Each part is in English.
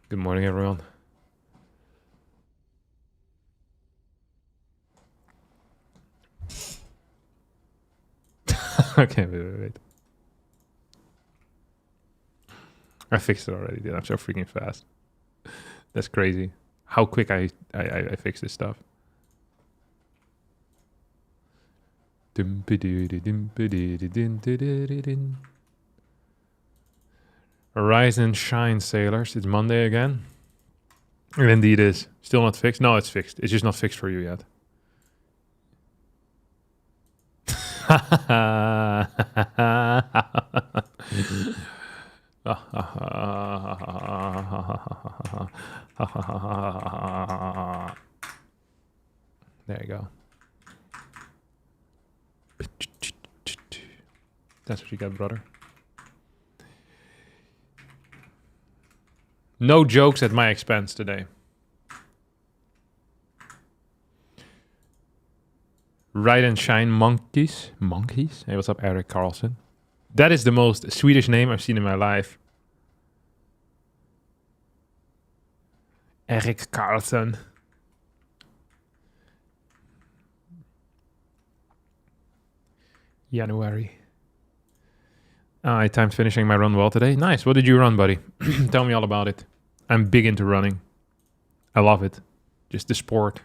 Good morning, everyone. Okay, wait. I fixed it already, dude. I'm so freaking fast. That's crazy. How quick I fix this stuff. Rise and shine, sailors. It's Monday again. It indeed is. Still not fixed? No, it's fixed. It's just not fixed for you yet. There you go. That's what you got, brother. No jokes at my expense today. Ride and shine monkeys. Monkeys? Hey, what's up, Eric Carlson? That is the most Swedish name I've seen in my life. Eric Carlson. January. I timed finishing my run well today. Nice. What did you run, buddy? Tell me all about it. I'm big into running. I love it. Just the sport.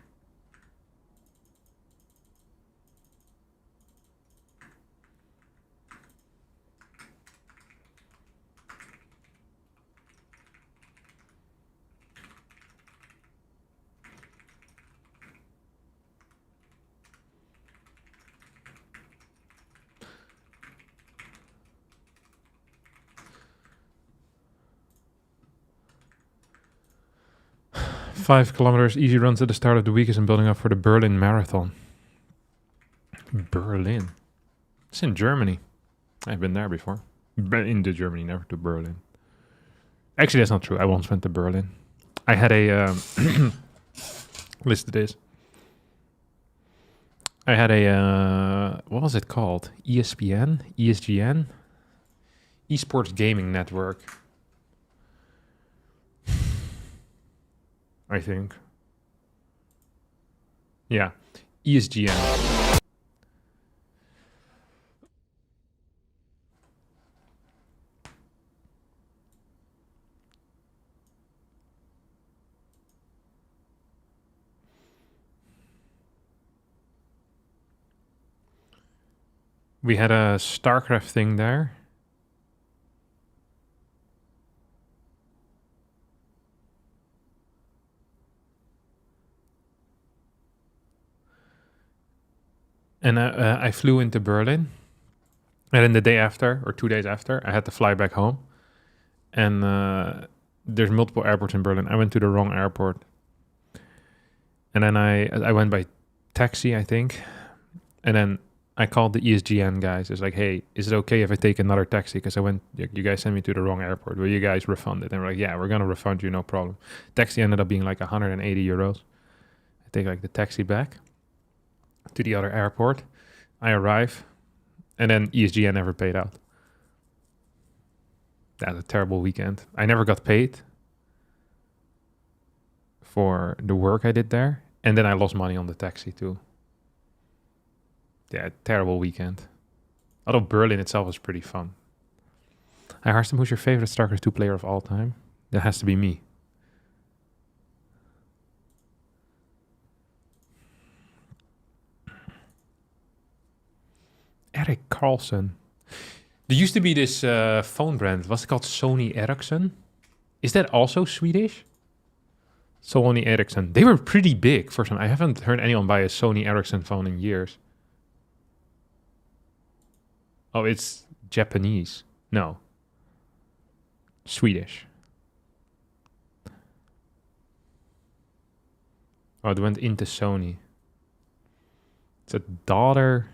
Five kilometers, easy runs at the start of the week as I'm building up for the Berlin Marathon. Berlin? It's in Germany. I've been there before. Been into Germany, never to Berlin. Actually, that's not true. I once went to Berlin. I had a... listen to this. I had a... what was it called? ESPN? ESGN? Esports Gaming Network. I think. Yeah. ESGN. We had a StarCraft thing there. And I flew into Berlin. And then the day after, or 2 days after, I had to fly back home. And there's multiple airports in Berlin. I went to the wrong airport. And then I went by taxi, I think. And then I called the ESGN guys. It's like, hey, is it okay if I take another taxi? Because you guys sent me to the wrong airport. Will you guys refund it? And we're like, yeah, we're going to refund you, no problem. Taxi ended up being like 180 euros. I take like the taxi back to the other airport. I arrive, and then ESGN never paid out. That's a terrible weekend. I never got paid for the work I did there, and then I lost money on the taxi too. Yeah, terrible weekend. Although Berlin itself was pretty fun. Hi Harstem, who's your favorite StarCraft 2 player of all time? That has to be me. Eric Carlson. There used to be this phone brand. What's it called? Sony Ericsson? Is that also Swedish? Sony Ericsson. They were pretty big for some. I haven't heard anyone buy a Sony Ericsson phone in years. Oh, it's Japanese. No. Swedish. Oh, it went into Sony. It's a daughter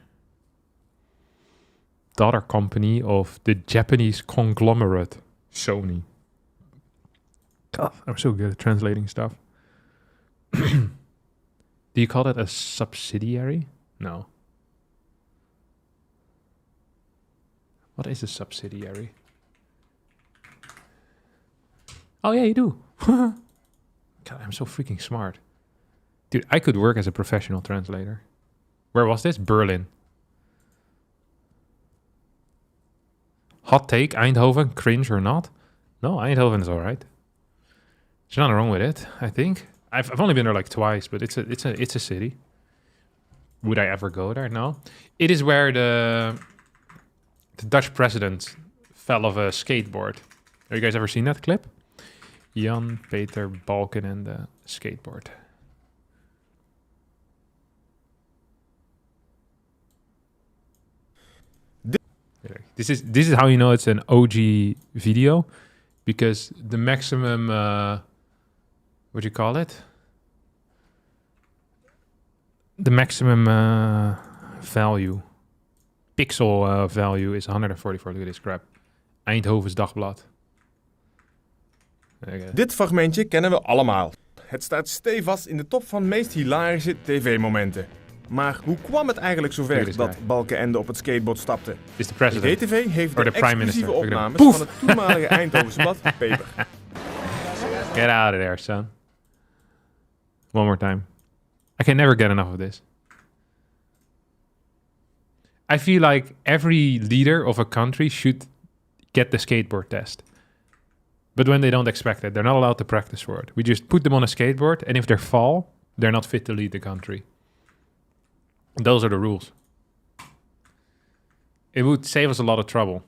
company of the Japanese conglomerate Sony. God, I'm so good at translating stuff. Do you call that a subsidiary? No. What is a subsidiary? Oh yeah, you do. God, I'm so freaking smart. Dude, I could work as a professional translator. Where was this? Berlin. Hot take, Eindhoven, cringe or not? No, Eindhoven is alright. There's nothing wrong with it, I think. I've only been there like twice, but it's a city. Would I ever go there? No. It is where the Dutch president fell off a skateboard. Have you guys ever seen that clip? Jan Peter Balken and the skateboard. This is how you know it's an OG video, because the maximum what do you call it? The maximum value, pixel value is 144. Look at this crap. Eindhovens Dagblad. Okay. Dit fragmentje kennen we allemaal. Het staat stevast in de top van meest hilarische tv-momenten. Maar hoe kwam het eigenlijk zover dat Balkenende op het skateboard stapte? DTV heeft de exclusieve opnames van het toenmalige Eindhovense blad Paper. Get out of there, son. One more time. I can never get enough of this. I feel like every leader of a country should get the skateboard test. But when they don't expect it, they're not allowed to practice for it. We just put them on a skateboard, and if they fall, they're not fit to lead the country. Those are the rules. It would save us a lot of trouble.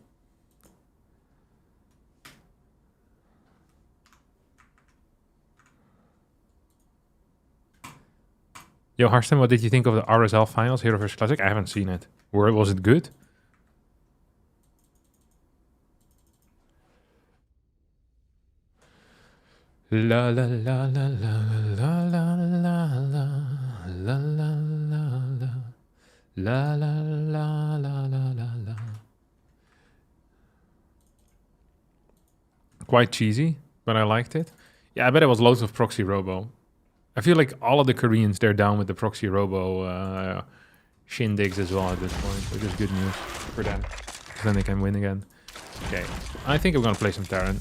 Yo, Harstem, what did you think of the RSL finals, Hero vs Classic? I haven't seen it. Was it good? La la la la la la la la la la la la la la la la. Quite cheesy, but I liked it. Yeah, I bet it was loads of proxy robo. I feel like all of the Koreans, they're down with the proxy robo shindigs as well at this point, which is good news for them. Then they can win again. Okay, I think I'm gonna play some Terran.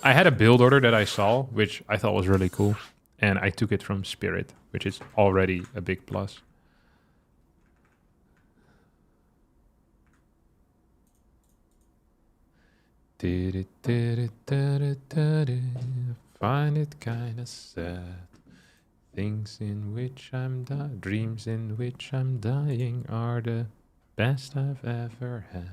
I had a build order that I saw, which I thought was really cool, and I took it from Spirit, which is already a big plus. Find it kinda sad. Things in which I'm dying, dreams in which I'm dying are the best I've ever had.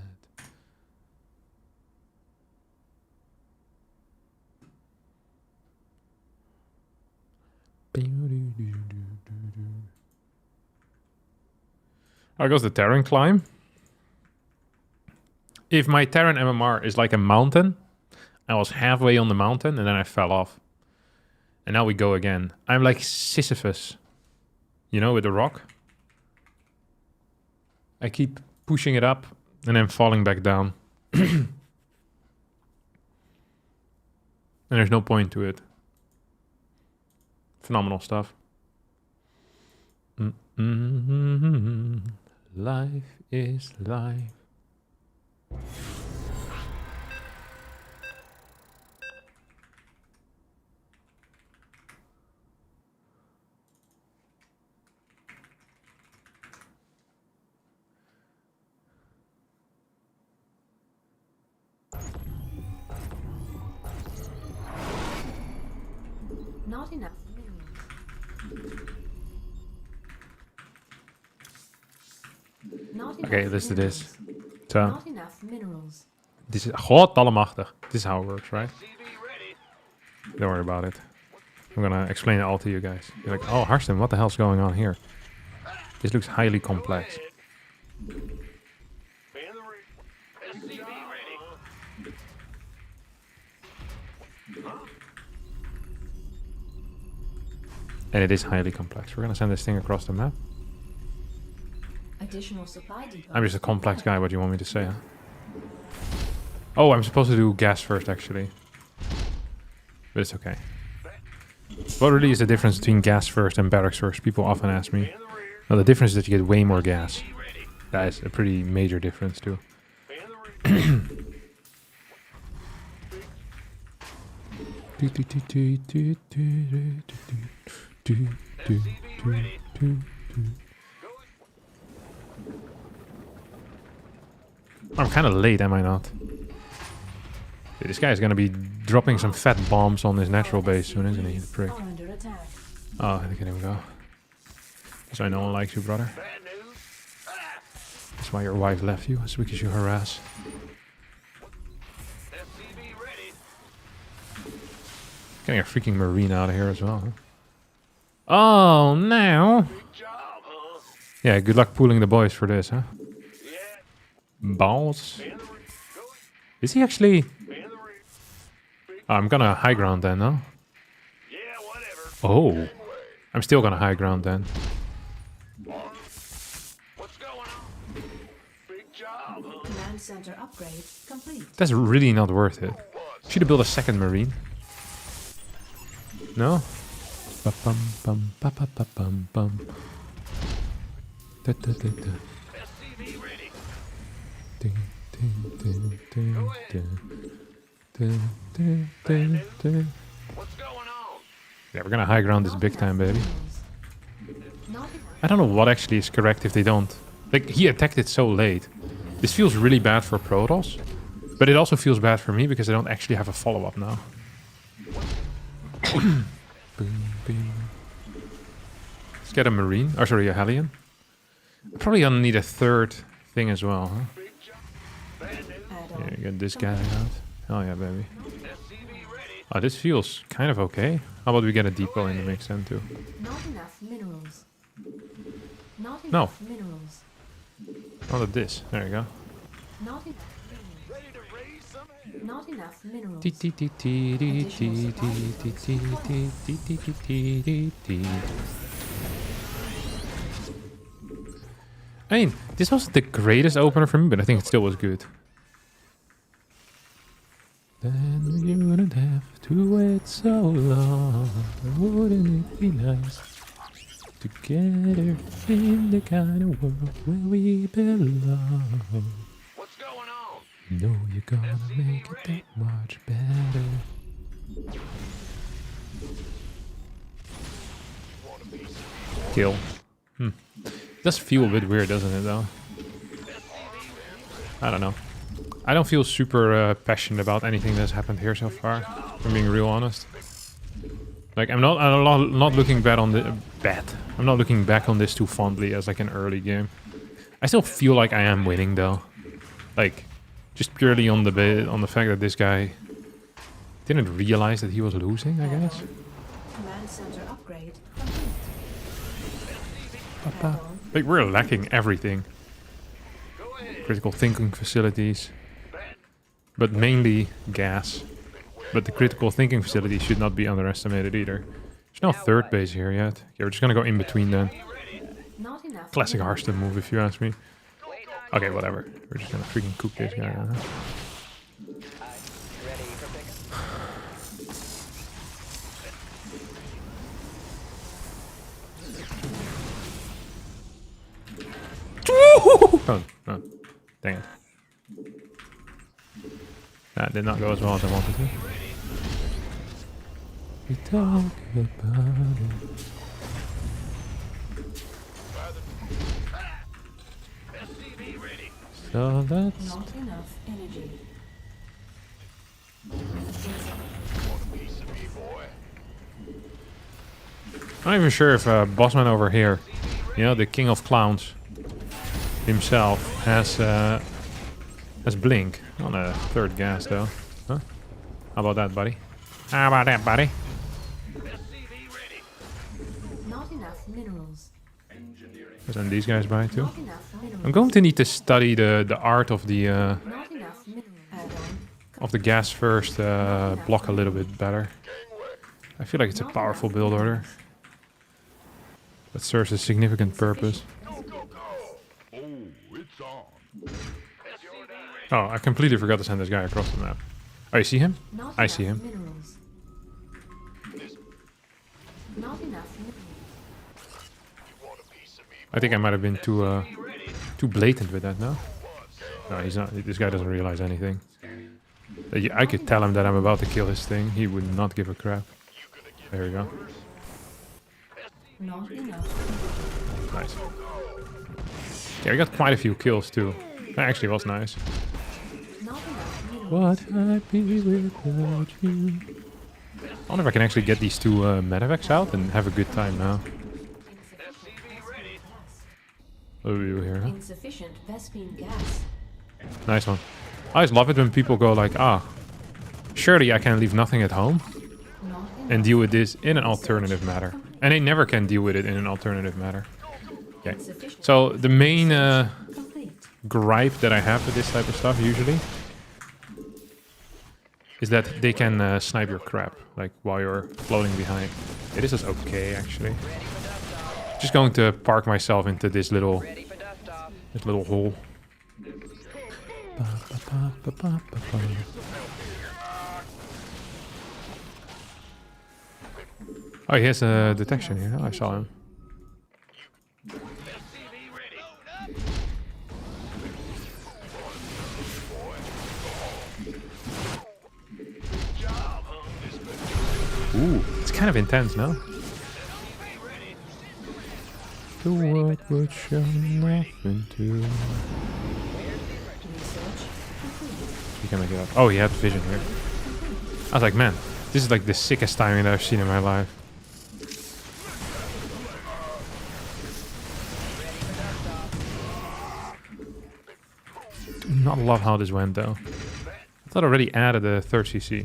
How goes the Terran climb? If my Terran MMR is like a mountain, I was halfway on the mountain and then I fell off. And now we go again. I'm like Sisyphus, you know, with the rock. I keep pushing it up and then falling back down. And there's no point to it. Phenomenal stuff. Life is life. Not enough. Okay, let's do this. So, Not enough minerals. this is God allemachtig. This is how it works, right? Don't worry about it. I'm gonna explain it all to you guys. You're like, oh, Harstem, what the hell's going on here? This looks highly complex. And it is highly complex. We're gonna send this thing across the map. Additional supply depots. I'm just a complex guy, what do you want me to say, huh? Oh, I'm supposed to do gas first, actually. But it's okay. What really is the difference between gas first and barracks first? People often ask me. Well, the difference is that you get way more gas. That is a pretty major difference, too. I'm kind of late, am I not? Dude, this guy is gonna be dropping some fat bombs on his natural base soon, isn't he? The prick. Oh, okay, there we go. That's why no one likes you, brother. That's why your wife left you. It's because you harass. Getting a freaking marine out of here as well. Huh? Oh, no. Yeah, good luck pooling the boys for this, huh? Balls. Is he actually... Oh, I'm gonna high ground then, no? Oh. I'm still gonna high ground then. Command center upgrade complete. That's really not worth it. Should have built a second marine. No? Ba-bum, bum, ba-ba-ba-bum, bum. Da-da-da-da. Ding, ding, ding, ding, ding. Ding, ding, ding, ding. Yeah, we're gonna high ground this big time, baby. I don't know what actually is correct if they don't. Like, he attacked it so late. This feels really bad for Protoss. But it also feels bad for me because I don't actually have a follow-up now. Boom, boom. Let's get a Marine. Oh, sorry, a Hellion. I'm probably gonna need a third thing as well, huh? Yeah, get this guy out. Oh yeah, baby. Oh, this feels kind of okay. How about we get a depot in the mix then too? Not enough minerals. Not No. enough minerals. How about this? There you go. Not enough minerals. Not enough minerals. I mean, this wasn't the greatest opener for me, but I think it still was good. Then you wouldn't have to wait so long. Wouldn't it be nice? Together in the kind of world where we belong. What's going on? No, you're gonna make it that much better. Kill. Does feel a bit weird, doesn't it, though? I don't know. I don't feel super passionate about anything that's happened here so far. If I'm being real honest. Like, I'm not looking back on the I'm not looking back on this too fondly as like an early game. I still feel like I am winning though. Like, just purely on the fact that this guy didn't realize that he was losing, I guess. Command center upgrade. Like, we're lacking everything. Critical thinking facilities. But mainly gas. But the critical thinking facility should not be underestimated either. There's no third base here yet. Yeah, we're just gonna go in between then. Not enough. Classic Harstem move, if you ask me. Okay, whatever. We're just gonna freaking cook this guy. Huh? Oh, oh, dang it. That did not go as well as I wanted to. We talk about it. So that's... Not enough energy. I'm not even sure if Bossman over here, you know, the king of clowns himself, has blink on a third gas though. Huh? How about that, buddy? How about that, buddy? Not enough minerals. Send these guys by too. Not enough minerals. I'm going to need to study the art of the Not enough minerals. Add-on. gas first block a little bit better. I feel like it's a powerful build order that serves a significant purpose. Oh, I completely forgot to send this guy across the map. Oh, you see him? Not I see him. enough minerals. Not enough minerals. I think I might have been too blatant with that, no? No, he's not. This guy doesn't realize anything. I could tell him that I'm about to kill his thing. He would not give a crap. There we go. Not enough. Nice. Yeah, we got quite a few kills too. That actually was nice. Not enough minerals. What I be without you? I wonder if I can actually get these two medevacs out and have a good time now. What do we do here, huh? Insufficient Vespine gas. Nice one. I always love it when people go like, surely I can leave nothing at home Not and enough. deal with this in an alternative matter. And they never can deal with it in an alternative matter. Okay. Insufficient. So the main Complete. gripe that I have with this type of stuff usually is that they can snipe your crap, like while you're floating behind. Yeah, this is okay actually. Just going to park myself into this little hole. Oh, he has a detection here. Oh, I saw him. Ooh, it's kind of intense, no? The world would show nothing to. Research complete. He can make it up. Oh, he had vision here. I was like, man, this is like the sickest timing that I've seen in my life. Do not love how this went though. I thought I already added a third CC.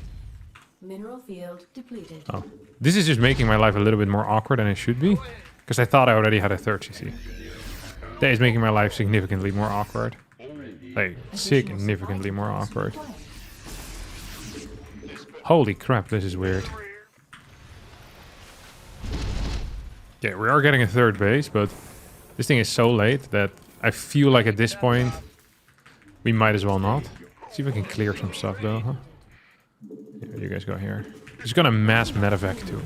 Mineral field depleted. Oh, this is just making my life a little bit more awkward than it should be, because I thought I already had a third CC. That is making my life significantly more awkward. Like, significantly more awkward. Holy crap, this is weird. Yeah, we are getting a third base, but this thing is so late that I feel like at this point we might as well not. See if we can clear some stuff though, huh? Yeah, you guys go here. Just gonna mass medevac too.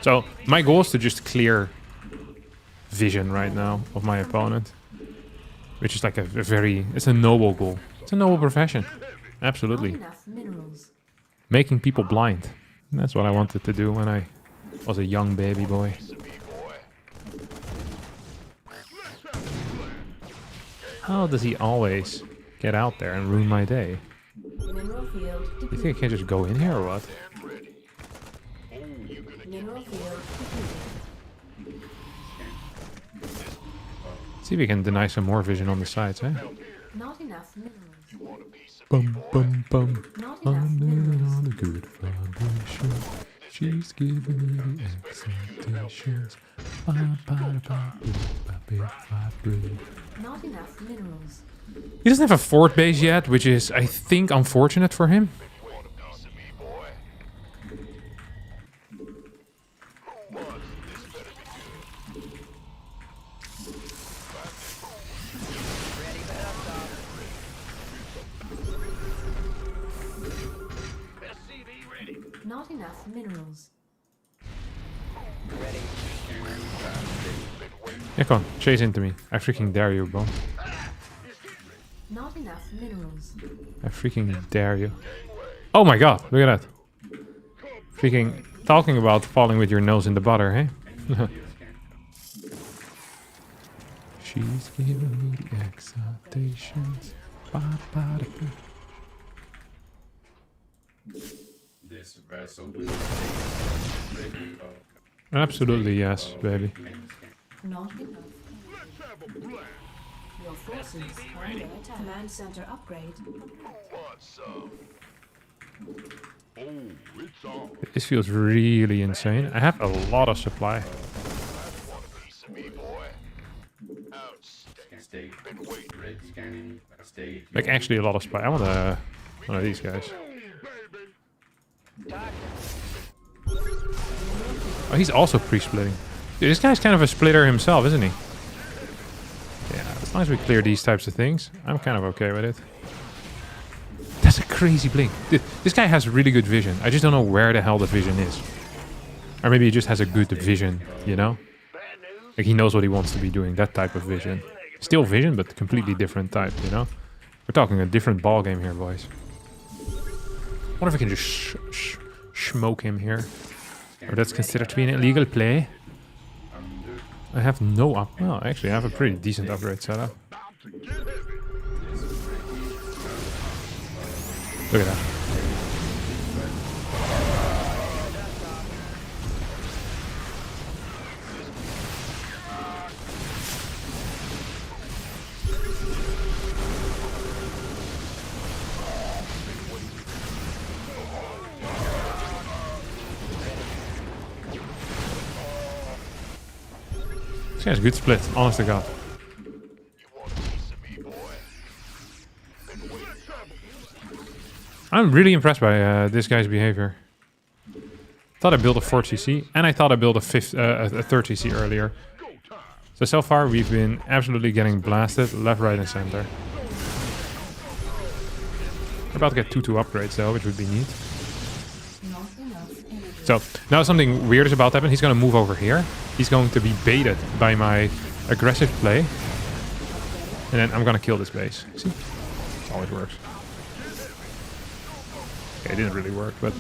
So my goal is to just clear vision right now of my opponent, which is like a very, it's a noble goal. It's a noble profession. Absolutely. Not enough minerals. Making people blind. That's what I wanted to do when I was a young baby boy. How does he always get out there and ruin my day? Mineral field You depleted. think I can't just go in here or what? Mineral field depleted. See if we can deny some more vision on the sides, eh? Not enough minerals. Bum bum bum. Not enough minerals. On a good foundation. She's giving me the excitations. Not enough minerals. He doesn't have a fourth base yet, which is, I think, unfortunate for him. Not enough minerals. Yeah, come on, chase into me. I freaking dare you, bro. Not enough minerals. I freaking dare you. Oh my god, look at that. Freaking talking about falling with your nose in the butter, hey? She's giving me the excitations. Ba-ba-da-ba. This vessel will Absolutely yes, baby. Not enough. Your forces are under attack. Command center upgrade. This feels really insane. I have a lot of supply. stay. Red scanning. Stay. Like actually a lot of supply. I want one of these guys. Oh, he's also pre-splitting. Dude, this guy's kind of a splitter himself, isn't he? Yeah, as long as we clear these types of things, I'm kind of okay with it. That's a crazy blink. Dude, this guy has really good vision. I just don't know where the hell the vision is. Or maybe he just has a good vision, you know? Like he knows what he wants to be doing, that type of vision. Still vision, but completely different type, you know? We're talking a different ball game here, boys. What if I can just smoke him here? Or that's considered to be an illegal play. I have no up. Well, actually, I have a pretty decent upgrade setup. Look at that. This guy's a good split, honest to God. I'm really impressed by this guy's behavior. Thought I built a 4cc, and I thought I built a 3rd earlier. So far we've been absolutely getting blasted left, right, and center. We're about to get 2-2 upgrades though, which would be neat. So now something weird is about to happen. He's going to move over here. He's going to be baited by my aggressive play. And then I'm going to kill this base. See? It always works. Okay, it didn't really work, but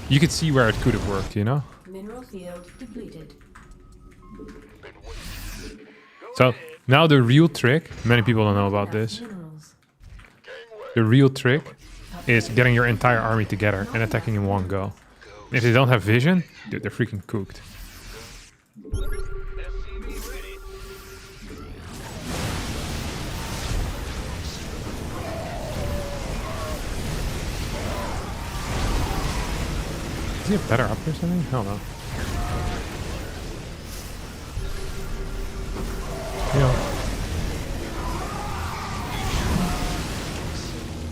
you could see where it could have worked, you know? Mineral field depleted. So now the real trick, many people don't know about this. The real trick is getting your entire army together and attacking in one go. If they don't have vision, dude, they're freaking cooked. Does he have better up or something? Hell no. Yeah.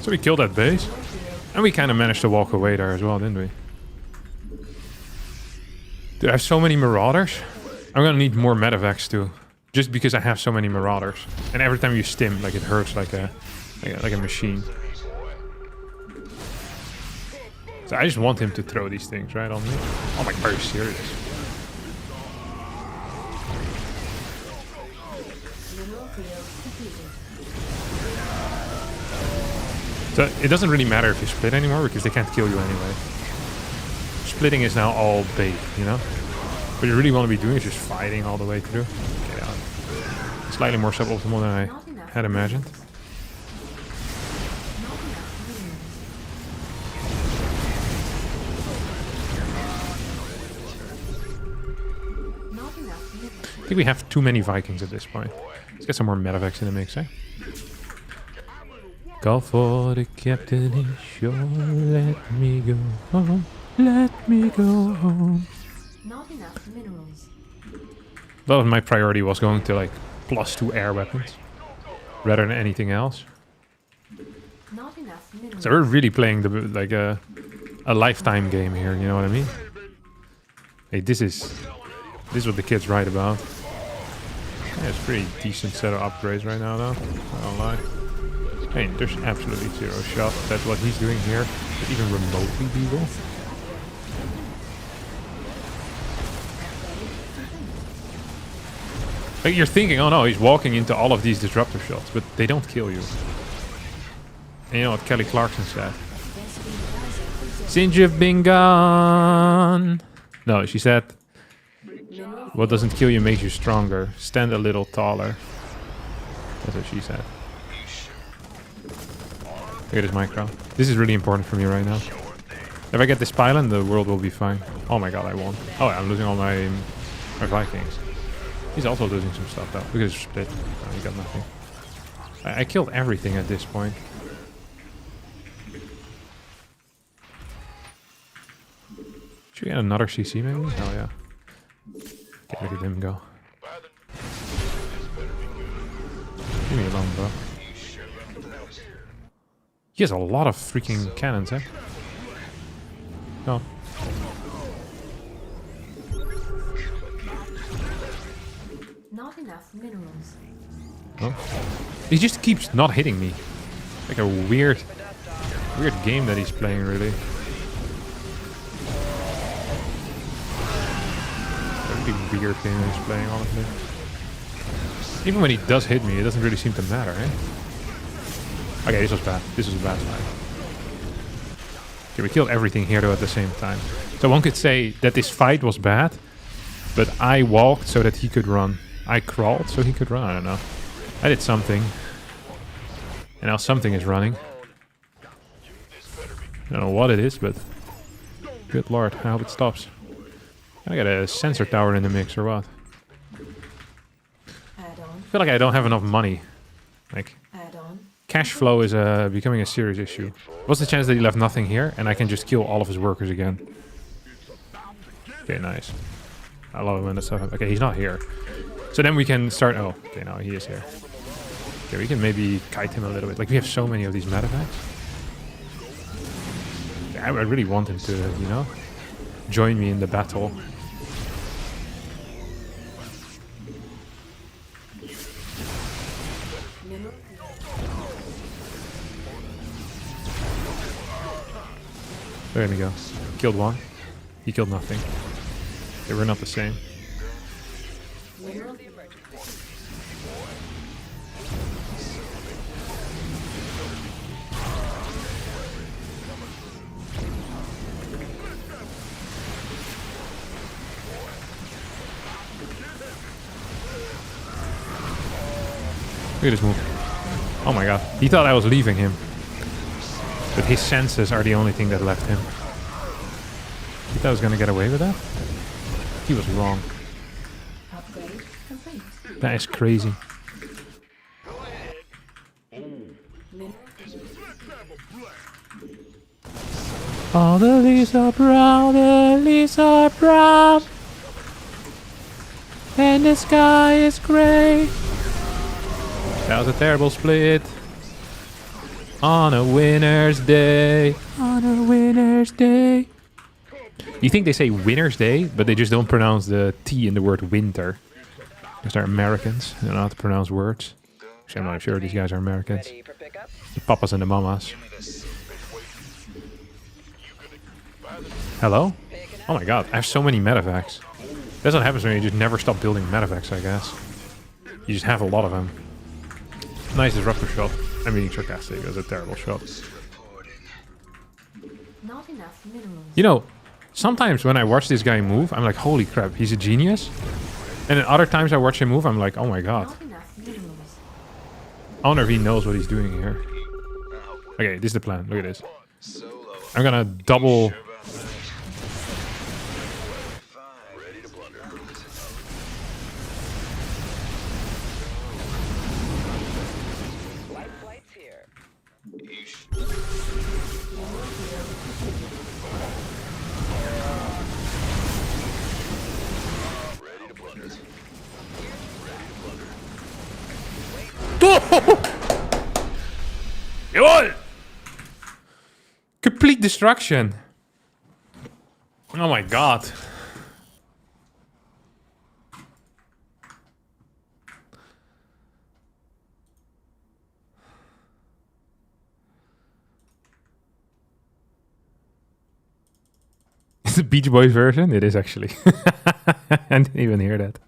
So we killed that base. And we kind of managed to walk away there as well, didn't we? Dude, I have so many marauders. I'm gonna need more medevacs too. Just because I have so many marauders. And every time you stim, like it hurts like a machine. So I just want him to throw these things right on me. Oh my god, are you serious? So it doesn't really matter if you split anymore because they can't kill you anyway. Splitting is now all bait, you know? What you really want to be doing is just fighting all the way through. Okay, slightly more suboptimal than I had imagined. I think we have too many Vikings at this point. Let's get some more medevacs in the mix, eh? Call for the captain, sure, let me go home. Let me go home. Not enough minerals. A lot of my priority was going to like +2 air weapons rather than anything else. Not enough minerals. So we're really playing the like a lifetime game here. You know what I mean? Hey, this is what the kids write about. Yeah, it's a pretty decent set of upgrades right now, though. I don't lie. Hey, there's absolutely zero shot that what he's doing here is even remotely legal. Like you're thinking, oh no, he's walking into all of these disruptor shots, but they don't kill you. And you know what Kelly Clarkson said? Since you've been gone. No, she said, what doesn't kill you makes you stronger. Stand a little taller. That's what she said. Look at this micro. This is really important for me right now. If I get this pylon, the world will be fine. Oh my god, I won. Oh, I'm losing all my Vikings. He's also losing some stuff though. Look at his split. Oh, he got nothing. I killed everything at this point. Should we get another CC maybe? Oh yeah. Okay, look at him go. Leave me alone, bro. He has a lot of freaking cannons, eh? No. Not enough minerals. Oh. He just keeps not hitting me. Like a weird game that he's playing, really. A really weird game that he's playing, honestly. Even when he does hit me, it doesn't really seem to matter, eh? Okay, this was bad. This was a bad fight. Okay, we killed everything here though at the same time. So one could say that this fight was bad, but I walked so that he could run. I crawled so he could run, I don't know. I did something. And now something is running. I don't know what it is, but... Good lord, I hope it stops. I got a sensor tower in the mix or what? I feel like I don't have enough money. Like, cash flow is becoming a serious issue. What's the chance that he left nothing here and I can just kill all of his workers again? Okay, nice. I love it when that stuff happens. Okay, he's not here. So then we can start... Oh, okay, now he is here. Okay, we can maybe kite him a little bit. Like, we have so many of these medevacts. I really want him to, you know, join me in the battle. There we go. Killed one. He killed nothing. Okay, we're not the same. Look at this move. Oh my god. He thought I was leaving him. But his senses are the only thing that left him. He thought I was gonna get away with that? He was wrong. That is crazy. All the leaves are brown, the leaves are brown. And the sky is grey. That was a terrible split. On a winner's day. On a winner's day. You think they say winner's day, but they just don't pronounce the T in the word winter. Because they're Americans. They don't know how to pronounce words. Actually, I'm not sure these guys are Americans. The papas and the mamas. Hello? Oh my god, I have so many medevacs. That's what happens when you just never stop building medevacs, I guess. You just have a lot of them. Nice disruptor shot. I'm being sarcastic, it was a terrible shot. Not enough minerals. You know, sometimes when I watch this guy move, I'm like, holy crap, he's a genius. And then other times I watch him move, I'm like, oh my god. Not enough minerals. I wonder if he knows what he's doing here. Okay, this is the plan. Look at this. I'm gonna double... Jawohl! Complete destruction. Oh my god. It's the Beach Boys version? It is actually. I didn't even hear that.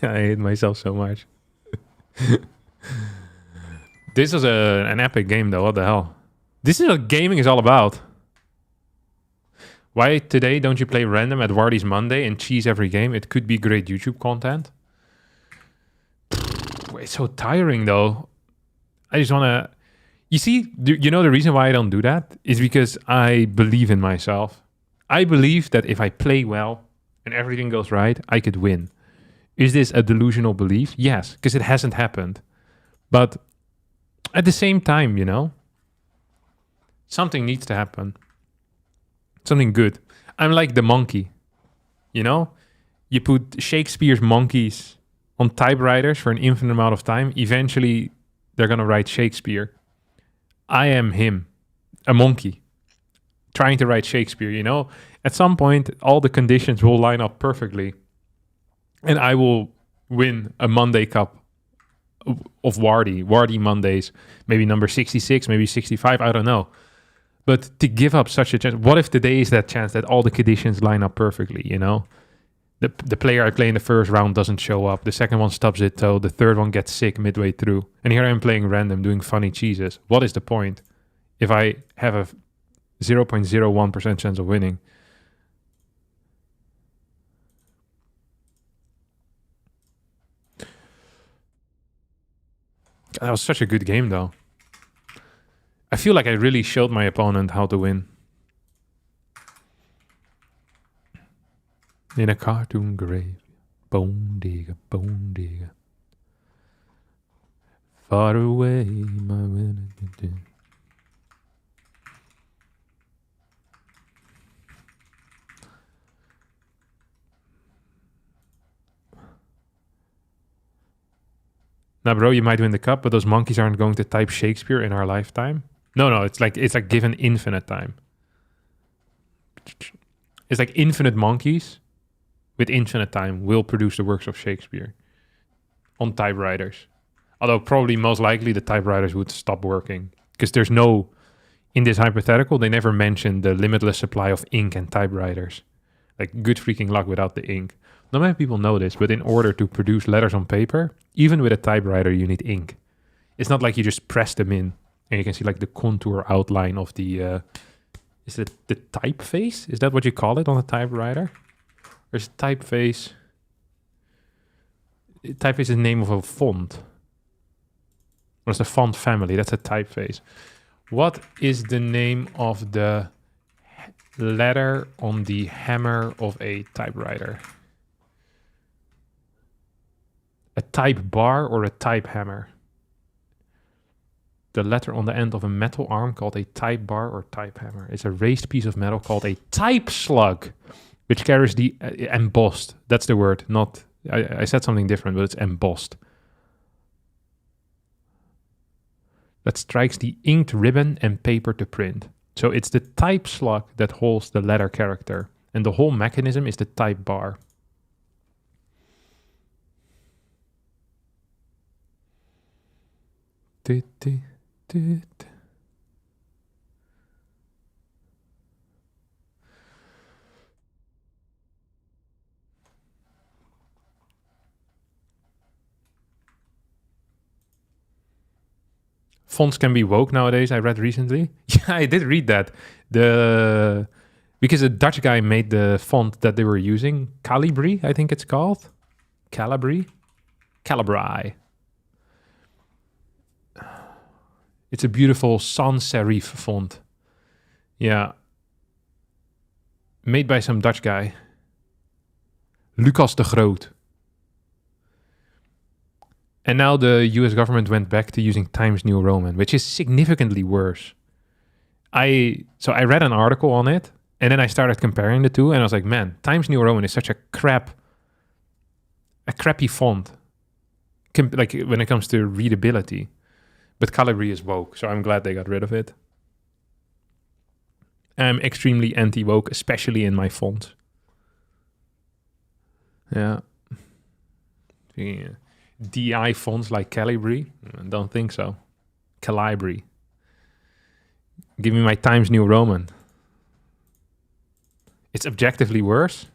I hate myself so much. This is an epic game though, what the hell? This is what gaming is all about. Why today don't you play random at Wardi's Monday and cheese every game? It could be great YouTube content. It's so tiring though. I just want to... You see, you know the reason why I don't do that? Is because I believe in myself. I believe that if I play well and everything goes right, I could win. Is this a delusional belief? Yes, because it hasn't happened. But at the same time, you know, something needs to happen. Something good. I'm like the monkey, you know? You put Shakespeare's monkeys on typewriters for an infinite amount of time. Eventually, they're going to write Shakespeare. I am him, a monkey, trying to write Shakespeare, you know? At some point, all the conditions will line up perfectly. And I will win a Monday Cup of Wardi Mondays, maybe number 66, maybe 65, I don't know. But to give up such a chance, what if today is that chance that all the conditions line up perfectly, you know? The player I play in the first round doesn't show up, the second one stubs it toe, the third one gets sick midway through. And here I'm playing random, doing funny cheeses. What is the point? if I have a 0.01% chance of winning. That was such a good game, though. I feel like I really showed my opponent how to win. In a cartoon grave, bone digger, bone digger. Far away, my winner. Now, bro, you might win the cup, but those monkeys aren't going to type Shakespeare in our lifetime. No, it's like given infinite time. It's like infinite monkeys with infinite time will produce the works of Shakespeare on typewriters. Although probably most likely the typewriters would stop working because there's no, in this hypothetical, they never mentioned the limitless supply of ink and typewriters. Like good freaking luck without the ink. Not many people know this, but in order to produce letters on paper, even with a typewriter, you need ink. It's not like you just press them in and you can see like the contour outline of the, is it the typeface? Is that what you call it on a typewriter? Or is typeface? Typeface is the name of a font. Or it's a font family. That's a typeface. What is the name of the letter on the hammer of a typewriter? A type bar or a type hammer? The letter on the end of a metal arm called a type bar or type hammer. It's a raised piece of metal called a type slug, which carries the embossed. That's the word. Not I said something different, but it's embossed. That strikes the inked ribbon and paper to print. So it's the type slug that holds the letter character, and the whole mechanism is the type bar. Fonts can be woke nowadays, I read recently. Yeah, I did read that. Because a Dutch guy made the font that they were using, Calibri, I think it's called. Calibri? It's a beautiful sans serif font. Yeah. Made by some Dutch guy. Lucas de Groot. And now the US government went back to using Times New Roman, which is significantly worse. I read an article on it, and then I started comparing the two, and I was like, man, Times New Roman is such a crappy font. Like when it comes to readability. But Calibri is woke, so I'm glad they got rid of it. I'm extremely anti-woke, especially in my fonts. Yeah. DI fonts like Calibri? I don't think so. Calibri. Give me my Times New Roman. It's objectively worse.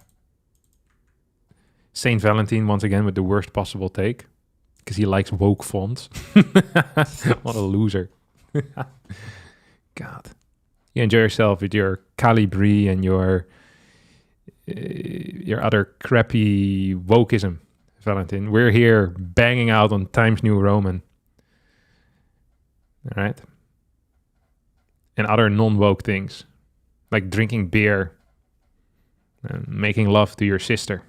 Saint Valentine, once again, with the worst possible take. Because he likes woke fonts. What a loser. God. You enjoy yourself with your Calibri and your other crappy wokeism, Valentine. We're here banging out on Times New Roman. All right? And other non-woke things. Like drinking beer. And making love to your sister.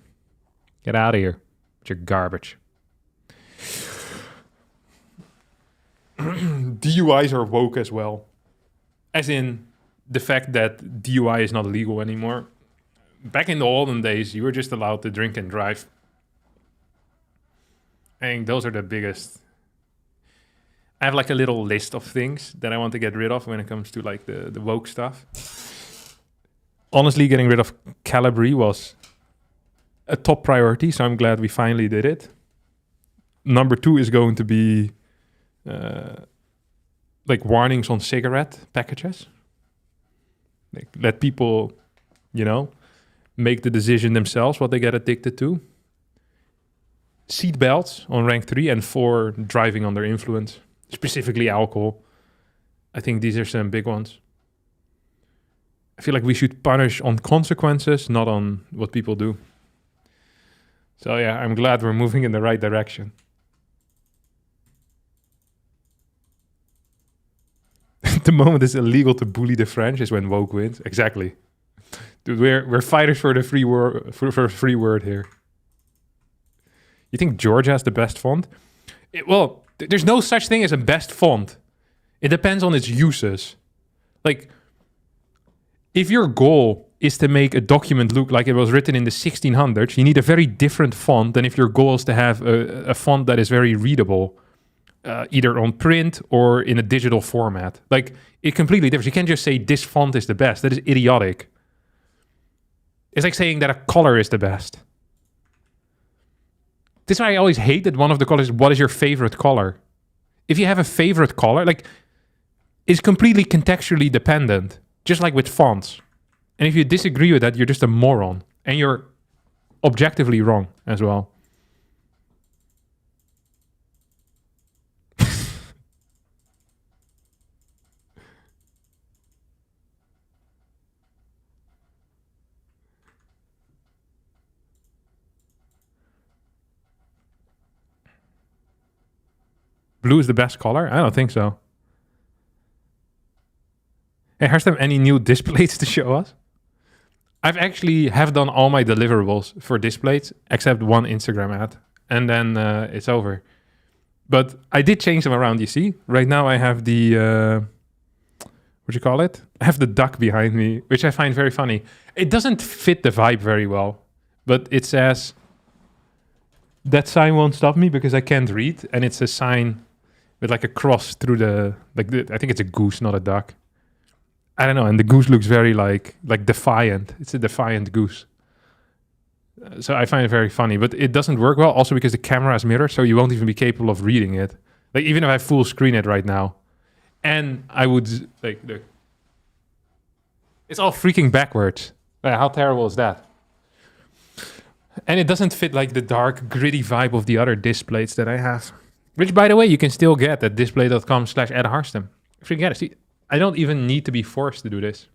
Get out of here with your garbage. DUIs are woke as well. As in the fact that DUI is not legal anymore. Back in the olden days, you were just allowed to drink and drive. I think those are the biggest. I have like a little list of things that I want to get rid of when it comes to like the woke stuff. Honestly, getting rid of Calibri was a top priority, so I'm glad we finally did it. Number 2 is going to be like warnings on cigarette packages. Like, let people, make the decision themselves what they get addicted to. Seat belts on rank 3, and 4, driving under influence, specifically alcohol. I think these are some big ones. I feel like we should punish on consequences, not on what people do. So yeah, I'm glad we're moving in the right direction. The moment it's illegal to bully the French is when woke wins. Exactly. Dude, we're fighters for the free word for free word here. You think Georgia has the best font? There's no such thing as a best font. It depends on its uses. Like, if your goal is to make a document look like it was written in the 1600s, you need a very different font than if your goal is to have a font that is very readable, either on print or in a digital format. Like, it completely differs. You can't just say this font is the best. That is idiotic. It's like saying that a color is the best. This is why I always hate that one of the colors, what is your favorite color? If you have a favorite color, like, it's completely contextually dependent, just like with fonts. And if you disagree with that, you're just a moron. And you're objectively wrong as well. Blue is the best color? I don't think so. Hey, Harstem, any new displays to show us? I've actually have done all my deliverables for displays, except one Instagram ad. And then it's over. But I did change them around, you see. Right now I have the... what do you call it? I have the duck behind me, which I find very funny. It doesn't fit the vibe very well. But it says... That sign won't stop me because I can't read. And it's a sign with like a cross through the... I think it's a goose, not a duck. I don't know. And the goose looks very like defiant. It's a defiant goose. So I find it very funny. But it doesn't work well also because the camera has mirror, so you won't even be capable of reading it. Like even if I full screen it right now. And I would... like look. It's all freaking backwards. How terrible is that? And it doesn't fit like the dark, gritty vibe of the other displays that I have. Which, by the way, you can still get at display.com/@Harstem. Forget it. See, I don't even need to be forced to do this.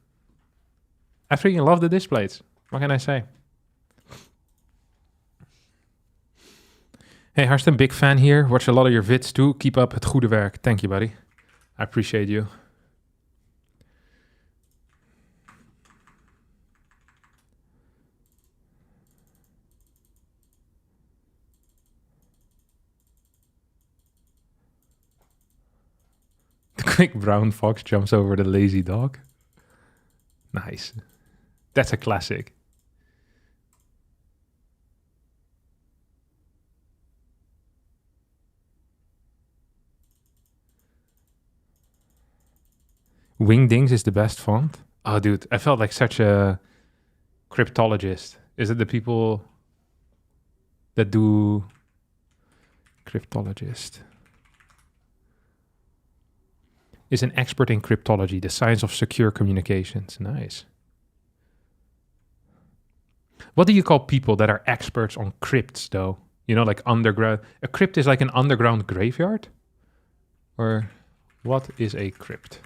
I freaking love the displays. What can I say? Hey, Harstem, big fan here. Watch a lot of your vids too. Keep up het goede werk. Thank you, buddy. I appreciate you. The quick brown fox jumps over the lazy dog. Nice. That's a classic. Wingdings is the best font. Oh, dude, I felt like such a cryptologist. Is it the people that do cryptologist? Is an expert in cryptology, the science of secure communications. Nice. What do you call people that are experts on crypts, though? You know, like underground. A crypt is like an underground graveyard? Or what is a crypt?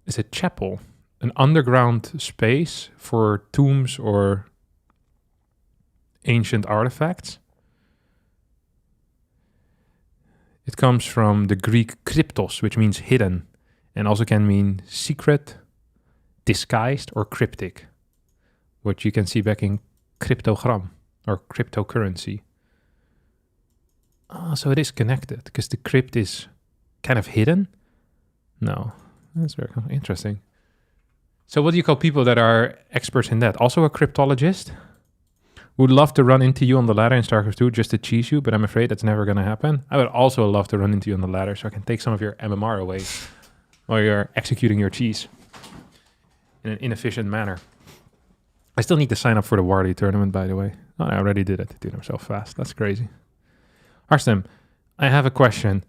It's a chapel, an underground space for tombs or ancient artifacts. It comes from the Greek kryptos, which means hidden, and also can mean secret, disguised, or cryptic, which you can see back in cryptogram or cryptocurrency. Oh, so it is connected, because the crypt is kind of hidden? No, that's very interesting. So what do you call people that are experts in that? Also a cryptologist? Would love to run into you on the ladder in StarCraft 2 just to cheese you, but I'm afraid that's never going to happen. I would also love to run into you on the ladder so I can take some of your MMR away while you're executing your cheese in an inefficient manner. I still need to sign up for the Wardi tournament, by the way. Oh, I already did it. Dude, I'm so fast. That's crazy. Harstem, I have a question.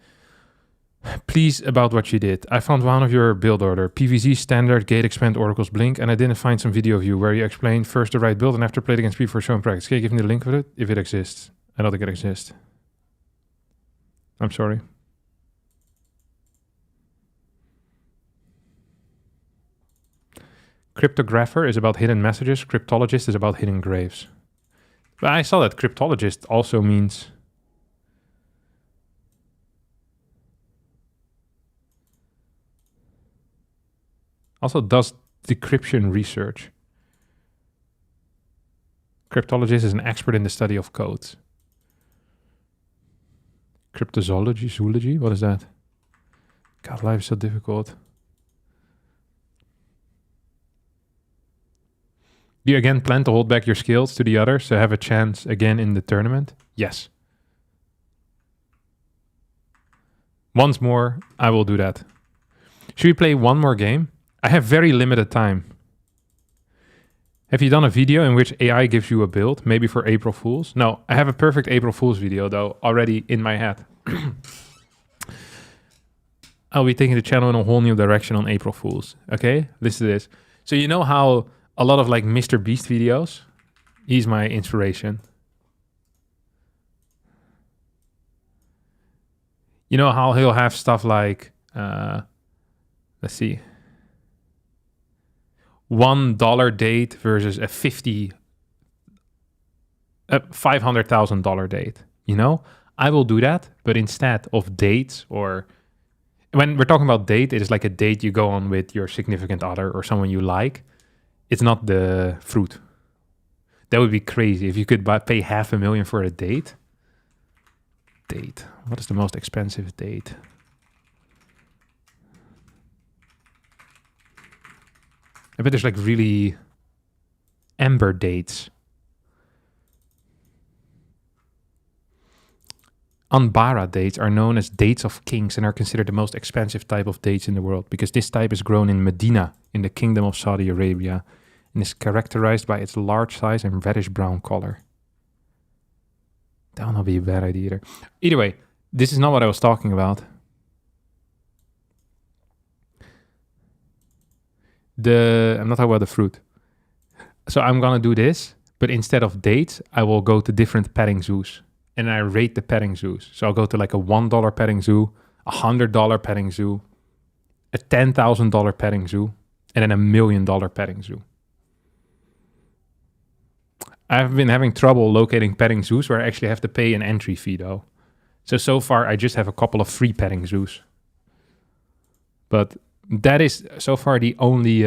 Please, about what you did. I found one of your build order, PVZ standard gate expand oracles blink, and I didn't find some video of you where you explained first the right build and after played against people for show in practice. Can you give me the link of it if it exists? I don't think it exists. I'm sorry. Cryptographer is about hidden messages. Cryptologist is about hidden graves. But I saw that cryptologist also means... Also does decryption research. Cryptologist is an expert in the study of codes. Cryptozoology, zoology, what is that? God, life is so difficult. Do you again plan to hold back your skills to the others to have a chance again in the tournament? Yes. Once more, I will do that. Should we play one more game? I have very limited time. Have you done a video in which AI gives you a build, maybe for April Fools? No, I have a perfect April Fools video, though, already in my head. I'll be taking the channel in a whole new direction on April Fools. Okay, listen to this. So you know how a lot of like Mr. Beast videos, he's my inspiration. You know how he'll have stuff like, let's see, $1 date versus a $500,000 date. You know, I will do that, but instead of dates, or when we're talking about date, it is like a date you go on with your significant other or someone you like. It's not the fruit. That would be crazy if you could pay $500,000 for a date. Date. What is the most expensive date? I bet there's like really amber dates. Anbara dates are known as dates of kings and are considered the most expensive type of dates in the world because this type is grown in Medina in the Kingdom of Saudi Arabia and is characterized by its large size and reddish brown color. That will not be a bad idea either. Either way, this is not what I was talking about. I'm not talking about the fruit. So I'm gonna do this, but instead of dates, I will go to different petting zoos and I rate the petting zoos. So I'll go to like a $1 petting zoo, $100 petting zoo, a $10,000 petting zoo, and then $1 million petting zoo. I've been having trouble locating petting zoos where I actually have to pay an entry fee though. So far I just have a couple of free petting zoos. But that is so far the only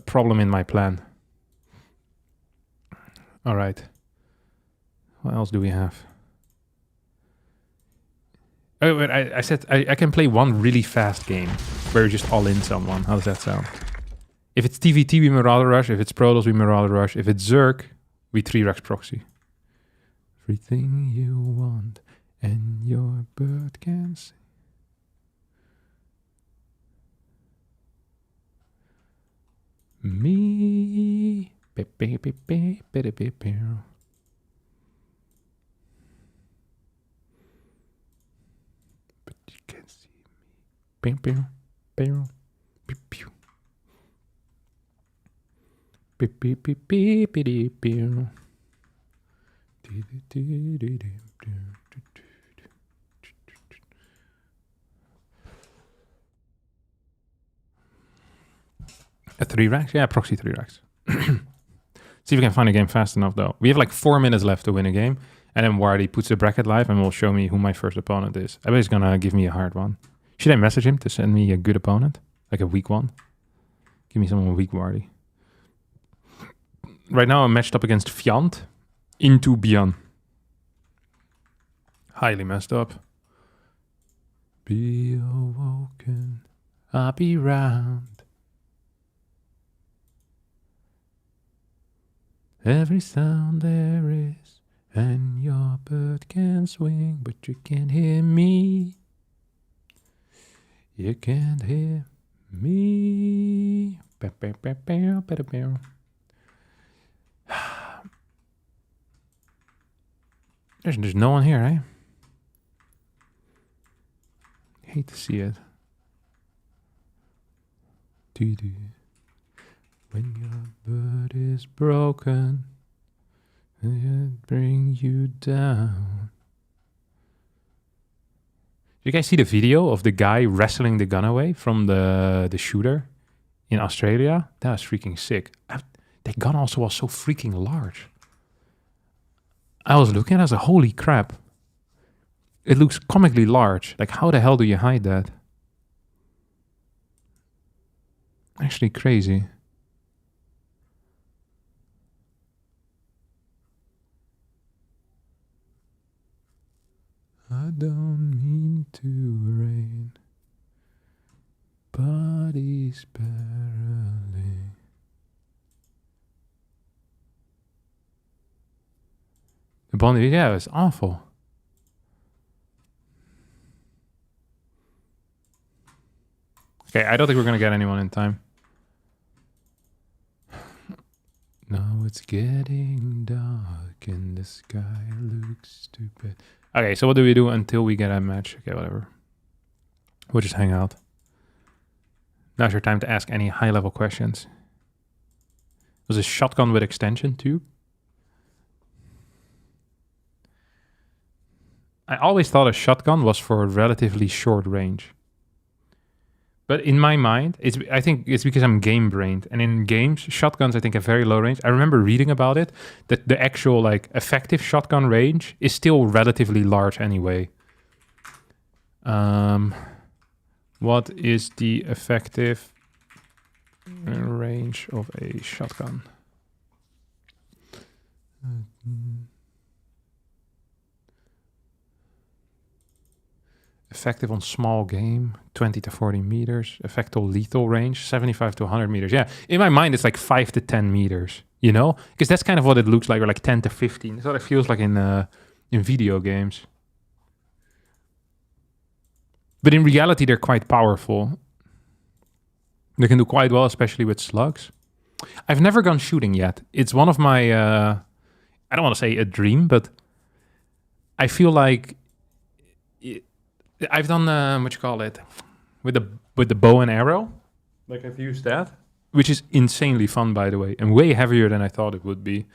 problem in my plan. All right. What else do we have? Oh, but I said I can play one really fast game where you just all in someone. How does that sound? If it's TVT, we Marauder Rush. If it's Protoss, we Marauder Rush. If it's Zerg, we 3-Rex Proxy. Everything you want and your bird can sing. Me. But you can't see me. A 3-Rex? Yeah, proxy 3-Rex. See if we can find a game fast enough, though. We have like 4 minutes left to win a game. And then Wardi puts the bracket live and will show me who my first opponent is. I bet he's going to give me a hard one. Should I message him to send me a good opponent? Like a weak one? Give me someone weak, Wardi. Right now I'm matched up against Fiant into Bian. Highly messed up. Be awoken, I'll be round. Every sound there is, and your bird can swing, but you can't hear me. You can't hear me. There's no one here, eh? Hate to see it. Doo-doo. When your bird is broken, it brings you down. You guys see the video of the guy wrestling the gun away from the shooter in Australia? That was freaking sick. That gun also was so freaking large. I was looking, I was like, holy crap. It looks comically large. Like, how the hell do you hide that? Actually crazy. I don't mean to rain, but it's barely. The Bond, yeah, it's awful. Okay, I don't think we're gonna get anyone in time. Now it's getting dark and the sky looks stupid. Okay, so what do we do until we get a match? Okay, whatever. We'll just hang out. Now's your time to ask any high-level questions. Was a shotgun with extension tube? I always thought a shotgun was for relatively short range. But in my mind, I think it's because I'm game-brained. And in games, shotguns, I think, have very low range. I remember reading about it, that the actual, like, effective shotgun range is still relatively large anyway. What is the effective range of a shotgun? Effective on small game, 20 to 40 meters. Effective lethal range, 75 to 100 meters. Yeah, in my mind, it's like 5 to 10 meters, you know? Because that's kind of what it looks like, or like 10 to 15. That's what it feels like in video games. But in reality, they're quite powerful. They can do quite well, especially with slugs. I've never gone shooting yet. It's one of my, I don't want to say a dream, but I feel like I've done, what you call it, with the bow and arrow. Like, I've used that, which is insanely fun, by the way, and way heavier than I thought it would be.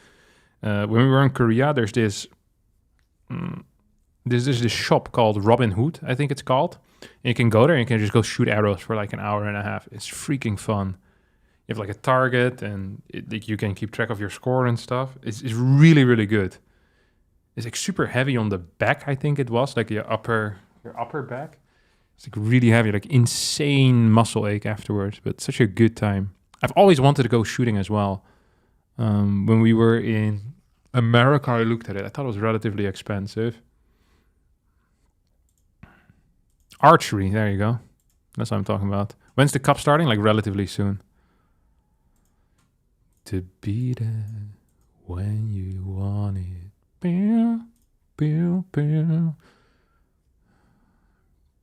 When we were in Korea, there's this shop called Robin Hood, I think it's called. And you can go there and you can just go shoot arrows for like an hour and a half. It's freaking fun. You have like a target and you can keep track of your score and stuff. It's really, really good. It's like super heavy on the back, I think it was, like your upper back. It's like really heavy, like insane muscle ache afterwards, but such a good time. I've always wanted to go shooting as well. When we were in America, I looked at it. I thought it was relatively expensive. Archery, there you go. That's what I'm talking about. When's the cup starting? Like relatively soon. To be there when you want it. Pew, pew, pew.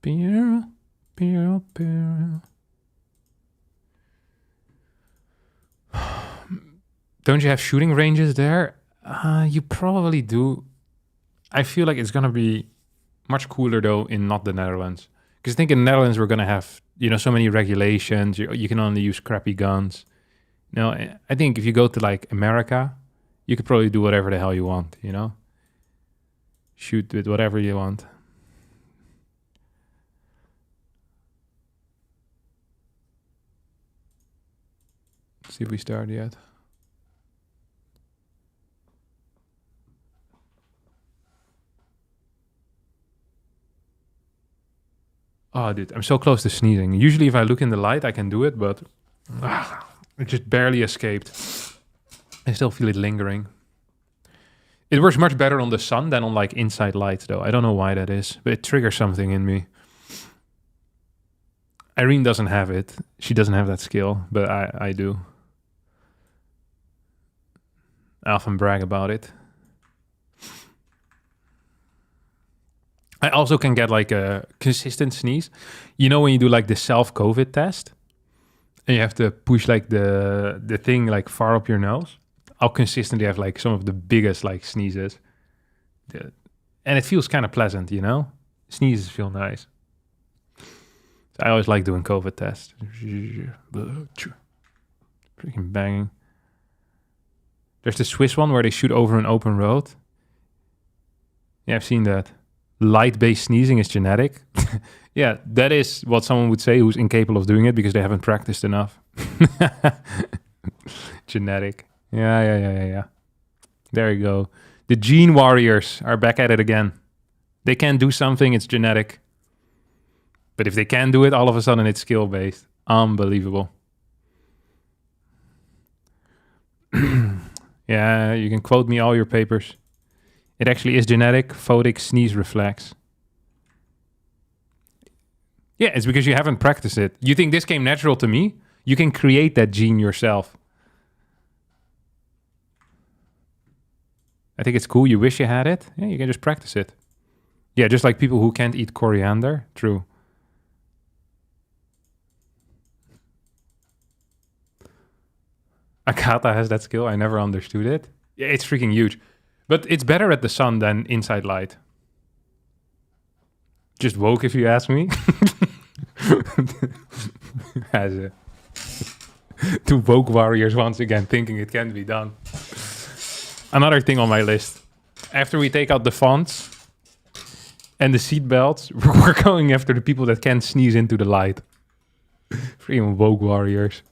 Pew, pew, pew. Don't you have shooting ranges there? You probably do. I feel like it's going to be much cooler, though, in not the Netherlands. Because I think in the Netherlands, we're going to have, so many regulations. You can only use crappy guns. I think if you go to, like, America, you could probably do whatever the hell you want, Shoot with whatever you want. See if we start yet. Oh, dude, I'm so close to sneezing. Usually if I look in the light, I can do it, but it just barely escaped. I still feel it lingering. It works much better on the sun than on like inside lights, though. I don't know why that is, but it triggers something in me. Irene doesn't have it. She doesn't have that skill, but I do. I often brag about it. I also can get like a consistent sneeze. When you do like the self-COVID test and you have to push like the thing like far up your nose, I'll consistently have like some of the biggest like sneezes. And it feels kind of pleasant, Sneezes feel nice. So I always like doing COVID tests. Freaking banging. There's the Swiss one where they shoot over an open road. Yeah, I've seen that. light-based sneezing is genetic. Yeah, that is what someone would say who's incapable of doing it because they haven't practiced enough. Genetic. Yeah. There you go. The gene warriors are back at it again. They can do something, it's genetic. But if they can do it, all of a sudden it's skill-based. Unbelievable. Yeah, you can quote me all your papers. It actually is genetic, photic sneeze reflex. Yeah, it's because you haven't practiced it. You think this came natural to me? You can create that gene yourself. I think it's cool. You wish you had it. Yeah, you can just practice it. Yeah, just like people who can't eat coriander. True. Akata has that skill. I never understood it. Yeah, it's freaking huge. But it's better at the sun than inside light. Just woke, if you ask me. Has it. Two woke warriors once again thinking it can be done. Another thing on my list. After we take out the fonts and the seat belts, we're going after the people that can't sneeze into the light. Freaking woke warriors.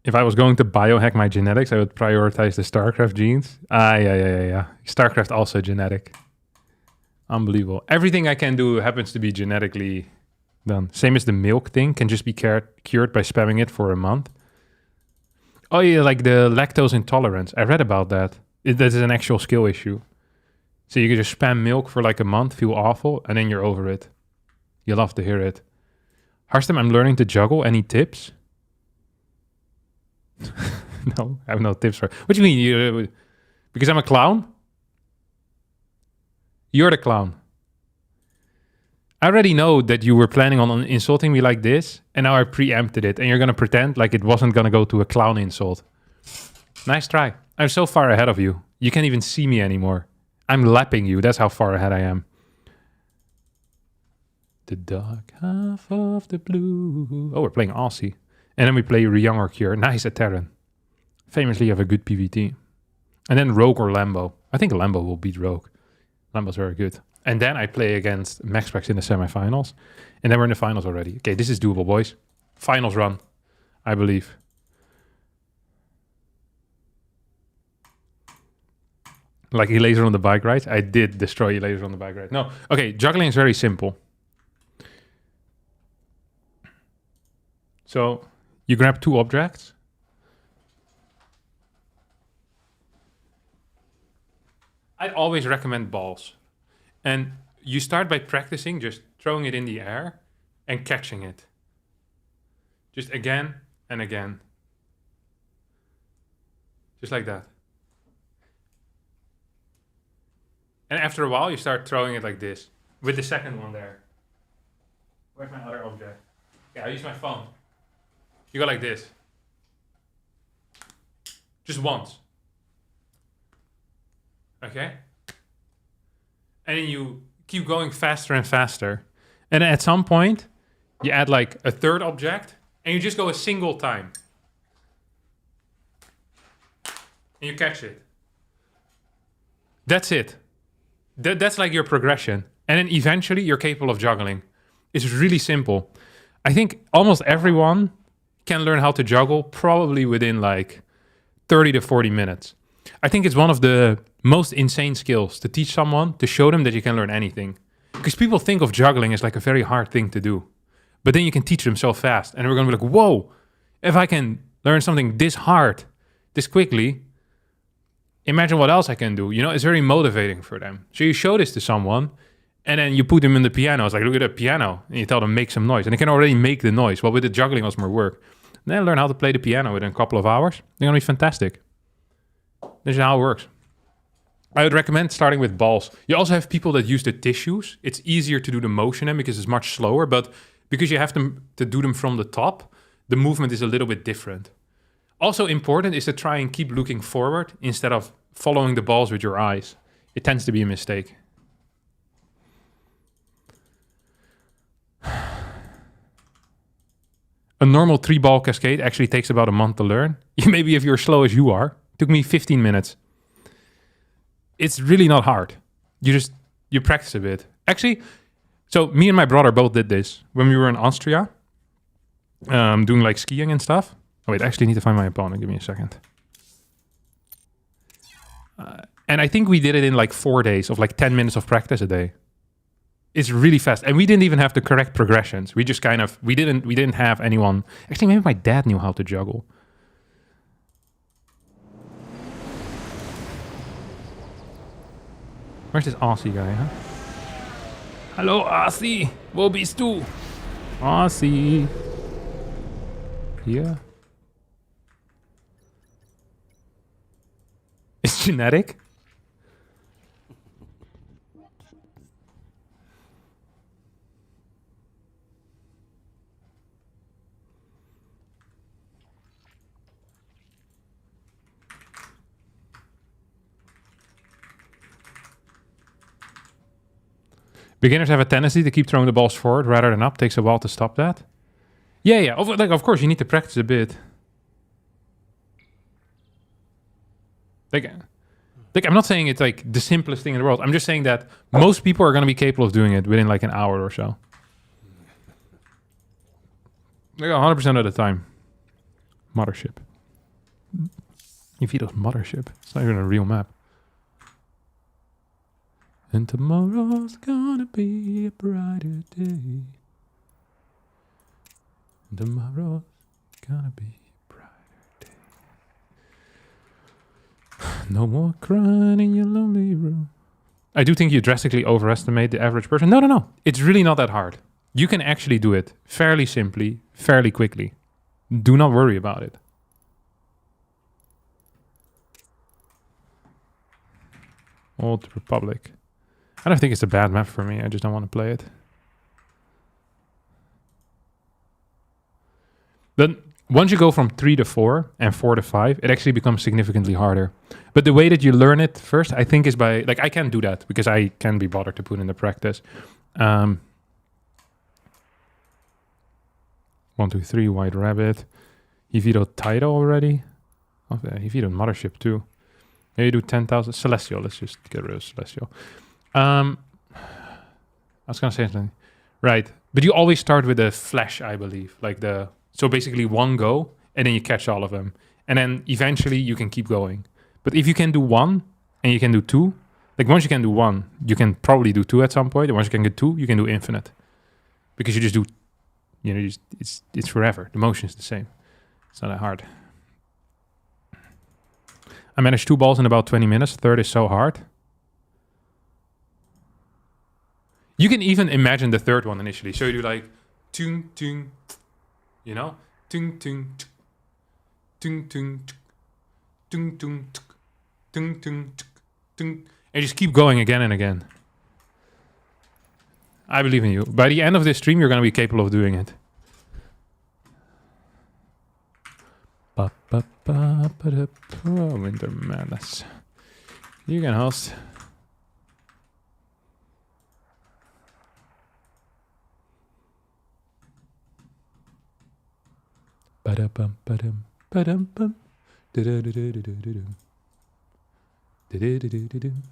If I was going to biohack my genetics, I would prioritize the StarCraft genes. Yeah. StarCraft also genetic. Unbelievable. Everything I can do happens to be genetically done. Same as the milk thing, can just be cured by spamming it for a month. Oh yeah, like the lactose intolerance. I read about that. That is an actual skill issue. So you can just spam milk for like a month, feel awful, and then you're over it. You'll love to hear it. Harstem, I'm learning to juggle. Any tips? No, I have no tips for. What do you mean? Because I'm a clown? You're the clown. I already know that you were planning on insulting me like this, and now I preempted it, and you're going to pretend like it wasn't going to go to a clown insult. Nice try. I'm so far ahead of you. You can't even see me anymore. I'm lapping you. That's how far ahead I am. The dark half of the blue. Oh, we're playing Aussie. And then we play Young or Cure. Nice at Terran. Famously, you have a good PvT. And then Rogue or Lambo. I think Lambo will beat Rogue. Lambo's very good. And then I play against Maxpax in the semifinals. And then we're in the finals already. Okay, this is doable, boys. Finals run, I believe. Like Elaser on the bike ride. I did destroy Elaser on the bike ride. No. Okay, juggling is very simple. So you grab two objects. I'd always recommend balls. And you start by practicing just throwing it in the air and catching it. Just again and again. Just like that. And after a while, you start throwing it like this. With the second one there. Where's my other object? Yeah, I use my phone. You go like this. Just once. Okay? And then you keep going faster and faster. And then at some point, you add like a third object, and you just go a single time. And you catch it. That's it. That's like your progression. And then eventually, you're capable of juggling. It's really simple. I think almost everyone can learn how to juggle probably within like 30 to 40 minutes. I think it's one of the most insane skills to teach someone, to show them that you can learn anything. Because people think of juggling as like a very hard thing to do. But then you can teach them so fast. And we're going to be like, whoa, if I can learn something this hard, this quickly, imagine what else I can do. You know, it's very motivating for them. So you show this to someone, and then you put them in the piano. It's like, look at the piano. And you tell them, make some noise. And they can already make the noise. Well, with the juggling, it was more work. And then learn how to play the piano within a couple of hours. They're going to be fantastic. This is how it works. I would recommend starting with balls. You also have people that use the tissues. It's easier to do the motion in because it's much slower. But because you have to do them from the top, the movement is a little bit different. Also important is to try and keep looking forward instead of following the balls with your eyes. It tends to be a mistake. A normal 3-ball cascade actually takes about a month to learn. Maybe if you're slow as you are, Took me 15 minutes. It's really not hard. You practice a bit. Actually, so me and my brother both did this when we were in Austria, doing like skiing and stuff. Oh wait, I actually need to find my opponent. Give me a second. And I think we did it in like 4 days of like 10 minutes of practice a day. It's really fast. And we didn't even have the correct progressions. We just kind of, we didn't have anyone. Actually, maybe my dad knew how to juggle. Where's this Aussie guy, huh? Hallo Aussie, wo bist du? Aussie. Here. It's genetic. Beginners have a tendency to keep throwing the balls forward rather than up. Takes a while to stop that. Yeah. Of course, you need to practice a bit. Like, I'm not saying it's like the simplest thing in the world. I'm just saying that most people are going to be capable of doing it within like an hour or so. Like 100% of the time. Mothership. Yvito's Mothership. It's not even a real map. And tomorrow's gonna be a brighter day. Tomorrow's gonna be a brighter day. No more crying in your lonely room. I do think you drastically overestimate the average person. No. It's really not that hard. You can actually do it fairly simply, fairly quickly. Do not worry about it. Old Republic. I don't think it's a bad map for me. I just don't want to play it. Then once you go from 3 to 4 and 4 to 5, it actually becomes significantly harder. But the way that you learn it first, I think, is by... Like, I can't do that because I can't be bothered to put in the practice. 1, 2, 3, White Rabbit. He vetoed Tidal already. Oh, yeah, he vetoed Mothership too. Maybe do 10,000. Celestial. Let's just get rid of Celestial. I was gonna say something. Right. But you always start with a flash, I believe. So basically one go, and then you catch all of them. And then eventually you can keep going. But if you can do 1, and you can do 2, like once you can do 1, you can probably do 2 at some point. And once you can get 2, you can do infinite. Because you just do, it's forever. The motion is the same. It's not that hard. I managed 2 balls in about 20 minutes. Third is so hard. You can even imagine the third one initially. So you do like, tung, tung, tung, tung, tung, tung, tung, tung, tung, tung, tung, tung, and just keep going again and again. I believe in you. By the end of this stream, you're going to be capable of doing it. Winter Madness. You can host. Ba-da-bum, ba-dum, ba-dum, bum. Da-da-da-da-da-da-da-dum. Da-da-da-da-da-dum.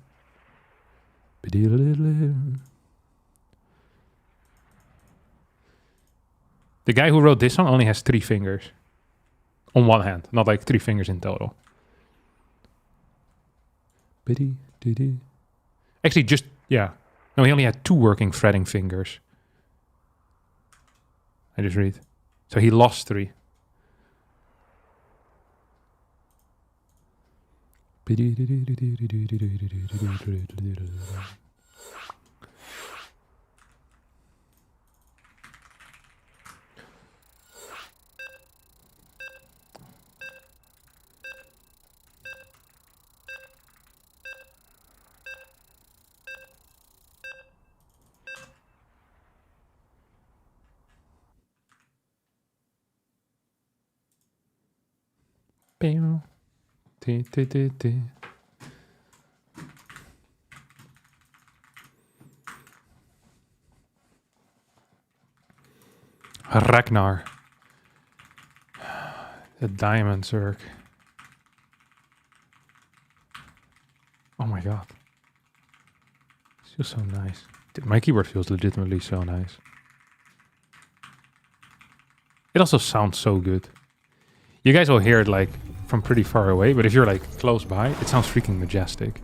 Ba-da-da-da-da-dum. The guy who wrote this song only has 3 fingers. On one hand, not like 3 fingers in total. Actually, just, yeah. No, he only had 2 working fretting fingers. I just read. So he lost 3. Ragnar. The Diamond Zerg. god. It feels so nice. My keyboard feels legitimately so nice. It also sounds so good. You guys will hear it like from pretty far away, but if you're like close by, it sounds freaking majestic.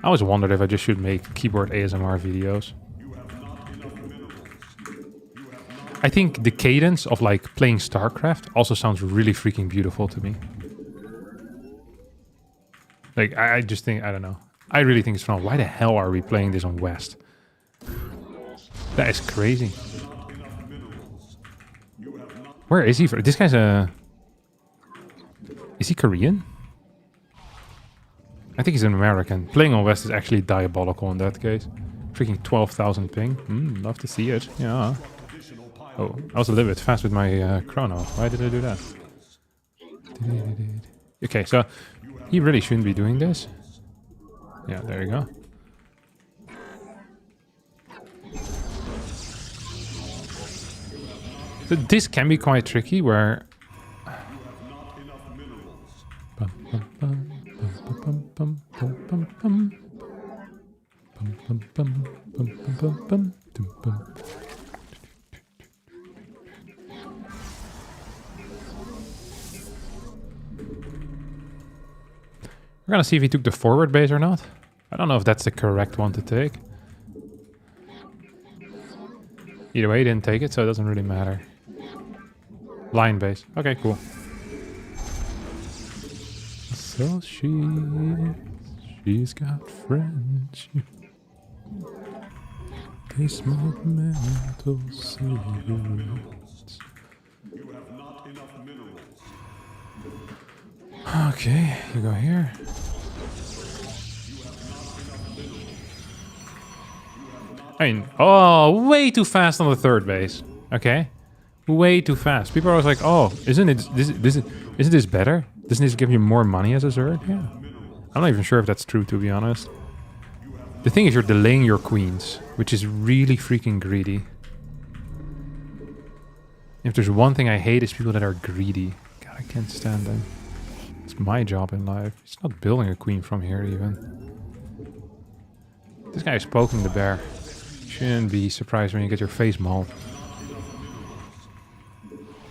I always wondered if I just should make keyboard ASMR videos. I think the cadence of like playing StarCraft also sounds really freaking beautiful to me. Like, I just think, I don't know. I really think it's fun. Why the hell are we playing this on West? That is crazy. Where is he from? This guy's a... Is he Korean? I think he's an American. Playing on West is actually diabolical in that case. Freaking 12,000 ping. Love to see it. Yeah. Oh, I was a little bit fast with my chrono. Why did I do that? Okay, so he really shouldn't be doing this. Yeah, there you go. So this can be quite tricky where... We're gonna see if he took the forward base or not. I don't know if that's the correct one to take. Either way, he didn't take it, so it doesn't really matter. Line base. Okay, cool. So she's got friends. They smoke mental cigarettes. Okay, you go here. I mean, oh, way too fast on the third base. Okay, way too fast. People are always like, "Oh, isn't this better? Doesn't this give you more money as a Zerg?" Yeah, I'm not even sure if that's true, to be honest. The thing is, you're delaying your queens, which is really freaking greedy. If there's one thing I hate, is people that are greedy. God, I can't stand them. It's my job in life. It's not building a queen from here, even. This guy is poking the bear. Shouldn't be surprised when you get your face mauled.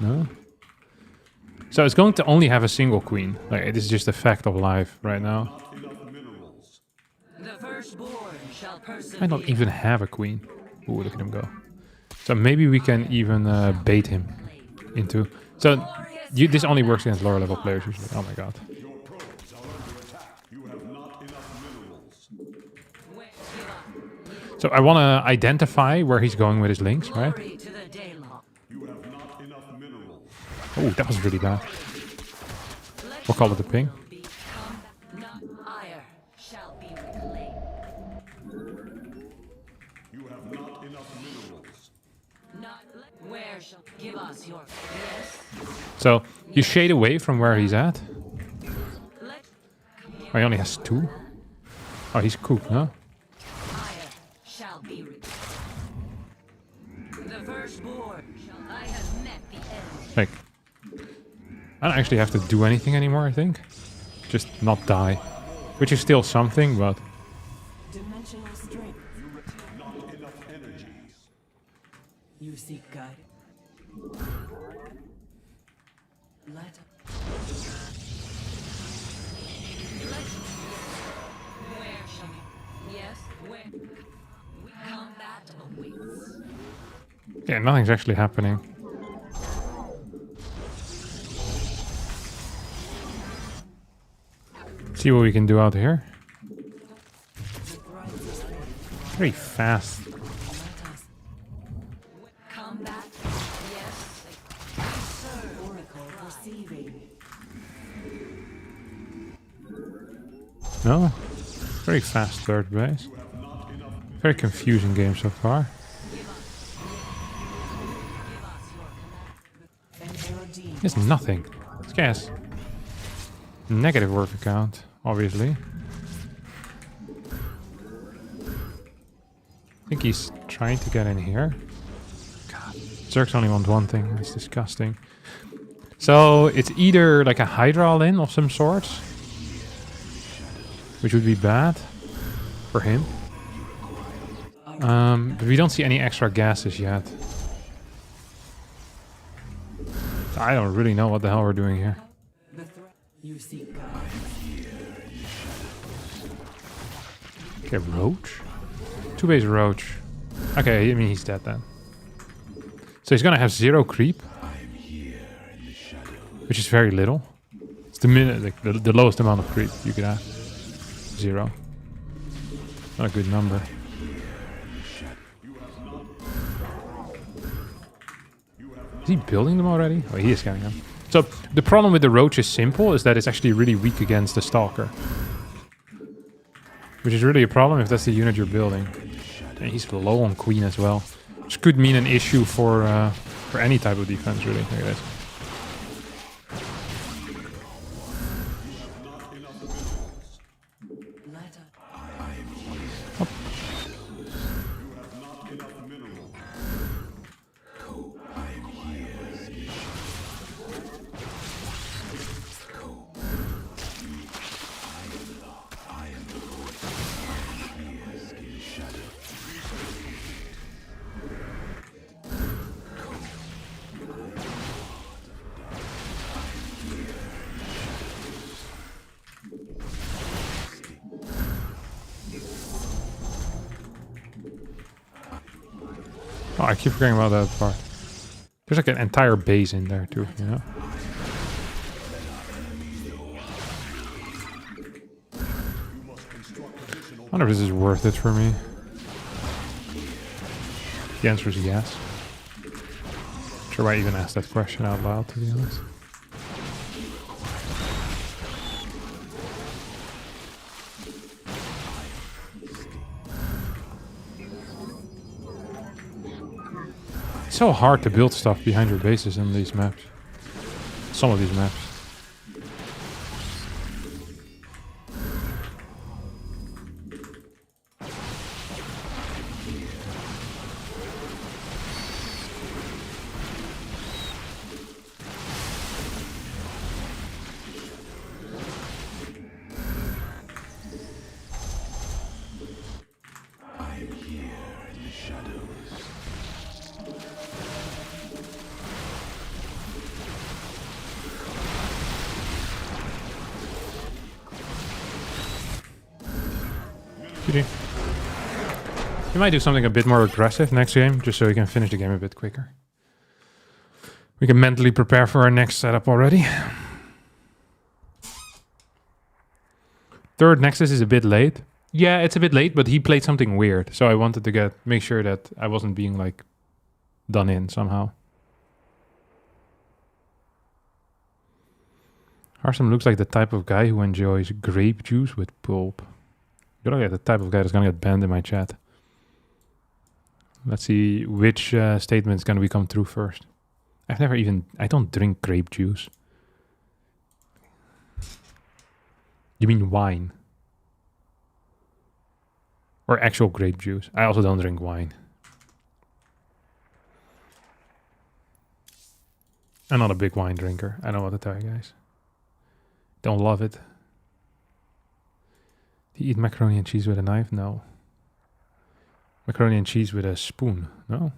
No? So it's going to only have a single queen. Like, it is just a fact of life right now. Might not even have a queen. Ooh, look at him go. So maybe we can even bait him into... So this only works against lower level players usually. Oh my god. So I want to identify where he's going with his links, right? Oh, that was really bad. We'll call it a ping. So you shade away from where he's at. Oh, he only has 2. Oh, he's cooked, huh? Like, I don't actually have to do anything anymore, I think. Just not die. Which is still something, but... Dimensional strength. Not enough energy. You seek guidance. Let where shall we? Yes, where? Combat awaits. Yeah, nothing's actually happening. See what we can do out here. Very fast. combat. Yes. Oracle receiving. No? Very fast third base. Very confusing game so far. There's nothing. This guy has negative work account, obviously. I think he's trying to get in here. God, Zergs only want one thing. It's disgusting. So it's either like a Hydra all-in of some sort. which would be bad for him. But we don't see any extra gases yet. I don't really know what the hell we're doing here. Okay, Roach? 2-base Roach. Okay, I mean he's dead then. So he's gonna have 0 creep. Which is very little. It's the lowest amount of creep you could have. 0. Not a good number. Is he building them already? Oh, he is getting them. So the problem with the Roach is simple, is that it's actually really weak against the Stalker. Which is really a problem if that's the unit you're building. And he's low on Queen as well. Which could mean an issue for any type of defense, really. Look at this. Oh, I keep forgetting about that part. There's like an entire base in there too, you know? I wonder if this is worth it for me. The answer is yes. Not sure why I even asked that question out loud, to be honest. It's so hard to build stuff behind your bases in these maps. Some of these maps. You might do something a bit more aggressive next game, just so we can finish the game a bit quicker. We can mentally prepare for our next setup already. Third Nexus is a bit late. Yeah, it's a bit late, but he played something weird, so I wanted to make sure that I wasn't being like done in somehow. Harstem looks like the type of guy who enjoys grape juice with pulp. You look like the type of guy that's gonna get banned in my chat. Let's see which statement is gonna become true first. I don't drink grape juice. You mean wine? Or actual grape juice? I also don't drink wine. I'm not a big wine drinker. I don't know what to tell you guys. Don't love it. Do you eat macaroni and cheese with a knife? No. Macaroni and cheese with a spoon? No.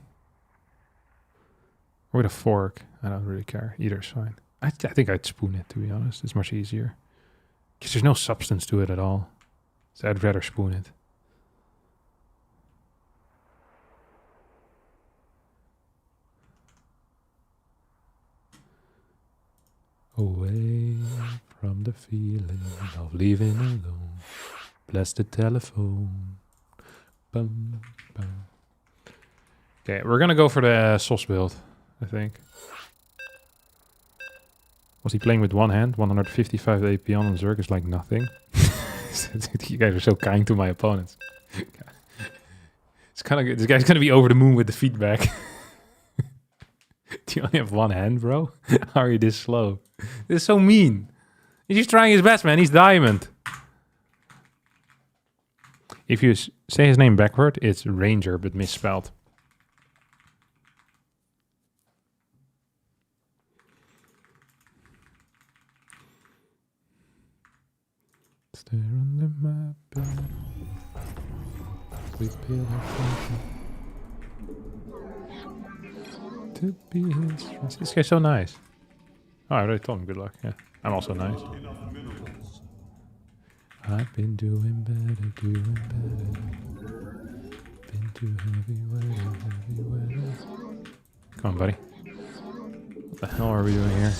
Or with a fork? I don't really care. Either's fine. I think I'd spoon it, to be honest. It's much easier. Because there's no substance to it at all. So I'd rather spoon it. Away from the feeling of leaving alone. Bless the telephone. Bum, bum. Okay, we're gonna go for the sauce build, I think. Was he playing with one hand? 155 AP on Zerg is like nothing. You guys are so kind to my opponents. It's kind of good. This guy's gonna be over the moon with the feedback. Do you only have one hand, bro? How are you this slow? This is so mean. He's just trying his best, man. He's diamond. If you say his name backward, it's Ranger, but misspelled. Stare under my with pillar to be his friend. This guy's so nice. Oh, I already told him good luck. Yeah, I'm also nice. I've been doing better. Been too heavy weather. Come on, buddy. What the hell are we doing here?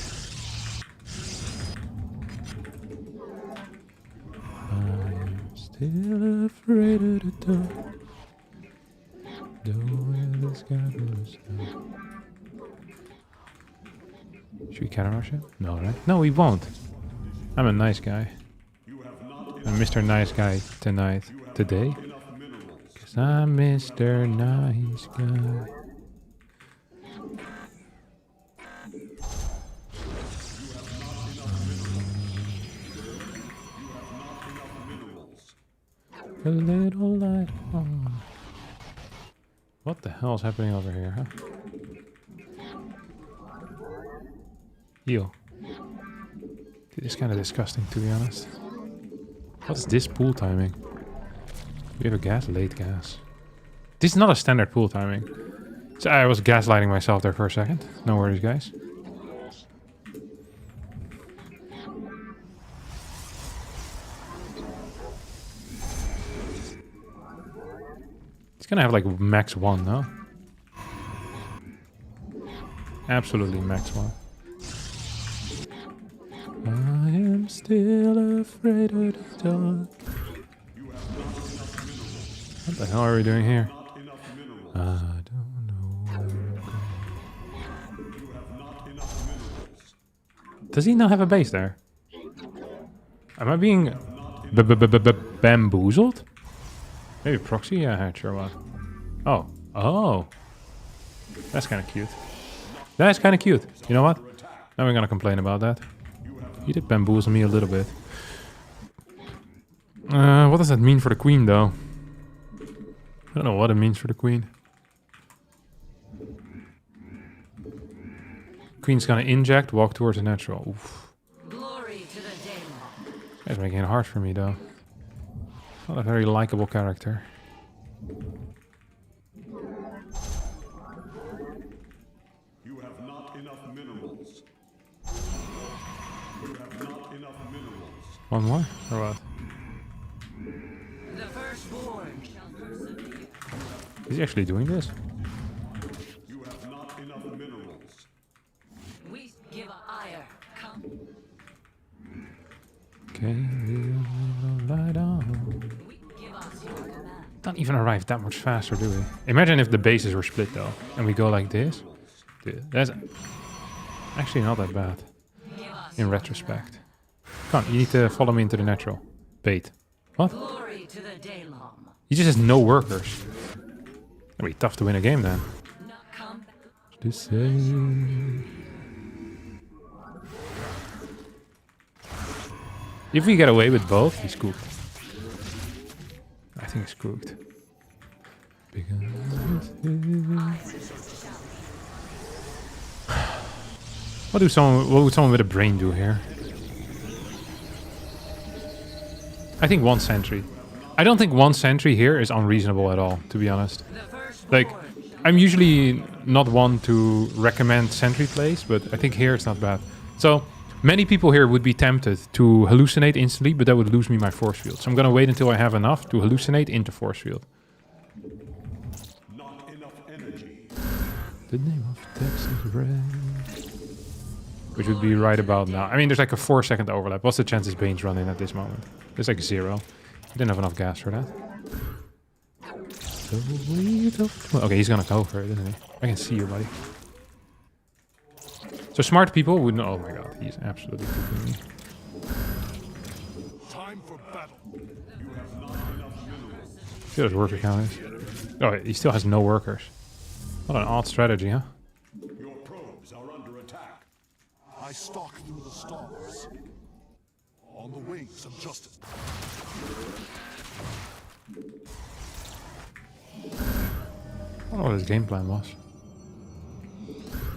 I'm still afraid of the dark. Don't wear the sky goes down. Should we counter rush it? No, right? No, we won't. I'm a nice guy. I'm Mr. Nice Guy tonight. Today? Cause I'm Mr. Nice Guy. A little light on. What the hell is happening over here, huh? Ew. Dude, it's kind of disgusting, to be honest. What's this pool timing? We have a gas? Late gas. This is not a standard pool timing. So I was gaslighting myself there for a second. No worries, guys. It's gonna have like max 1, no? Absolutely max 1. I am still afraid of the dark. What the hell are we doing here? I don't know where we're going. Does he not have a base there? Am I being bamboozled? Maybe proxy? Yeah, sure what. Oh. Oh. That's kind of cute. That's kind of cute. You know what? Now we're gonna complain about that. He did bamboozle me a little bit. What does that mean for the queen, though? I don't know what it means for the queen. Queen's gonna inject, walk towards a natural. Oof. Glory to the day. That's making it hard for me, though. Not a very likable character. You have not enough minerals. You have not enough minerals. One more? Or what? The firstborn shall persevere. Is he actually doing this? You have not enough minerals. We give a ire. Come. Okay, light on. We give us your command. Don't even arrive that much faster, do we? Imagine if the bases were split, though, and we go like this. Dude, that's actually not that bad, Give us in retrospect. Come on, you need to follow me into the natural. Bait. What? glory to the Daylom. He just has no workers. It'll be tough to win a game then. Not come. To say. If we get away with both, he's cooked. I think he's cooked. Because what would someone with a brain do here? I think 1 sentry. I don't think 1 sentry here is unreasonable at all, to be honest. Like, I'm usually not one to recommend sentry plays, but I think here it's not bad. So, many people here would be tempted to hallucinate instantly, but that would lose me my force field. So I'm gonna wait until I have enough to hallucinate into force field. Not enough energy. The name of Texas Red. Which would be right about now. I mean, there's like a 4-second overlap. What's the chances Bane's running at this moment? There's like 0. He didn't have enough gas for that. Okay, he's gonna go for it, isn't he? I can see you, buddy. So smart people would know. Oh my god, he's absolutely cooking me. Time for battle. You have not enough minerals. See what his worker count is. Oh, he still has no workers. What an odd strategy, huh? Your probes are under attack. I stalk through the stars. On the wings of justice. I don't know what his game plan was.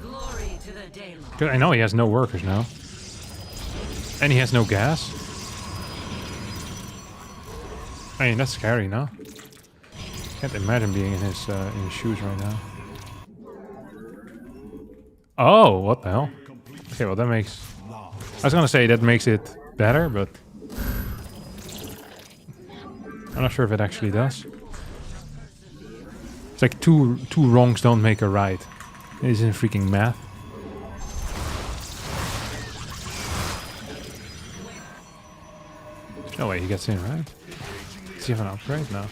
Glory to the Daylom. 'Cause I know he has no workers now. And he has no gas. I mean, that's scary, no? Can't imagine being in his shoes right now. Oh, what the hell? Okay, well that makes... I was gonna say that makes it better, but... I'm not sure if it actually does. It's like two wrongs don't make a right. It isn't freaking math. There's no way he gets in, right? Does he have an upgrade? No.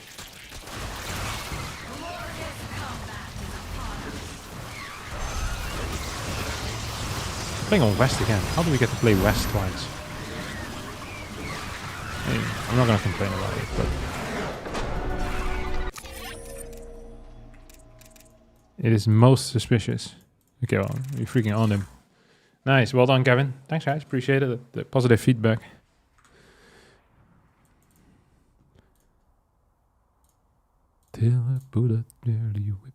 Playing on West again. How do we get to play West twice? I mean, I'm not gonna complain about it, but... It is most suspicious. Okay, well, we freaking own him. Nice, well done, Kevin. Thanks, guys. Appreciate it. The positive feedback. Till I put it barely whipped.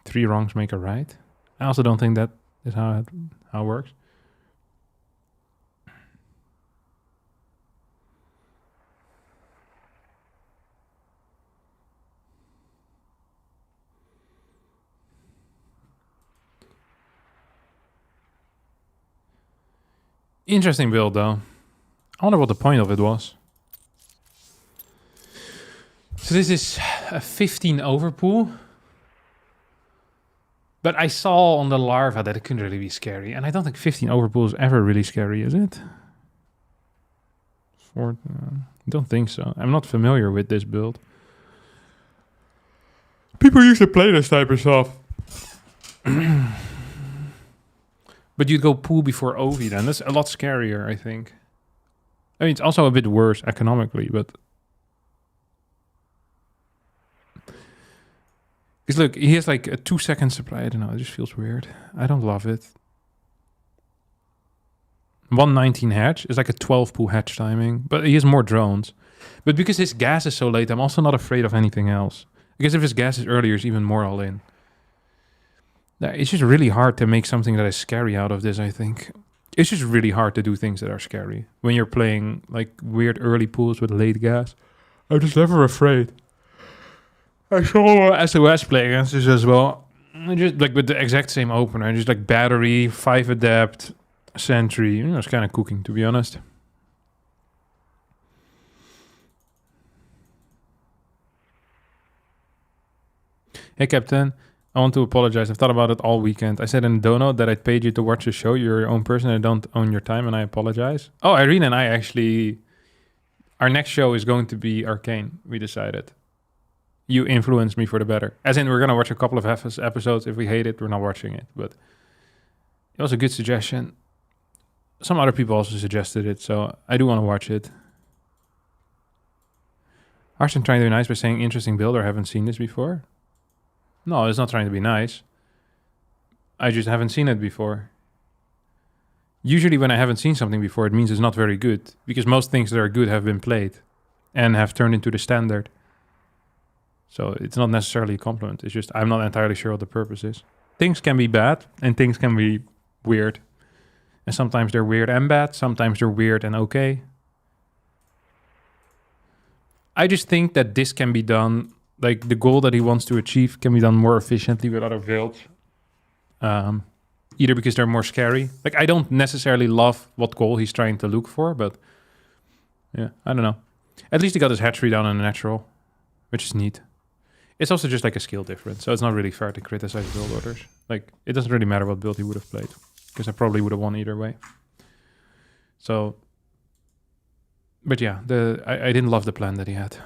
Three wrongs make a right. I also don't think that is how it works. Interesting build, though. I wonder what the point of it was. So this is a 15 overpool. But I saw on the larva that it couldn't really be scary. And I don't think 15 overpool is ever really scary, is it? I don't think so. I'm not familiar with this build. People used to play this type of stuff. But you'd go pool before Ovi then. That's a lot scarier, I think. I mean, it's also a bit worse economically, but... Because look, he has like a 2-second supply. I don't know, it just feels weird. I don't love it. 119 hatch is like a 12 pool hatch timing, but he has more drones. But because his gas is so late, I'm also not afraid of anything else. Because if his gas is earlier, it's even more all in. It's just really hard to make something that is scary out of this, I think. It's just really hard to do things that are scary. When you're playing like weird early pools with late gas. I'm just never afraid. I saw SOS play against this as well. Just like with the exact same opener. Just like battery, 5 adept, sentry. You know, it's kind of cooking, to be honest. Hey, Captain. I want to apologize. I've thought about it all weekend. I said in the donut that I paid you to watch the show. You're your own person. I don't own your time, and I apologize. Oh, Irene and I actually... Our next show is going to be Arcane, we decided. You influenced me for the better. As in, we're going to watch a couple of episodes. If we hate it, we're not watching it. But it was a good suggestion. Some other people also suggested it, so I do want to watch it. Harstem trying to be nice by saying interesting build or haven't seen this before. No, it's not trying to be nice. I just haven't seen it before. Usually when I haven't seen something before, it means it's not very good. Because most things that are good have been played and have turned into the standard. So it's not necessarily a compliment. It's just I'm not entirely sure what the purpose is. Things can be bad and things can be weird. And sometimes they're weird and bad. Sometimes they're weird and okay. I just think that this can be done... Like, the goal that he wants to achieve can be done more efficiently with other builds. Either because they're more scary. Like, I don't necessarily love what goal he's trying to look for, but... Yeah, I don't know. At least he got his hatchery down in a natural, which is neat. It's also just like a skill difference, so it's not really fair to criticize build orders. Like, it doesn't really matter what build he would have played, because I probably would have won either way. So... But yeah, I didn't love the plan that he had.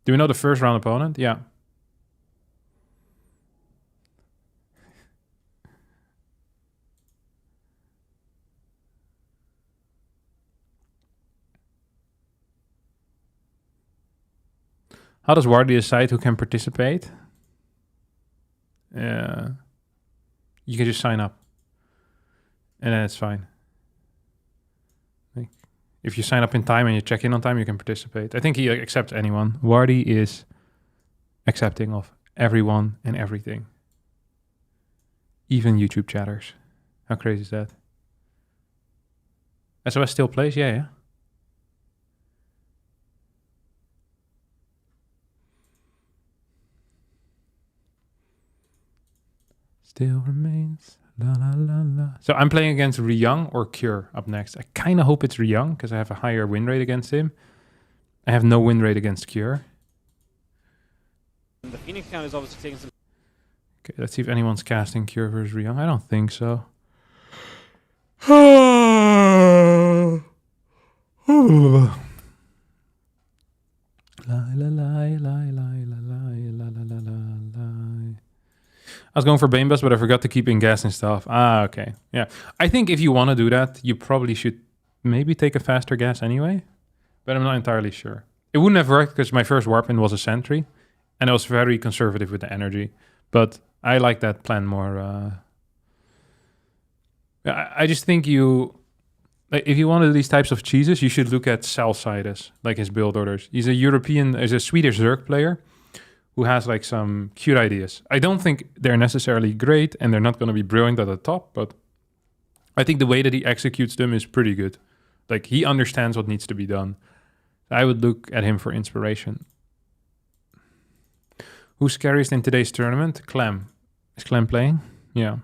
Do we know the first round opponent? Yeah. How does Wardi decide who can participate? You can just sign up. And then it's fine. If you sign up in time and you check in on time, you can participate. I think he accepts anyone. Wardi is accepting of everyone and everything. Even YouTube chatters. How crazy is that? SOS still plays? Yeah. Still remains. La la la la. So I'm playing against Ryung or Cure up next. I kind of hope it's Ryung because I have a higher win rate against him. I have no win rate against Cure. The Phoenix count is obviously taking some. Okay, let's see if anyone's casting Cure versus Ryung. I don't think so. I was going for Bane Bus, but I forgot to keep in gas and stuff. Okay. Yeah. I think if you want to do that, you probably should maybe take a faster gas anyway. But I'm not entirely sure. It wouldn't have worked because my first warp in was a sentry. And I was very conservative with the energy. But I like that plan more. I just think if you wanted these types of cheeses, you should look at Salsidus, like his build orders. He's a Swedish Zerg player who has like some cute ideas. I don't think they're necessarily great and they're not going to be brilliant at the top, but I think the way that he executes them is pretty good. Like he understands what needs to be done. I would look at him for inspiration. Who's scariest in today's tournament? Clem. Is Clem playing? Yeah.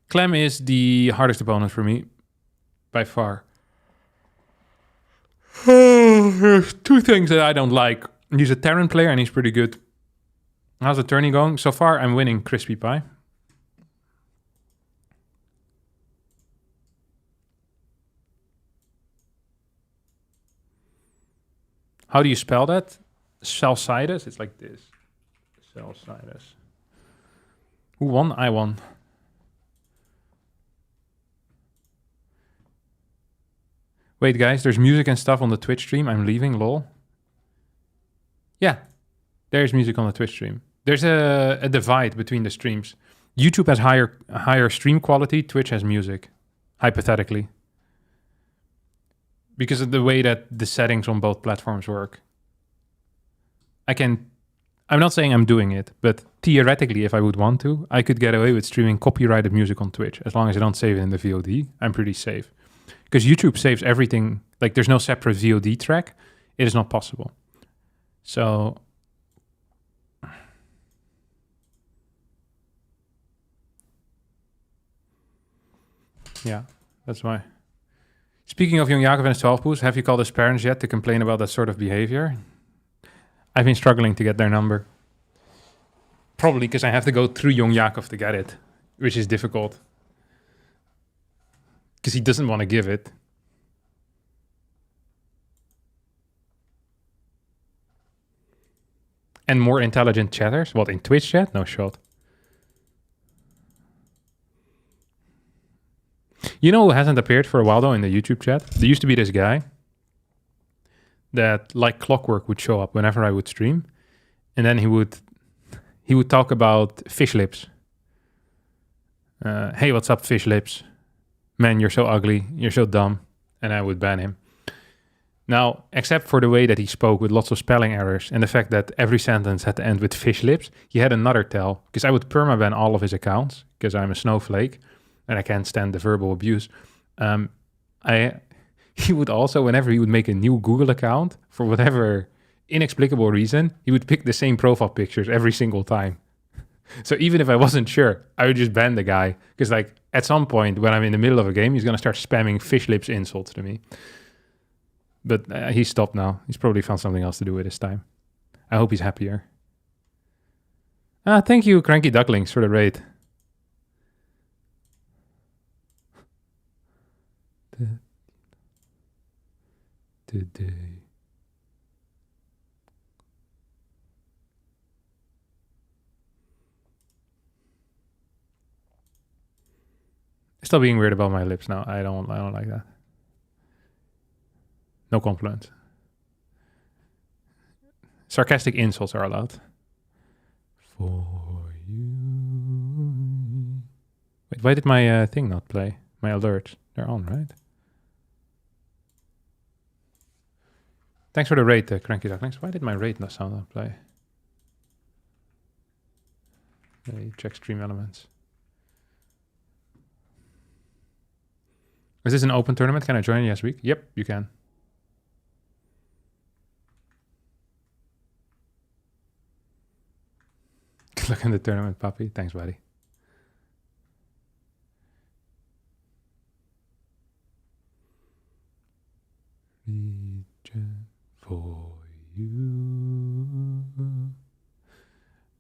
Clem is the hardest opponent for me, by far. There's two things that I don't like. He's a Terran player and he's pretty good. How's the tourney going? So far, I'm winning Crispy Pie. How do you spell that? Salsidus? It's like this. Salsidus. Who won? I won. Wait, guys, there's music and stuff on the Twitch stream. I'm leaving, lol. Yeah, there's music on the Twitch stream. There's a divide between the streams. YouTube has higher stream quality. Twitch has music, hypothetically. Because of the way that the settings on both platforms work. I'm not saying I'm doing it, but theoretically, if I would want to, I could get away with streaming copyrighted music on Twitch. As long as I don't save it in the VOD, I'm pretty safe. Because YouTube saves everything. Like, there's no separate VOD track. It is not possible. So... yeah, that's why. Speaking of Young Jakob and his 12 boost, have you called his parents yet to complain about that sort of behavior? I've been struggling to get their number. Probably because I have to go through Young Jakob to get it, which is difficult. Because he doesn't want to give it. And more intelligent chatters? What, in Twitch chat? No shot. You know who hasn't appeared for a while though in the YouTube chat? There used to be this guy that like clockwork would show up whenever I would stream. And then he would talk about fish lips. Hey, what's up, fish lips? Man, you're so ugly. You're so dumb. And I would ban him. Now, except for the way that he spoke with lots of spelling errors and the fact that every sentence had to end with fish lips, he had another tell. Because I would permaban all of his accounts because I'm a snowflake. And I can't stand the verbal abuse. He would also, whenever he would make a new Google account, for whatever inexplicable reason, he would pick the same profile pictures every single time. So even if I wasn't sure, I would just ban the guy. Because like at some point when I'm in the middle of a game, he's going to start spamming fish lips insults to me. But he's stopped now. He's probably found something else to do with his time. I hope he's happier. Thank you, Cranky Ducklings, for the raid. Today. Stop being weird about my lips now. I don't like that. No compliments. Sarcastic insults are allowed. For you. Wait, why did my thing not play? My alerts. They're on, right? Thanks for the raid, Cranky Ducklings. Why did my raid not sound not play? Check stream elements. Is this an open tournament? Can I join next week? Yep, you can. Good luck in the tournament, puppy. Thanks, buddy. Region for you.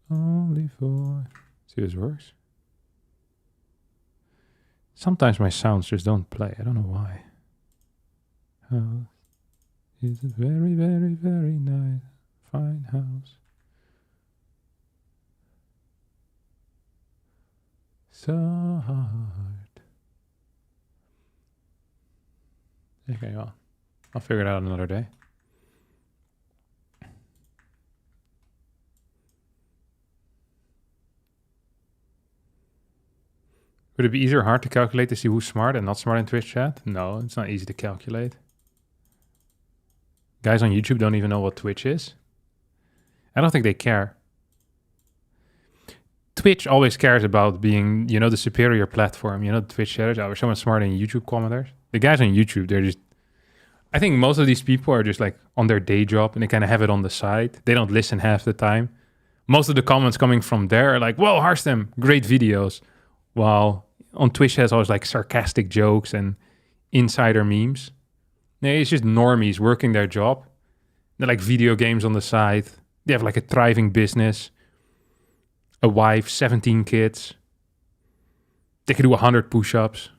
Only for... See if this works. Sometimes my sounds just don't play. I don't know why. House is a very, very, very nice, fine house. So hard. Okay, well, I'll figure it out another day. Would it be easier or hard to calculate to see who's smart and not smart in Twitch chat? No, it's not easy to calculate. Guys on YouTube don't even know what Twitch is. I don't think they care. Twitch always cares about being, you know, the superior platform. You know, Twitch shares, oh, we're so much smarter than YouTube commenters. The guys on YouTube, they're just... I think most of these people are just like on their day job and they kind of have it on the side. They don't listen half the time. Most of the comments coming from there are like, whoa, Harstem, great videos. While on Twitch has always like sarcastic jokes and insider memes. It's just normies working their job. They're like video games on the side. They have like a thriving business. A wife, 17 kids. They can do 100 push-ups.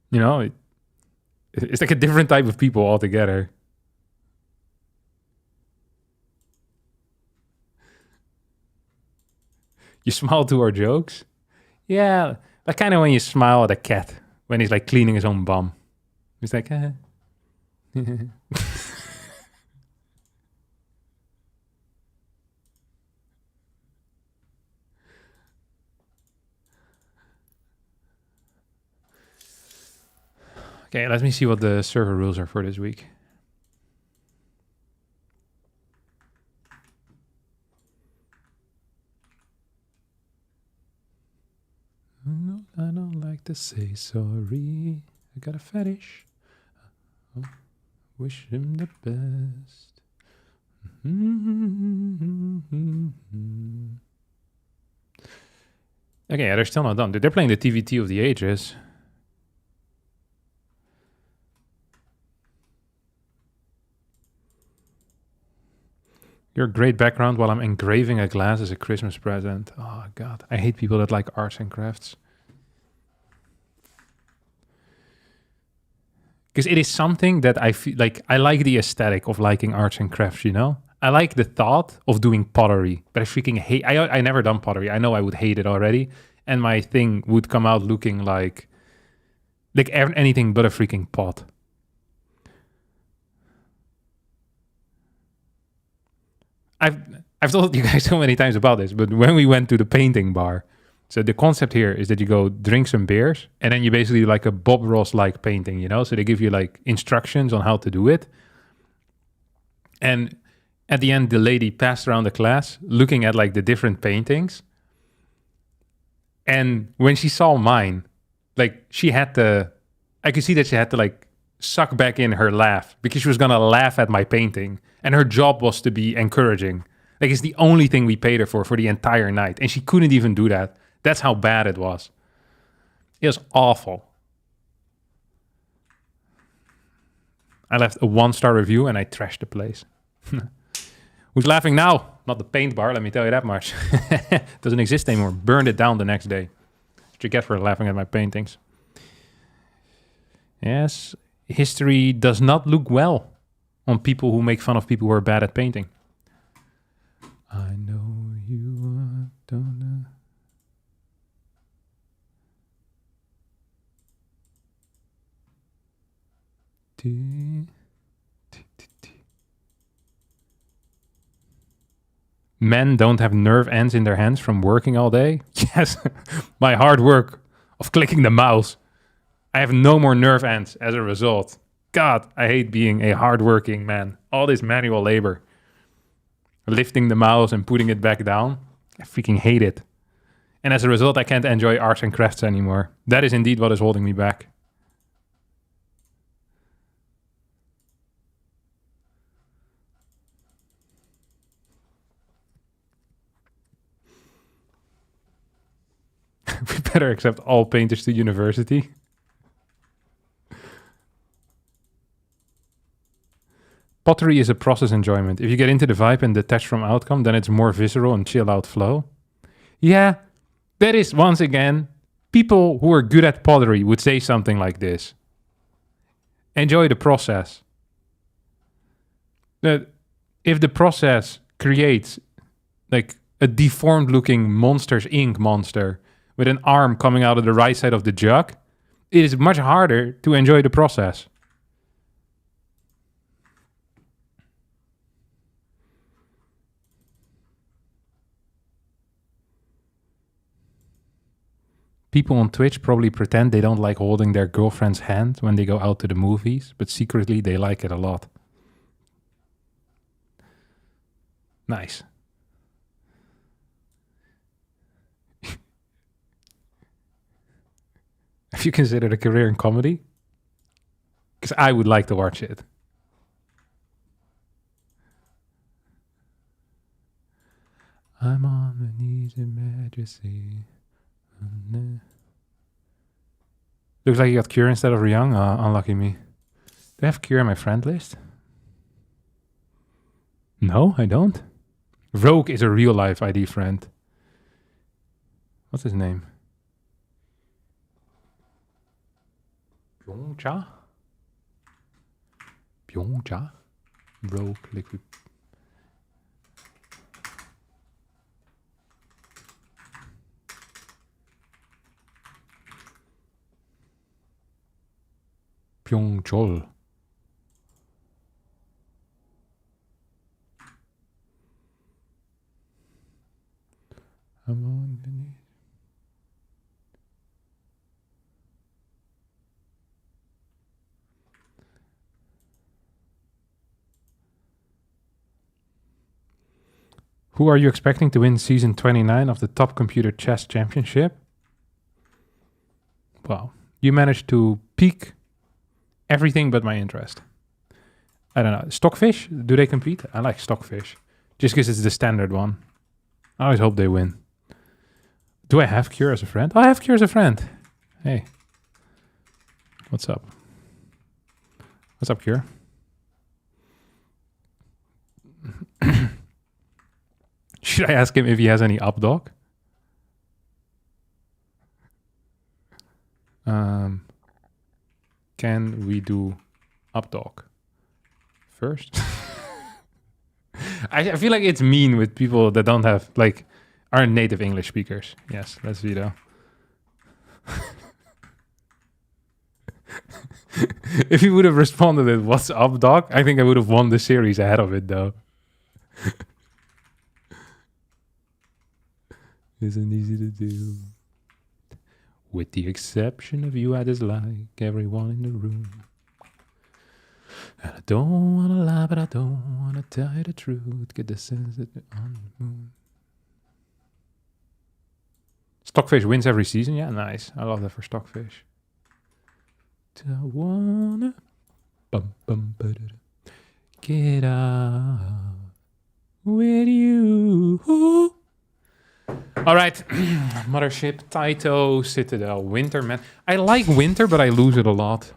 You know, it's like a different type of people altogether. You smile to our jokes? Yeah, like kind of when you smile at a cat when he's like cleaning his own bum. He's like, eh. Okay, let me see what the server rules are for this week. No, I don't like to say sorry. I got a fetish. Oh, wish him the best. Okay, yeah, they're still not done. They're playing the TVT of the ages. Your great background while I'm engraving a glass as a Christmas present. Oh, God. I hate people that like arts and crafts. Because it is something that I feel like... I like the aesthetic of liking arts and crafts, you know? I like the thought of doing pottery. But I freaking hate... I never done pottery. I know I would hate it already. And my thing would come out looking like anything but a freaking pot. I've told you guys so many times about this, but when we went to the painting bar, so the concept here is that you go drink some beers and then you basically do like a Bob Ross-like painting, you know? So they give you like instructions on how to do it. And at the end, the lady passed around the class looking at like the different paintings. And when she saw mine, like she had to, I could see that she had to like suck back in her laugh because she was going to laugh at my painting. And her job was to be encouraging. Like, it's the only thing we paid her for the entire night. And she couldn't even do that. That's how bad it was. It was awful. I left a 1-star review and I trashed the place. Who's laughing now? Not the paint bar, let me tell you that much. Doesn't exist anymore. Burned it down the next day. That's what you get for laughing at my paintings. Yes, history does not look well on people who make fun of people who are bad at painting. I know you are done. Men don't have nerve ends in their hands from working all day. Yes, my hard work of clicking the mouse. I have no more nerve ends as a result. God, I hate being a hardworking man. All this manual labor. Lifting the mouse and putting it back down. I freaking hate it. And as a result, I can't enjoy arts and crafts anymore. That is indeed what is holding me back. We better accept all painters to university. Pottery is a process enjoyment. If you get into the vibe and detach from outcome, then it's more visceral and chill out flow. Yeah, that is, once again, people who are good at pottery would say something like this. Enjoy the process. If the process creates like a deformed looking Monsters Inc. monster with an arm coming out of the right side of the jug, it is much harder to enjoy the process. People on Twitch probably pretend they don't like holding their girlfriend's hand when they go out to the movies, but secretly they like it a lot. Nice. Have you considered a career in comedy? Because I would like to watch it. I'm on my knees in majesty. Looks like you got Cure instead of Ryung. Unlucky me. Do I have Cure in my friend list? No, I don't. Rogue is a real life ID friend. What's his name? Byungja? Byungja? Rogue liquid. Pyongjol. I'm on the knee. Who are you expecting to win season 29 of the Top Computer Chess Championship? Well, you managed to peak everything but my interest. I don't know. Stockfish? Do they compete? I like Stockfish. Just because it's the standard one. I always hope they win. Do I have Cure as a friend? Oh, I have Cure as a friend. Hey. What's up? What's up, Cure? Should I ask him if he has any updog? Can we do updog first? I feel like it's mean with people that don't have, like, aren't native English speakers. Yes, that's Vito. If he would have responded with, "What's up, dog?" I think I would have won the series ahead of it, though. Isn't easy to do. With the exception of you, I dislike everyone in the room. And I don't want to lie, but I don't want to tell you the truth. Get the sense that you're on the moon. Stockfish wins every season. Yeah, nice. I love that for Stockfish. I wanna get out with you. All right, Mothership, Taito, Citadel, Winter, man. I like Winter, but I lose it a lot.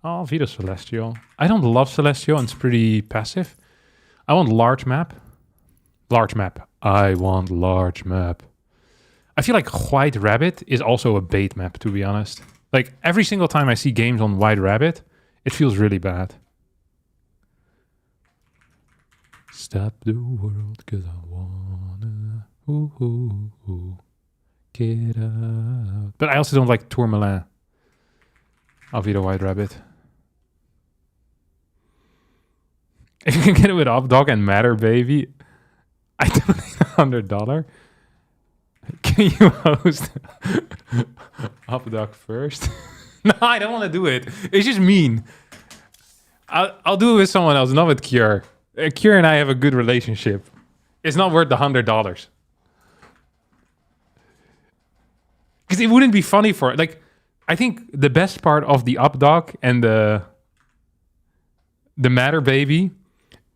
Oh, Vita Celestial. I don't love Celestial, and it's pretty passive. I want large map. Large map. I want large map. I feel like White Rabbit is also a bait map, to be honest. Like, every single time I see games on White Rabbit, it feels really bad. Stop the world, cause I wanna get out. But I also don't like Tourmaline. Alvida White Rabbit. If you can get it with Updog and Matter, baby, I don't need $100. Can you host Updog first? No, I don't want to do it. It's just mean. I'll do it with someone else, not with Cure. Cure and I have a good relationship. It's not worth the $100. Because it wouldn't be funny for it. Like, I think the best part of the up dog and the matter baby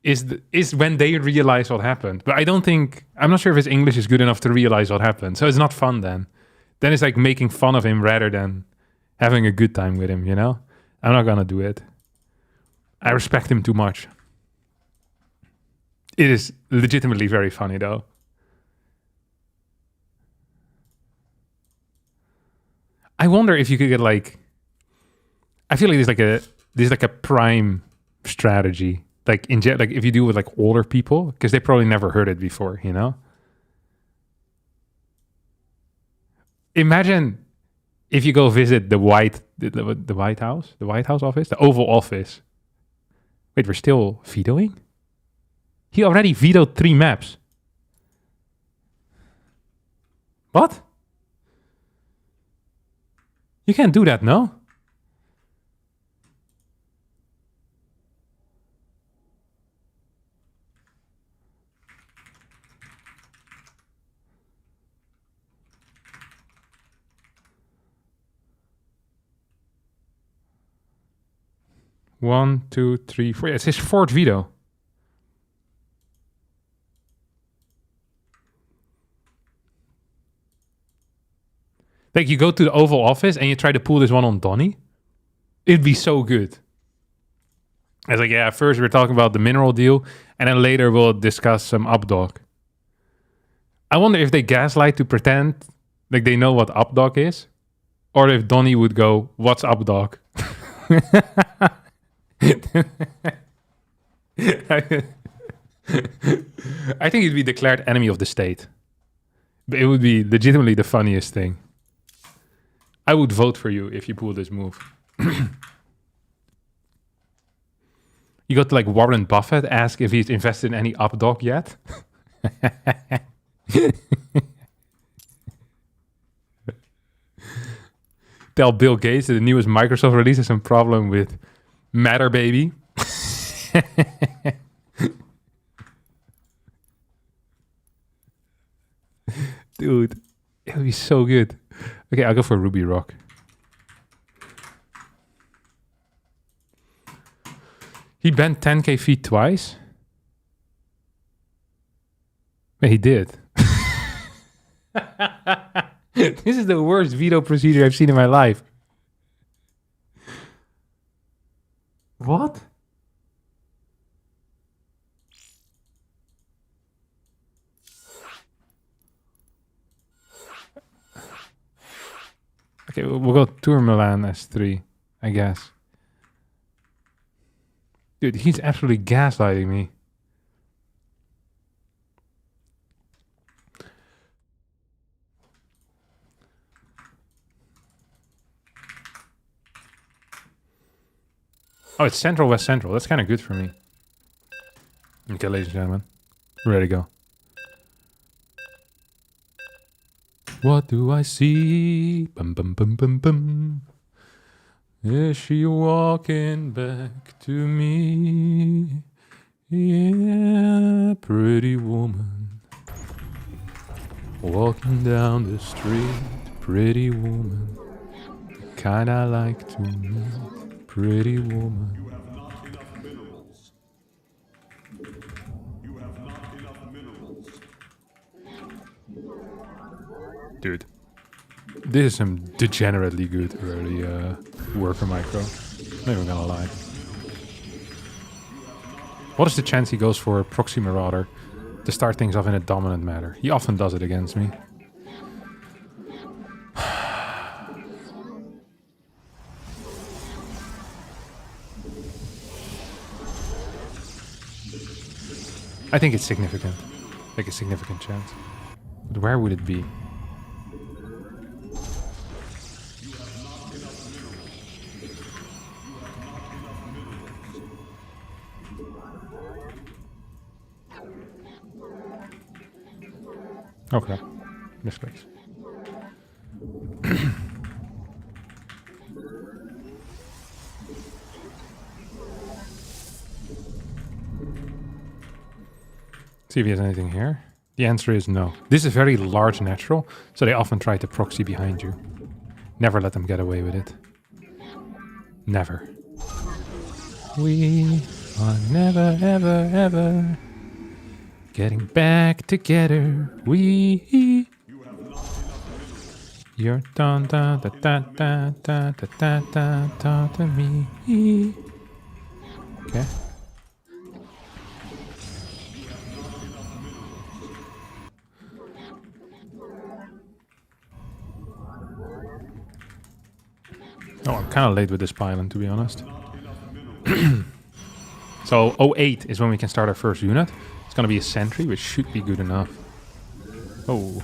is when they realize what happened. But I'm not sure if his English is good enough to realize what happened. So it's not fun then. Then it's like making fun of him rather than having a good time with him, you know? I'm not gonna do it. I respect him too much. It is legitimately very funny though. I wonder if you could get like, I feel like there's like a prime strategy, like like if you do with like older people, because they probably never heard it before, you know. Imagine if you go visit the White House, the White House office, the Oval Office. Wait, we're still vetoing? He already vetoed 3 maps. What? You can't do that, no? One, two, three, four. Yeah, it's his 4th veto. Like, you go to the Oval Office and you try to pull this one on Donnie. It'd be so good. I was like, yeah, first we're talking about the mineral deal, and then later we'll discuss some updog. I wonder if they gaslight to pretend like they know what updog is, or if Donnie would go, "What's updog?" I think he'd be declared enemy of the state. But it would be legitimately the funniest thing. I would vote for you if you pull this move. You got to like Warren Buffett, ask if he's invested in any updog yet. Tell Bill Gates that the newest Microsoft release has some problem with Matter Baby. Dude, it would be so good. Okay, I'll go for Ruby Rock. He bent 10k feet twice? But he did. This is the worst veto procedure I've seen in my life. What? Okay, we'll go Tour Milan S3, I guess. Dude, he's absolutely gaslighting me. Oh, it's Central, West Central. That's kind of good for me. Okay, ladies and gentlemen. We're ready to go. What do I see? Bum, bum, bum, bum, bum. Is she walking back to me? Yeah, pretty woman. Walking down the street, pretty woman. The kind I like to meet, pretty woman. You have not enough minerals. You have not enough minerals. Dude, this is some degenerately good early worker micro. Not even gonna lie. What is the chance he goes for Proxy Marauder to start things off in a dominant manner? He often does it against me. I think it's significant. Like a significant chance. But where would it be? Okay, misclicks. See if he has anything here. The answer is no. This is very large natural, so they often try to proxy behind you. Never let them get away with it. Never. We are never, ever, ever getting back together. We. You're dun da da da da da da da da da to me. Okay. Oh, I'm kind of late with this pylon, to be honest. So 08 is when we can start our first unit. It's going to be a sentry, which should be good enough. Oh.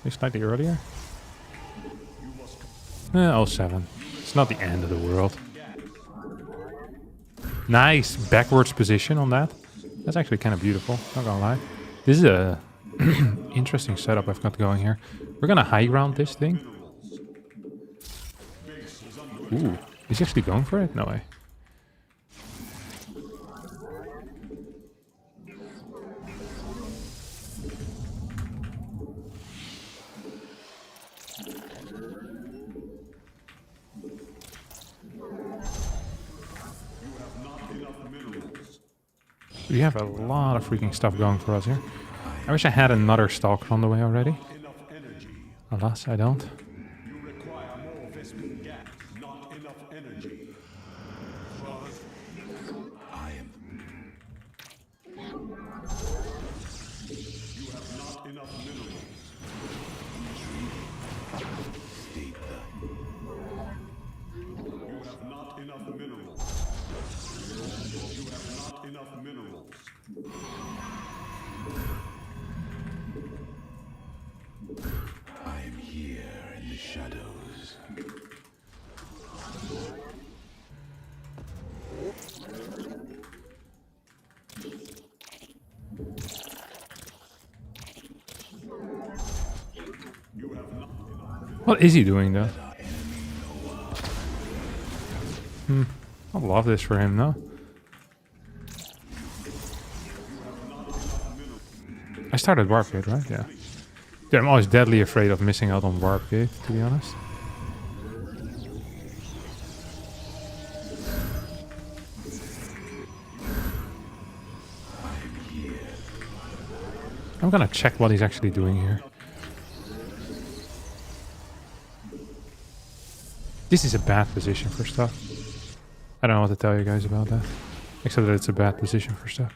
Maybe slightly earlier? 07. It's not the end of the world. Nice backwards position on that. That's actually kind of beautiful, not gonna lie. This is a interesting setup I've got going here. We're gonna high ground this thing. Ooh, is he actually going for it? No way. We have a lot of freaking stuff going for us here. I wish I had another stalker on the way already. Alas, I don't. You require more Vespene gas, not enough energy. I am. You have not enough minerals. Stay put. You have not enough minerals. You have not enough minerals. I am here in the shadows. What is he doing though? I love this for him though. I started Warp Gate, right? Yeah. Dude, I'm always deadly afraid of missing out on Warp Gate, to be honest. I'm gonna check what he's actually doing here. This is a bad position for stuff. I don't know what to tell you guys about that. Except that it's a bad position for stuff.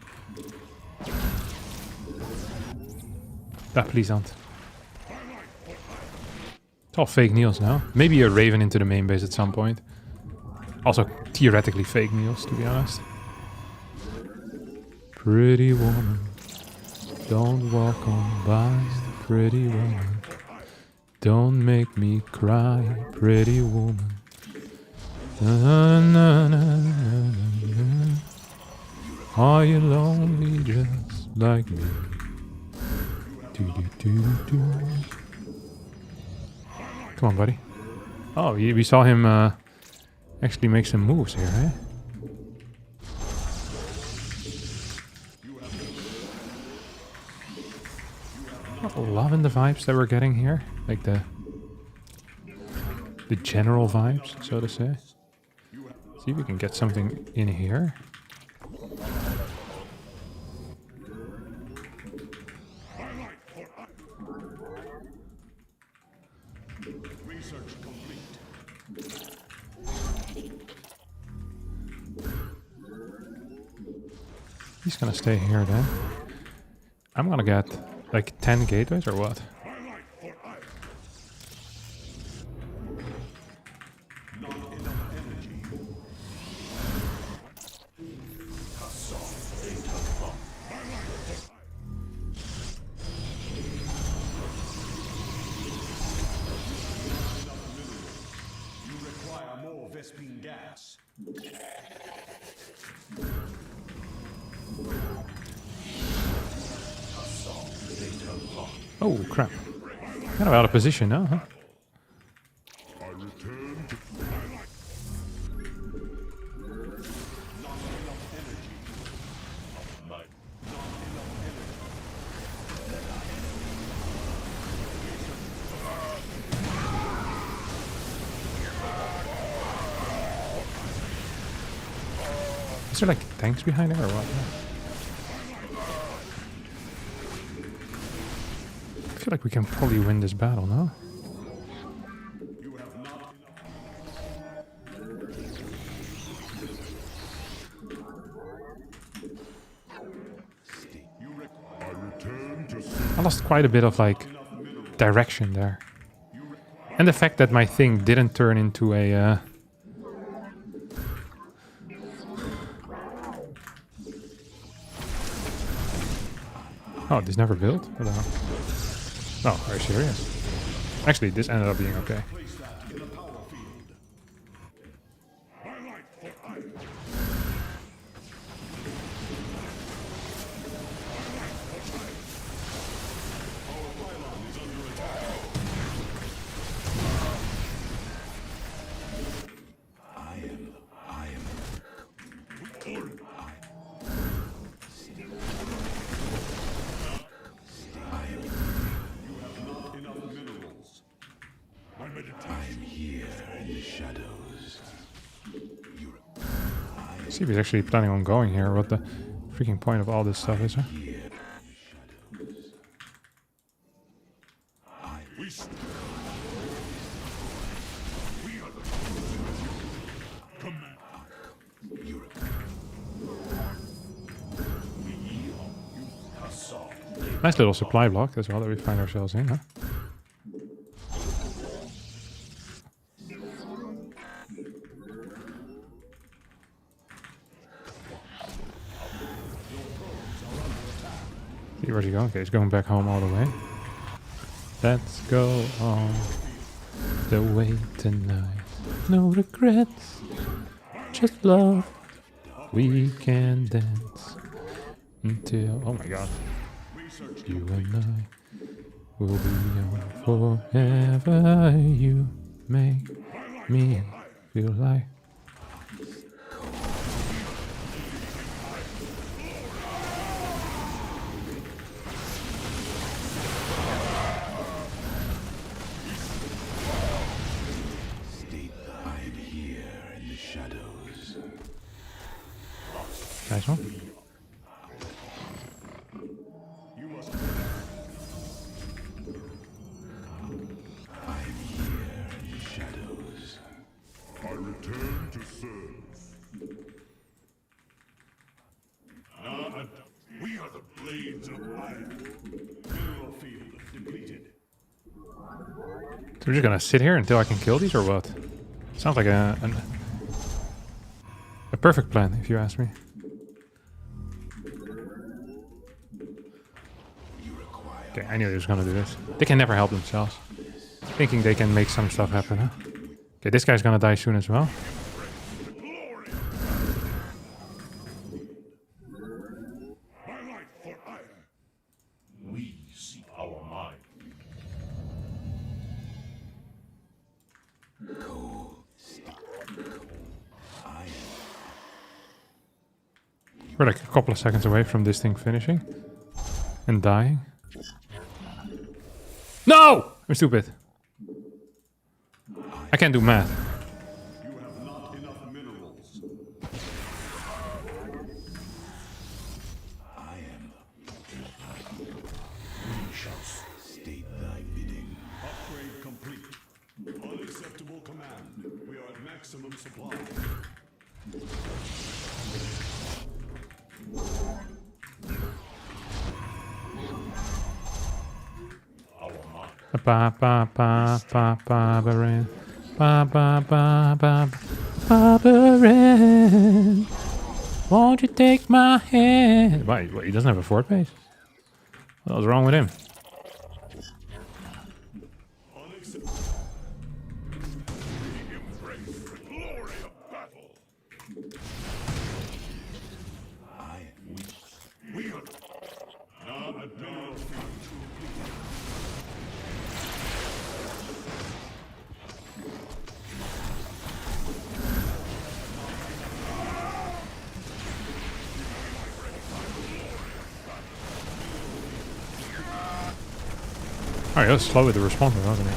Ah, please don't. It's all fake Niels now. Maybe a Raven into the main base at some point. Also, theoretically fake Niels, to be honest. Pretty woman, don't walk on by. Pretty woman, don't make me cry. Pretty woman. Na, na, na, na, na. Are you lonely just like me? Do, do, do, do. Come on, buddy. Oh, we saw him actually make some moves here, eh? Loving the vibes that we're getting here. Like the general vibes, so to say. See if we can get something in here. Research complete. He's gonna stay here then. I'm gonna get like 10 gateways or what? You require more Vespene gas. Oh crap. Kind of out of position now, huh? I return to Is there like tanks behind there or what? I feel like we can probably win this battle, no? I lost quite a bit of like direction there. And the fact that my thing didn't turn into a... Oh, this never built? What the hell? Oh, are you serious? Actually, this ended up being okay. See if he's actually planning on going here, what the freaking point of all this stuff is, huh? Nice little supply block as well that we find ourselves in, huh? See, where's he going? Okay, he's going back home all the way. Let's go on the way tonight. No regrets, just love. We can dance until... Oh my god. You and I will be young forever. You make me feel like... Nice one. I return to serve. We are the blades of iron. Mineral field depleted. So we're just gonna sit here until I can kill these, or what? Sounds like a perfect plan, if you ask me. Okay, I knew he was gonna do this. They can never help themselves. Thinking they can make some stuff happen, huh? Okay, this guy's gonna die soon as well. We seek our mind. We're like a couple of seconds away from this thing finishing and dying. No! I'm stupid. I can't do math. You have not enough minerals. I am. We shall state thy bidding. Upgrade complete. Unacceptable command. We are at maximum supply. Ba ba ba ba ba ba ba ba ba ba ba. Won't you take my hand? Why? He doesn't have a fort base. What was wrong with him? Alright, that was slow with the response, wasn't it?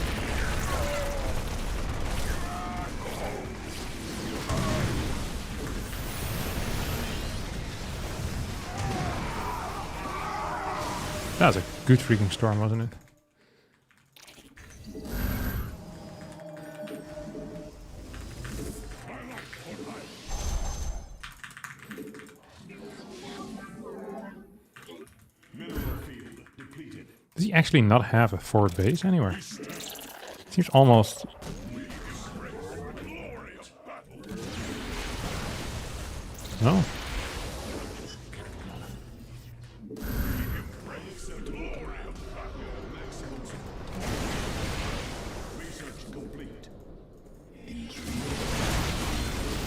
That was a good freaking storm, wasn't it? Does he actually not have a forward base anywhere? Seems almost... No.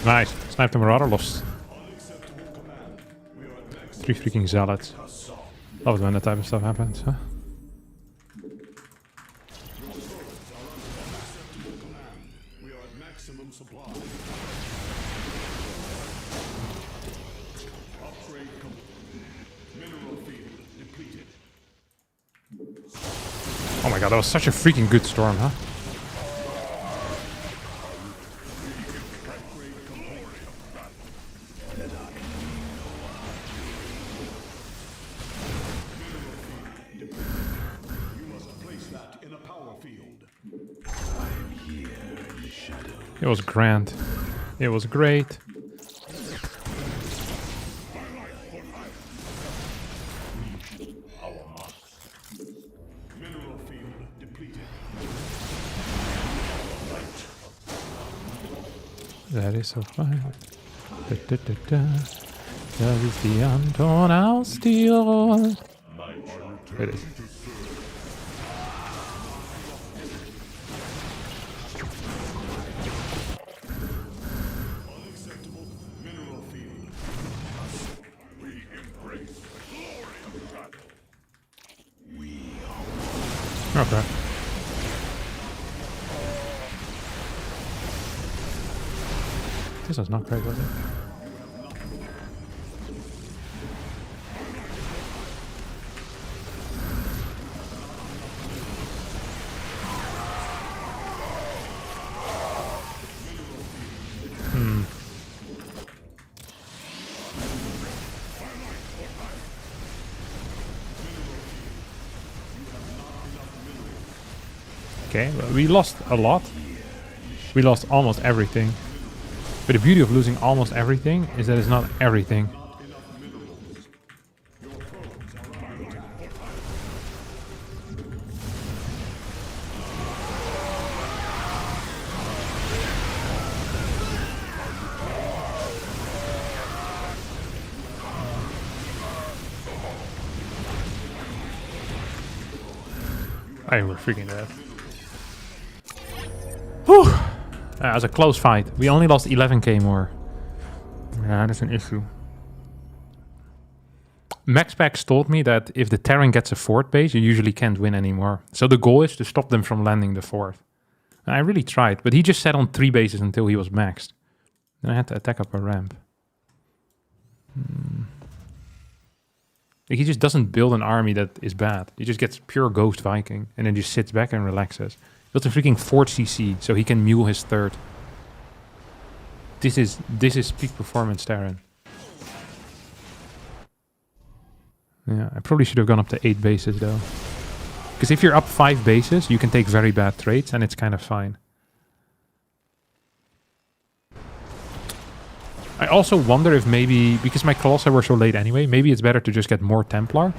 Nice. Sniped the Marauder, lost 3 freaking zealots. Love it when that type of stuff happens, huh? Oh my god, that was such a freaking good storm, huh? It was grand. It was great. That is so fine. Da, da, da, da. That is the untorn I'll steal. It is. Okay. This was not great, was it? Okay, well, we lost a lot. We lost almost everything. But the beauty of losing almost everything is that it's not everything. I were freaking dead. Whew! That was a close fight. We only lost 11k more. Yeah, that's an issue. MaxPax told me that if the Terran gets a fort base, you usually can't win anymore. So the goal is to stop them from landing the fort. And I really tried, but he just sat on 3 bases until he was maxed. Then I had to attack up a ramp. Like, he just doesn't build an army that is bad. He just gets pure Ghost Viking and then just sits back and relaxes. Built a freaking Fort CC so he can mule his third. This is peak performance Terran. Yeah, I probably should have gone up to 8 bases though. Because if you're up 5 bases, you can take very bad trades and it's kind of fine. I also wonder if maybe, because my Colossi were so late anyway, maybe it's better to just get more Templar.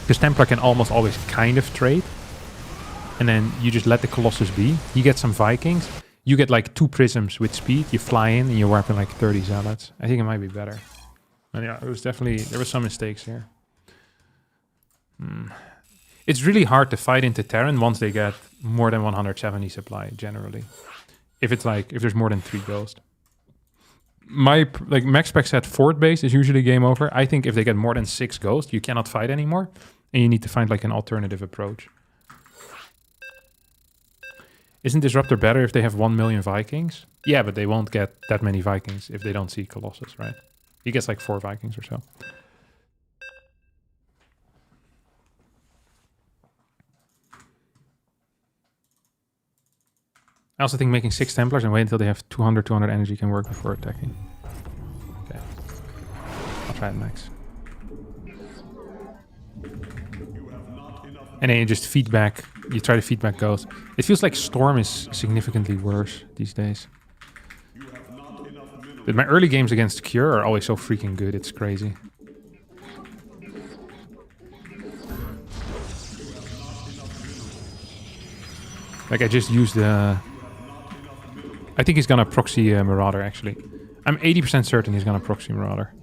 Because Templar can almost always kind of trade. And then you just let the Colossus be. You get some Vikings. You get like 2 Prisms with speed. You fly in and you're wiping like 30 Zealots. I think it might be better. And yeah, it was definitely, there were some mistakes here. It's really hard to fight into Terran once they get more than 170 supply, generally. If it's like, if there's more than 3 Ghosts. Like MaxPax said, fort base is usually game over. I think if they get more than 6 Ghosts, you cannot fight anymore. And you need to find like an alternative approach. Isn't Disruptor better if they have 1 million Vikings? Yeah, but they won't get that many Vikings if they don't see Colossus, right? He gets like 4 Vikings or so. I also think making 6 Templars and wait until they have 200 energy can work before attacking. Okay. I'll try it, Max. And then you just feedback. You try to feedback ghosts. It feels like Storm is significantly worse these days. But my early games against Cure are always so freaking good. It's crazy. Like I just used the... I think he's gonna proxy Marauder actually. I'm 80% certain he's gonna proxy Marauder.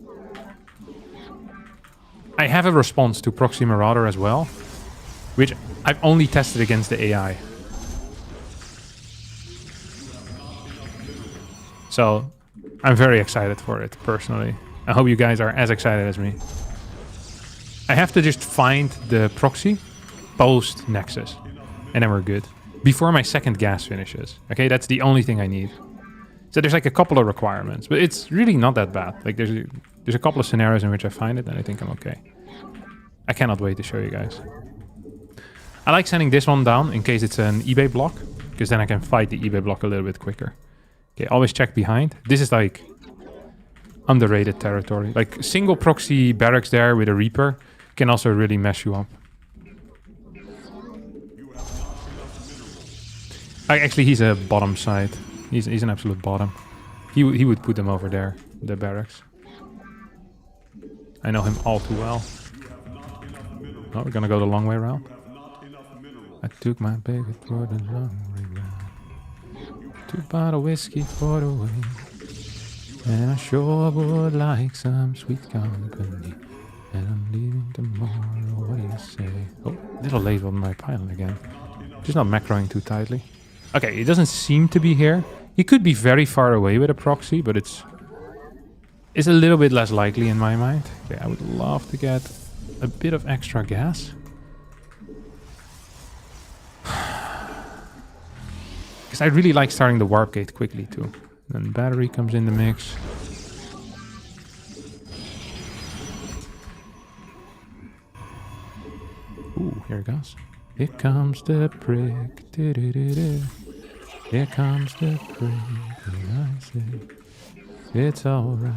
I have a response to proxy Marauder as well, which I've only tested against the AI. So I'm very excited for it personally. I hope you guys are as excited as me. I have to just find the proxy post Nexus and then we're good. Before my second gas finishes. Okay, that's the only thing I need. So there's like a couple of requirements, but it's really not that bad. Like there's a couple of scenarios in which I find it and I think I'm okay. I cannot wait to show you guys. I like sending this one down in case it's an eBay block, because then I can fight the eBay block a little bit quicker. Okay, always check behind. This is like underrated territory. Like single proxy barracks there with a Reaper can also really mess you up. Actually, he's a bottom side. He's an absolute bottom. He would put them over there, the barracks. I know him all too well. Oh, we're gonna go the long way around. I took my baby for the long way round. 2 bottle whiskey for the way. And I sure would like some sweet company. And I'm leaving tomorrow, what do you say? Oh, a little late on my pilot again. Just not macroing too tightly. Okay, it doesn't seem to be here. He could be very far away with a proxy, but it's a little bit less likely in my mind. Okay, I would love to get a bit of extra gas. Because I really like starting the warp gate quickly too. Then battery comes in the mix. Ooh, here it goes. Here comes the prick. Do-do-do-do. Here comes the prick. And I say, it's alright.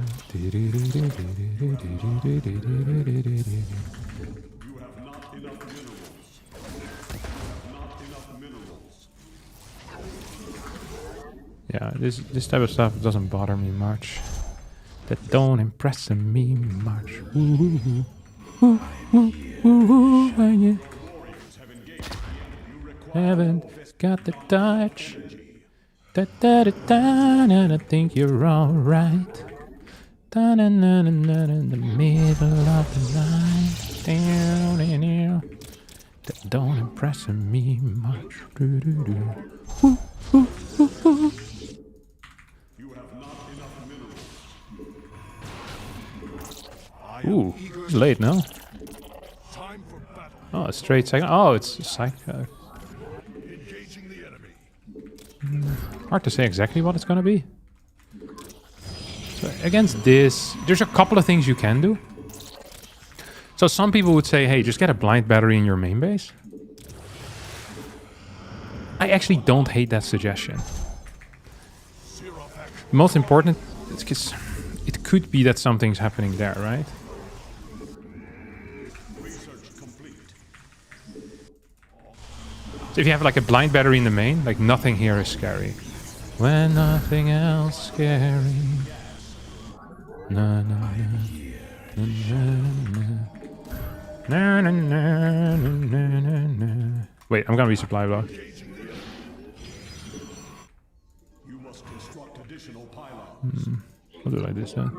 Yeah, this type of stuff doesn't bother me much. That don't impress me much. Ooh, ooh, ooh, ooh, yeah. Haven't got the touch. Da da da da, and I think you're alright. Da na na na na in the middle of the night. Down in here. That don't impress me much. Do do do. Ooh, ooh, ooh, ooh. Ooh, it's late now. Oh, a straight second. Oh, it's a psycho. Hard to say exactly what it's gonna be. So against this, there's a couple of things you can do. So some people would say, hey, just get a blind battery in your main base. I actually don't hate that suggestion. Most important is because it could be that something's happening there, right? So if you have like a blind battery in the main, like nothing here is scary. When nothing else scary. Na na na. Na na na na na na na. Wait, I'm gonna resupply block. I'll do it like this then.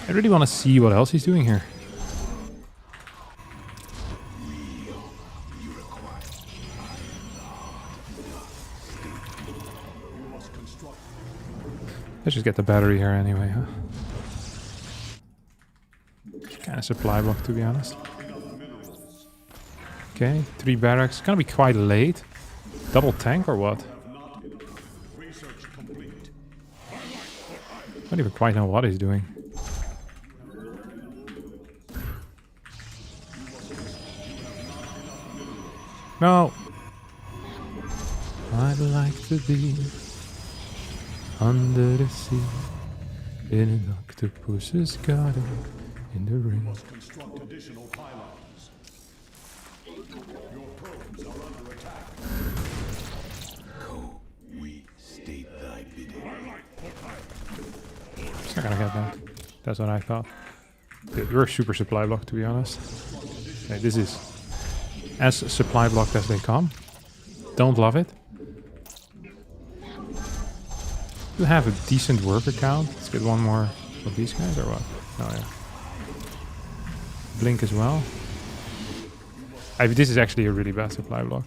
I really want to see what else he's doing here. Let's just get the battery here anyway, huh? Kind of supply block, to be honest. Okay, 3 barracks. It's gonna be quite late. Double tank or what? What even quite know what he's doing. No! I'd like to be under the sea in an octopus's garden in the rain. Construct additional pylons. Your probes are under attack. We state thy bidding. It's not gonna get that. That's what I thought. Dude, we're a super supply block, to be honest. Okay, this is as supply blocked as they come. Don't love it. You have a decent worker count. Let's get one more of these guys or what? Oh yeah. Blink as well. This is actually a really bad supply block.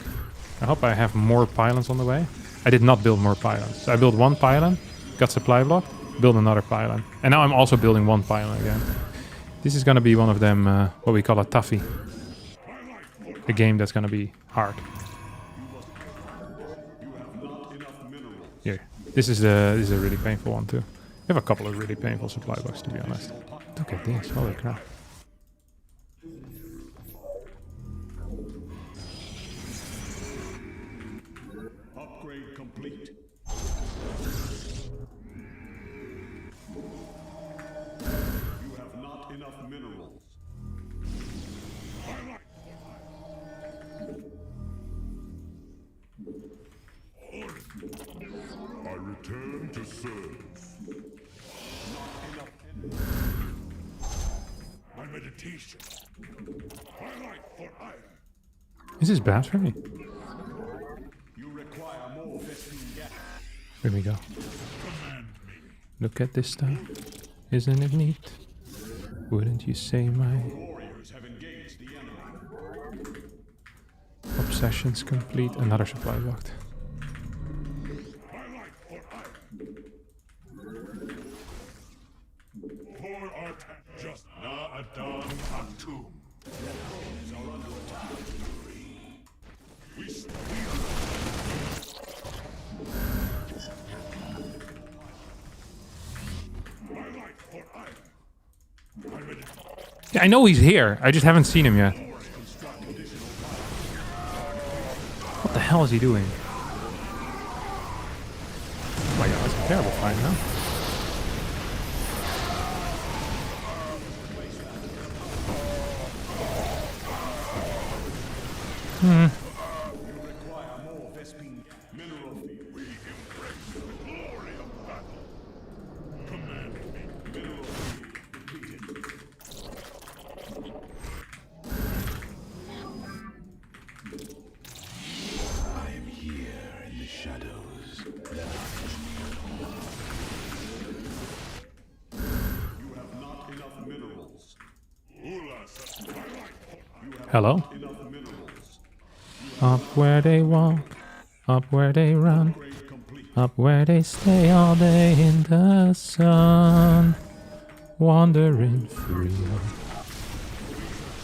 I hope I have more pylons on the way. I did not build more pylons. So I built one pylon, got supply blocked, build another pylon. And now I'm also building one pylon again. This is gonna be one of them, what we call a toughie. A game that's gonna be hard. Here. This is a really painful one too. We have a couple of really painful supply blocks, to be honest. Look at this, holy crap. Upgrade complete. You have not enough minerals. I return to serve. My meditation. Twilight for ire. This is bad for me. You require more Vespene gas. Here we go. Command me. Look at this stuff. Isn't it neat? Wouldn't you say my Warriors have engaged the enemy. obsession's complete? Another supply blocked. Twilight for ire. For art just na adon actum. Probes are under attack. We Twilight for ire. I'm ready. Yeah, I know he's here. I just haven't seen him yet. Construct additional What the hell is he doing? Oh my god, that's a terrible fight, huh? You require more Vespene mineral field. We embrace the glory of battle. Command me. Mineral field depleted. I am here in the shadows. You have not enough minerals. Ulas. Hello? Enough minerals. Up where they walk, up where they run, Upgrade complete. up where they stay all day in the sun, wandering free.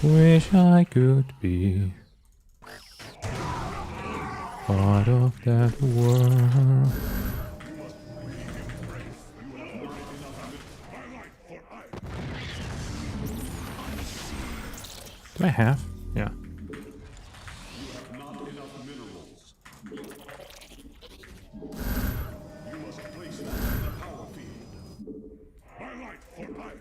Wish I could be part of that world. Do I have? Yeah. Not enough minerals. You must place that in the power field. Twilight for ire.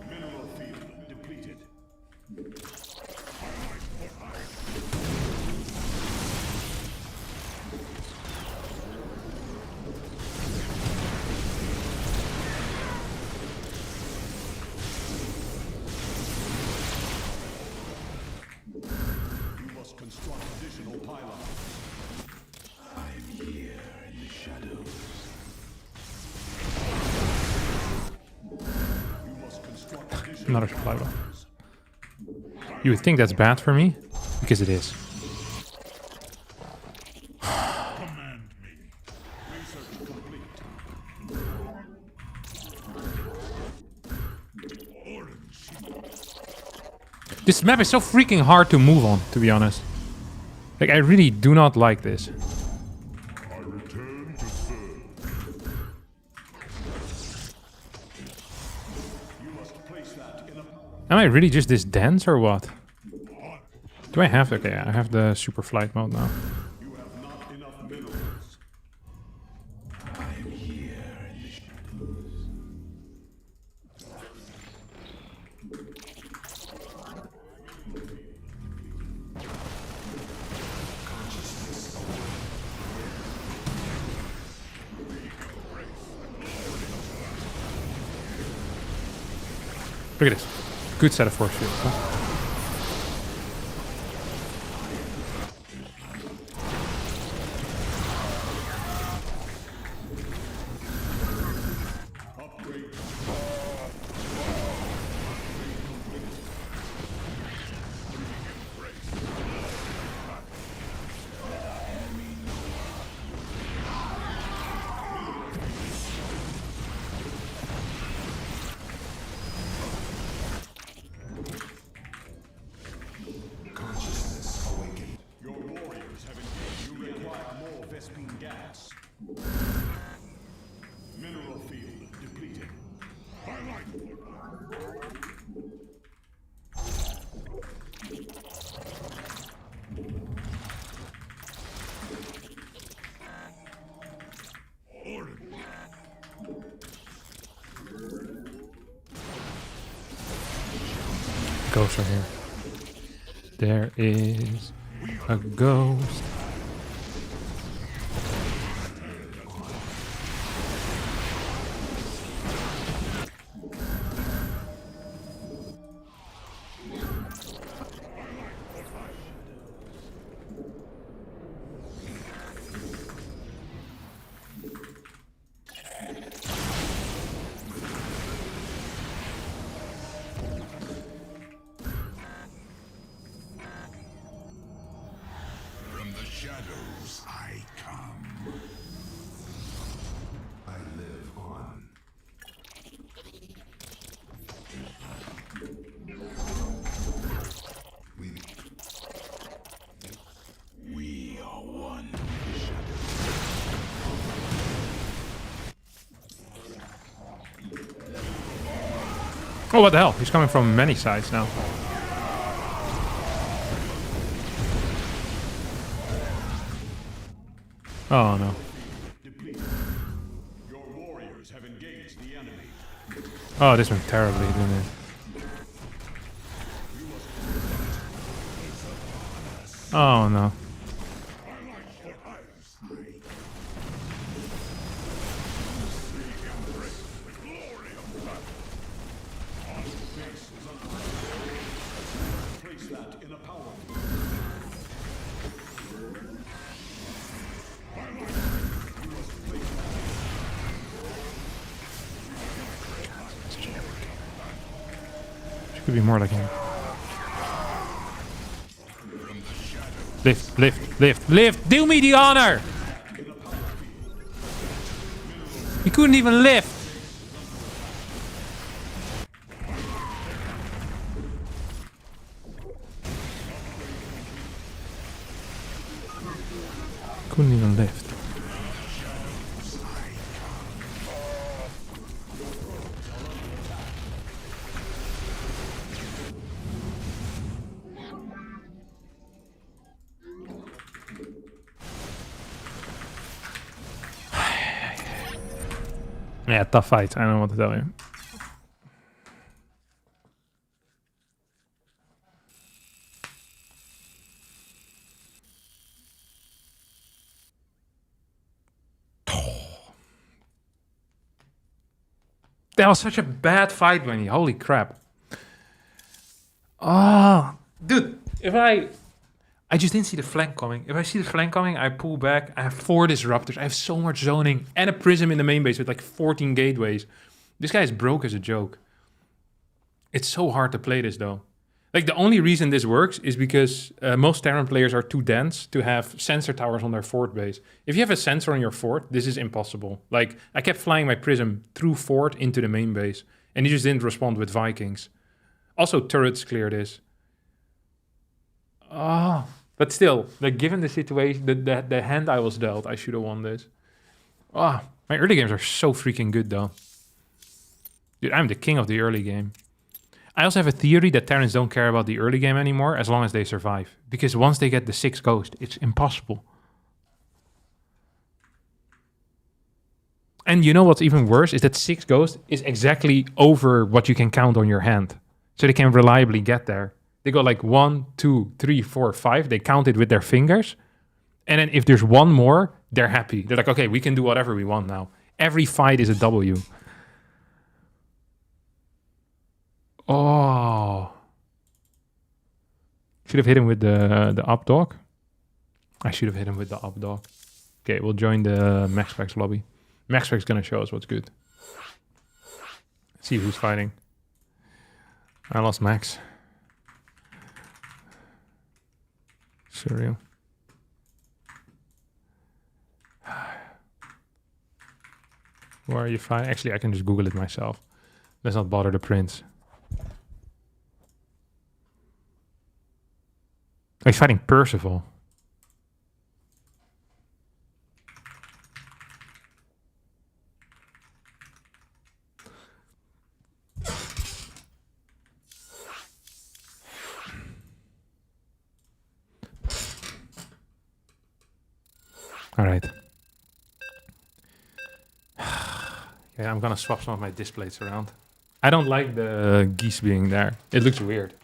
Mineral field depleted. Twilight for ire. You must construct additional pylons. I am here in the shadows. You must construct additional Another supply block. You would think that's bad for me, because it is. Command me. Research complete. Orange. This map is so freaking hard to move on, to be honest. Like, I really do not like this. I return to serve. You must place that in a... Am I really just this dense or what? Do I have... Okay, I have the super flight mode now. You have not enough minerals. I'm here in the shadows. Look at this. Good set of force fields. Huh? Consciousness awakened. Your warriors have engaged. You require more Vespene gas. Mineral field depleted. Highlight. Ghosts are here. There is a ghost. From the shadows I come. I live on. We are one. Oh, what the hell? He's coming from many sides now. Oh no. Your warriors have engaged the enemy. Oh, this went terribly, didn't it? Oh no. Place that in a power. She could be more like him. Lift, lift, lift, lift! Do me the honor! He couldn't even lift! Couldn't even lift. Yeah, tough fight. I don't know what to tell you. That was such a bad fight, Winnie. Holy crap. Oh, dude, if I just didn't see the flank coming. If I see the flank coming, I pull back. I have 4 disruptors. I have so much zoning and a prism in the main base with like 14 gateways. This guy is broke as a joke. It's so hard to play this though. Like the only reason this works is because most Terran players are too dense to have sensor towers on their fort base. If you have a sensor on your fort, this is impossible. Like I kept flying my prism through fort into the main base and he just didn't respond with Vikings. Also turrets clear this. Oh, but still, like given the situation, the hand I was dealt, I should have won this. Oh, my early games are so freaking good though. Dude, I'm the king of the early game. I also have a theory that Terrans don't care about the early game anymore as long as they survive. Because once they get the 6 ghost, it's impossible. And you know what's even worse is that 6 ghost is exactly over what you can count on your hand. So they can reliably get there. They go like 1, 2, 3, 4, 5. They count it with their fingers. And then if there's one more, they're happy. They're like, okay, we can do whatever we want now. Every fight is a W. Oh. Should have hit him with the up dog. I should have hit him with the up dog. Okay, we'll join the Max Packs lobby. Max Packs gonna show us what's good. Let's see who's fighting. I lost Max. Surreal. Where are you fighting? Actually, I can just Google it myself. Let's not bother the prince. Oh, he's fighting Percival. All right. Yeah, I'm gonna swap some of my displays around. I don't like the geese being there. It looks weird.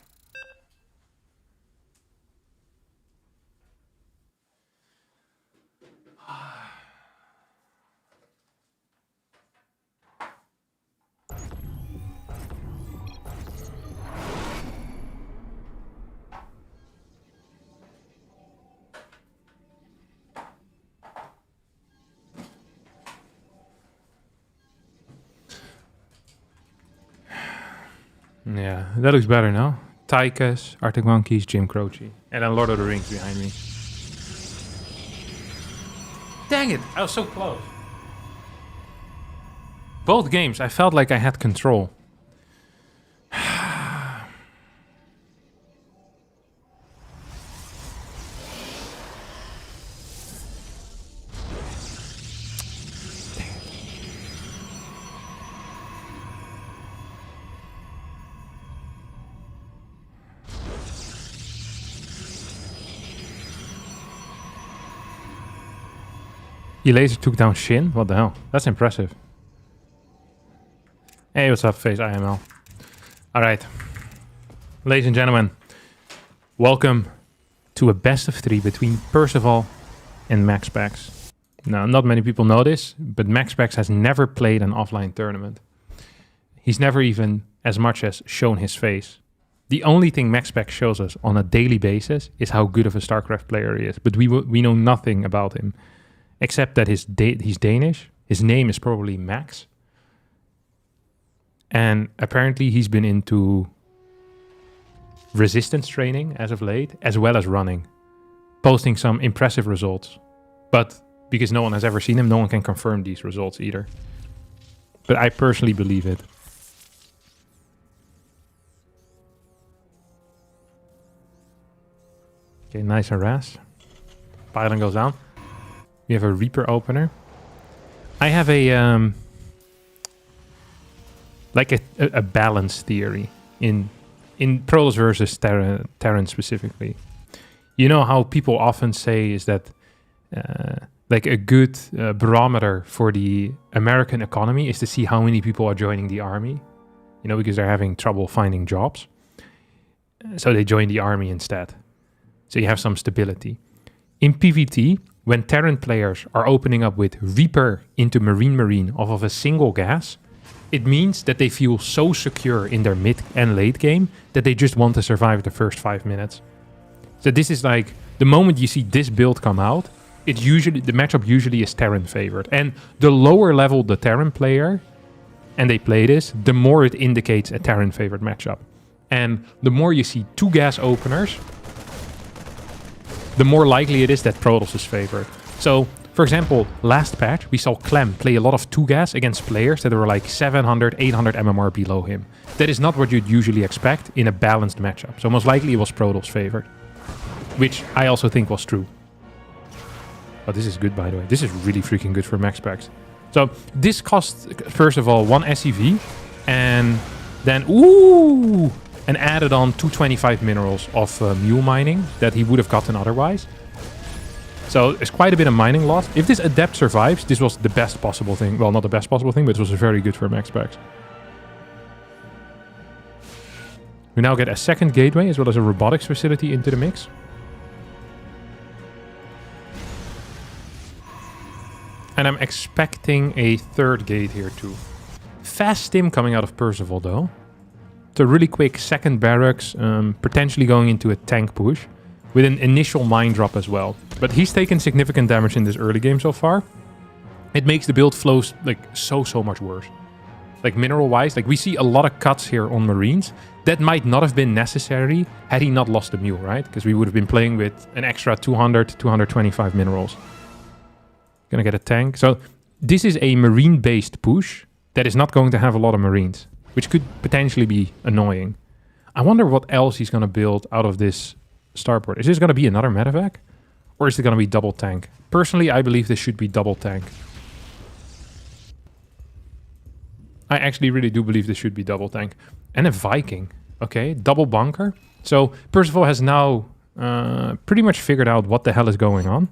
Yeah, that looks better now. Tychus, Arctic Monkeys, Jim Croce. And then Lord of the Rings behind me. Dang it, I was so close. Both games, I felt like I had control. He laser took down Shin? What the hell? That's impressive. Hey, what's up, Face IML? Alright. Ladies and gentlemen, welcome to a best of 3 between Percival and Max Packs. Now, not many people know this, but Max Packs has never played an offline tournament. He's never even as much as shown his face. The only thing Max Packs shows us on a daily basis is how good of a StarCraft player he is, but we know nothing about him. Except that he's Danish. His name is probably Max. And apparently he's been into resistance training as of late, as well as running. Posting some impressive results. But because no one has ever seen him, no one can confirm these results either. But I personally believe it. Okay, nice harass. Pylon goes down. We have a Reaper opener. I have a like a balance theory in Protoss versus Terran specifically. You know how people often say is that like a good barometer for the American economy is to see how many people are joining the army. You know, because they're having trouble finding jobs. So they join the army instead. So you have some stability. In PvT, when Terran players are opening up with Reaper into Marine off of a single gas, it means that they feel so secure in their mid and late game that they just want to survive the first 5 minutes. So this is like, the moment you see this build come out, the matchup usually is Terran favored. And the lower level the Terran player, and they play this, the more it indicates a Terran favored matchup. And the more you see 2 gas openers, the more likely it is that Protoss is favored. So, for example, last patch, we saw Clem play a lot of 2-gas against players that were like 700, 800 MMR below him. That is not what you'd usually expect in a balanced matchup. So most likely it was Protoss favored. which I also think was true. Oh, this is good, by the way. This is really freaking good for max packs. So this costs, first of all, 1 SCV, and then, and added on 225 minerals of mule mining that he would have gotten otherwise. So it's quite a bit of mining loss. If this adept survives, this was the best possible thing. Well, not the best possible thing, but it was very good for max packs. We now get a second gateway as well as a robotics facility into the mix. And I'm expecting a third gate here too. Fast stim coming out of Percival though. So really quick second barracks, potentially going into a tank push with an initial mine drop as well. But he's taken significant damage in this early game so far. It makes the build flows like so much worse. Like mineral wise, like we see a lot of cuts here on Marines. That might not have been necessary had he not lost the mule, right? Because we would have been playing with an extra 200, 225 minerals. Gonna get a tank. So this is a Marine-based push that is not going to have a lot of Marines, which could potentially be annoying. I wonder what else he's gonna build out of this starport. Is this gonna be another medevac? Or is it gonna be double tank? Personally, I believe this should be double tank. I actually really do believe this should be double tank. And a Viking. Okay, double bunker. So Percival has now pretty much figured out what the hell is going on.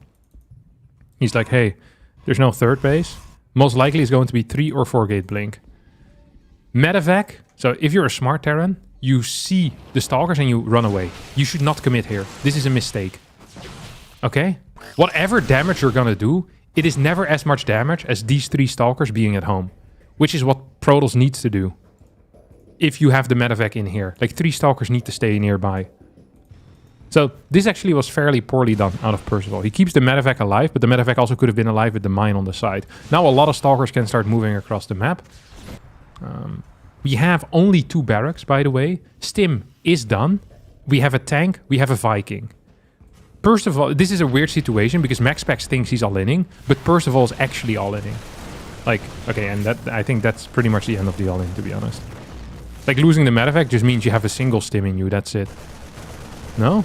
He's like, hey, there's no third base. Most likely it's going to be 3 or 4 gate blink. Medevac. So if you're a smart Terran, you see the stalkers and you run away. You should not commit here. This is a mistake. Okay? Whatever damage you're gonna do, it is never as much damage as these 3 stalkers being at home. Which is what Protoss needs to do. If you have the medevac in here. Like 3 stalkers need to stay nearby. So this actually was fairly poorly done out of Percival. He keeps the medevac alive, but the medevac also could have been alive with the mine on the side. Now a lot of stalkers can start moving across the map. We have only 2 barracks, by the way. Stim is done. We have a tank. We have a Viking. Percival, this is a weird situation because MaxPax thinks he's all-inning, but Percival is actually all-inning. Like, okay, and that I think that's pretty much the end of the all-in, to be honest. Like, losing the medevac just means you have a single stim in you, that's it. No?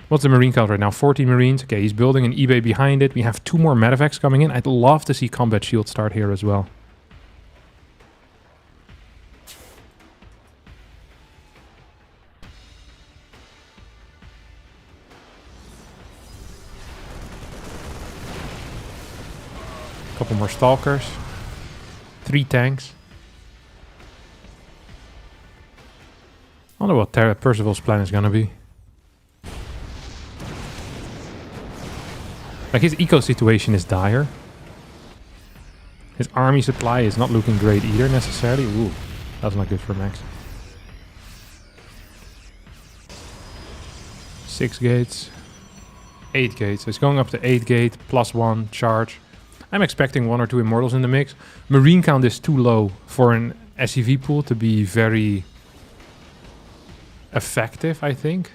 What's the Marine count right now? 40 Marines. Okay, he's building an eBay behind it. We have 2 more medevacs coming in. I'd love to see combat shield start here as well. Couple more stalkers. 3 tanks. I wonder what Percival's plan is gonna be. Like, his eco situation is dire. His army supply is not looking great either, necessarily. Ooh, that's not good for Max. 6 gates. 8 gates. So it's going up to 8 gate, +1, charge. I'm expecting 1 or 2 immortals in the mix. Marine count is too low for an SCV pool to be very effective, I think.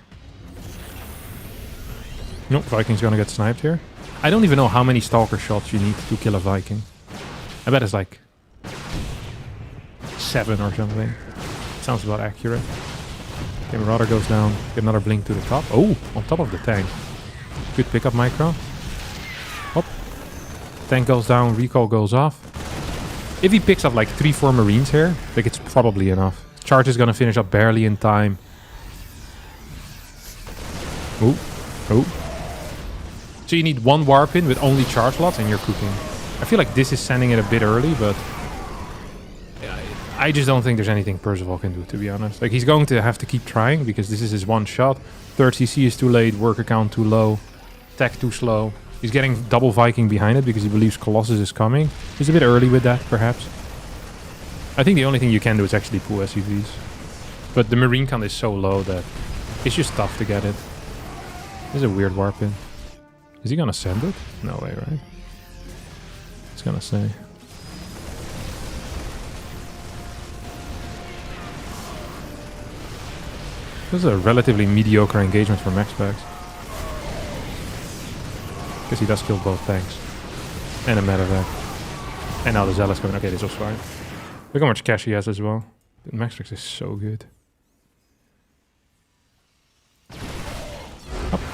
Nope, Viking's gonna get sniped here. I don't even know how many stalker shots you need to kill a Viking. I bet it's like 7 or something. Sounds about accurate. Okay, Marauder goes down. Get another blink to the top. Oh, on top of the tank. Good pickup, Micro. Hop. Tank goes down, recall goes off. If he picks up like 3-4 Marines here, like it's probably enough. Charge is gonna finish up barely in time. Oh, oh. So you need 1 warp in with only charge lots and you're cooking. I feel like this is sending it a bit early, but I just don't think there's anything Percival can do, to be honest. Like, he's going to have to keep trying because this is his one shot. 3rd CC is too late, worker count too low, tech too slow. He's getting double Viking behind it because he believes Colossus is coming. He's a bit early with that, perhaps. I think the only thing you can do is actually pull SUVs. But the Marine count is so low that it's just tough to get it. This is a weird warp in. Is he gonna send it? No way, right? He's gonna say. This is a relatively mediocre engagement for Max Packs. Because he does kill both tanks. And a medevac. And now the Zealot's coming. Okay, this was fine. Look how much cash he has as well. Max Packs is so good.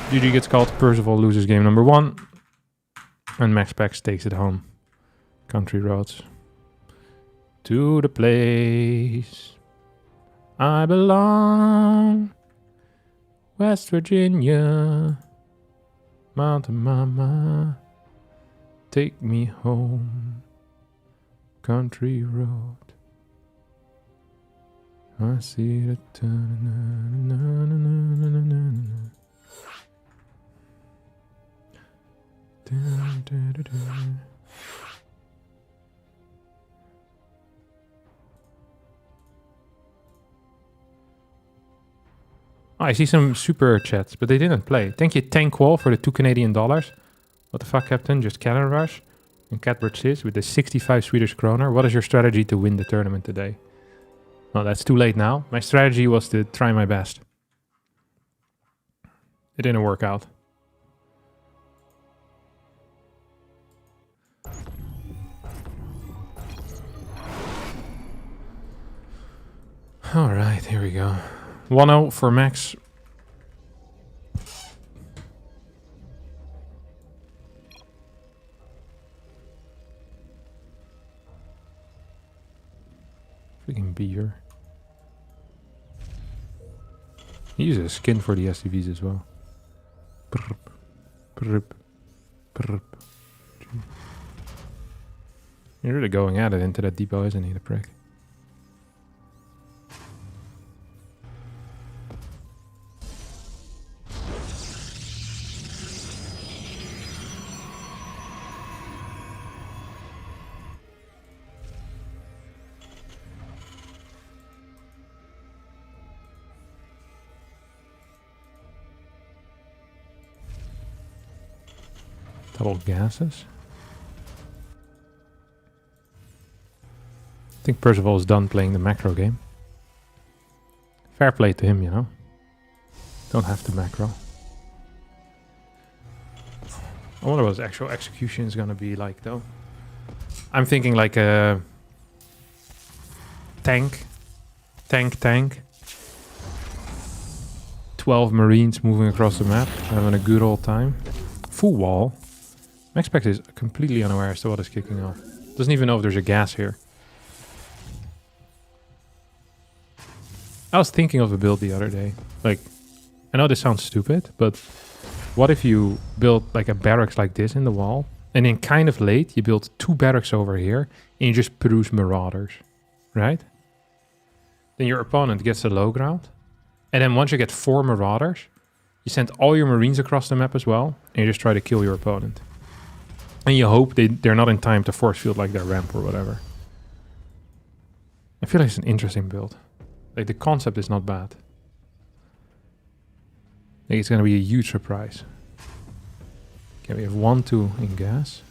GG gets called. Percival loses game number 1. And Max Pax takes it home. Country roads. To the place I belong. West Virginia. Mountain Mama. Take me home. Country road. I see the Oh, I see some super chats, but they didn't play. Thank you, Tankwall, for the $2 Canadian. What the fuck, Captain? Just Cannon Rush. And Catbird Sis with the 65 Swedish kroner. What is your strategy to win the tournament today? Well, that's too late now. My strategy was to try my best. It didn't work out. Alright, here we go. 1-0 for Max. Freaking beer. He uses a skin for the SCVs as well. Brrp, brrp, brrp. You're really going at it into that depot, isn't he, the prick? Double gases. I think Percival is done playing the macro game. Fair play to him, you know. Don't have to macro. I wonder what his actual execution is gonna be like, though. I'm thinking like a tank. 12 Marines moving across the map, having a good old time. Full wall. Max Pax is completely unaware as to what is kicking off. Doesn't even know if there's a gas here. I was thinking of a build the other day. Like, I know this sounds stupid, but what if you build like a barracks like this in the wall, and then kind of late you build 2 barracks over here, and you just produce marauders, right? Then your opponent gets the low ground, and then once you get 4 marauders, you send all your marines across the map as well, and you just try to kill your opponent. And you hope they're not in time to force field like their ramp or whatever. I feel like it's an interesting build. Like, the concept is not bad. I think it's going to be a huge surprise. Okay, we have 1-2 in gas.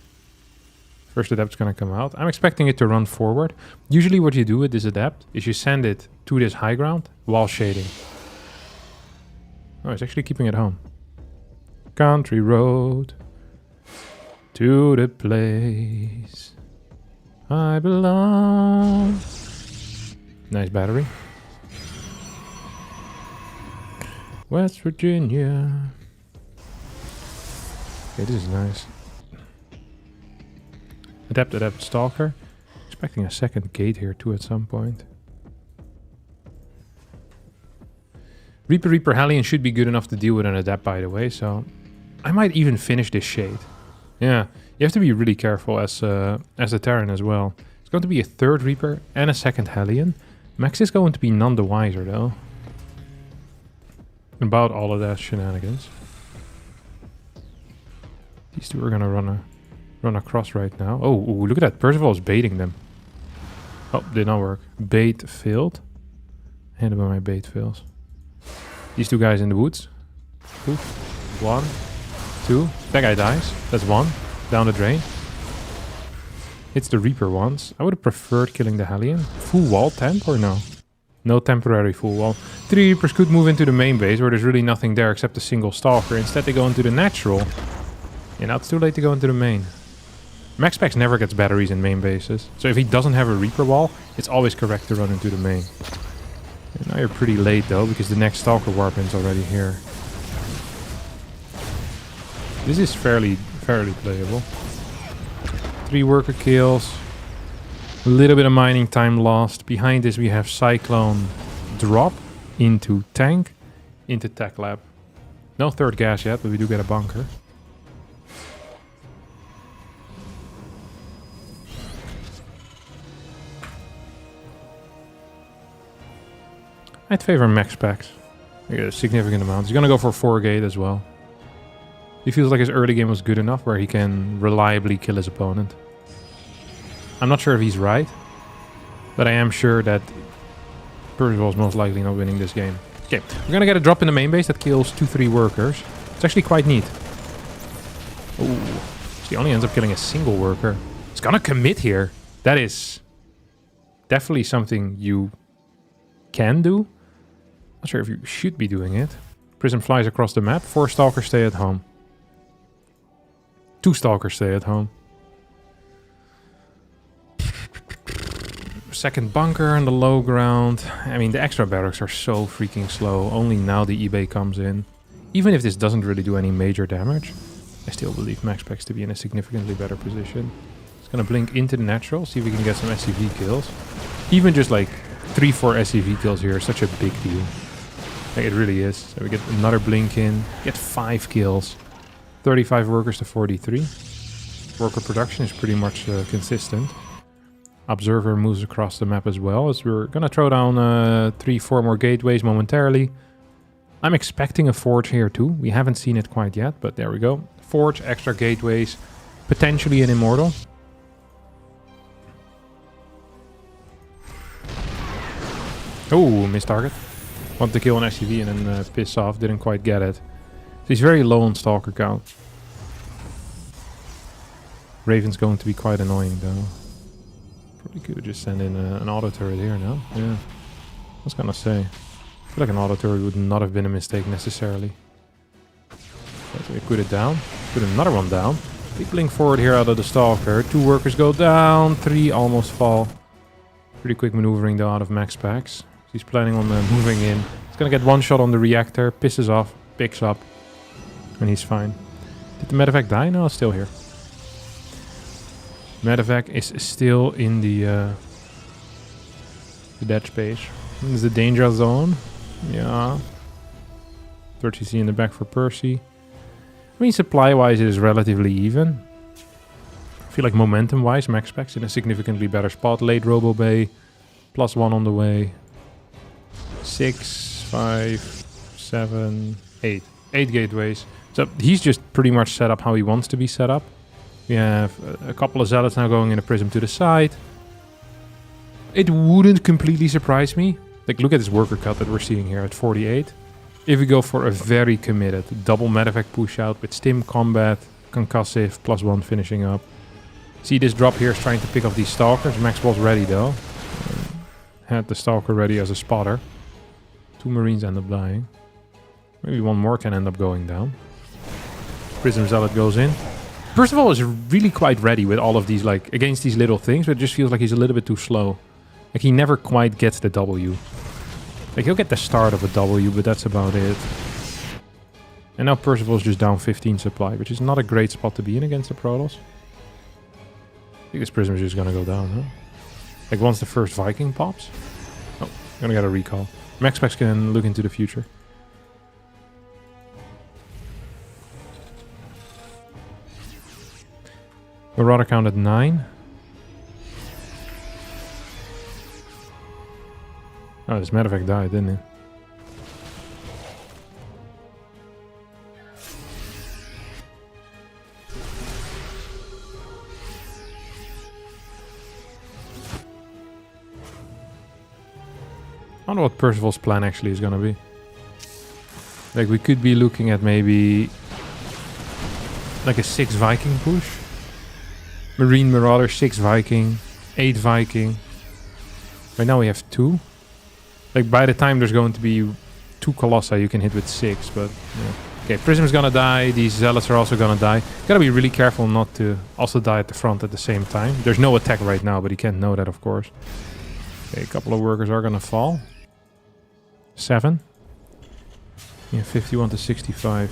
First adept's going to come out. I'm expecting it to run forward. Usually what you do with this adept is you send it to this high ground while shading. Oh, it's actually keeping it home. Country road. To the place I belong. Nice battery. West Virginia. Okay, this is nice. Adept, stalker. Expecting a second gate here too at some point. Reaper Hellion should be good enough to deal with an adept, by the way, so I might even finish this shade. Yeah, you have to be really careful as a Terran as well. It's going to be a 3rd Reaper and a 2nd Hellion. Max is going to be none the wiser, though. About all of that shenanigans. These two are going to run across right now. Oh, ooh, look at that. Percival is baiting them. Oh, did not work. Bait failed. And when my bait fails. These 2 guys in the woods. Ooh. 1, 2. That guy dies. That's 1. Down the drain. Hits the Reaper once. I would have preferred killing the Hellion. Full wall temp or no? No temporary full wall. 3 Reapers could move into the main base where there's really nothing there except a single Stalker. Instead they go into the natural. And now it's too late to go into the main. Max Pax never gets batteries in main bases. So if he doesn't have a Reaper wall, it's always correct to run into the main. And now you're pretty late though, because the next Stalker Warpin's already here. This is fairly playable. 3 worker kills. A little bit of mining time lost. Behind this we have Cyclone drop into tank, into tech lab. No third gas yet, but we do get a bunker. I'd favor max packs. A significant amount. He's gonna go for 4 gate as well. He feels like his early game was good enough where he can reliably kill his opponent. I'm not sure if he's right, but I am sure that Percival's most likely not winning this game. Okay, we're gonna get a drop in the main base that kills 2-3 workers. It's actually quite neat. Ooh, he only ends up killing a single worker. It's gonna commit here. That is definitely something you can do. Not sure if you should be doing it. Prism flies across the map. 4 stalkers stay at home. 2 stalkers stay at home. Second bunker on the low ground. I mean, the extra barracks are so freaking slow. Only now the eBay comes in. Even if this doesn't really do any major damage, I still believe Max Packs to be in a significantly better position. It's gonna blink into the natural, see if we can get some SCV kills. Even just like 3-4 SCV kills here is such a big deal. Like, it really is. So we get another blink in, get 5 kills. 35 workers to 43. Worker production is pretty much consistent. Observer moves across the map as well, as we're gonna throw down 3-4 more gateways momentarily. I'm expecting a forge here too. We haven't seen it quite yet, but there we go. Forge, extra gateways, potentially an immortal. Oh, missed target. Want to kill an SCV and then piss off, didn't quite get it. So he's very low on stalker count. Raven's going to be quite annoying though. Probably could just send in an auto turret here now. Yeah. I was gonna say. I feel like an auto turret would not have been a mistake necessarily. But we put it down. Put another one down. Big blink forward here out of the stalker. 2 workers go down. 3 almost fall. Pretty quick maneuvering though out of Max Packs. He's planning on moving in. He's gonna get 1 shot on the reactor. Pisses off. Picks up. And he's fine. Did the medevac die? No, it's still here. Medevac is still in the dead space. This is the danger zone. Yeah. 30C in the back for Percy. I mean, supply-wise, it is relatively even. I feel like momentum-wise, Max Packs in a significantly better spot. Late Robo Bay. +1 on the way. 6, 5, 7, 8. 8 gateways. So he's just pretty much set up how he wants to be set up. We have a couple of zealots now going in a prism to the side. It wouldn't completely surprise me. Like, look at this worker cut that we're seeing here at 48. If we go for a very committed double medevac push out with stim combat, concussive, +1 finishing up. See, this drop here is trying to pick off these stalkers. Max was ready though. Had the stalker ready as a spotter. 2 marines end up dying. Maybe 1 more can end up going down. Prism zealot goes in. Percival is really quite ready with all of these, like, against these little things, but it just feels like he's a little bit too slow. Like, he never quite gets the W. Like, he'll get the start of a W, but that's about it. And now Percival's just down 15 supply, which is not a great spot to be in against the Protoss. I think this Prism is just gonna go down, huh? Like, once the first Viking pops. Oh, gonna get a recall. Max Packs can look into the future. Marauder count at 9. Oh, this medevac died, didn't it? I don't know what Percival's plan actually is gonna be. Like, we could be looking at maybe like a 6 Viking push. Marine Marauder, 6 Viking, 8 Viking. Right now we have 2. Like, by the time there's going to be 2 Colossi, you can hit with 6, but yeah. Okay, Prism's gonna die, these Zealots are also gonna die. Gotta be really careful not to also die at the front at the same time. There's no attack right now, but he can't know that, of course. Okay, a couple of workers are gonna fall. 7. Yeah, 51 to 65.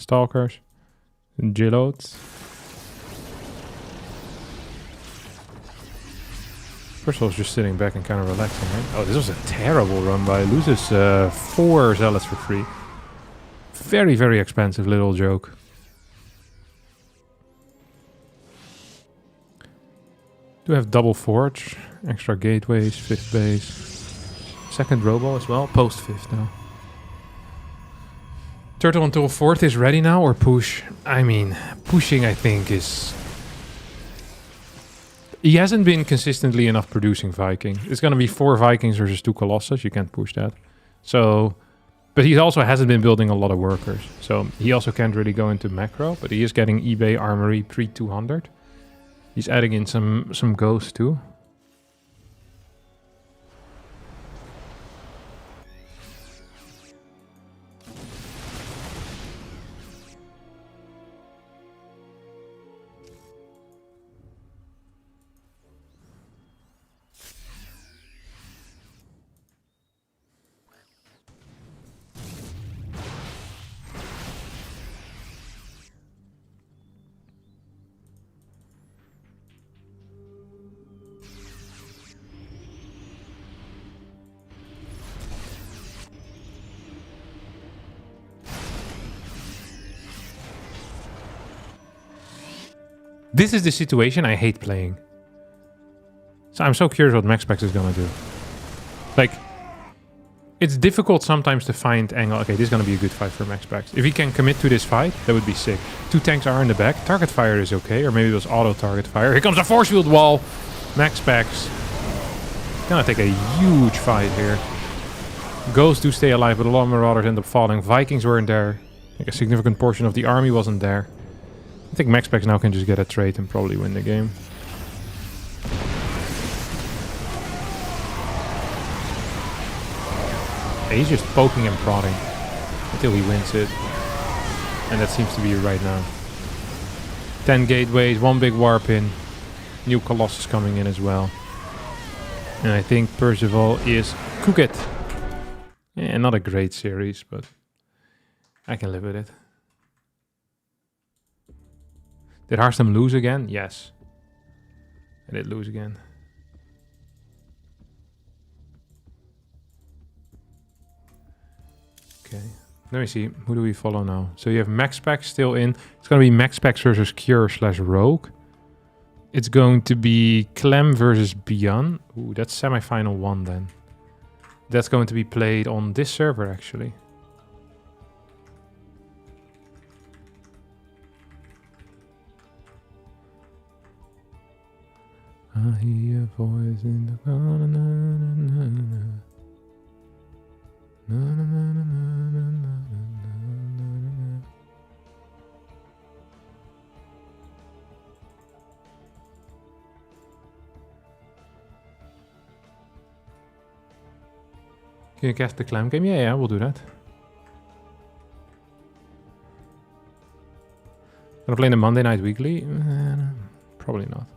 Stalkers. Gelodes. Percival's just sitting back and kind of relaxing, right? Oh, this was a terrible run by loses 4 zealots for free. Very, very expensive little joke. Do have double forge, extra gateways, 5th base, 2nd robo as well, post 5th now. Turtle until 4th is ready now, or push? I mean, pushing I think is... He hasn't been consistently enough producing Viking. It's going to be 4 Vikings versus 2 Colossus. You can't push that. So, but he also hasn't been building a lot of workers. So he also can't really go into macro. But he is getting eBay Armory pre-200. He's adding in some ghosts too. This is the situation I hate playing. So I'm so curious what MaxPax is gonna do. Like, it's difficult sometimes to find angle. Okay, this is gonna be a good fight for MaxPax. If he can commit to this fight, that would be sick. 2 tanks are in the back. Target fire is okay, or maybe it was auto target fire. Here comes a force field wall. MaxPax gonna take a huge fight here. Ghosts do stay alive, but a lot of Marauders end up falling. Vikings weren't there. Like a significant portion of the army wasn't there. I think MaxPax now can just get a trade and probably win the game. He's just poking and prodding until he wins it. And that seems to be right now. 10 gateways, 1 big warp in. New Colossus coming in as well. And I think Percival is cooked. Yeah, not a great series, but I can live with it. Did Harstem lose again? Yes. I did lose again. Okay. Let me see. Who do we follow now? So you have MaxPax still in. It's going to be MaxPax versus Cure / Rogue. It's going to be Clem versus Beyond. Ooh, that's semi-final 1 then. That's going to be played on this server actually. I hear a voice in the corner. Can you cast the clam game? Yeah, we'll do that. Gonna play the Monday Night Weekly? Probably not.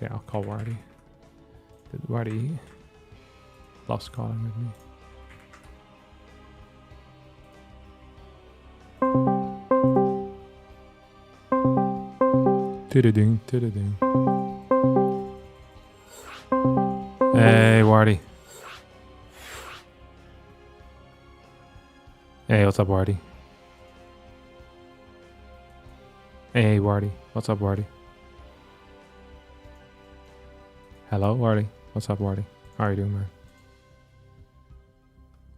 Yeah, I'll call Wardi. Did Wardi loves calling with me? Tudading, tudading. Hey, Wardi. Hey, what's up, Wardi? Hey, Wardi. What's up, Wardi? Hello, Wardi. What's up, Wardi? How are you doing, man?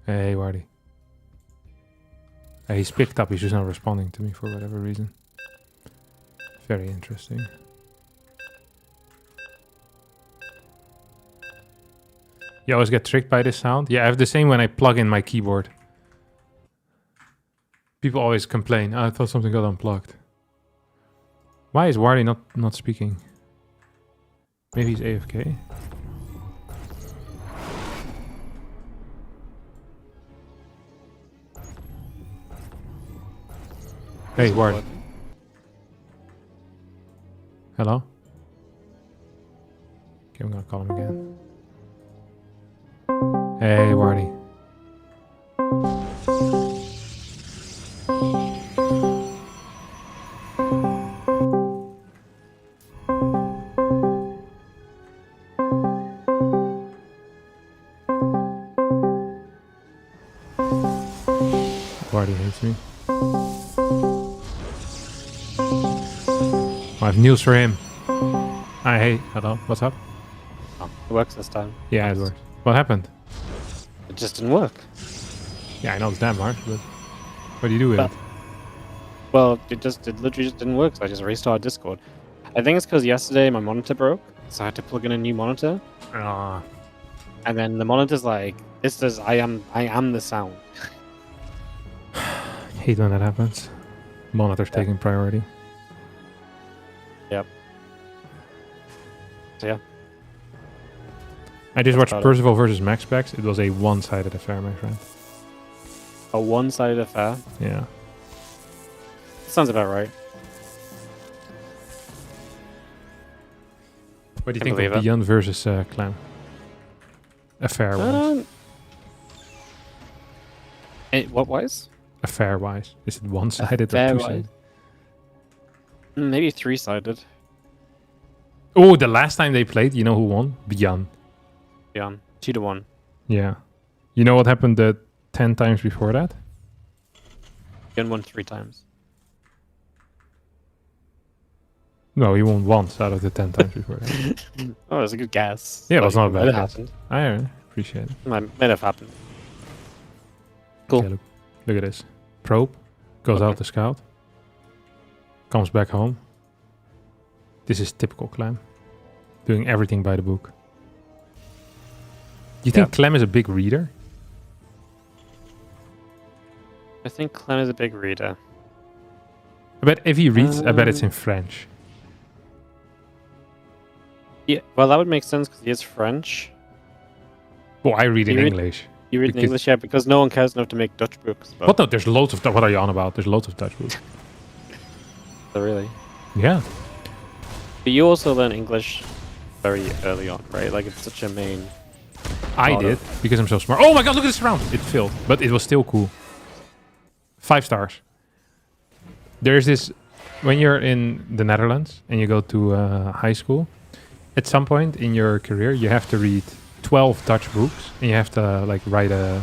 Hey, Wardi. Hey, he's picked up. He's just not responding to me for whatever reason. Very interesting. You always get tricked by this sound? Yeah, I have the same when I plug in my keyboard. People always complain. Oh, I thought something got unplugged. Why is Wardi not speaking? Maybe he's AFK. Hey, Wardi. Hello? Okay, I'm gonna call him again. Hey, Wardi. Wardi hates me. I have news for him. Hi, hey, hello, what's up? Oh, it works this time. Yeah, it works. What happened? It just didn't work. Yeah, I know it's damn hard, but what do you do with it? Well, it literally just didn't work, so I just restarted Discord. I think it's because yesterday my monitor broke, so I had to plug in a new monitor. Ah, And then the monitor's like, this is, I am the sound. hate when that happens. Monitor's taking priority. Yep. So yeah. I just watched about it. Percival versus Max Packs. It was a one-sided affair, my friend. A one-sided affair. Yeah. Sounds about right. What do you Can't think believe of it. Beyond versus Clam? Affair-wise. What wise? Affair-wise. Is it one-sided or Affair-wise. two-sided? Maybe three-sided. Oh, the last time they played, you know who won? Beyond. Yeah, 2-1. Yeah. You know what happened the 10 times before that? Beyond won 3 times. No, he won once out of the 10 times before that. Oh, that's a good guess. Yeah, that's not a bad Might guess. have happened. I appreciate it. Might have happened. Cool. Okay, look at this. Probe goes out to scout. Comes back home. This is typical Clem. Doing everything by the book. You think Clem is a big reader? I think Clem is a big reader. I bet if he reads, I bet it's in French. Yeah, well, that would make sense because he is French. Well, I read in You read- English. You read in Because- English, yeah, because no one cares enough to make Dutch books. But What? No, there's loads of... What are you on about? There's loads of Dutch books. really. Yeah. But you also learn English very early on, right? Like, it's such a main... I Lot did, of- because I'm so smart. Oh my god, look at this round! It failed, but it was still cool. 5 stars. There's this... When you're in the Netherlands and you go to high school, at some point in your career, you have to read 12 Dutch books, and you have to like write a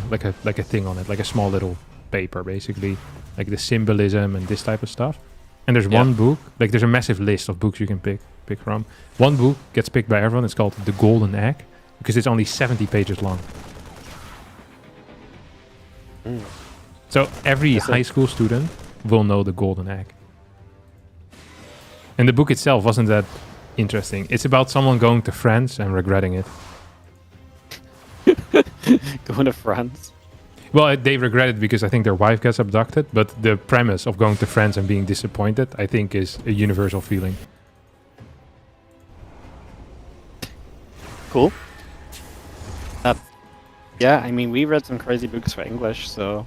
thing on it, like a small little paper, basically, like the symbolism and this type of stuff. And there's one book, like there's a massive list of books you can pick from. One book gets picked by everyone. It's called The Golden Egg, because it's only 70 pages long. So every high school student will know The Golden Egg. And the book itself wasn't that interesting. It's about someone going to France and regretting it. Going to France. Well, they regret it because I think their wife gets abducted, but the premise of going to France and being disappointed, I think, is a universal feeling. Cool. Yeah, I mean, we read some crazy books for English, so...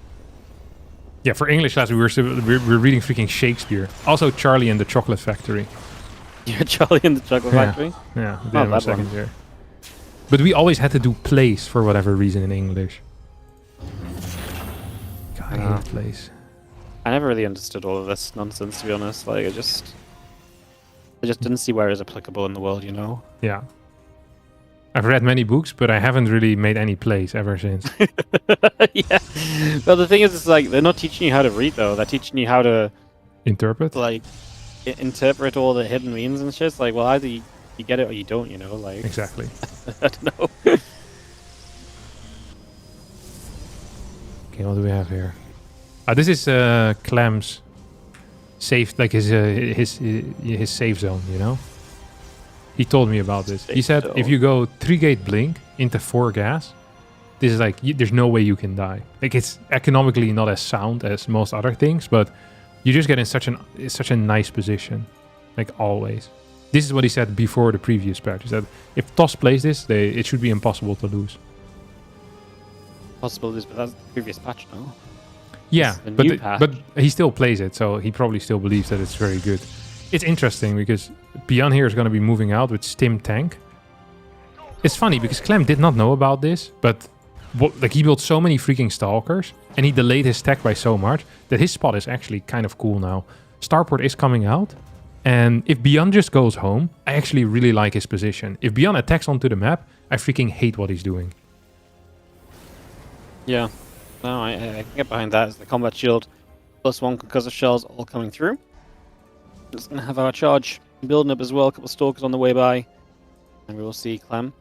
Yeah, for English class, we're reading freaking Shakespeare. Also, Charlie and the Chocolate Factory. You're Charlie in the Chocolate Factory? Yeah, Oh, did in my that second one. year. But we always had to do plays for whatever reason in English. God, I hate plays. I never really understood all of this nonsense, to be honest. Like, I just didn't see where it was applicable in the world, you know? Yeah. I've read many books, but I haven't really made any plays ever since. Yeah. Well, the thing is, it's like, they're not teaching you how to read, though. They're teaching you how to, Interpret? like, interpret all the hidden meanings and shit. It's like, well, either you get it or you don't, you know? Like, Exactly. I don't know. Okay, what do we have here? This is Clem's safe, like his safe zone, you know? He told me about this. He said if you go 3-gate blink into 4 gas, this is like, there's no way you can die. Like, it's economically not as sound as most other things, but you just get in such a nice position, like always. This is what he said before the previous patch. He said if TOS plays this, it should be impossible to lose. Possibilities, but that's the previous patch, no? Yeah, the new patch. but he still plays it, so he probably still believes that it's very good. It's interesting because Beyond here is going to be moving out with Stim Tank. It's funny because Clem did not know about this, but like he built so many freaking Stalkers and he delayed his tech by so much that his spot is actually kind of cool now. Starport is coming out, and if Beyond just goes home, I actually really like his position. If Beyond attacks onto the map, I freaking hate what he's doing. Yeah. No, I can get behind that. As the combat shield +1 concussive shells all coming through. Just gonna have our charge building up as well. A couple of stalkers on the way by, and we will see Clem.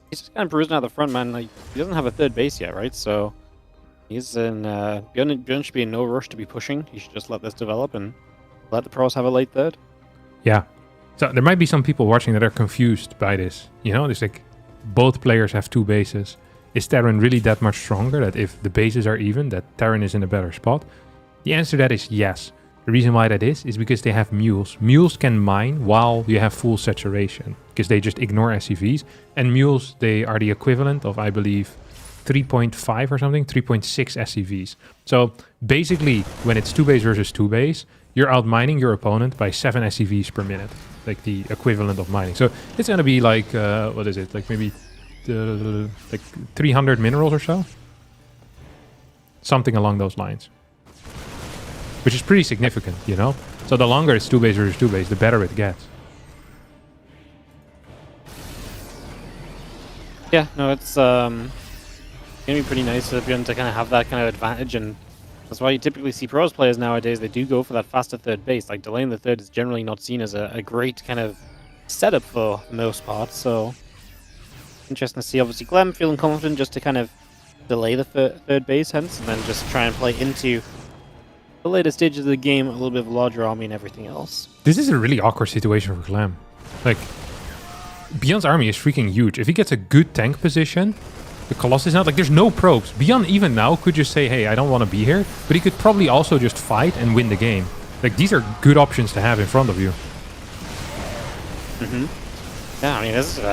He's just kind of bruising out the front, man. Like, he doesn't have a third base yet, right? So he's in. Bjorn should be in no rush to be pushing. He should just let this develop and let the pros have a late third. Yeah. So there might be some people watching that are confused by this. You know, it's like both players have 2 bases. Is Terran really that much stronger that if the bases are even, that Terran is in a better spot? The answer to that is yes. The reason why that is because they have mules. Mules can mine while you have full saturation because they just ignore SCVs. And mules, they are the equivalent of, I believe, 3.5 or something, 3.6 SCVs. So basically, when it's 2 base versus 2 base, you're out mining your opponent by 7 SCVs per minute, like the equivalent of mining. So it's going to be like, what is it? Like maybe like 300 minerals or so? Something along those lines. Which is pretty significant, you know? So the longer it's 2 base versus 2 base, the better it gets. Yeah, no, it's gonna be pretty nice for Bjorn to kind of have that kind of advantage, and that's why you typically see pros players nowadays. They do go for that faster third base. Like delaying the third is generally not seen as a great kind of setup for the most part. So interesting to see. Obviously, Clem feeling confident just to kind of delay the third base, hence, and then just try and play into the later stages of the game, a little bit of a larger army and everything else. This is a really awkward situation for Clem. Like, Beyond's army is freaking huge. If he gets a good tank position, the Colossus now, like, there's no probes. Beyond even now could just say, hey, I don't want to be here. But he could probably also just fight and win the game. Like, these are good options to have in front of you. Yeah, I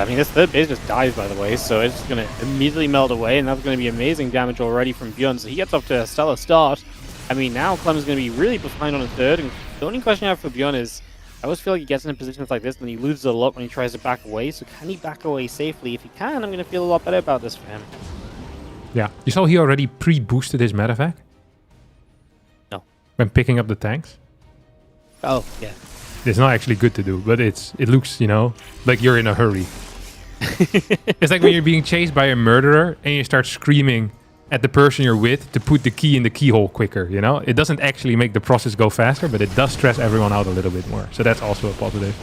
mean, this third base just dies, by the way, so it's going to immediately melt away, and that's going to be amazing damage already from Bjorn. So he gets off to a stellar start. I mean, now Clem is going to be really behind on a third, and the only question I have for Bjorn is, I always feel like he gets in positions like this and he loses a lot when he tries to back away, so can he back away safely? If he can, I'm going to feel a lot better about this for him. Yeah. You saw he already pre-boosted his medevac? No. When picking up the tanks? Oh, yeah. It's not actually good to do, but it looks, you know, like you're in a hurry. It's like when you're being chased by a murderer and you start screaming at the person you're with to put the key in the keyhole quicker, you know? It doesn't actually make the process go faster, but it does stress everyone out a little bit more. So that's also a positive.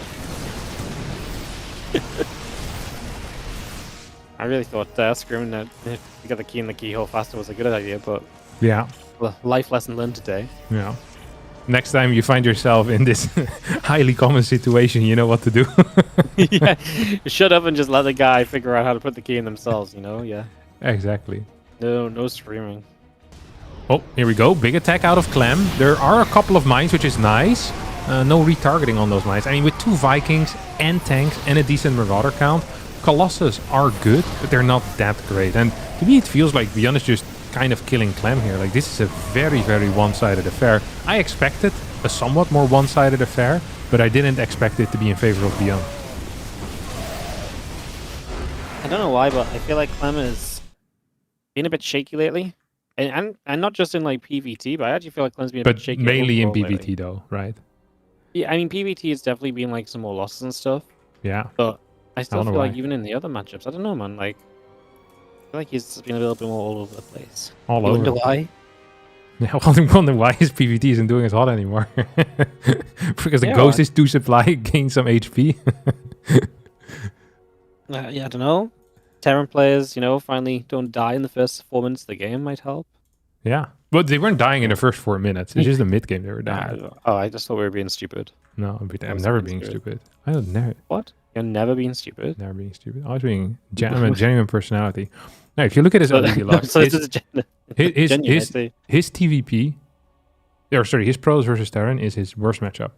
I really thought screaming that if you got the key in the keyhole faster was a good idea, but Yeah. well, life lesson learned today. Yeah. Next time you find yourself in this highly common situation, you know what to do. Yeah, shut up and just let the guy figure out how to put the key in themselves, you know? Yeah. Exactly. No screaming. Oh, here we go. Big attack out of Clem. There are a couple of mines, which is nice. No retargeting on those mines. I mean, with 2 Vikings and tanks and a decent Marauder count, Colossus are good, but they're not that great. And to me, it feels like Beyond is just kind of killing Clem here. Like, this is a very, very one-sided affair. I expected a somewhat more one-sided affair, but I didn't expect it to be in favor of Beyond. I don't know why, but I feel like Clem is been a bit shaky lately. And not just in like PvT, but I actually feel like Clem's been a bit But shaky. mainly in overall PvT lately. though, right? Yeah, I mean PvT has definitely been like some more losses and stuff. Yeah. But I still don't know feel like why. even in the other matchups, I don't know, man. Like, I feel like he's been a little bit more all over the place. All You over. wonder why? Yeah, well, I wonder why his PvT isn't doing as hot anymore. Because the Yeah, Ghost I- is 2 supply, gain some HP. Yeah, I don't know. Terran players, you know, finally don't die in the first 4 minutes of the game might help. Yeah. But they weren't dying in the first 4 minutes. It's just the mid-game they were dying. I just thought we were being stupid. No, I'm was never being being stupid. stupid. I don't never, What? You're never being stupid? never being stupid. I was being I'm a genuine personality. Now, if you look at his So, LED logs, so his, this is his, genuine, I his, see. his TVP, or sorry, his pros versus Terran is his worst matchup.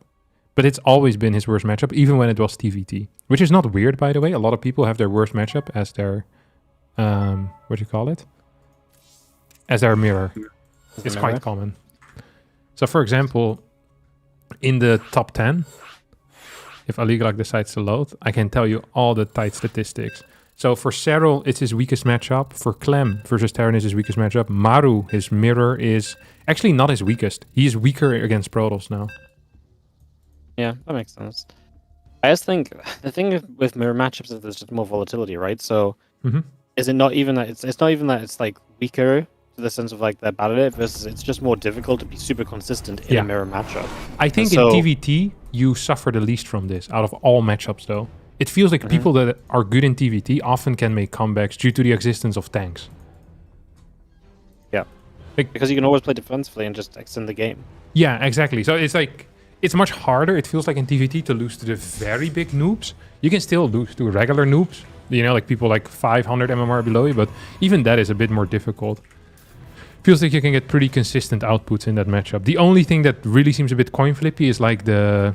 But it's always been his worst matchup, even when it was TVT. Which is not weird, by the way. A lot of people have their worst matchup as their, what do you call it? As their mirror. It's quite common. So, for example, in the top 10, if Aligalak decides to load, I can tell you all the tight statistics. So for Serral, it's his weakest matchup. For Clem versus Terran is his weakest matchup. Maru, his mirror, is actually not his weakest. He is weaker against Protoss now. Yeah, that makes sense. I just think the thing with mirror matchups is there's just more volatility, right? So Mhm. is it not even that it's not even that it's like weaker to the sense of like they're bad at it versus it's just more difficult to be super consistent in Yeah. a mirror matchup. I think so- in TVT, you suffer the least from this out of all matchups, though. It feels like people that are good in TVT often can make comebacks due to the existence of tanks. Yeah. Like- Because you can always play defensively and just extend the game. Yeah, exactly. So it's like, it's much harder, it feels like in TVT, to lose to the very big noobs. You can still lose to regular noobs, you know, like people like 500 MMR below you, but even that is a bit more difficult. Feels like you can get pretty consistent outputs in that matchup. The only thing that really seems a bit coin flippy is like the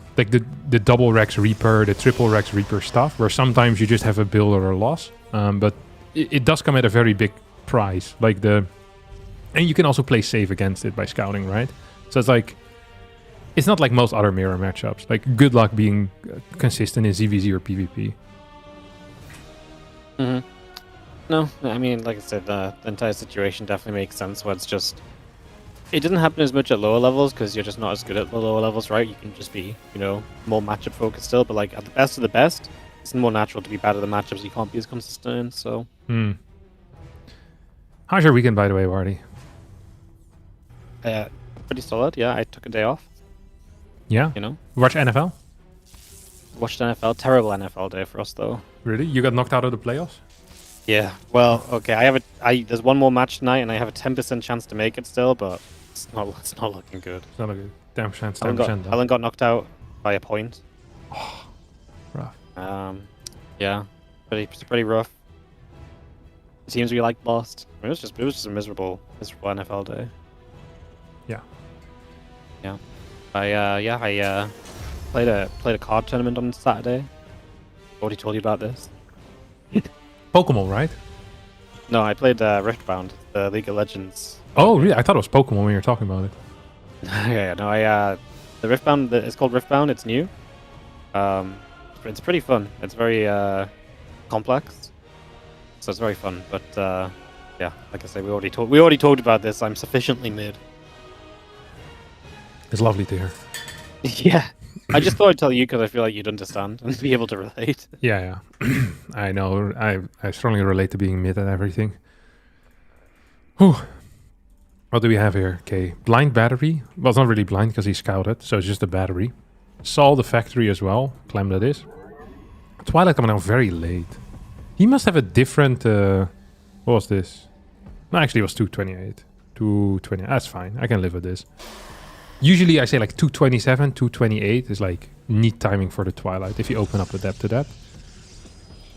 double Rex Reaper, the triple Rex Reaper stuff, where sometimes you just have a build or a loss. But it does come at a very big price. And you can also play safe against it by scouting, right? So it's like, it's not like most other mirror matchups. Like, good luck being consistent in ZVZ or PvP. Mm-hmm. No, I mean, like I said, the entire situation definitely makes sense where it's just... It doesn't happen as much at lower levels because you're just not as good at the lower levels, right? You can just be, you know, more matchup focused still, but like at the best of the best, it's more natural to be bad at the matchups you can't be as consistent in, so... How's your weekend, by the way, Wardi? Pretty solid, yeah. I took a day off, Yeah? you know. Watch NFL? Watched NFL. Terrible NFL day for us, though. Really? You got knocked out of the playoffs? Yeah, well, okay. There's one more match tonight, and I have a 10% chance to make it still, but it's not looking good. It's not a good 10%, Alan 10%. Alan got knocked out by a point. Rough. Yeah, pretty rough. The teams we like lost. It was just a miserable NFL day. Yeah. Yeah. I played a card tournament on Saturday. Already told you about this. Pokemon, right? No, I played Riftbound, the League of Legends. Oh, really? I thought it was Pokemon when you were talking about it. Yeah, no, the Riftbound, it's called Riftbound. It's new. It's pretty fun. It's very complex, so it's very fun. But yeah, like I say, we already talked about this. I'm sufficiently mid. It's lovely to hear. Yeah, I just thought I'd tell you because I feel like you'd understand and be able to relate. Yeah. I know. I strongly relate to being mid at everything. Whew. What do we have here? Okay, blind battery. Well, it's not really blind because he scouted, so it's just a battery. Saw the factory as well. Climb that is. Twilight coming out very late. He must have a different... what was this? No, actually it was 228. 220. That's fine. I can live with this. Usually I say like 227, 228 is like neat timing for the Twilight if you open up the depth to that.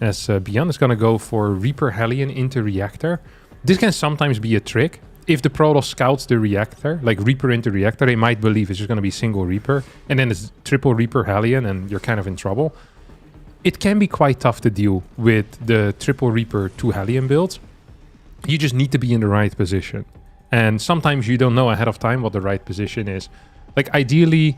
As Beyond is going to go for Reaper Hellion into Reactor. This can sometimes be a trick. If the Protoss scouts the Reactor, like Reaper into Reactor, they might believe it's just going to be single Reaper. And then it's triple Reaper Hellion and you're kind of in trouble. It can be quite tough to deal with the triple Reaper to Hellion builds. You just need to be in the right position. And sometimes you don't know ahead of time what the right position is. Like ideally,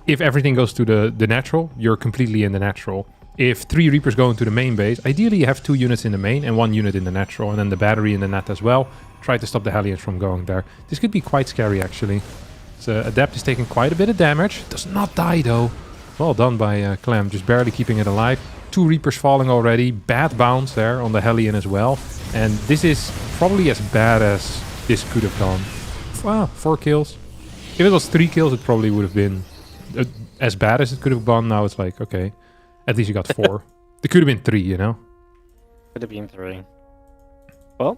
if everything goes to the natural, you're completely in the natural. If 3 Reapers go into the main base, ideally you have 2 units in the main and 1 unit in the natural. And then the battery in the net as well. Try to stop the Hellions from going there. This could be quite scary actually. So Adept is taking quite a bit of damage. Does not die though. Well done by Clem, just barely keeping it alive. 2 Reapers falling already. Bad bounce there on the Hellion as well. And this is probably as bad as this could have gone. Well, 4 kills. If it was 3 kills, it probably would have been as bad as it could have gone. Now it's like, okay, at least you got 4. It could have been 3, you know? Could have been 3. Well,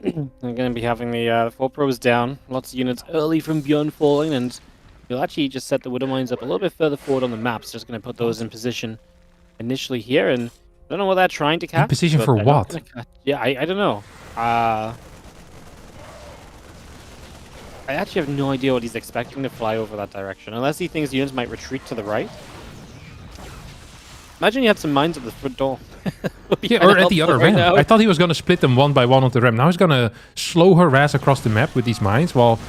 I'm going to be having the 4 pros down. Lots of units early from Beyond falling, and we'll actually just set the Widow Mines up a little bit further forward on the maps. Just going to put those in position initially here, and I don't know what they're trying to catch. In position for what? Yeah, I don't know. I actually have no idea what he's expecting to fly over that direction, unless he thinks units might retreat to the right. Imagine you had some mines at the front door. Yeah, or at the other ramp. I thought he was going to split them one by one on the ramp. Now he's going to slow harass across the map with these mines, while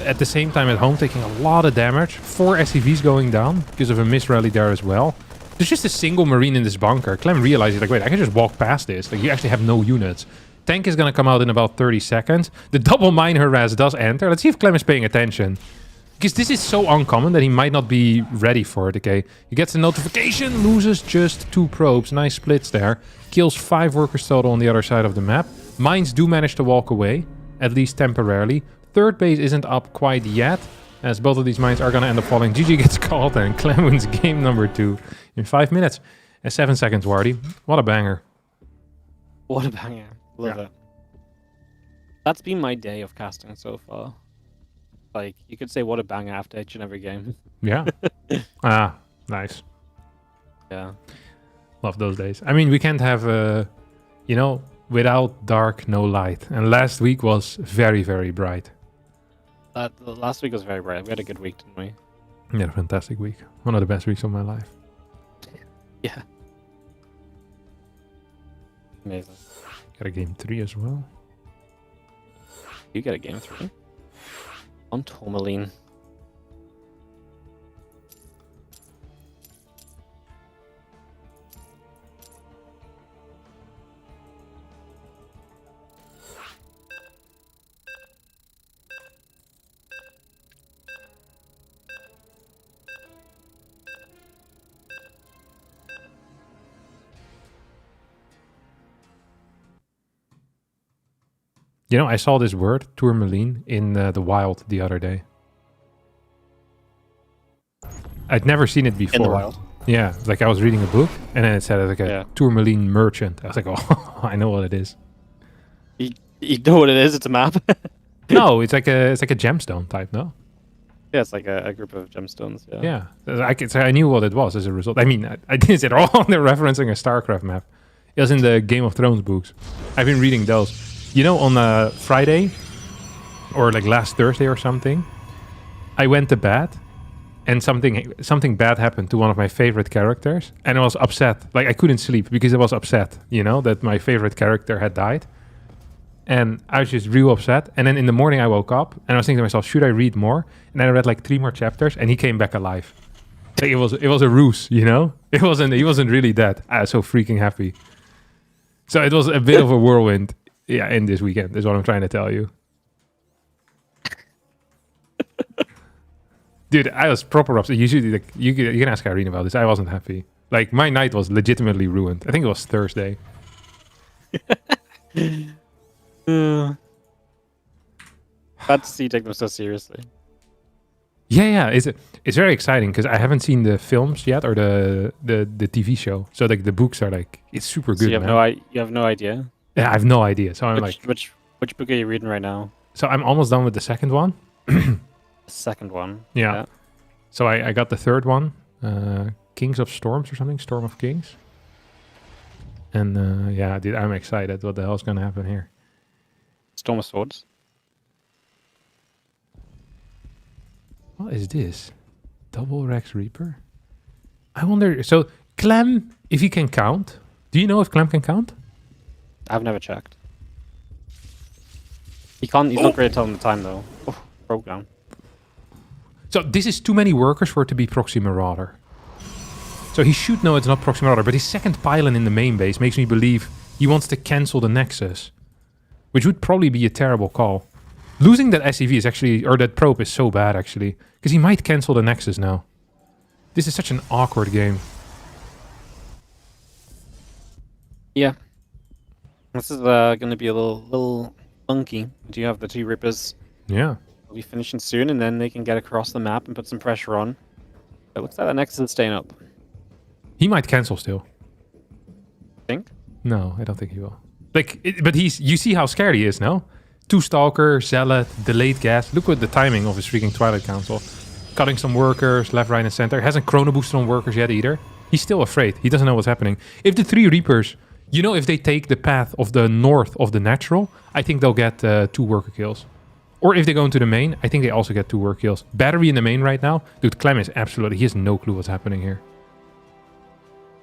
at the same time at home taking a lot of damage. 4 SCVs going down because of a misrally there as well. There's just a single Marine in this bunker. Clem realizes, like, wait, I can just walk past this. Like, you actually have no units. Tank is going to come out in about 30 seconds. The double mine harass does enter. Let's see if Clem is paying attention. Because this is so uncommon that he might not be ready for it, okay? He gets a notification, loses just 2 probes. Nice splits there. Kills 5 workers total on the other side of the map. Mines do manage to walk away. at least temporarily. Third base isn't up quite yet, as both of these mines are going to end up falling. GG gets called, and Clem wins game number 2 in 5 minutes and 7 seconds, Wardi. What a banger. What a banger. Love it. That's been my day of casting so far. Like, you could say what a banger after each and every game. Yeah. Nice. Yeah. Love those days. I mean, we can't have, without dark, no light. And last week was very, very bright. Last week was very bright. We had a good week, didn't we? Yeah, a fantastic week. One of the best weeks of my life. Yeah. Amazing. Got a game 3 as well. You get a game 3. On Tourmaline. You know, I saw this word, tourmaline, in the wild the other day. I'd never seen it before. In the wild? Yeah, like I was reading a book, and then it said like a tourmaline merchant. I was like, oh, I know what it is. You know what it is? It's a map? No, it's like a gemstone type, no? Yeah, it's like a group of gemstones, yeah. Yeah, I knew what it was as a result. I mean, I didn't say it all. They're referencing a StarCraft map. It was in the Game of Thrones books. I've been reading those. You know, on Friday, or like last Thursday or something, I went to bed, and something bad happened to one of my favorite characters, and I was upset. Like, I couldn't sleep because I was upset, that my favorite character had died. And I was just real upset. And then in the morning I woke up, and I was thinking to myself, should I read more? And then I read like 3 more chapters, and he came back alive. Like, it was a ruse, He wasn't really dead. I was so freaking happy. So it was a bit of a whirlwind. Yeah, in this weekend is what I'm trying to tell you. Dude, I was proper upset. Usually, like, you can ask Irene about this. I wasn't happy. Like, my night was legitimately ruined. I think it was Thursday. Bad to see you take them so seriously. Yeah. It's very exciting because I haven't seen the films yet or the TV show. So like the books are like, it's super good. So you have no idea. Yeah, I have no idea. So I'm which book are you reading right now? So I'm almost done with the second one. The second one. Yeah. So I got the third one, Kings of Storms or something, Storm of Kings. And dude, I'm excited. What the hell's gonna happen here? Storm of Swords. What is this? Double Rex Reaper? I wonder. So Clem, if he can count, do you know if Clem can count? I've never checked. He can't. He's not great at telling the time though. Oh, broke down. So this is too many workers for it to be Proxy Marauder. So he should know it's not Proxy Marauder, but his second pylon in the main base makes me believe he wants to cancel the Nexus, which would probably be a terrible call. Losing that SCV is actually, or that probe is so bad actually, because he might cancel the Nexus now. This is such an awkward game. Yeah. This is going to be a little funky. Do you have the 2 Rippers? Yeah. They'll be finishing soon, and then they can get across the map and put some pressure on. It looks like the Nexus is staying up. He might cancel still. Think? No, I don't think he will. But you see how scared he is now? 2 Stalker, Zealot, delayed gas. Look at the timing of his freaking Twilight Council. Cutting some workers, left, right, and center. Hasn't chrono boosted on workers yet either. He's still afraid. He doesn't know what's happening. If the 3 Reapers, if they take the path of the north of the natural, I think they'll get 2 worker kills. Or if they go into the main, I think they also get 2 worker kills. Battery in the main right now. Dude, Clem is absolutely... He has no clue what's happening here.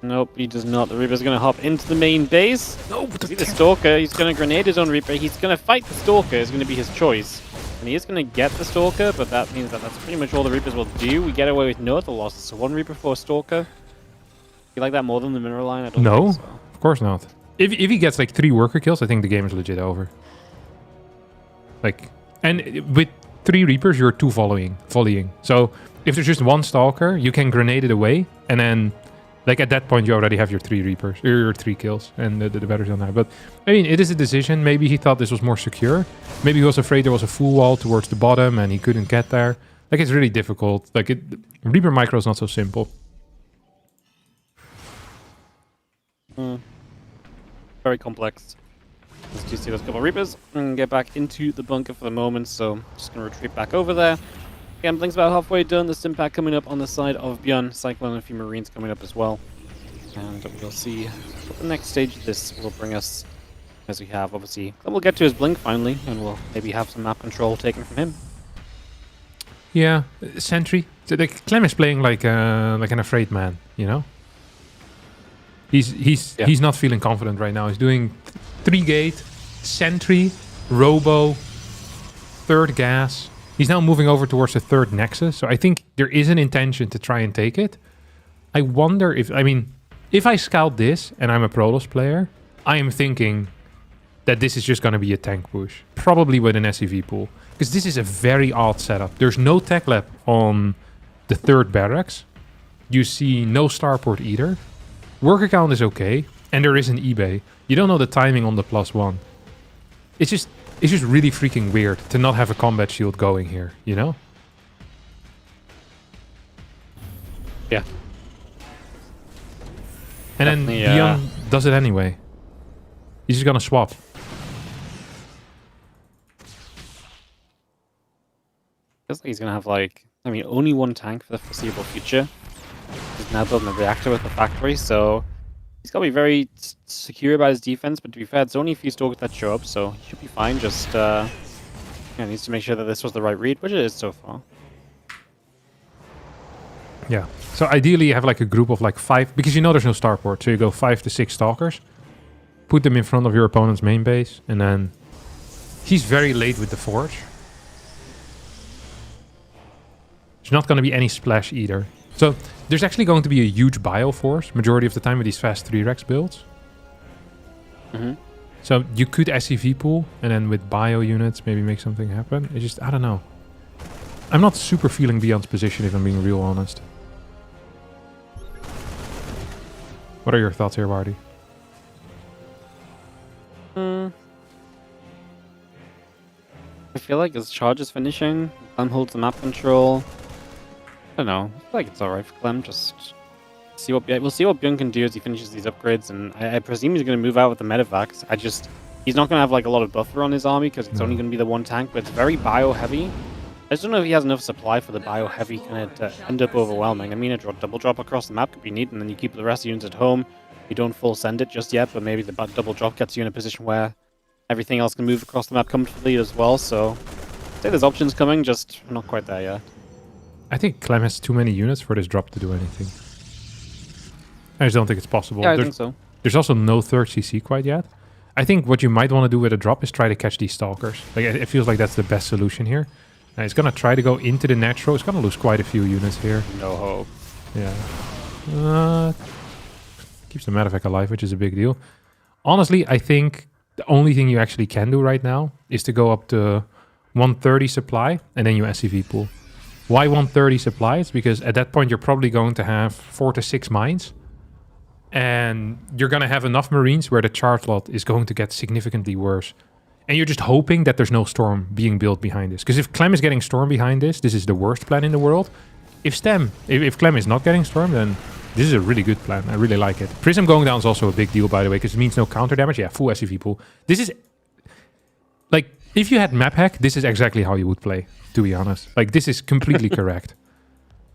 Nope, he does not. The Reaper's going to hop into the main base. No, but the Stalker. He's going to grenade his own Reaper. He's going to fight the Stalker. It's going to be his choice. And he is going to get the Stalker, but that means that that's pretty much all the Reapers will do. We get away with no other losses. So 1 Reaper for a Stalker. You like that more than the mineral line? I don't think so. Of course not. If he gets like 3 worker kills, I think the game is legit over. Like, and with 3 Reapers, you're 2 volleying. So if there's just 1 Stalker, you can grenade it away, and then Like at that point, you already have your 3 Reapers, or your 3 kills, and the battery's on that. But I mean, it is a decision. Maybe he thought this was more secure. Maybe he was afraid there was a full wall towards the bottom, and he couldn't get there. Like it's really difficult. Like Reaper micro is not so simple. Very complex. Let's just see those couple of Reapers and get back into the bunker for the moment. So just gonna retreat back over there. Again, Blink's about halfway done. The Stim Pack coming up on the side of Bjorn. Cyclone and a few Marines coming up as well. And we'll see what the next stage of this will bring us. As we have, obviously. Then we'll get to his Blink finally, and we'll maybe have some map control taken from him. Yeah, Sentry. So Clem is playing like an afraid man, you know? He's not feeling confident right now. He's doing 3 gate, Sentry, Robo, 3rd gas. He's now moving over towards the 3rd Nexus. So I think there is an intention to try and take it. I wonder if... I mean, if I scout this and I'm a Protoss player, I am thinking that this is just going to be a tank push. Probably with an SCV pool. Because this is a very odd setup. There's no tech lab on the 3rd barracks. You see no starport either. Worker count is okay. And there is an eBay. You don't know the timing on the +1. It's just really freaking weird to not have a combat shield going here, you know? Yeah. And then Beyond does it anyway. He's just gonna swap. Feels like he's gonna have like, I mean, only 1 tank for the foreseeable future. He's now building a reactor with the factory, so he's got to be very secure about his defense, but to be fair, it's only a few stalkers that show up, so he should be fine. Just needs to make sure that this was the right read, which it is so far. Yeah. So ideally you have like a group of like 5, because you know there's no starport, so you go 5 to 6 stalkers, put them in front of your opponent's main base, and then he's very late with the forge. There's not going to be any splash either. So there's actually going to be a huge bio force majority of the time with these fast 3-rex builds. So you could SCV pool and then with bio units maybe make something happen. It's just, I don't know. I'm not super feeling Beyond's position if I'm being real honest. What are your thoughts here, Wardi? I feel like his charge is finishing. Clem holds the map control. I don't know. I feel like it's alright for Clem. Just see what we'll see what Bjorn can do as he finishes these upgrades, and I presume he's going to move out with the medevacs. He's not going to have like a lot of buffer on his army because it's only going to be the 1 tank, but it's very bio heavy. I just don't know if he has enough supply for the bio heavy kind of to end up overwhelming. I mean, a double drop across the map could be neat, and then you keep the rest of the units at home. You don't full send it just yet, but maybe the double drop gets you in a position where everything else can move across the map comfortably as well. So I'd say there's options coming, just not quite there yet. I think Clem has too many units for this drop to do anything. I just don't think it's possible. Yeah, I think so. There's also no 3rd CC quite yet. I think what you might want to do with a drop is try to catch these stalkers. Like it feels like that's the best solution here. It's going to try to go into the natural. It's going to lose quite a few units here. No hope. Yeah. Keeps the medevac alive, which is a big deal. Honestly, I think the only thing you actually can do right now is to go up to 130 supply and then you SCV pool. Why 130 supply? It's because at that point you're probably going to have 4 to 6 mines. And you're going to have enough Marines where the charge lot is going to get significantly worse. And you're just hoping that there's no storm being built behind this. Because if Clem is getting storm behind this is the worst plan in the world. If Clem is not getting storm, then this is a really good plan. I really like it. Prism going down is also a big deal, by the way, because it means no counter damage. Yeah, full SCV pool. This is... Like, if you had map hack, this is exactly how you would play, to be honest. Like, this is completely correct.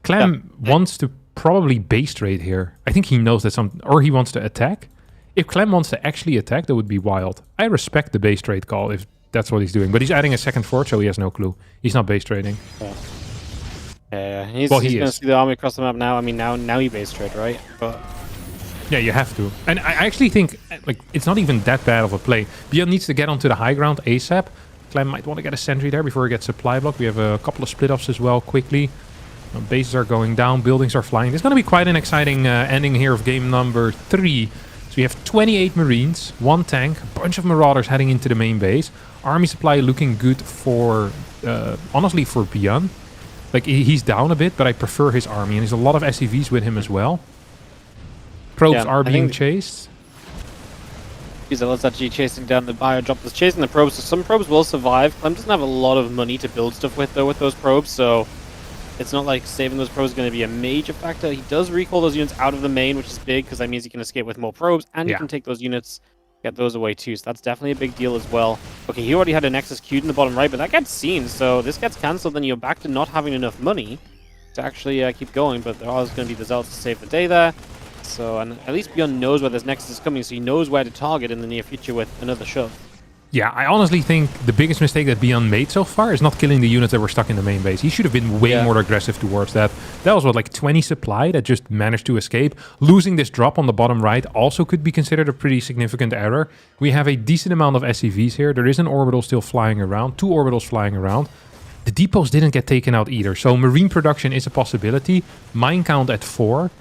Clem wants to probably base trade here. I think he knows that or he wants to attack. If Clem wants to actually attack, that would be wild. I respect the base trade call if that's what he's doing. But he's adding a 2nd fort, so he has no clue. He's not base trading. Yeah. He's going to see the army across the map now. I mean, now he base trade, right? But yeah, you have to. And I actually think like it's not even that bad of a play. Beyond needs to get onto the high ground ASAP. Clem might want to get a sentry there before he gets supply block. We have a couple of split-offs as well, quickly. Bases are going down, buildings are flying. There's going to be quite an exciting ending here of game number 3. So we have 28 Marines, 1 tank, a bunch of Marauders heading into the main base. Army supply looking good for, honestly, for Beyond. Like, he's down a bit, but I prefer his army. And there's a lot of SCVs with him as well. probes are being chased. Zealot's actually chasing down the bio drop that's chasing the probes, so some probes will survive. Clem doesn't have a lot of money to build stuff with, though, with those probes, so it's not like saving those probes is going to be a major factor. He does recall those units out of the main, which is big, because that means he can escape with more probes, and he can take those units, get those away too, so that's definitely a big deal as well. Okay, he already had a Nexus queued in the bottom right, but that gets seen, so this gets cancelled, then you're back to not having enough money to actually keep going, but there are going to be the Zealots to save the day there. So, and at least Bjorn knows where this Nexus is coming, so he knows where to target in the near future with another shove. Yeah, I honestly think the biggest mistake that Bjorn made so far is not killing the units that were stuck in the main base. He should have been way more aggressive towards that. That was, what, like 20 supply that just managed to escape. Losing this drop on the bottom right also could be considered a pretty significant error. We have a decent amount of SCVs here. There is an orbital still flying around, 2 orbitals flying around. The depots didn't get taken out either, so marine production is a possibility. Mine count at 4.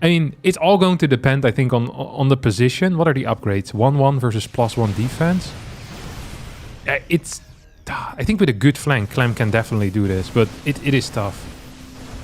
I mean, it's all going to depend, I think, on the position. What are the upgrades? 1-1 versus +1 defense. I think with a good flank, Clem can definitely do this, but it is tough.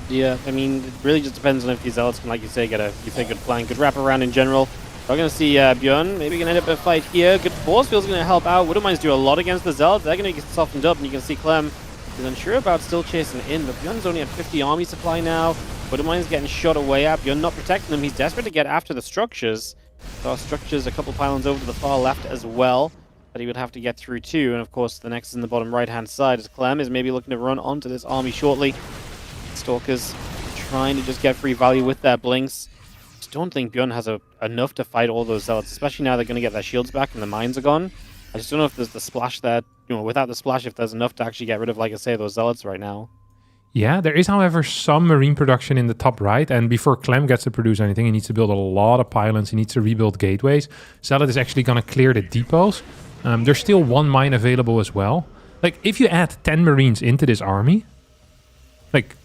Yeah, I mean, it really just depends on if these Zealots can, like you say, get a good flank, good wraparound in general. We're going to see Bjorn maybe going to end up a fight here. Good force field's going to help out. Widowmines do a lot against the Zealots. They're going to get softened up, and you can see Clem is unsure about still chasing in, but Bjorn's only at 50 army supply now. Widowmine's getting shot away at. Bjorn not protecting them. He's desperate to get after the structures. There are structures, a couple pylons over to the far left as well that he would have to get through too. And of course, the next in the bottom right-hand side is Clem is maybe looking to run onto this army shortly. Stalkers trying to just get free value with their blinks. Just don't think Bjorn has enough to fight all those Zealots, especially now they're going to get their shields back and the mines are gone. I just don't know if there's the splash there, without the splash, if there's enough to actually get rid of, like I say, those Zealots right now. Yeah, there is, however, some marine production in the top right, and before Clem gets to produce anything, he needs to build a lot of pylons, he needs to rebuild gateways. Zealot is actually going to clear the depots. There's still 1 mine available as well. Like, if you add 10 marines into this army, like,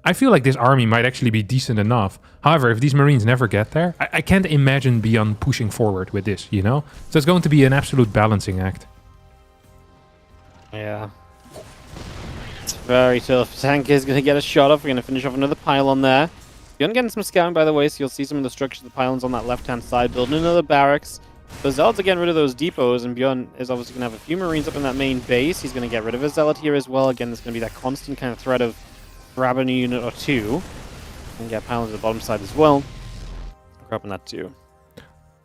I feel like this army might actually be decent enough. However, if these marines never get there, I can't imagine beyond pushing forward with this, you know? So it's going to be an absolute balancing act. Yeah. It's very tough. Tank is going to get a shot off. We're going to finish off another pylon there. Bjorn getting some scouting, by the way, so you'll see some of the structures of the pylons on that left-hand side. Building another barracks. The Zealots are getting rid of those depots, and Bjorn is obviously going to have a few marines up in that main base. He's going to get rid of his Zealot here as well. Again, there's going to be that constant kind of threat of grabbing a unit or two. And get pylons at the bottom side as well. Grabbing that too.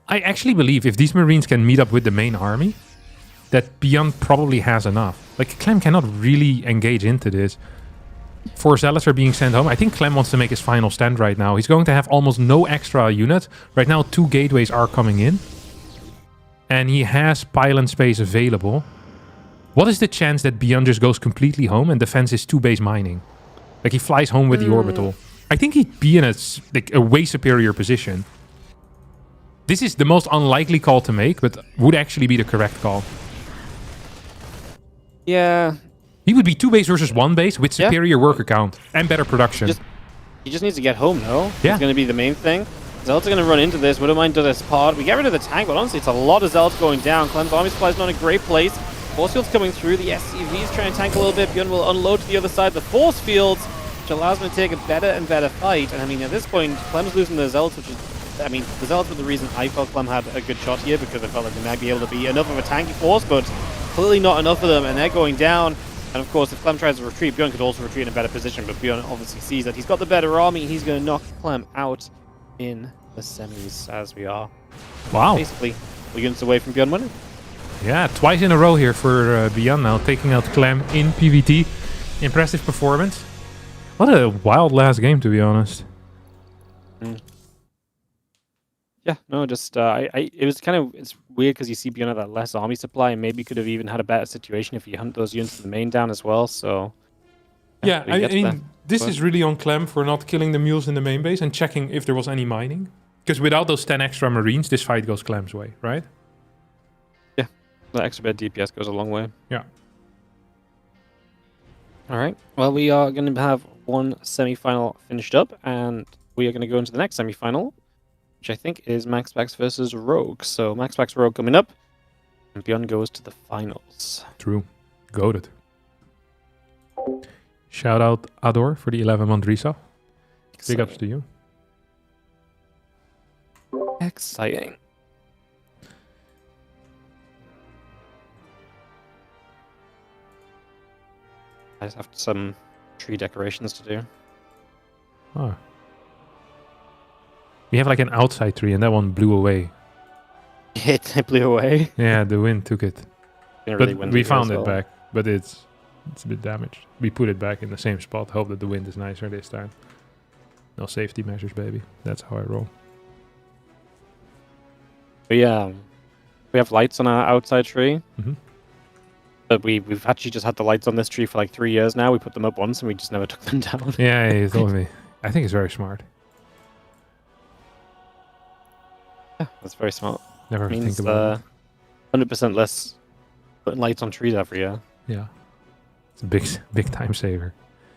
I actually believe if these marines can meet up with the main army, that Bjorn probably has enough. Like, Clem cannot really engage into this. 4 Zealots are being sent home. I think Clem wants to make his final stand right now. He's going to have almost no extra units. Right now, 2 gateways are coming in. And he has pylon space available. What is the chance that Bjorn just goes completely home and defends his 2-base mining? Like, he flies home with the orbital. I think he'd be in a way superior position. This is the most unlikely call to make, but would actually be the correct call. Yeah. He would be 2 base versus 1 base with superior worker count and better production. He just needs to get home, though. Yeah. It's going to be the main thing. Zealots are going to run into this. Widowmine does this pod. We get rid of the tank, but honestly, it's a lot of Zealots going down. Clem's army supply is not in a great place. Force fields coming through. The SCVs trying to tank a little bit. Bjorn will unload to the other side. The force fields, which allows him to take a better and better fight. And I mean, at this point, Clem's losing the Zealots, which is... I mean, the Zealots were the reason I felt Clem had a good shot here, because I felt like they might be able to be enough of a tanky force, but clearly not enough of them, and they're going down. And of course, if Clem tries to retreat, Bjorn could also retreat in a better position, but Bjorn obviously sees that he's got the better army, and he's going to knock Clem out in the semis, as we are. Wow. Basically, we're units away from Bjorn winning. Yeah, twice in a row here for Bjorn now, taking out Clem in PvT. Impressive performance. What a wild last game, to be honest. Yeah, no, just it was kind of, it's weird because you see Bjorn at that less army supply, and maybe could have even had a better situation if you hunt those units to the main down as well. So yeah, I mean, this is really on Clem for not killing the mules in the main base and checking if there was any mining. Because without those 10 extra marines, this fight goes Clem's way, right? Yeah, the extra bit DPS goes a long way. Yeah. All right. Well, we are going to have one semi-final finished up, and we are going to go into the next semi-final, which I think is Max Pax versus Rogue. So Max Pax Rogue coming up, and Bjorn goes to the finals. True. Goated. Shout out Ador for the 11-month resub. Big ups to you. Exciting. I just have some tree decorations to do. Oh. We have like an outside tree, and that one blew away. It blew away. Yeah, the wind took it. Been But really windy we here found as it well. back, but it's a bit damaged. We put it back in the same spot. Hope that the wind is nicer this time. No safety measures, baby. That's how I roll. We have lights on our outside tree. Mm-hmm. But we've actually just had the lights on this tree for like 3 years now. We put them up once and we just never took them down. Yeah, he told me. I think it's very smart. Yeah, that's very smart. Never Means think about it. 100% less putting lights on trees every year. Yeah. It's a big time saver.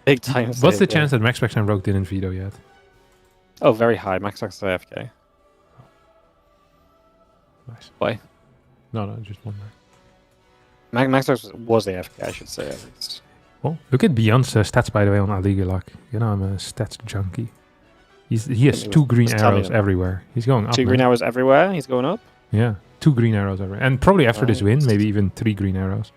Big time. What's save, the yeah. chance that Max Pax and Rogue didn't veto yet? Oh, very high. Max Max is AFK. Nice. Why? No, just one more. Max Max was AFK, I should say at least. Well, look at Beyond's stats, by the way, on Aligulak. You know, I'm a stats junkie. He has 2 green Just tell me arrows about it. everywhere. He's going up. 2 green man. arrows everywhere. He's going up. Yeah, 2 green arrows everywhere. And probably after this win, Nice. maybe even 3 green arrows.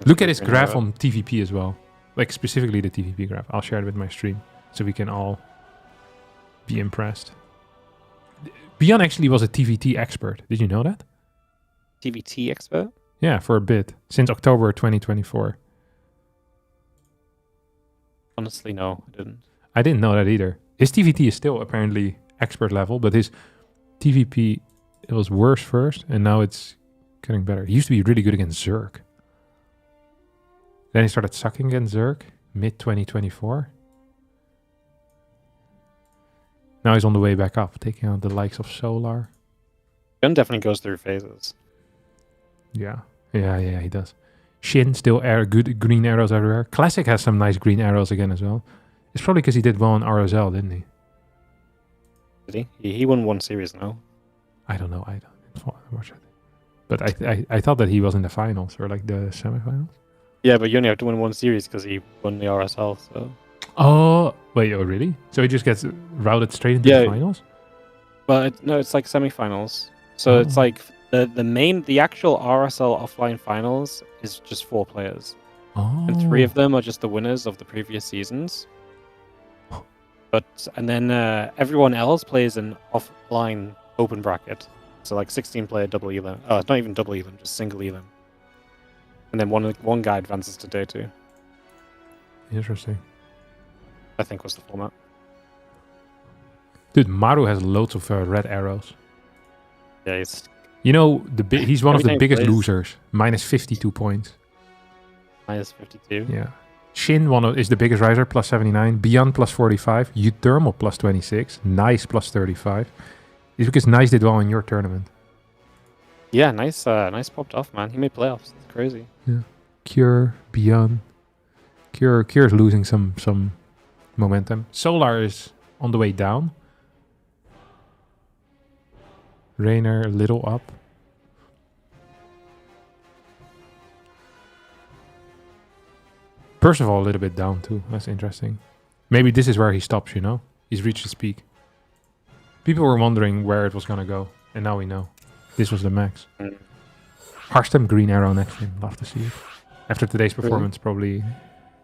Look at his Green graph arrow. on TVP as well. Like, specifically the TVP graph. I'll share it with my stream so we can all be impressed. Beyond actually was a TVT expert. Did you know that? TVT expert. Yeah, for a bit. Since October 2024. Honestly, no, I didn't. I didn't know that either. His TVT is still apparently expert level, but his TVP, it was worse first, and now it's getting better. He used to be really good against Zerg. Then he started sucking against Zerg, mid-2024. Now he's on the way back up, taking out the likes of Solar. Gun definitely goes through phases. Yeah, he does. Shin, still good green arrows everywhere. Classic has some nice green arrows again as well. It's probably because he did well in RSL, didn't he? Did he? He won 1 series now. I don't know. I don't watch it. But I thought that he was in the finals or like the semifinals. Yeah, but you only have to win 1 series because he won the RSL. So. Oh, wait, oh really? So he just gets routed straight into the finals? Well, no, it's like semifinals. So it's like the actual RSL offline finals is just 4 players. Oh. And 3 of them are just the winners of the previous seasons. And then everyone else plays an offline open bracket. So like 16-player double elim. Oh, not even double elim, just single elim. And then one guy advances to day 2. Interesting. I think was the format. Dude, Maru has loads of red arrows. Yeah, he's... You know, he's one of the Every time he biggest plays- losers. Minus 52 points. Minus 52. Yeah. Shin is the biggest riser, plus 79. Beyond, plus 45. Uthermal, plus 26. Nice, plus 35. It's because Nice did well in your tournament. Yeah, nice popped off, man. He made playoffs. That's crazy. Yeah. Cure, Beyond. Cure is losing some momentum. Solar is on the way down. Rainer a little up. Percival a little bit down too. That's interesting. Maybe this is where he stops, you know? He's reached his peak. People were wondering where it was going to go. And now we know. This was the max. Harstem green arrow next to him. Love to see it. After today's performance, probably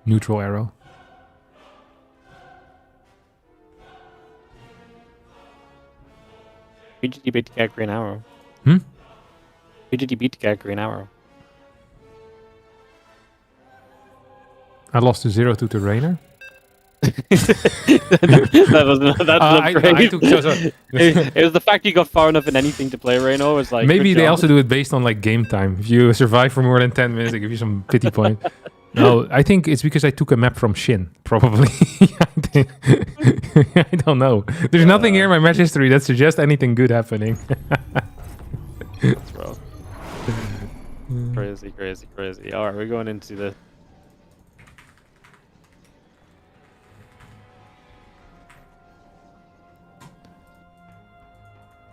neutral arrow. Who did he beat to get Green Arrow? Hmm? Who did he beat to get Green Arrow? I lost to 0-2 to Rainer. that was an upgrade. I took It was the fact you got far enough in anything to play Reno was like... Maybe good they job. also do it based on like game time. If you survive for more than 10 minutes, they give you some pity point. No, I think it's because I took a map from Shin, probably. I don't know. There's nothing here in my match history that suggests anything good happening. That's rough. Crazy. Alright, we're going into the...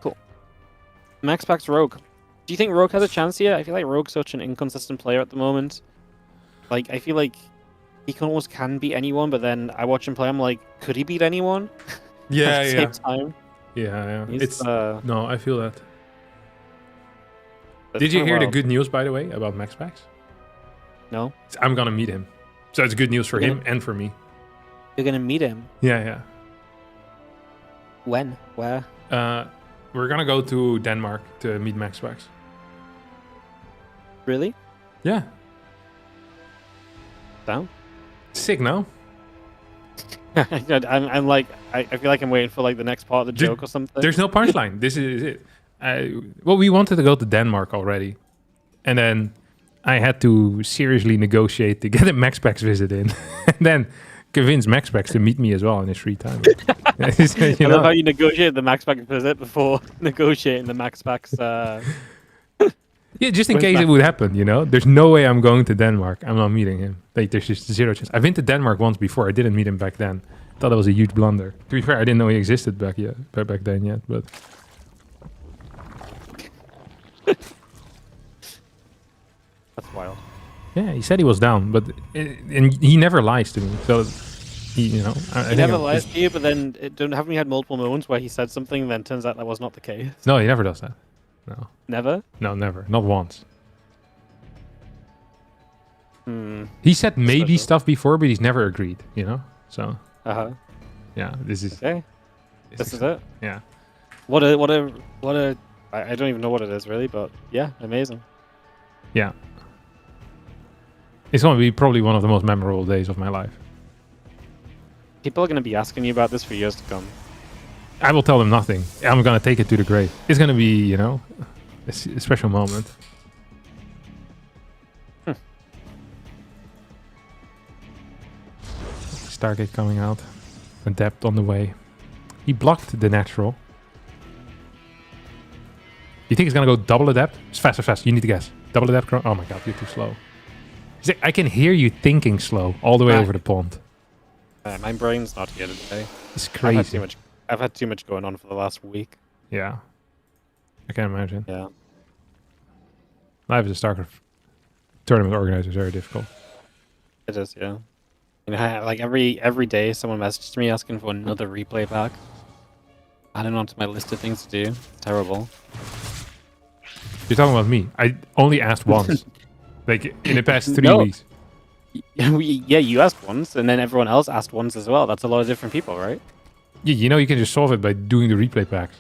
Cool. Max Pax Rogue. Do you think Rogue has a chance here? I feel like Rogue's such an inconsistent player at the moment. Like, I feel like he almost can beat anyone, but then I watch him play, I'm like, could he beat anyone? Yeah, at the same time. Yeah. He's, It's no, I feel that. that's Did you kinda hear the wild. good news, by the way, about Max Packs? No, I'm gonna meet him, so it's good news for Yeah. him and for me. you're gonna meet him. Yeah. When? Where? We're gonna go to Denmark to meet Max Packs. Really? Yeah, Down? sick, no? I'm like, I feel like I'm waiting for like the next part of the There- joke or something. There's no punchline. This is it. Well, we wanted to go to Denmark already, and then I had to seriously negotiate to get a Max Packs visit in, and then convince Max Packs to meet me as well in his free time. I love how you negotiated the Max Pack visit before negotiating the Max Packs. Yeah, just in When's case Max- it would happen, you know? There's no way I'm going to Denmark. I'm not meeting him. Like, there's just zero chance. I've been to Denmark once before. I didn't meet him back then. Thought that was a huge blunder. To be fair, I didn't know he existed back then yet, but... That's wild. Yeah, he said he was down, but... And he never lies to me, so... He He never lies to you, but then haven't we had multiple moments where he said something and then turns out that was not the case? No, he never does that. No. Never? No, never. Not once. Hmm. He said maybe Special. stuff before, but he's never agreed, you know? So, Uh-huh. yeah, this is... Okay. This is it. Yeah. What a I don't even know what it is really, but yeah, amazing. Yeah. It's going to be probably one of the most memorable days of my life. People are going to be asking you about this for years to come. I will tell them nothing. I'm going to take it to the grave. It's going to be, you know, a special moment. Stargate coming out. Adept on the way. He blocked the natural. You think he's going to go double adept? It's faster, fast. You need to guess. Double adept. Oh my god, you're too slow. He's like, I can hear you thinking slow all the way over the pond. My brain's not here today. It's I've had crazy. too much. I've had too much going on for the last week. Yeah. I can imagine. Yeah. Life as a StarCraft tournament organizer is very difficult. It is, yeah. You know, like every day, someone messages me asking for another replay pack. Adding onto my list of things to do. It's terrible. You're talking about me. I only asked once. Like, in the past 3 No. weeks. Yeah, you asked once, and then everyone else asked once as well. That's a lot of different people, right? Yeah, you know you can just solve it by doing the replay packs.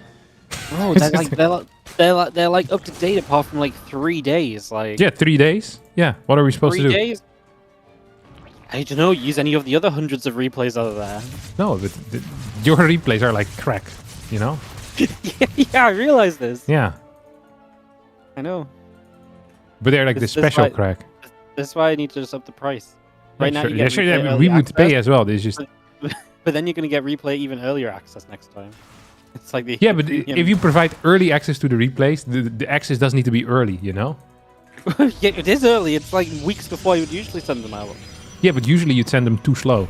Oh, they're like up to date apart from like 3 days. Like Yeah, 3 days. Yeah, what are we supposed 3 to do? days. I don't know. Use any of the other hundreds of replays out of there. No, but your replays are like crack, you know? Yeah, I realize this. Yeah, I know. but they're like the This- this special why- crack. That's why I need to just up the price. Right now, sure. you Yeah, get sure, replay yeah, early we would pay access, as well. There's just but then you're gonna get replay even earlier access next time. It's like the yeah, but premium. if you provide early access to the replays, the access does need to be early, you know? yeah, it is early. It's like weeks before you would usually send them out. Yeah, but usually you'd send them too slow.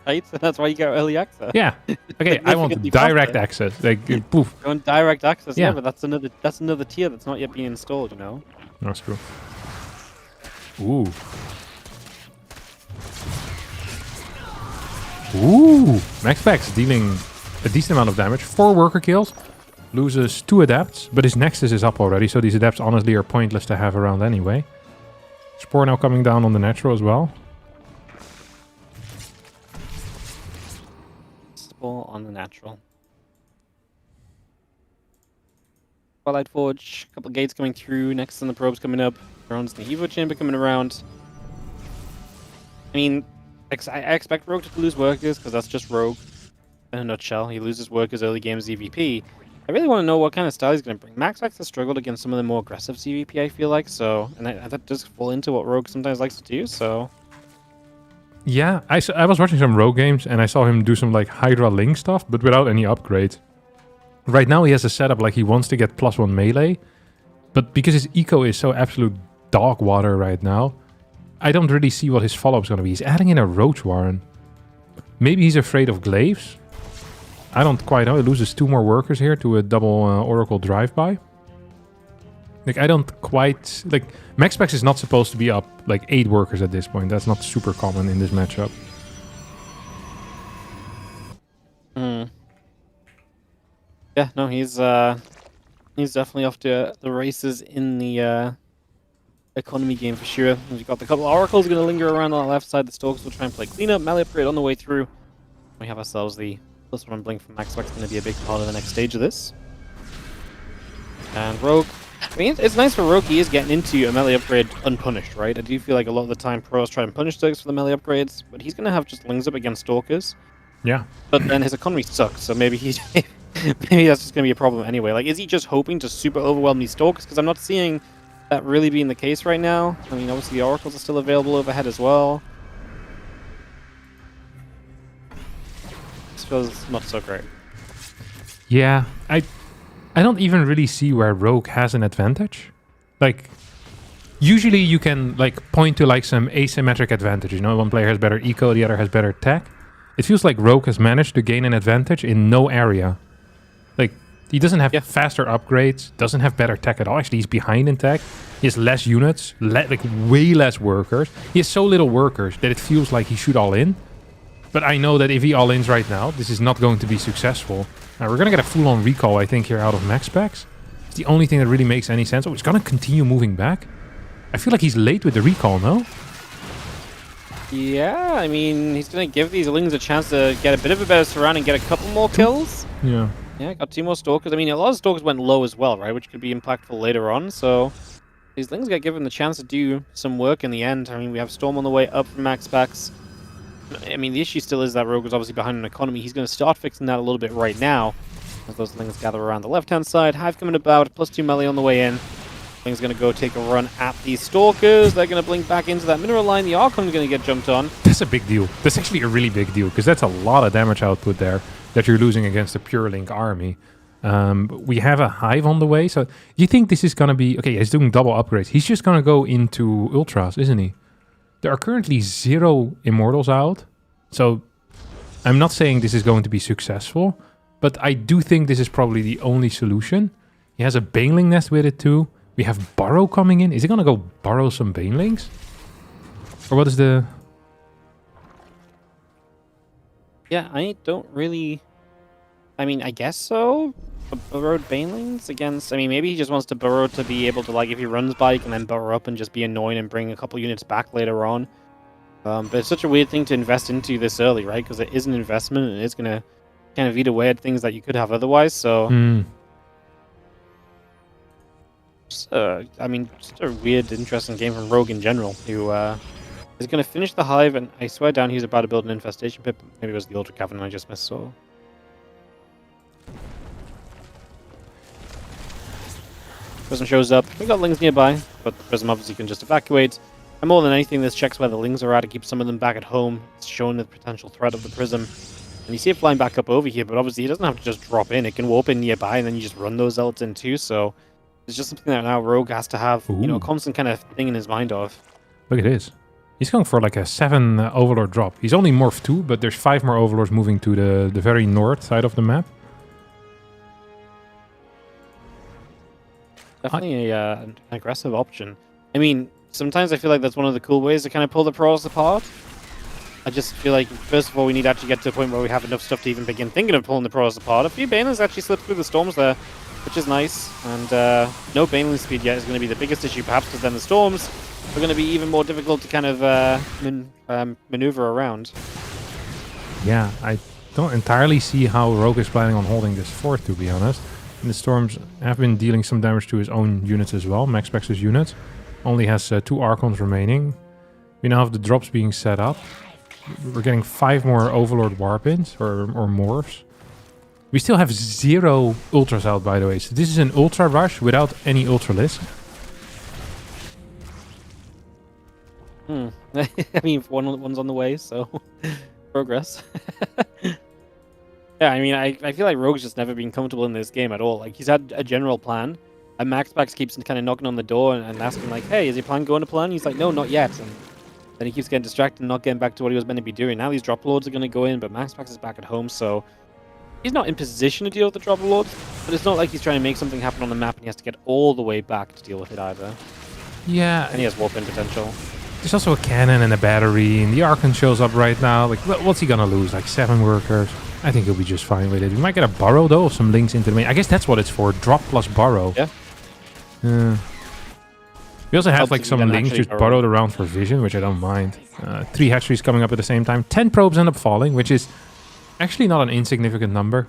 Right? So that's why you get early access. Yeah. Okay, I want Significantly direct faster. access. Like, poof. You want direct access, yeah, Yeah. but that's another tier that's not yet being installed. You know. That's true. Ooh. Ooh. Max Packs dealing a decent amount of damage. 4 worker kills. Loses 2 adapts, but his Nexus is up already, so these adapts honestly are pointless to have around anyway. Spore now coming down on the natural as well. Spore on the natural. Twilight Forge, couple gates coming through. Next on the probes coming up. Drones in the Evo chamber coming around. I mean, I expect Rogue to lose workers because that's just Rogue. In a nutshell, he loses workers early game ZVP. I really want to know what kind of style he's going to bring. Max Packs has struggled against some of the more aggressive CVP, I feel like, so... And that does fall into what Rogue sometimes likes to do, so... Yeah, I was watching some Rogue games and I saw him do some like Hydra Link stuff, but without any upgrades. Right now he has a setup like he wants to get +1 melee, but because his eco is so absolute dog water right now, I don't really see what his follow-up is going to be. He's adding in a Roach Warren. Maybe he's afraid of glaives. I don't quite know. He loses 2 more workers here to a double Oracle drive-by. Like, I don't quite... Like, Max Packs is not supposed to be up, like, 8 workers at this point. That's not super common in this matchup. Yeah, no, he's definitely off to the races in the economy game for sure. We've got the couple oracles going to linger around on the left side. The stalkers will try and play cleanup. Melee upgrade on the way through. We have ourselves the +1 blink from Max. That's going to be a big part of the next stage of this. And Rogue. I mean, it's nice for Rogue. He is getting into a melee upgrade unpunished, right? I do feel like a lot of the time pros try and punish Turks for the melee upgrades, but he's going to have just lings up against stalkers. Yeah. But then his economy sucks, so maybe he maybe that's just going to be a problem anyway. Like, is he just hoping to super overwhelm these stalkers? Because I'm not seeing that really being the case right now. I mean, obviously the oracles are still available overhead as well. This feels not so great. Yeah, I don't even really see where Rogue has an advantage. Like, usually you can like point to like some asymmetric advantage. You know, one player has better eco, the other has better tech. It feels like Rogue has managed to gain an advantage in no area. Like, he doesn't have faster upgrades, doesn't have better tech at all. Actually, he's behind in tech. He has less units, like way less workers. He has so little workers that it feels like he should all in. But I know that if he all-ins right now, this is not going to be successful. Now, we're going to get a full-on recall, I think, here out of max packs. It's the only thing that really makes any sense. Oh, he's going to continue moving back. I feel like he's late with the recall, no? Yeah, I mean, he's going to give these lings a chance to get a bit of a better surround and get a couple more kills. Yeah. Yeah, got 2 more stalkers. I mean, a lot of stalkers went low as well, right? Which could be impactful later on, so these lings get given the chance to do some work in the end. I mean, we have Storm on the way up from max packs. I mean, the issue still is that Rogue is obviously behind an economy. He's going to start fixing that a little bit right now. As those lings gather around the left-hand side. Hive coming about, +2 melee on the way in. Ling's going to go take a run at these stalkers. They're going to blink back into that mineral line. The Archon's going to get jumped on. That's a big deal. That's actually a really big deal, because that's a lot of damage output there that you're losing against a pure Link army. We have a Hive on the way, so you think this is going to be... Okay, he's doing double upgrades. He's just going to go into Ultras, isn't he? There are currently 0 Immortals out, so I'm not saying this is going to be successful, but I do think this is probably the only solution. He has a Baneling nest with it too. We have Burrow coming in. Is he going to go borrow some Banelings? Or what is the... Yeah, I don't really... I mean, I guess so. Burrowed Banelings against... I mean, maybe he just wants to burrow to be able to, like, if he runs by, he can then burrow up and just be annoying and bring a couple units back later on. But it's such a weird thing to invest into this early, right? Because it is an investment and it's going to kind of eat away at things that you could have otherwise, so... I mean, just a weird, interesting game from Rogue in general, who is going to finish the Hive, and I swear down he's about to build an Infestation Pit. Maybe it was the Ultra Cavern I just missed, so... Prism shows up. We got Lings nearby, but the Prism obviously can just evacuate. And more than anything, this checks where the Lings are at. It keeps some of them back at home. It's showing the potential threat of the Prism. And you see it flying back up over here, but obviously it doesn't have to just drop in. It can warp in nearby, and then you just run those Zealots in too, so... It's just something that now Rogue has to have, you know, a constant kind of thing in his mind of. Look at this. He's going for like a 7 Overlord drop. He's only morphed 2, but there's 5 more Overlords moving to the very north side of the map. Definitely an aggressive option. I mean, sometimes I feel like that's one of the cool ways to kind of pull the pros apart. I just feel like, first of all, we need to actually get to a point where we have enough stuff to even begin thinking of pulling the pros apart. A few Banelings actually slipped through the storms there, which is nice. And no Baneling speed yet is going to be the biggest issue, perhaps, because then the storms are going to be even more difficult to kind of maneuver around. Yeah, I don't entirely see how Rogue is planning on holding this fort, to be honest. And the storms have been dealing some damage to his own units as well. Max Pex's units. Only has 2 Archons remaining. We now have the drops being set up. We're getting 5 more Overlord Warpins, or Morphs. We still have 0 Ultras out, by the way. So this is an Ultra Rush without any Ultralisk. I mean, one's on the way, so progress. Yeah, I mean, I feel like Rogue's just never been comfortable in this game at all. Like, he's had a general plan, and MaxPax keeps kind of knocking on the door and asking, like, hey, is your plan going to plan? He's like, no, not yet. And then he keeps getting distracted and not getting back to what he was meant to be doing. Now these drop lords are going to go in, but MaxPax is back at home, so he's not in position to deal with the drop lords, but it's not like he's trying to make something happen on the map and he has to get all the way back to deal with it either. Yeah. And he has warp-in potential. There's also a cannon and a battery, and the Archon shows up right now. Like, what's he gonna lose? Like 7 workers? I think he'll be just fine with it. We might get a burrow though, of some links into the main. I guess that's what it's for. Drop plus burrow. Yeah. We also have Helps like if you some can links actually just burrowed around for vision, which I don't mind. 3 hatcheries coming up at the same time. 10 probes end up falling, which is actually not an insignificant number.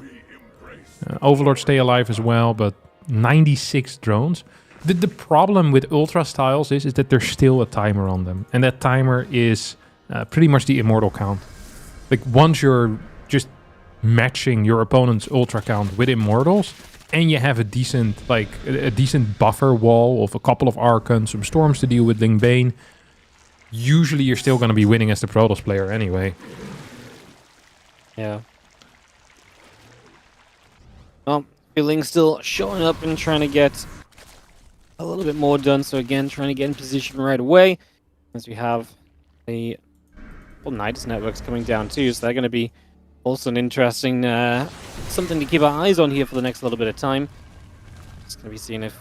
Overlords stay alive as well, but 96 drones. The problem with Ultra styles is that there's still a timer on them. And that timer is pretty much the immortal count. Like once you're just matching your opponent's Ultra count with immortals, and you have a decent buffer wall of a couple of Archons, some Storms to deal with, Ling Bane, usually you're still going to be winning as the Protoss player anyway. Yeah. Well, Ling's still showing up and trying to get a little bit more done. So again, trying to get in position right away. As we have a Nidus networks coming down too, so they're going to be also an interesting something to keep our eyes on here for the next little bit of time. Just going to be seeing if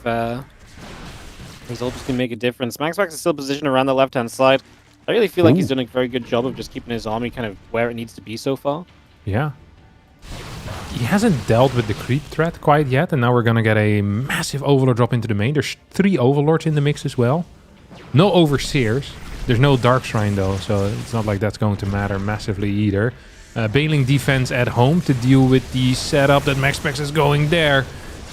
these ultras can make a difference. MaxPax is still positioned around the left-hand side. I really feel like he's done a very good job of just keeping his army kind of where it needs to be so far. Yeah. He hasn't dealt with the creep threat quite yet, and now we're going to get a massive Overlord drop into the main. There's 3 Overlords in the mix as well. No Overseers. There's no Dark Shrine though, so it's not like that's going to matter massively either. Bailing defense at home to deal with the setup that MaxPax is going there.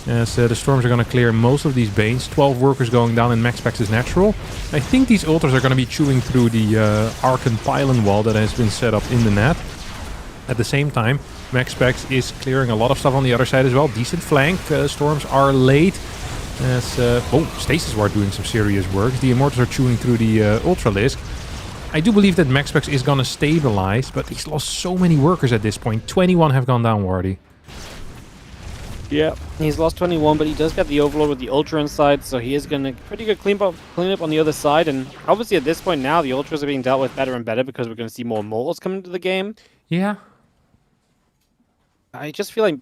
As the Storms are going to clear most of these Banes. 12 workers going down in MaxPax's natural. I think these Ultras are going to be chewing through the Archon pylon wall that has been set up in the net. At the same time, MaxPax is clearing a lot of stuff on the other side as well. Decent flank. Storms are late. As Stasis Ward doing some serious work. The Immortals are chewing through the Ultralisk. I do believe that MaxPax is going to stabilize, but he's lost so many workers at this point. 21 have gone down, Wardi. Yeah, he's lost 21, but he does get the Overlord with the Ultra inside, so he is going to pretty good clean up on the other side. And obviously at this point now, the Ultras are being dealt with better and better because we're going to see more Immortals come into the game. Yeah. I just feel like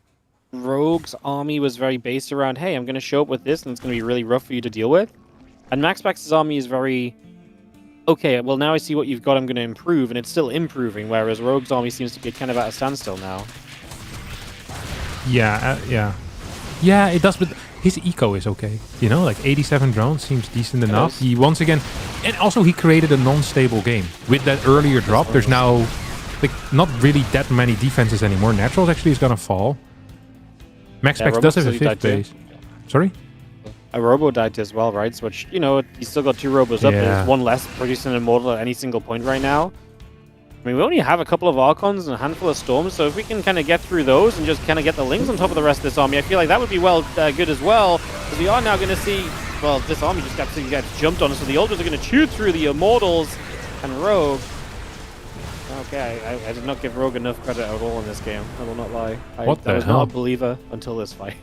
Rogue's army was very based around, hey, I'm going to show up with this, and it's going to be really rough for you to deal with. And MaxPax's army is very... okay, well now I see what you've got, I'm going to improve, and it's still improving, whereas Rogue's army seems to be kind of at a standstill now. Yeah, yeah, it does, but his eco is okay. You know, like 87 drones seems decent enough. He once again, and also he created a non-stable game with that earlier drop. There's now like not really that many defenses anymore. Naturals actually is gonna fall. MaxPax does have a 5th base. Sorry. A Robo died as well, right? So, which, you know, he's still got 2 Robos up. There's 1 less producing an Immortal at any single point right now. I mean, we only have a couple of Archons and a handful of Storms, so if we can kind of get through those and just kind of get the Lings on top of the rest of this army, I feel like that would be good as well. Because we are now going to see, well, this army just gets jumped on, so the Ultras are going to chew through the Immortals and Rogue. Okay, I did not give Rogue enough credit at all in this game. I will not lie. I was not a believer until this fight.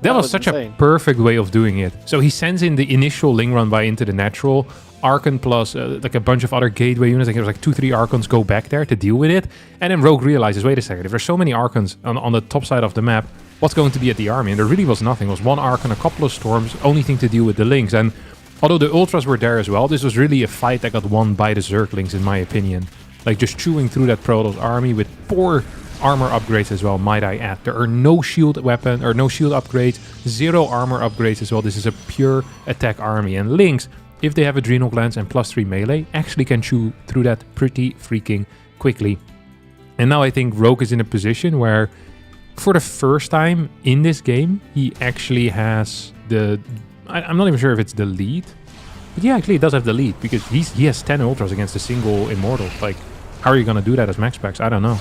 That was such insane. A perfect way of doing it. So he sends in the initial Ling run by into the natural. Archon plus like a bunch of other gateway units. I think there's like 2-3 Archons go back there to deal with it. And then Rogue realizes, wait a second, if there's so many Archons on the top side of the map, what's going to be at the army? And there really was nothing. It was 1 Archon, a couple of Storms, only thing to deal with the Lings. And although the Ultras were there as well, this was really a fight that got won by the Zerglings, in my opinion. Like just chewing through that Protoss army with poor armor upgrades as well, might I add. There are no shield weapon or no shield upgrades, 0 armor upgrades as well. This is a pure attack army. And Lings, if they have Adrenal Glands and +3 melee, actually can chew through that pretty freaking quickly. And now I think Rogue is in a position where, for the first time in this game, he actually has the... I'm not even sure if it's the lead. But yeah, actually he does have the lead, because he has 10 Ultras against a single Immortal. Like, how are you going to do that as MaxPax? I don't know.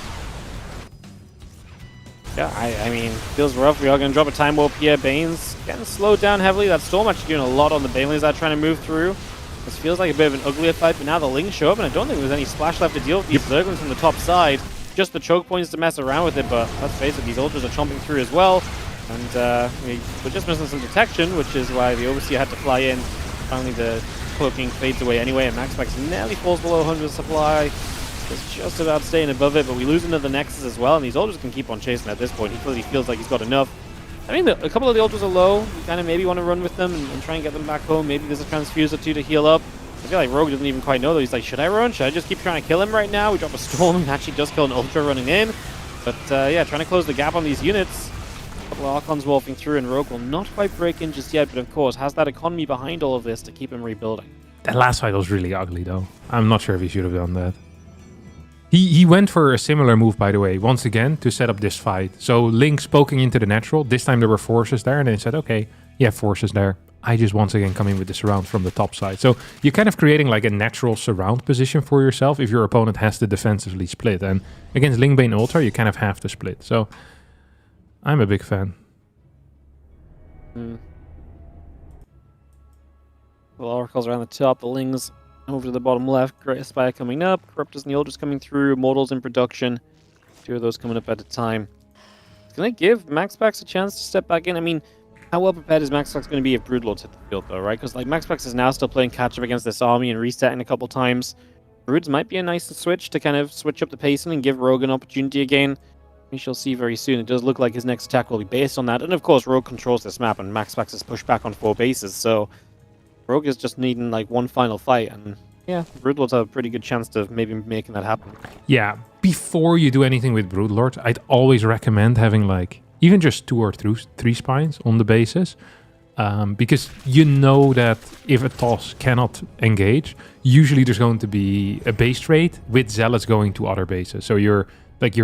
Yeah, I mean, feels rough. We are going to drop a Time Warp here. Bane's getting slowed down heavily. That Storm actually doing a lot on the Banelings that are trying to move through. This feels like a bit of an uglier fight, but now the Lings show up, and I don't think there's any splash left to deal with these Zerglings from the top side. Just the choke points to mess around with it, but let's face it, these Ultras are chomping through as well. And we're just missing some detection, which is why the Overseer had to fly in. Finally, the cloaking fades away anyway, and MaxPax nearly falls below 100 supply. It's just about staying above it, but we lose another Nexus as well, and these Ultras can keep on chasing at this point. He clearly feels like he's got enough. I mean, a couple of the Ultras are low. You kind of maybe want to run with them and try and get them back home. Maybe there's a Transfuse or 2 to heal up. I feel like Rogue doesn't even quite know, though. He's like, should I run? Should I just keep trying to kill him right now? We drop a Storm and actually does kill an Ultra running in. But yeah, trying to close the gap on these units. A couple of Archons wolfing through, and Rogue will not quite break in just yet, but of course has that economy behind all of this to keep him rebuilding. That last fight was really ugly, though. I'm not sure if he should have done that. He went for a similar move, by the way, once again, to set up this fight. So Link's poking into the natural. This time there were forces there, and then he said, okay, you have forces there. I just once again come in with the surround from the top side. So you're kind of creating like a natural surround position for yourself if your opponent has to defensively split. And against Linkbane Ultra, you kind of have to split. So I'm a big fan. Well, Oracle's around the top, the Lings over to the bottom left, Great Aspire coming up, Corruptors and the Elders coming through, Mortals in production, 2 of those coming up at a time. It's going to give MaxPax a chance to step back in. I mean, how well prepared is MaxPax going to be if Broodlords hit the field, though, right? Because like MaxPax is now still playing catch-up against this army and resetting a couple times. Broods might be a nice switch to kind of switch up the pacing and give Rogue an opportunity again. We shall see very soon. It does look like his next attack will be based on that. And of course, Rogue controls this map, and MaxPax is pushed back on 4 bases, so Rogue is just needing like one final fight, and yeah, Broodlords have a pretty good chance to maybe making that happen. Yeah, before you do anything with Broodlords, I'd always recommend having like even just 2 or 3 spines on the bases. Because you know that if a toss cannot engage, usually there's going to be a base trade with zealots going to other bases. So your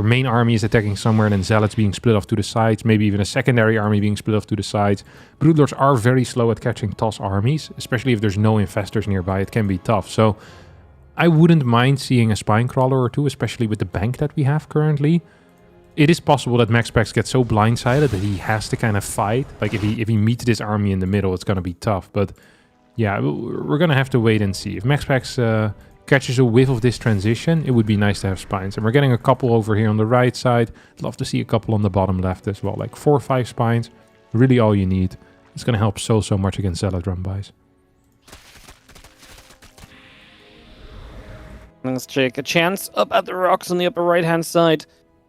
main army is attacking somewhere and then zealots being split off to the sides, maybe even a secondary army being split off to the sides. Broodlords are very slow at catching toss armies, especially if there's no infestors nearby. It can be tough. So I wouldn't mind seeing a spine crawler or 2, especially with the bank that we have currently. It is possible that MaxPax gets so blindsided that he has to kind of fight. Like if he meets this army in the middle, it's going to be tough. But yeah, we're going to have to wait and see. If MaxPax catches a whiff of this transition, it would be nice to have spines. And we're getting a couple over here on the right side. I'd love to see a couple on the bottom left as well. Like 4 or 5 spines, really all you need. It's going to help so much against zealot run-bys. Let's take a chance up at the rocks on the upper right-hand side.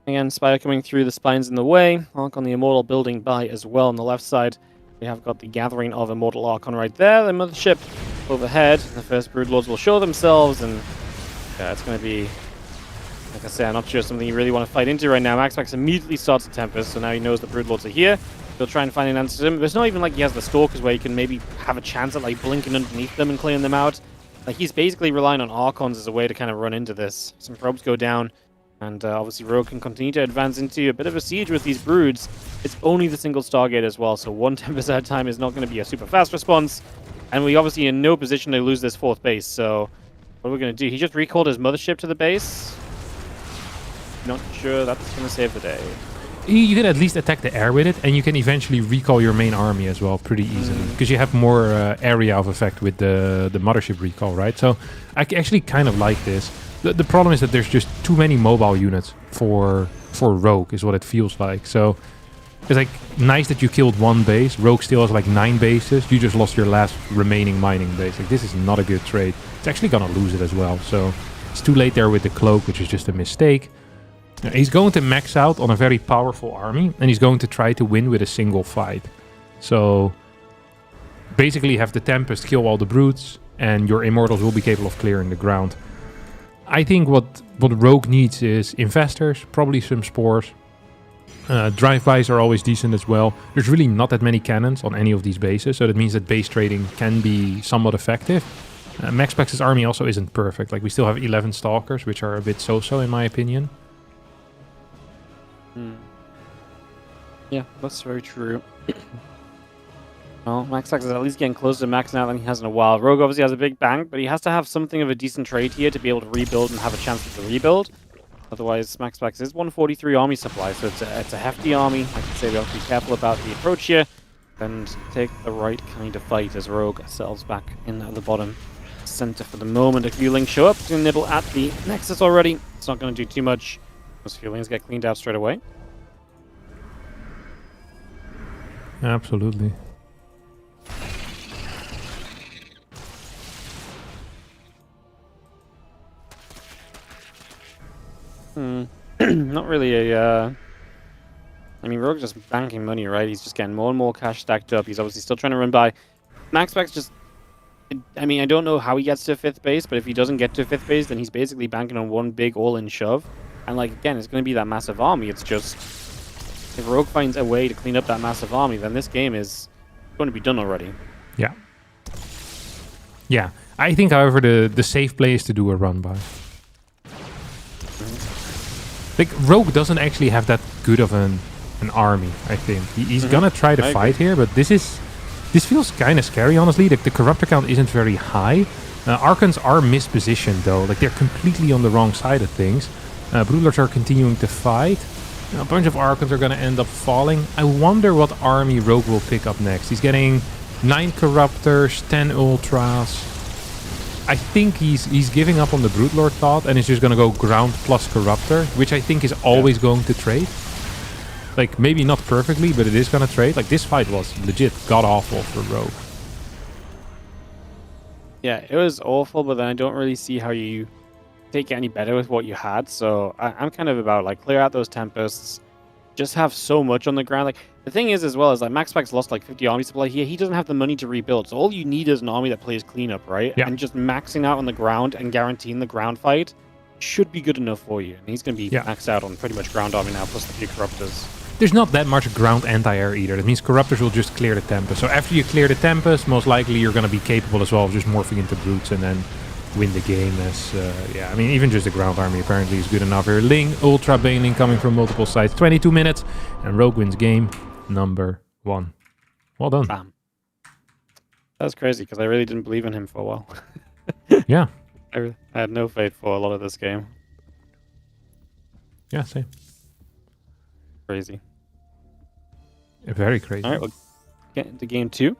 Again, Spire coming through, the spines in the way. Arc on the Immortal building by as well on the left side. We have got the gathering of Immortal Archon right there. The Mothership overhead. The first Broodlords will show themselves, and yeah, it's going to be, like I said, I'm not sure something you really want to fight into right now. MaxPax immediately starts a Tempest, so now he knows the Broodlords are here. He'll try and find an answer to them. There's not even like he has the Stalkers where he can maybe have a chance at like blinking underneath them and clearing them out. Like he's basically relying on Archons as a way to kind of run into this. Some probes go down. And obviously Rogue can continue to advance into a bit of a siege with these Broods. It's only the single Stargate as well, so 1 Tempest at a time is not going to be a super fast response. And we obviously in no position to lose this 4th base, so what are we going to do? He just recalled his Mothership to the base. Not sure that's going to save the day. You can at least attack the air with it, and you can eventually recall your main army as well pretty easily. Because you have more area of effect with the Mothership recall, right? So I actually kind of like this. The problem is that there's just too many mobile units for Rogue, is what it feels like. So it's like nice that you killed 1 base. Rogue still has like 9 bases. You just lost your last remaining mining base. Like this is not a good trade. It's actually gonna lose it as well. So it's too late there with the cloak, which is just a mistake. He's going to max out on a very powerful army, and he's going to try to win with a single fight. So basically have the Tempest kill all the Brutes, and your Immortals will be capable of clearing the ground. I think what Rogue needs is Infestors, probably some Spores. Drive-bys are always decent as well. There's really not that many cannons on any of these bases, so that means that base trading can be somewhat effective. MaxPax's army also isn't perfect. Like we still have 11 Stalkers, which are a bit so-so in my opinion. Yeah, that's very true. Well, MaxPax is at least getting closer to maxing out than he has in a while. Rogue obviously has a big bank, but he has to have something of a decent trade here to be able to rebuild and have a chance at the rebuild. Otherwise, MaxPax is 143 army supply, so it's a hefty army. I can say we have to be careful about the approach here and take the right kind of fight as Rogue settles back in at the bottom center for the moment. A few Lings show up to nibble at the Nexus already. It's not going to do too much. Those few Lings get cleaned out straight away. Absolutely. Not really a... I mean, Rogue's just banking money, right? He's just getting more and more cash stacked up. He's obviously still trying to run by. MaxPax just... I mean, I don't know how he gets to 5th base, but if he doesn't get to 5th base, then he's basically banking on one big all-in shove. And like again, it's going to be that massive army. It's just if Rogue finds a way to clean up that massive army, then this game is going to be done already. Yeah. Yeah. I think, however, the safe play is to do a run by. Like, Rogue doesn't actually have that good of an army, I think. He's gonna try to fight here, but this feels kind of scary, honestly. Like, the Corruptor count isn't very high. Archons are mispositioned, though. Like, they're completely on the wrong side of things. Broodlords are continuing to fight. A bunch of Archons are gonna end up falling. I wonder what army Rogue will pick up next. He's getting 9 Corruptors, 10 Ultras. I think he's giving up on the Broodlord thought and is just going to go ground plus Corruptor, which I think is always going to trade. Like, maybe not perfectly, but it is going to trade. Like, this fight was legit god-awful for Rogue. Yeah, it was awful, but then I don't really see how you take it any better with what you had. So I'm kind of about, like, clear out those Tempests. Just have so much on the ground. Like, the thing is, as well, is like Max Spec's lost like 50 army supply here. He doesn't have the money to rebuild. So all you need is an army that plays cleanup, right? Yeah. And just maxing out on the ground and guaranteeing the ground fight should be good enough for you. And he's going to be maxed out on pretty much ground army now, plus the few Corruptors. There's not that much ground anti-air either. That means Corruptors will just clear the Tempest. So after you clear the Tempest, most likely you're going to be capable as well of just morphing into Brutes and then win the game as, yeah, I mean, even just the ground army apparently is good enough here. Ling, Ultra Baneling coming from multiple sides. 22 minutes, and Rogue wins game number 1. Well done. Bam. That was crazy, because I really didn't believe in him for a while. Yeah. I had no faith for a lot of this game. Yeah, same. Crazy. Very crazy. Alright, we'll get into game 2.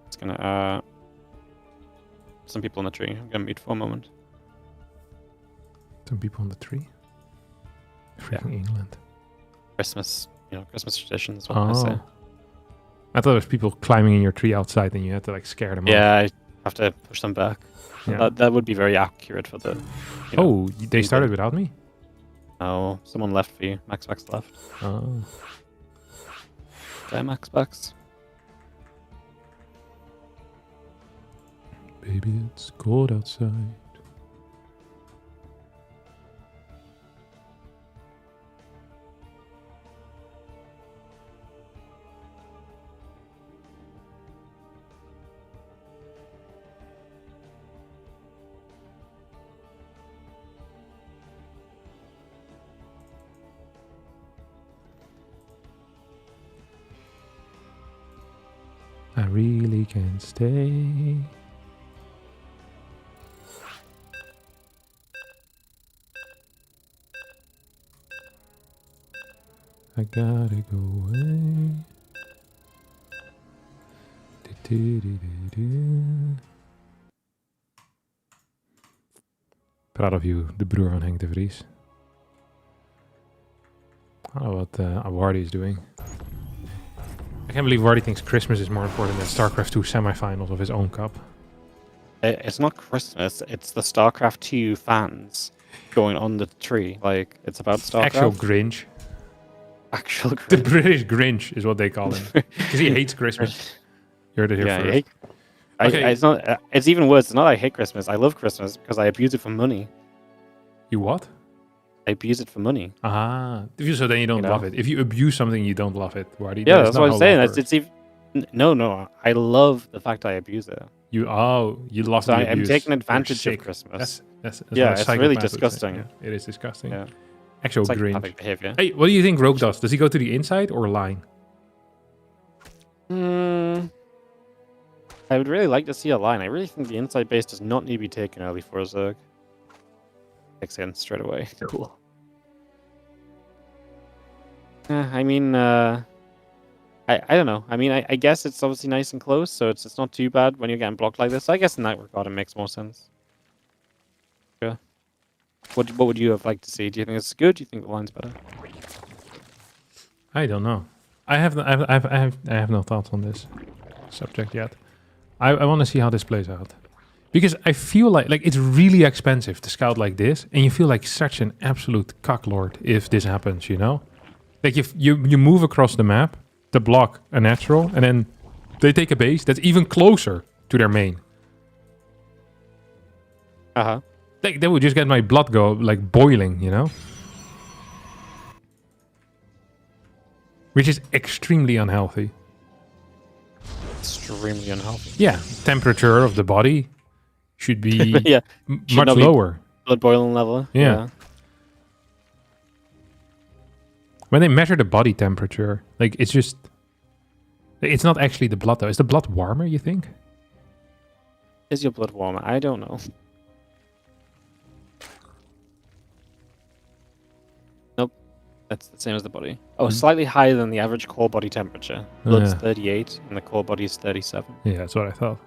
It's gonna, some people on the tree. I'm gonna mute for a moment. Some people on the tree? Freaking England. Christmas, Christmas traditions, what can I say? I thought there was people climbing in your tree outside and you had to like scare them off. Yeah, I have to push them back. Yeah. That would be very accurate for the... Oh, they started without me? Oh, someone left for you. Max Bax left. Oh. Okay, Max Bax. Baby, it's cold outside. I really can't stay. I gotta go away. Proud of you, de broer van Henk de Vries. I don't know what Wardi is doing. I can't believe Wardi thinks Christmas is more important than StarCraft 2 semifinals of his own cup. It's not Christmas, it's the StarCraft 2 fans going on the tree. Like, it's about StarCraft. Actual Grinch. Actual Grinch. The British Grinch is what they call him. Because he hates Christmas. You heard it here first. Okay. It's not. It's even worse. It's not I hate Christmas. I love Christmas because I abuse it for money. You what? I abuse it for money. Ah. So then you don't love it. If you abuse something, you don't love it, Wardi. Yeah, that's what I'm saying. It's even... No. I love the fact I abuse it. You love so the abuse. I'm taking advantage of Christmas. That's yeah, it's really disgusting. Yeah, it is disgusting. Yeah. Actual it's like Grinch. Behavior. Hey, what do you think Rogue does? Does he go to the inside or line? I would really like to see a line. I really think the inside base does not need to be taken early for a Zerg. Takes in straight away. Cool. I mean, I don't know. I mean, I guess it's obviously nice and close, so it's not too bad when you're getting blocked like this. I guess in that regard, it makes more sense. Yeah. What would you have liked to see? Do you think it's good? Do you think the line's better? I don't know. I have no thoughts on this subject yet. I want to see how this plays out. Because I feel like it's really expensive to scout like this, and you feel like such an absolute cocklord if this happens, you know? Like you move across the map to block a natural, and then they take a base that's even closer to their main. Uh-huh. Like, that would just get my blood go like boiling, you know? which is extremely unhealthy. Extremely unhealthy. Yeah, temperature of the body should be Yeah, much not be lower. blood boiling level. Yeah. When they measure the body temperature, like it's just, it's not actually the blood though. Is the blood warmer, you think? Is your blood warmer? I don't know. Nope. That's the same as the body. Oh, slightly higher than the average core body temperature. Blood's 38 and the core body is 37. Yeah, that's what I thought.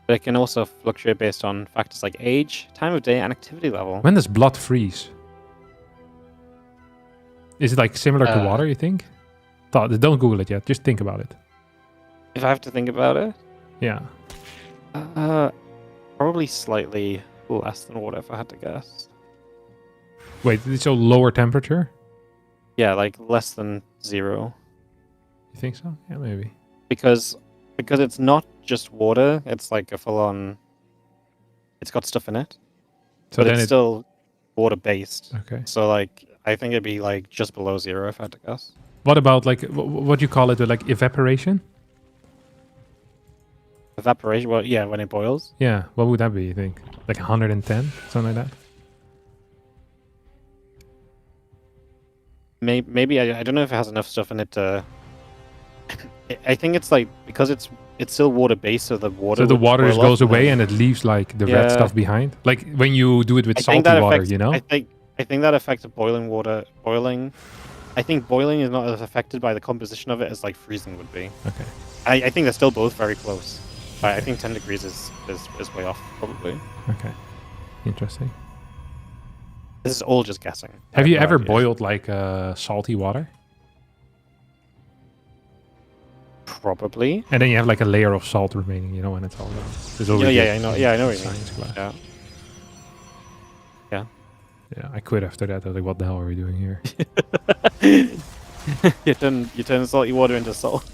But it can also fluctuate based on factors like age, time of day, and activity level. When does blood freeze? Is it like similar to water, you think? Don't Google it yet. Just think about it. If I have to think about it? Yeah. Probably slightly less than water if I had to guess. Wait, so lower temperature? Yeah, like less than 0. You think so? Yeah, maybe. Because it's not just water, it's like a full-on... It's got stuff in it. So but then it's still water-based. Okay. So, like, I think it'd be, like, just below 0 if I had to guess. What about, like, what do you call it? Like, evaporation? Evaporation? Well, yeah, when it boils. Yeah, what would that be, you think? Like 110? Something like that? Maybe I don't know if it has enough stuff in it to... I think it's, like, because it's still water-based, so the water... So the water just boil goes off away and it leaves, like, the red stuff behind? Like, when you do it with salty water, you know? I think that affects boiling water. I think boiling is not as affected by the composition of it as like freezing would be. Okay. I think they're still both very close. I think 10 degrees is way off, probably. Okay. Interesting. This is all just guessing. Have you no ever idea. boiled, like, salty water? Probably. And then you have, like, a layer of salt remaining, you know, when it's all done. There's always I know what you mean. science class. Yeah. Yeah. Yeah, I quit after that. I was like, what the hell are we doing here? you turn salty water into salt.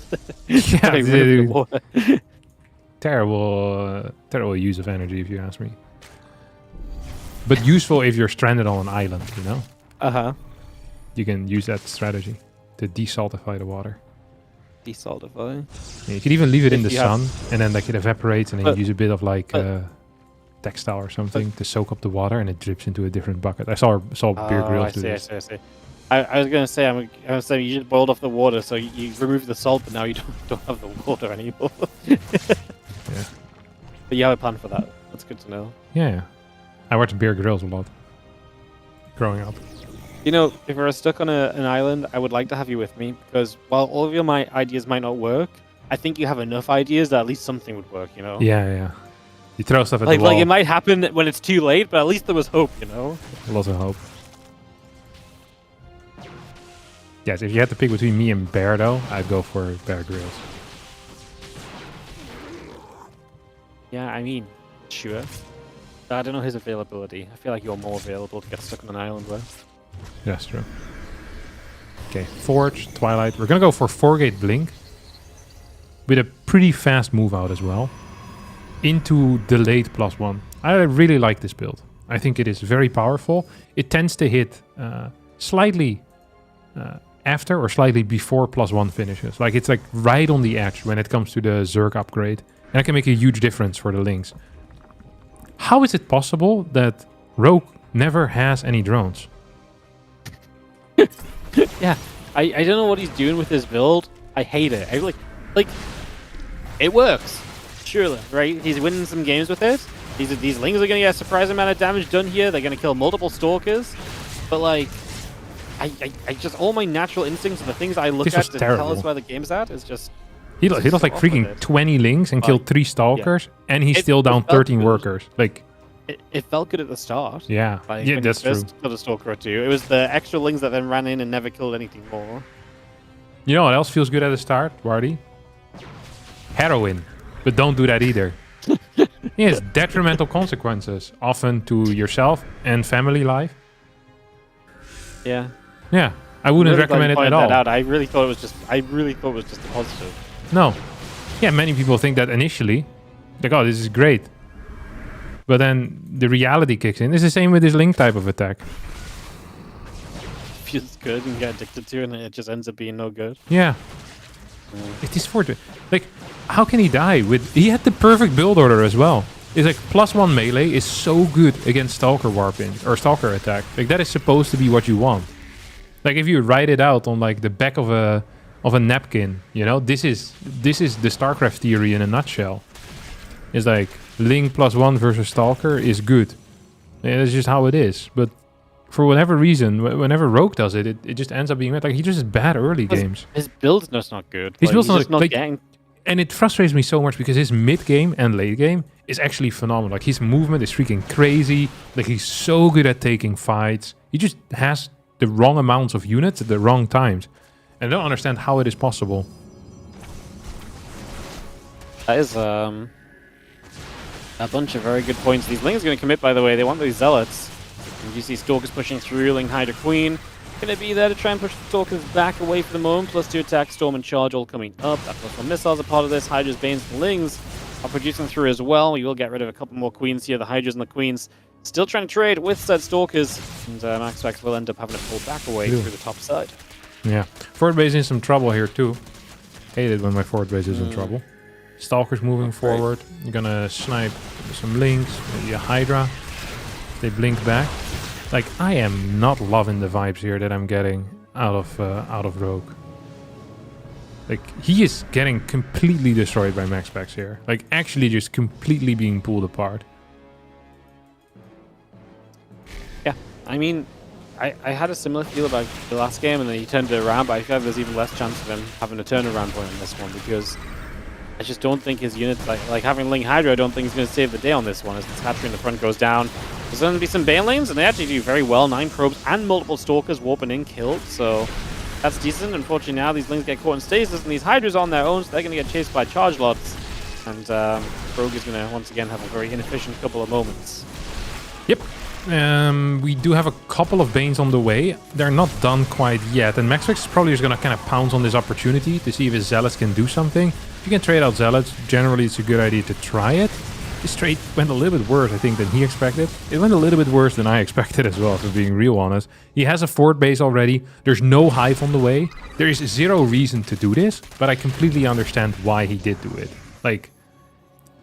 Yeah, Get rid of the dude. water. Terrible use of energy, if you ask me. But useful if you're stranded on an island, you know? Uh-huh. You can use that strategy to desaltify the water. Desaltify. Yeah, you could even leave it in the If you sun, and then like it evaporates, and then you use a bit of like but- textile or something to soak up the water, and it drips into a different bucket. I saw Beer Grylls do this. I see. I was gonna say I'm gonna say you just boiled off the water, so you remove the salt, but now you don't have the water anymore. Yeah. But you have a plan for that. That's good to know. Yeah. I watched Beer Grylls a lot growing up. You know, if we're stuck on an island, I would like to have you with me because while all of your ideas might not work, I think you have enough ideas that at least something would work. You know. Yeah. You throw stuff at Like the wall. it might happen when it's too late, but at least there was hope. You know. Lots of hope. Yes, if you had to pick between me and Bear, though, I'd go for Bear Grylls. Yeah, I mean, sure. I don't know his availability. I feel like you're more available to get stuck on an island with. That's true. Okay, Forge, Twilight. We're gonna go for 4-gate Blink with a pretty fast move out as well into delayed +1. I really like this build. I think it is very powerful. It tends to hit slightly after or slightly before +1 finishes. Like it's like right on the edge when it comes to the Zerg upgrade, and it can make a huge difference for the links. How is it possible that Rogue never has any drones? Yeah, I don't know what he's doing with his build. I hate it. I like it works. Surely, right? He's winning some games with it. These lings are going to get a surprising amount of damage done here. They're going to kill multiple stalkers. But like, I just all my natural instincts and the things I look This at was to terrible. tell us where the game's at is just. He lost like off with freaking it. 20 links and killed 3 stalkers, and he's still down it felt 13 good. workers. Like, It felt good at the start. yeah, Like, yeah, when that's you true. first killed a stalker or two. It was the extra lings that then ran in and never killed anything more. You know what else feels good at the start, Wardi? Heroin. But don't do that either. Yes, detrimental consequences, often to yourself and family life. Yeah. Yeah, I wouldn't Really glad recommend you it pointed at all. that out. I really thought it was just a positive. No. Yeah, many people think that initially. Like, oh, this is great. But then the reality kicks in. It's the same with this link type of attack. feels good and get addicted to, and it just ends up being no good. Yeah. It is for like, how can he die with? He had the perfect build order as well. It's like +1 melee is so good against Stalker warping or Stalker attack. Like that is supposed to be what you want. Like if you write it out on like the back of a napkin, you know, this is the StarCraft theory in a nutshell. It's like Ling +1 versus Stalker is good. And it's just how it is. But for whatever reason, whenever Rogue does it, it just ends up being like he just is bad early games. His build's just not good. His build's he's not just like, and it frustrates me so much because his mid game and late game is actually phenomenal. Like his movement is freaking crazy. Like he's so good at taking fights. He just has the wrong amounts of units at the wrong times. And I don't understand how it is possible. That is a bunch of very good points. These Lings are going to commit, by the way. They want these Zealots. And you see Stalkers pushing through, Ling Hydra Queen. Going to be there to try and push the Stalkers back away for the moment. +2 attack, Storm and Charge all coming up. That +1 missiles are part of this. Hydras, Banes, and Lings are producing through as well. We will get rid of a couple more Queens here. The Hydras and the Queens still trying to trade with said Stalkers. And Max Specs will end up having to pull back away through the top side. Yeah. Forward base in some trouble here too. Hate it when my forward base is in trouble. Stalkers moving forward. You're gonna snipe some Lings, maybe a Hydra. They blink back. Like, I am not loving the vibes here that I'm getting out of Rogue. Like, he is getting completely destroyed by Max Specs here. Like, actually just completely being pulled apart. Yeah, I mean, I had a similar feel about the last game, and then he turned it around, but I feel like there's even less chance of him having a turnaround point on this one, because I just don't think his units, like having Ling Hydra, I don't think he's going to save the day on this one, as the Hatchery in the front goes down. There's going to be some Banelings, and they actually do very well. 9 probes and multiple Stalkers warping in killed, so that's decent. Unfortunately now these Lings get caught in stasis, and these Hydras on their own, so they're going to get chased by charge lots. And Rogue is going to once again have a very inefficient couple of moments. Yep. We do have a couple of Banes on the way. They're not done quite yet, and Maxfix is probably just going to kind of pounce on this opportunity to see if his Zealots can do something. If you can trade out Zealots, generally it's a good idea to try it. This trade went a little bit worse, I think, than he expected. It went a little bit worse than I expected as well, for being real honest. He has a forward base already. There's no hive on the way. There is zero reason to do this, but I completely understand why he did do it. Like,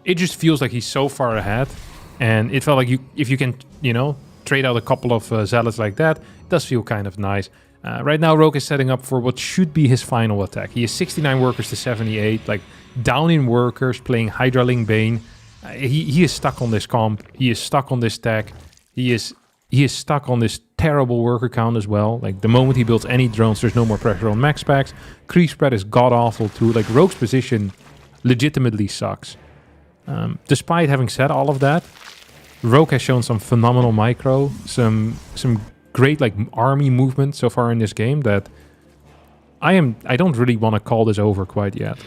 it just feels like he's so far ahead. And it felt like if you can, you know, trade out a couple of Zealots like that, it does feel kind of nice. Right now, Rogue is setting up for what should be his final attack. He has 69 workers to 78, like down in workers, playing Hydra Ling Bane. He is stuck on this comp. He is stuck on this tech. He is stuck on this terrible worker count as well. Like the moment he builds any drones, there's no more pressure on max packs. Creep spread is god awful too. Like Rogue's position legitimately sucks. Despite having said all of that, Rogue has shown some phenomenal micro, some great like army movement so far in this game that I don't really want to call this over quite yet.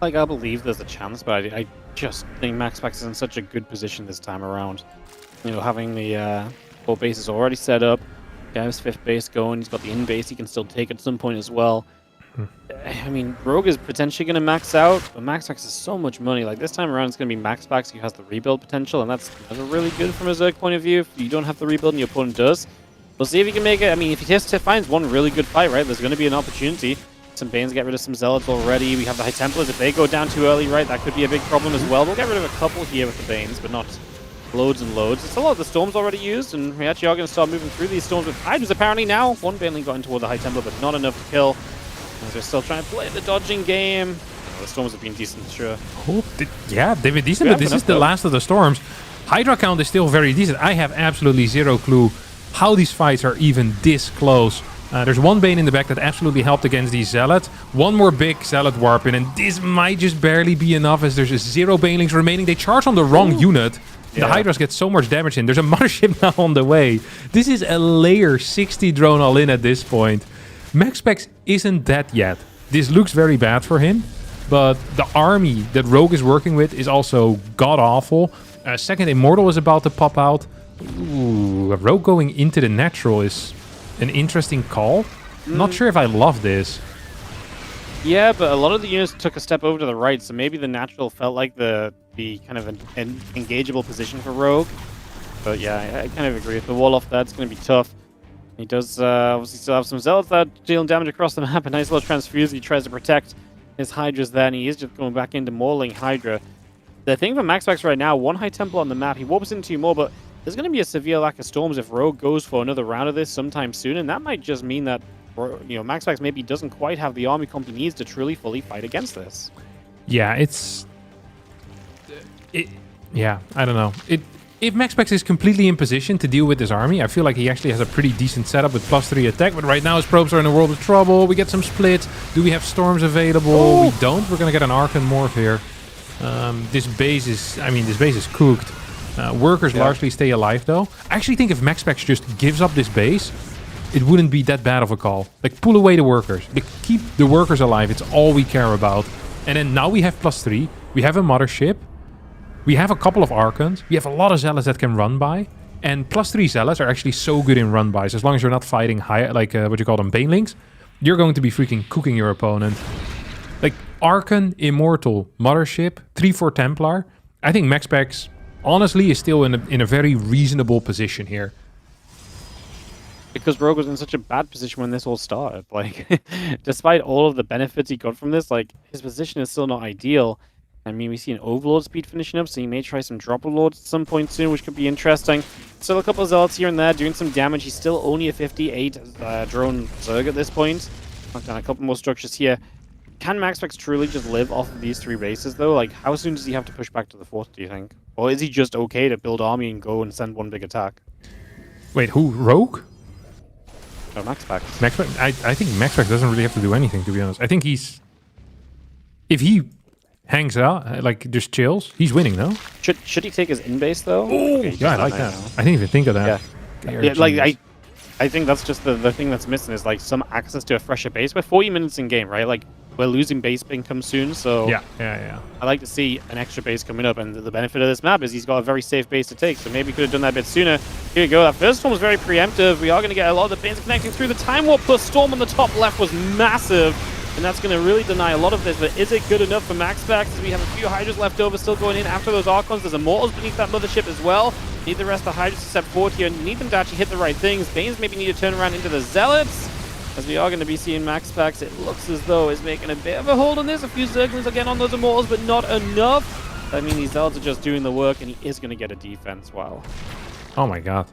Like, I believe there's a chance, but I just think Max Pax is in such a good position this time around. You know, having the 4 bases already set up, he has 5th base going, he's got the in base he can still take at some point as well. I mean, Rogue is potentially going to max out, but Max Pax is so much money. Like, this time around, it's going to be Max Pax who has the rebuild potential, and that's really good from a Zerg point of view. If you don't have the rebuild and your opponent does, we'll see if he can make it. I mean, if he just finds one really good fight, right, there's going to be an opportunity. Some Banes, get rid of some Zealots already. We have the High Templars. If they go down too early, right, that could be a big problem as well. We'll get rid of a couple here with the Banes, but not loads and loads. It's a lot of the Storms already used, and we actually are going to start moving through these Storms with Hydras apparently now. One Baneling got into the High Templar, but not enough to kill. As they're still trying to play the dodging game. The Storms have been decent, sure. Oh, yeah, they've been decent, but this is the last of the Storms. Hydra count is still very decent. I have absolutely zero clue how these fights are even this close. There's one Bane in the back that absolutely helped against these Zealots. One more big Zealot warp in, and this might just barely be enough as there's 0 Banelings remaining. They charge on the wrong unit. Yeah. The Hydras get so much damage in. There's a mothership now on the way. This is a layer 60 drone all in at this point. Max Specs isn't that yet. This looks very bad for him, but the army that Rogue is working with is also god-awful. Second Immortal is about to pop out. Ooh, Rogue going into the natural is an interesting call. Not sure if I love this. Yeah, but a lot of the units took a step over to the right, so maybe the natural felt like the kind of an engageable position for Rogue. But yeah, I kind of agree. If the wall off that's going to be tough. He does obviously still have some zealots that are dealing damage across the map. A nice little transfuse. He tries to protect his Hydras there, and he is just going back into mauling Hydra. The thing for MaxPax right now, 1 High Temple on the map. He warps into 2 more, but there's going to be a severe lack of storms if Rogue goes for another round of this sometime soon, and that might just mean that MaxPax maybe doesn't quite have the army comp he needs to truly fully fight against this. Yeah, yeah, I don't know. If MaxPax is completely in position to deal with this army, I feel like he actually has a pretty decent setup with +3 attack. But right now his probes are in a world of trouble. We get some splits. Do we have storms available? Oh. We don't. We're gonna get an Archon Morph here. This base is cooked. Workers largely stay alive though. I actually think if MaxPax just gives up this base, it wouldn't be that bad of a call. Like, pull away the workers. Like, keep the workers alive. It's all we care about. And then now we have +3. We have a mothership. We have a couple of Archons. We have a lot of Zealots that can run by. And +3 Zealots are actually so good in run bys. As long as you're not fighting high, like what you call them, Banelings, you're going to be freaking cooking your opponent. Like, Archon, Immortal, Mothership, 3-4 Templar. I think MaxPax, honestly, is still in a very reasonable position here. Because Rogue was in such a bad position when this all started. Like, despite all of the benefits he got from this, like, his position is still not ideal. I mean, we see an Overlord speed finishing up, so he may try some Dropper Lords at some point soon, which could be interesting. Still a couple of Zealots here and there doing some damage. He's still only a 58 drone Zerg at this point. Knocked down a couple more structures here. Can MaxPax truly just live off of these 3 bases, though? Like, how soon does he have to push back to the 4th, do you think? Or is he just okay to build army and go and send 1 big attack? Wait, who? Rogue? No, MaxPax. MaxPax? I think MaxPax doesn't really have to do anything, to be honest. I think he's... If he hangs out, like, just chills, he's winning, no? Should he take his in-base, though? Oh, okay, yeah, I like that. I didn't even think of that. Yeah, like, I think that's just the thing that's missing is, like, some access to a fresher base. We're 40 minutes in game, right? Like, we're losing base income soon, so... Yeah. I like to see an extra base coming up, and the benefit of this map is he's got a very safe base to take, so maybe he could have done that a bit sooner. Here you go, that first one was very preemptive. We are going to get a lot of the banes connecting through. The Time Warp plus Storm on the top left was massive, and that's going to really deny a lot of this, but is it good enough for MaxPax? As we have a few Hydras left over still going in after those Archons. There's Immortals beneath that Mothership as well. Need the rest of the Hydras to step forward here, and need them to actually hit the right things. Banes maybe need to turn around into the Zealots, as we are going to be seeing MaxPax. It looks as though is making a bit of a hold on this. A few Zerglings again on those Immortals, but not enough. I mean, these Zealots are just doing the work, and he is going to get a defense. Wow. Oh my god.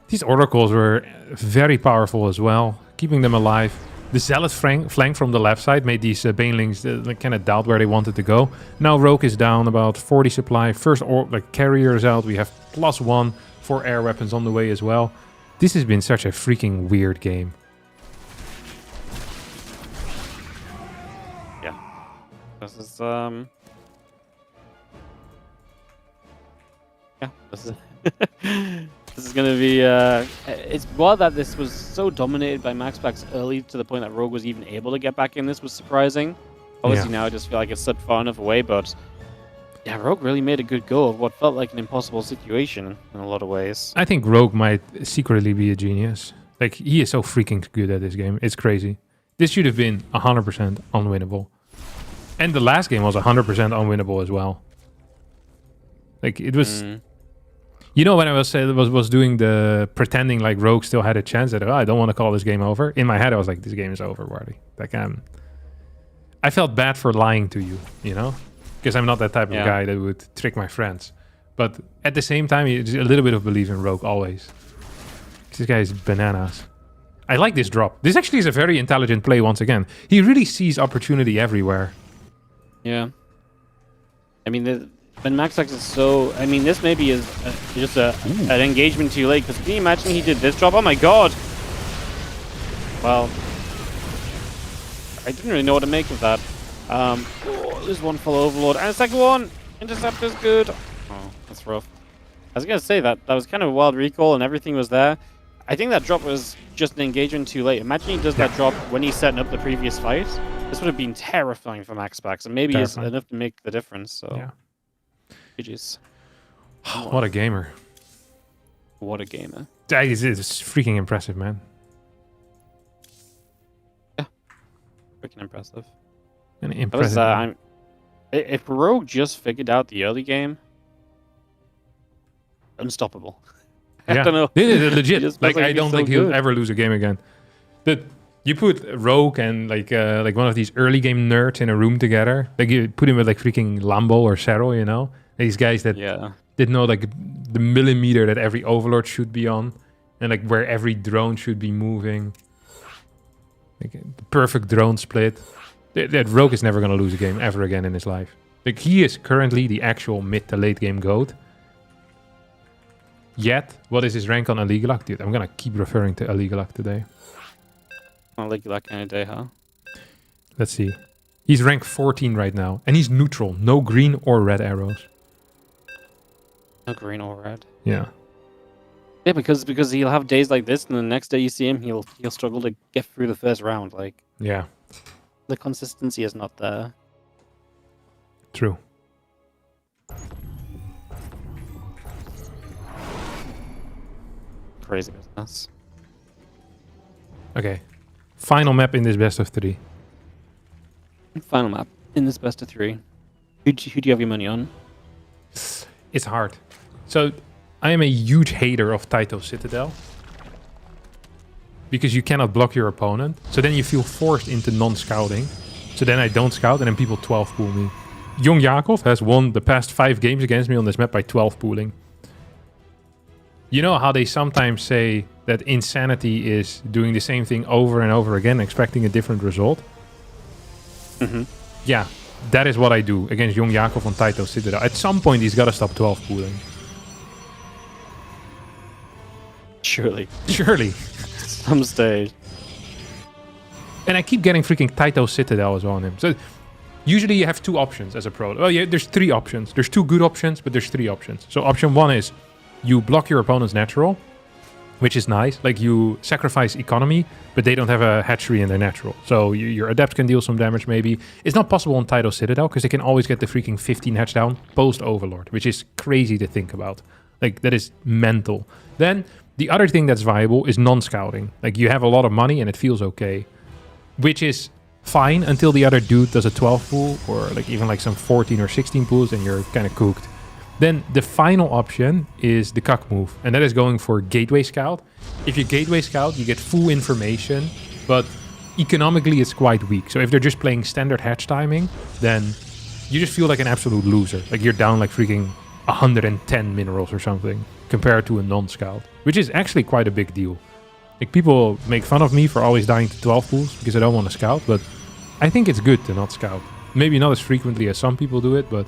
These Oracles were very powerful as well, keeping them alive. The Zealot flank from the left side made these Banelings kind of doubt where they wanted to go. Now Rogue is down about 40 supply. First carrier is out. We have +1 for air weapons on the way as well. This has been such a freaking weird game. Yeah. This is, yeah, this is... This is going to be... it's wild that this was so dominated by MaxPax early to the point that Rogue was even able to get back in. This was surprising. Obviously now I just feel like it's slipped far enough away, but... Yeah, Rogue really made a good go of what felt like an impossible situation in a lot of ways. I think Rogue might secretly be a genius. Like, he is so freaking good at this game. It's crazy. This should have been 100% unwinnable. And the last game was 100% unwinnable as well. Like, it was... You know, when I was doing the pretending like Rogue still had a chance, that I don't want to call this game over. In my head, I was like, this game is over, Wardi. Like, I felt bad for lying to you, you know? Because I'm not that type of guy that would trick my friends. But at the same time, a little bit of belief in Rogue, always. This guy is bananas. I like this drop. This actually is a very intelligent play once again. He really sees opportunity everywhere. Yeah. I mean, when MaxPax is so... I mean, this maybe is just an engagement too late, because can you imagine he did this drop? Oh my god! Well... I didn't really know what to make of that. There's one full Overlord, and a second one! Interceptor's good! Oh, that's rough. I was going to say that was kind of a wild recall, and everything was there. I think that drop was just an engagement too late. Imagine he does that drop when he's setting up the previous fight. This would have been terrifying for MaxPax, and maybe it's enough to make the difference, so... Yeah. GG's. What a gamer. What a gamer. That is freaking impressive, man. Yeah. Freaking impressive. An impressive. If Rogue just figured out the early game, unstoppable. I don't know. Legit. Just Like feels like I he's don't so think he'll good. ever lose a game again. But you put Rogue and like one of these early game nerds in a room together. Like you put him with like freaking Lambo or Cero, you know? These guys that Yeah. did know like the millimeter that every overlord should be on, and like where every drone should be moving. Like the perfect drone split. That Rogue is never gonna lose a game ever again in his life. Like he is currently the actual mid to late game GOAT. Yet, what is his rank on Aligulak? Dude, I'm gonna keep referring to Aligulak today. I'll like you like any day, huh? Let's see. He's rank 14 right now, and he's neutral. No green or red arrows. No green or red. Yeah. Yeah, because he'll have days like this, and the next day you see him, he'll struggle to get through the first round. Like Yeah. the consistency is not there. True. Crazy business. Okay. Final map in this best of 3. Final map in this best of 3. Who do you have your money on? It's hard. So, I am a huge hater of Taito Citadel. Because you cannot block your opponent. So then you feel forced into non-scouting. So then I don't scout and then people 12 pool me. Young Yakov has won the past 5 games against me on this map by 12 pooling. You know how they sometimes say that insanity is doing the same thing over and over again, expecting a different result? Mm-hmm. Yeah, that is what I do against Young Yakov on Taito Citadel. At some point, he's got to stop 12 pooling. Surely. Surely. Some stage. And I keep getting freaking Taito Citadel as well on him. So usually you have 2 options as a pro. Well, yeah, there's 3 options. There's 2 good options, but there's 3 options. So option 1 is you block your opponent's natural, which is nice. Like you sacrifice economy, but they don't have a hatchery in their natural. So your adept can deal some damage maybe. It's not possible on Taito Citadel because they can always get the freaking 15 hatch down post Overlord, which is crazy to think about. Like that is mental. Then the other thing that's viable is non-scouting. Like you have a lot of money and it feels okay, which is fine until the other dude does a 12 pool or like even like some 14 or 16 pools and you're kind of cooked. Then the final option is the cuck move, and that is going for Gateway Scout. If you Gateway Scout, you get full information, but economically it's quite weak. So if they're just playing standard hatch timing, then you just feel like an absolute loser. Like you're down like freaking 110 minerals or something compared to a non-scout, which is actually quite a big deal. Like people make fun of me for always dying to 12 pools because I don't want to scout, but I think it's good to not scout. Maybe not as frequently as some people do it, but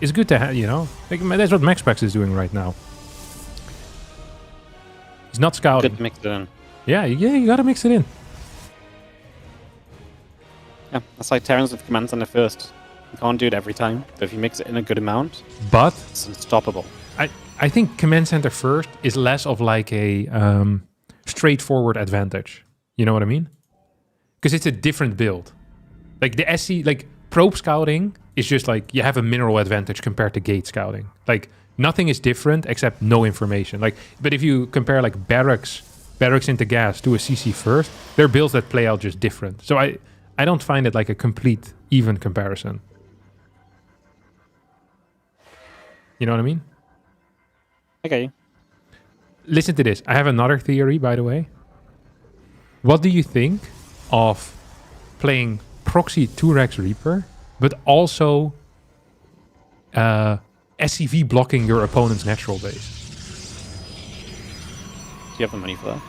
it's good to have, you know, like that's what MaxPax is doing right now. He's not scouting. Good to mix it in. Yeah, you gotta mix it in. Yeah, that's like Terrans with commands on the first. You can't do it every time, but if you mix it in a good amount, But it's unstoppable. I think Command Center first is less of like a straightforward advantage. You know what I mean? Because it's a different build. Like the SC, like probe scouting is just like you have a mineral advantage compared to gate scouting. Like nothing is different except no information. Like, but if you compare like barracks into gas to a CC first, they're builds that play out just different. So I don't find it like a complete even comparison. You know what I mean? Okay. Listen to this. I have another theory, by the way. What do you think of playing proxy 2-Rex Reaper, but also SCV blocking your opponent's natural base? Do you have the money for that?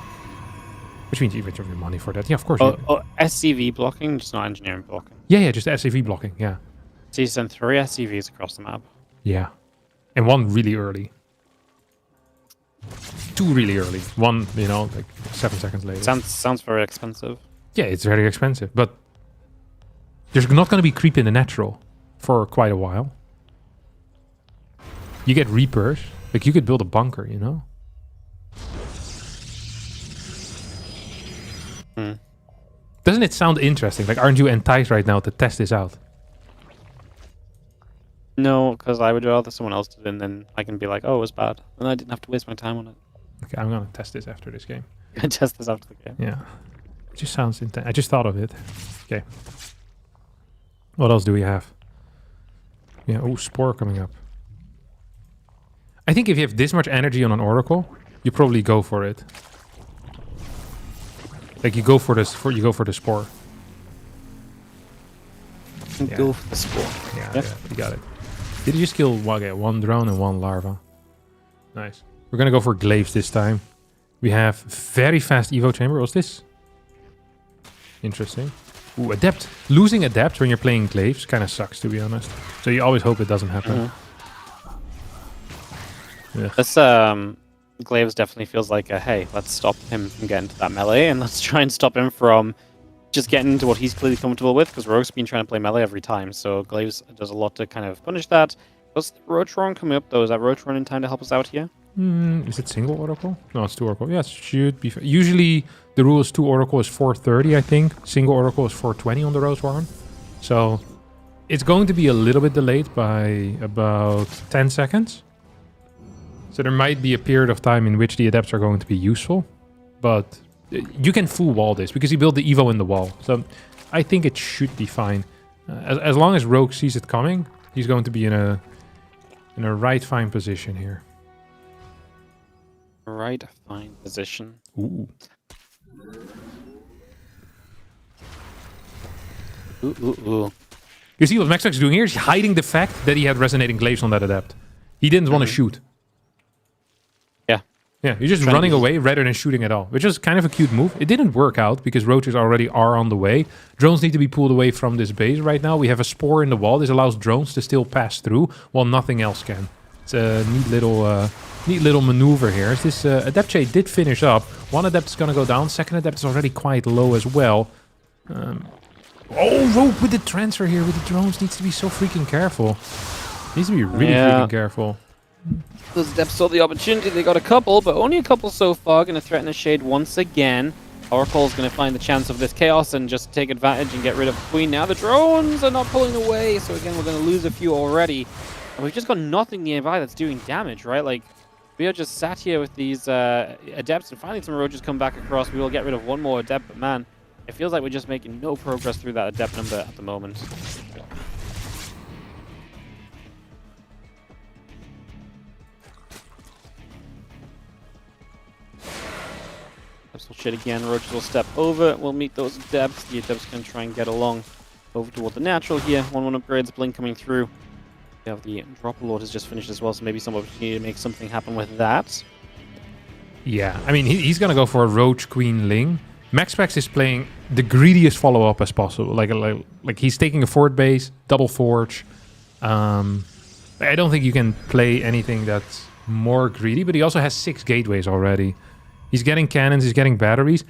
Which means you have your money for that. Yeah, of course. Oh, SCV blocking, just not engineering blocking. Yeah, just SCV blocking. Yeah. So you send 3 SCVs across the map. Yeah. And 1 really early. 2 really early. 1, you know, like 7 seconds later. Sounds very expensive. Yeah, it's very expensive, but there's not going to be creep in the natural for quite a while. You get Reapers. Like, you could build a bunker, you know? Doesn't it sound interesting? Like, aren't you enticed right now to test this out? No, because I would rather someone else did it, and then I can be like, oh, it was bad. And I didn't have to waste my time on it. Okay, I'm going to test this after this game. I test this after the game. Yeah. It just sounds intense. I just thought of it. Okay. What else do we have? Yeah, oh, Spore coming up. I think if you have this much energy on an Oracle, you probably go for it. Like you go for the spore. Yeah. Go for the spore. Yeah, you got it. Did you just kill one drone and one larva? Nice. We're gonna go for glaives this time. We have very fast Evo chamber. What's this? Interesting. Ooh, adept. Losing adept when you're playing glaives kind of sucks, to be honest. So you always hope it doesn't happen. This glaives definitely feels like a hey, let's stop him from getting to that melee, and let's try and stop him from just getting into what he's clearly comfortable with, because Rogue's been trying to play melee every time, so glaives does a lot to kind of punish that. Does Rotron coming up though? Is that Rotron in time to help us out here? Is it single oracle? No, it's 2 oracle. Yes, should be. Usually the rule is 2 oracle is 430, I think. Single oracle is 420 on the Rose Warren. So it's going to be a little bit delayed by about 10 seconds. So there might be a period of time in which the adepts are going to be useful. But you can full wall this because you build the Evo in the wall. So I think it should be fine. As long as Rogue sees it coming, he's going to be in a right fine position here. Right, fine position. Ooh. Ooh. You see what Maxx is doing here? He's hiding the fact that he had resonating glaives on that adept. He didn't want to shoot. Yeah, he's just running away rather than shooting at all, which is kind of a cute move. It didn't work out because roaches already are on the way. Drones need to be pulled away from this base right now. We have a spore in the wall. This allows drones to still pass through while nothing else can. It's a neat little maneuver here. This adept shade did finish up. One adept is going to go down. Second adept is already quite low as well. Rogue with the transfer here with the drones needs to be so freaking careful. Needs to be really freaking careful. Those adepts saw the opportunity. They got a couple, but only a couple so far. Going to threaten the shade once again. Oracle's going to find the chance of this chaos and just take advantage and get rid of the queen. Now the drones are not pulling away, so again we're going to lose a few already. And we've just got nothing nearby that's doing damage, right? Like, we are just sat here with these adepts, and finally some roaches come back across. We will get rid of one more adept, but man, it feels like we're just making no progress through that adept number at the moment. Shit again, roaches will step over, we'll meet those adepts. The adepts can try and get along over toward the natural here. 1-1 upgrades, blink coming through. We have the drop lord has just finished as well, so maybe some opportunity to make something happen with that. Yeah, I mean, he's gonna go for a roach queen ling. Maxx is playing the greediest follow-up as possible. Like he's taking a fort base, double forge. I don't think you can play anything that's more greedy, but he also has 6 gateways already. He's getting cannons, he's getting batteries.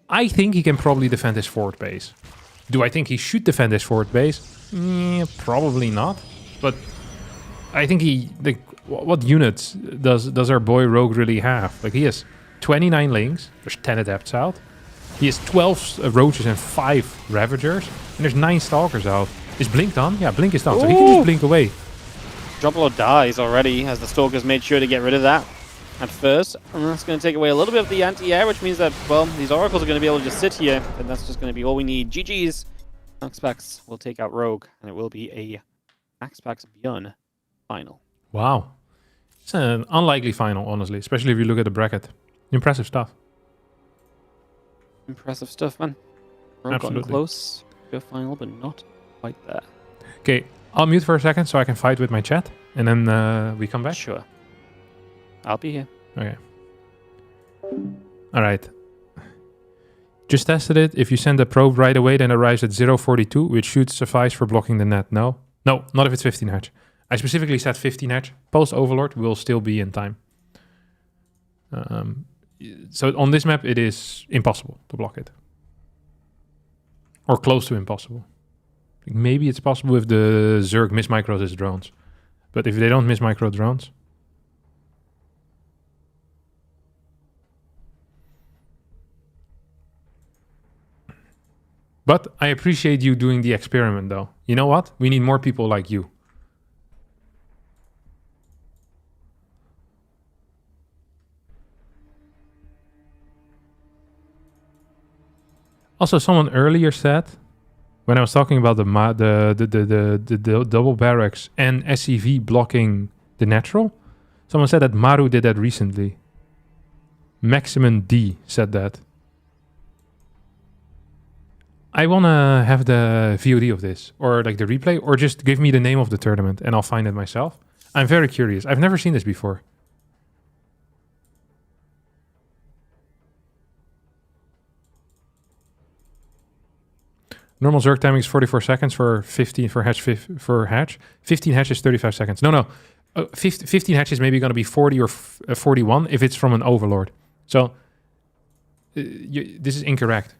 I think he can probably defend his fort base. Do I think he should defend his fort base? Probably not. But I think what units does our boy Rogue really have? Like, he has 29 lings, there's 10 adepts out. He has 12 roaches and 5 ravagers, and there's 9 stalkers out. Is Blink done? Yeah, Blink is done, so he can just blink away. Droplord dies already, as the stalkers made sure to get rid of that at first, and that's going to take away a little bit of the anti-air, which means that, well, these oracles are going to be able to just sit here, and that's just going to be all we need. GG's. Maxx will take out Rogue, and it will be a Maxx Bjorn final. Wow. It's an unlikely final, honestly, especially if you look at the bracket. Impressive stuff. Impressive stuff, man. Rogue gotten close to a final, but not quite there. Okay, I'll mute for a second so I can fight with my chat, and then we come back. Sure. I'll be here. Okay. All right. Just tested it. If you send a probe right away, then it arrives at 0.42, which should suffice for blocking the net. No, not if it's 15 Hz. I specifically said 15 Hz. Post Overlord will still be in time. So on this map, it is impossible to block it. Or close to impossible. Maybe it's possible if the Zerg miss-micros his drones. But if they don't miss-micro drones... But I appreciate you doing the experiment, though. You know what? We need more people like you. Also, someone earlier said, when I was talking about the double barracks and SCV blocking the natural, someone said that Maru did that recently. Maximum D said that. I want to have the VOD of this, or like the replay, or just give me the name of the tournament and I'll find it myself. I'm very curious. I've never seen this before. Normal Zerg timing is 44 seconds for 15 for hatch. 15 hatch is 35 seconds. No. 15 hatch is maybe going to be 40 or 41 if it's from an Overlord. So this is incorrect.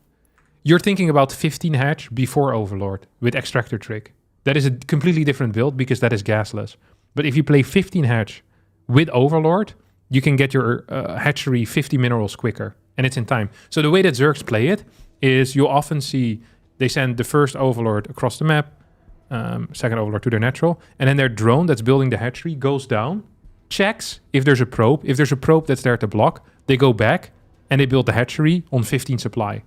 You're thinking about 15 hatch before Overlord with Extractor Trick. That is a completely different build because that is gasless. But if you play 15 hatch with Overlord, you can get your hatchery 50 minerals quicker. And it's in time. So the way that Zergs play it is you'll often see they send the first Overlord across the map, second Overlord to their natural, and then their drone that's building the hatchery goes down, checks if there's a probe. If there's a probe that's there to block, they go back and they build the hatchery on 15 supply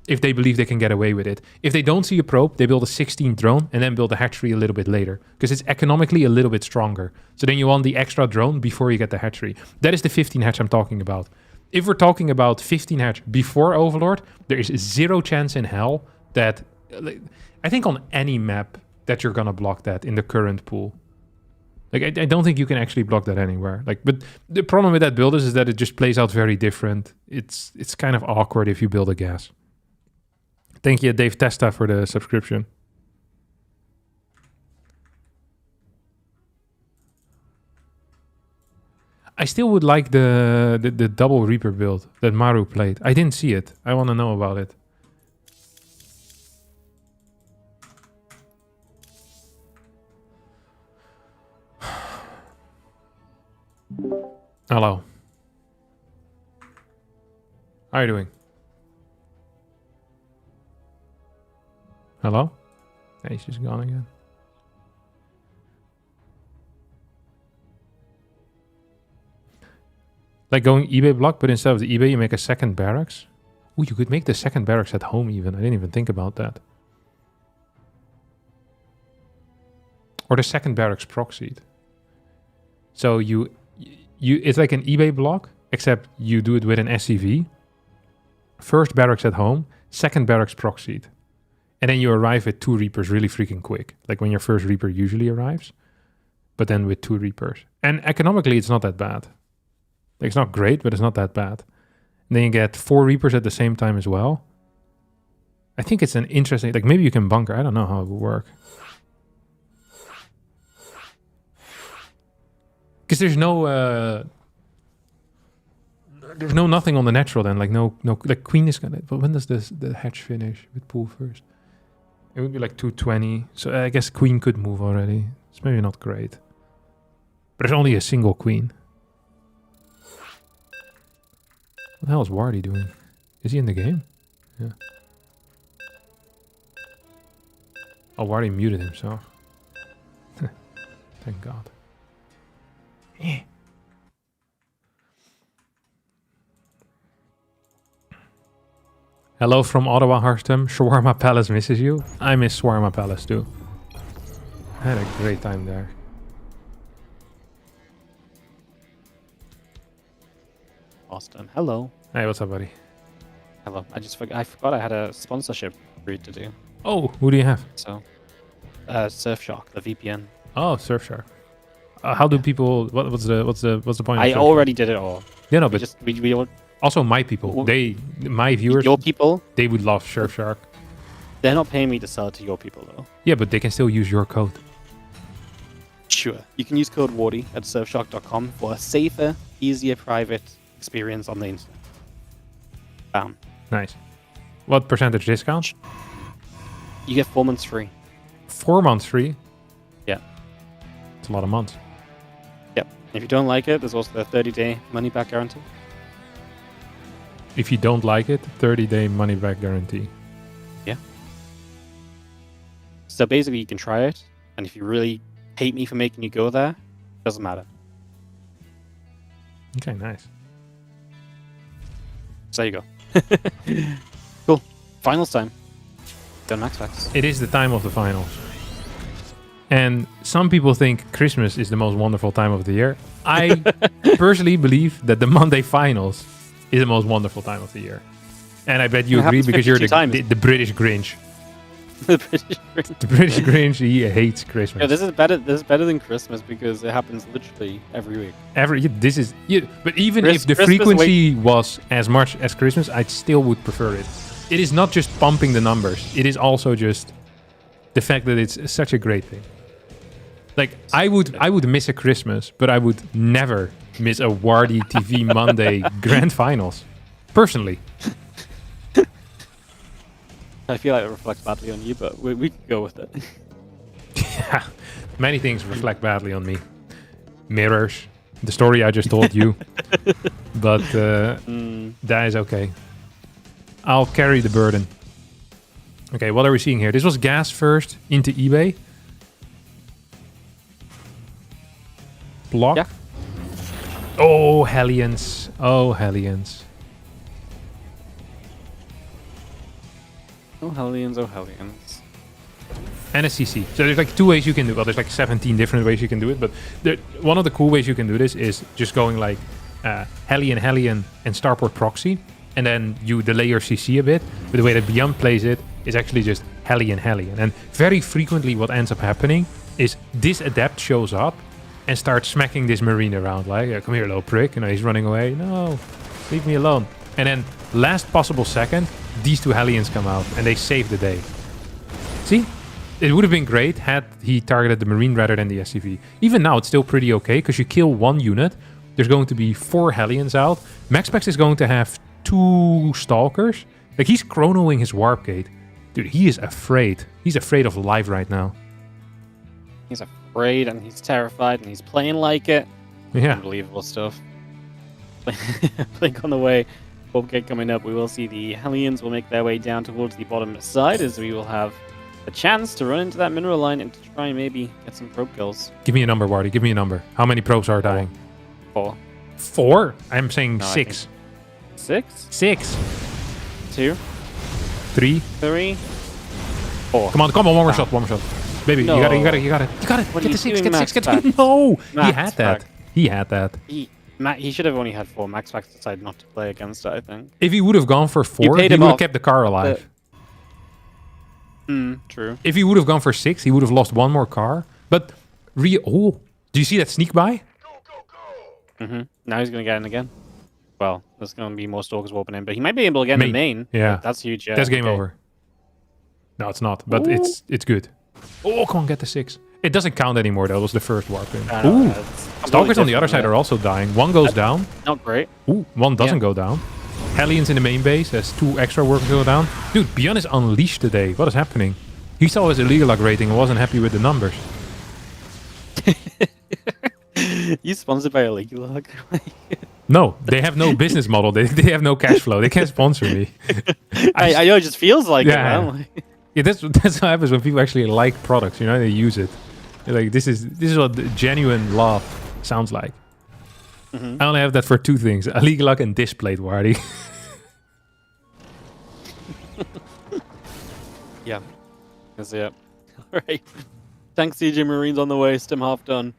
if they believe they can get away with it. If they don't see a probe, they build a 16 drone and then build the hatchery a little bit later because it's economically a little bit stronger. So then you want the extra drone before you get the hatchery. That is the 15 hatch I'm talking about. If we're talking about 15 hatch before Overlord, there is zero chance in hell that, I think on any map that you're gonna block that in the current pool. Like I don't think you can actually block that anywhere. Like, but the problem with that build is that it just plays out very different. It's kind of awkward if you build a gas. Thank you, Dave Testa, for the subscription. I still would like the double Reaper build that Maru played. I didn't see it. I want to know about it. Hello. How are you doing? Hello? Hey, he's just gone again. Like going eBay block, but instead of the eBay, you make a second barracks. Ooh, you could make the second barracks at home even. I didn't even think about that. Or the second barracks proxied. So it's like an eBay block, except you do it with an SCV. First barracks at home, second barracks proxied. And then you arrive with 2 Reapers really freaking quick. Like when your first Reaper usually arrives. But then with 2 Reapers. And economically, it's not that bad. Like, it's not great, but it's not that bad. And then you get 4 Reapers at the same time as well. I think it's an interesting... Like, maybe you can bunker. I don't know how it would work. Because there's no... there's no nothing on the natural then. Like, no... Like, Queen is gonna... But when does the hatch finish with pool first? It would be like 220. So I guess Queen could move already. It's maybe not great. But there's only a single Queen. What the hell is Wardi doing? Is he in the game? Yeah. Oh, Wardi muted himself. Thank God. Hello from Ottawa, Harstem. Shawarma Palace misses you. I miss Shawarma Palace too. I had a great time there. Austin, hello. Hey, what's up, buddy? Hello. I forgot I had a sponsorship read to do. Oh, who do you have? So, Surfshark, the VPN. Oh, Surfshark. How do people? What's the point? I already did it all. Yeah, no, but we all, also my people. My viewers. Your people. They would love Surfshark. They're not paying me to sell it to your people though. Yeah, but they can still use your code. Sure. You can use code Wardi at surfshark.com for a safer, easier private experience on the internet. Bam. Nice. What percentage discount? You get 4 months free. 4 months free? Yeah. It's a lot of months. Yep. If you don't like it, there's also the 30-day money-back guarantee. If you don't like it, 30-day money-back guarantee. Yeah. So basically, you can try it, and if you really hate me for making you go there, doesn't matter. Okay, nice. So there you go. Cool. Finals time. Done max packs. It is the time of the finals. And some people think Christmas is the most wonderful time of the year. I personally believe that the Monday finals is the most wonderful time of the year. And I bet you It agree happens because you're 52 times. the British Grinch. The British Grinch. The British Grinch, he hates Christmas. Yeah, this is better than Christmas because it happens literally every week. But even Chris- if the Christmas frequency was as much as Christmas, I still would prefer it. It is not just pumping the numbers. It is also just the fact that it's such a great thing. Like I would miss a Christmas, but I would never miss a Wardi TV Monday Grand Finals. Personally. I feel like it reflects badly on you, but we can go with it. Yeah, many things reflect badly on me. Mirrors, the story I just told you. But that is okay. I'll carry the burden. Okay, what are we seeing here? This was gas first into eBay. Block. Yeah. Oh, Hellions. Oh, Hellions. Oh, Hellions, oh, Hellions. And a CC. So there's like two ways you can do it. Well, there's like 17 different ways you can do it. But one of the cool ways you can do this is just going like Hellion, and Starport Proxy. And then you delay your CC a bit. But the way that Beyond plays it is actually just Hellion. And very frequently what ends up happening is this Adept shows up and starts smacking this Marine around. Like, come here, little prick. He's running away. No, leave me alone. And then last possible second, these two Hellions come out and they save the day. See? It would have been great had he targeted the Marine rather than the SCV. Even now, it's still pretty okay because you kill one unit. There's going to be 4 Hellions out. Maxpex is going to have 2 Stalkers. Like, he's chronoing his Warp Gate. Dude, he is afraid. He's afraid of life right now. He's afraid and he's terrified and he's playing like it. Yeah. Unbelievable stuff. Blink on the way. Warp Gate coming up. We will see the Hellions will make their way down towards the bottom side as we will have a chance to run into that mineral line and to try and maybe get some probe kills. Give me a number, Wardy. Give me a number. How many probes are dying? 4. 4? I'm saying No, 6. 6? 6. 2. 3. 3. 4. Come on, one more shot. Baby, No. you got it. What Get are the 6, you get the doing, 6, get Max the... No! Max He had that. He should have only had 4. Max Fax decided not to play against it, I think. If he would have gone for 4, paid he him would have off. kept the car alive. True. If he would have gone for 6, he would have lost one more car. But, do you see that sneak by? Now he's going to get in again. Well, there's going to be more Stalkers warping in, but he might be able to get in the main. Yeah. That's huge. Yeah. That's game Okay. over. No, it's not. But it's good. Oh, come on, get the 6. It doesn't count anymore. That was the first warp in. I know, Ooh. it's completely Stalkers on the other different, side yeah. are also dying. One goes down. Not great. Ooh, one doesn't go down. Hellions in the main base. There's 2 extra workers go down. Dude, Beyond is unleashed today. What is happening? He saw his illegal log rating and wasn't happy with the numbers. You sponsored by Illegal Log? No, they have no business model. They have no cash flow. They can't sponsor me. I know it just feels like Yeah. it, man. Yeah, that's what happens when people actually like products. They use it. They're like, this is what the genuine love sounds like. I only have that for 2 things: illegal log and displayed, Wardy. Yeah. That's it. Alright. Thanks, CJ Marines on the way. Stim half done.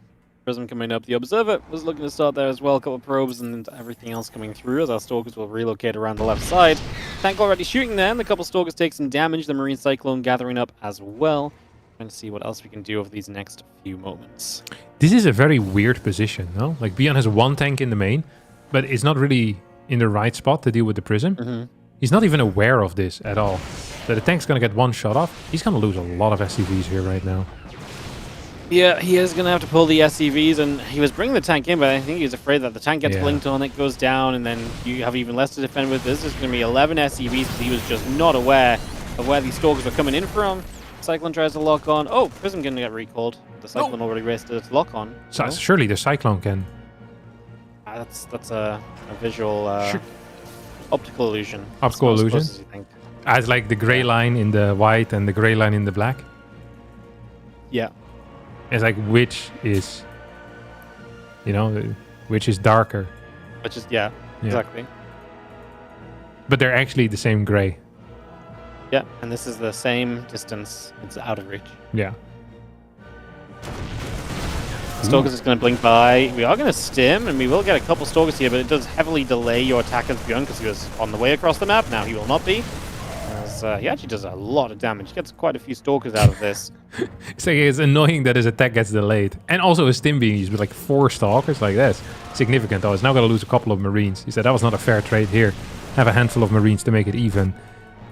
Prism coming up. The Observer was looking to start there as well. A couple of probes and everything else coming through as our Stalkers will relocate around the left side. Tank already shooting there, and the couple Stalkers take some damage. The Marine Cyclone gathering up as well. Trying to see what else we can do over these next few moments. This is a very weird position, no? Like, Beyond has 1 tank in the main, but it's not really in the right spot to deal with the Prism. He's not even aware of this at all. So the tank's going to get 1 shot off. He's going to lose a lot of SCVs here right now. Yeah, he is going to have to pull the SCVs, and he was bringing the tank in, but I think he was afraid that the tank gets blinked on, it goes down, and then you have even less to defend with. This is going to be 11 SCVs because he was just not aware of where these Stalkers were coming in from. Cyclone tries to lock on. Oh, Prism going to get recalled. The Cyclone already raced its lock on. So surely the Cyclone can. That's a visual optical illusion. Optical It's not as illusion? close as you think. As like the gray line in the white and the gray line in the black. Yeah. It's like which is, which is darker. Which is, yeah, exactly. But they're actually the same gray. Yeah, and this is the same distance. It's out of reach. Yeah. Stalkers is going to blink by. We are going to stim, and we will get a couple Stalkers here, but it does heavily delay your attacker's Beyond because he was on the way across the map. Now he will not be. As, he actually does a lot of damage. He gets quite a few Stalkers out of this. It's annoying that his attack gets delayed. And also his stim being used with like 4 Stalkers. Like that's significant though. It's now going to lose a couple of Marines. He said that was not a fair trade here. Have a handful of Marines to make it even.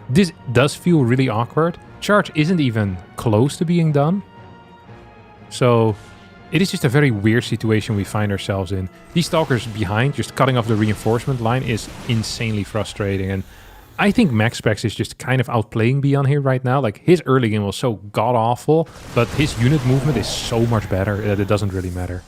This does feel really awkward. Charge isn't even close to being done. So it is just a very weird situation we find ourselves in. These Stalkers behind, just cutting off the reinforcement line, is insanely frustrating. And I think MaxSpecs is just kind of outplaying Beyond here right now. Like, his early game was so god-awful, but his unit movement is so much better that it doesn't really matter.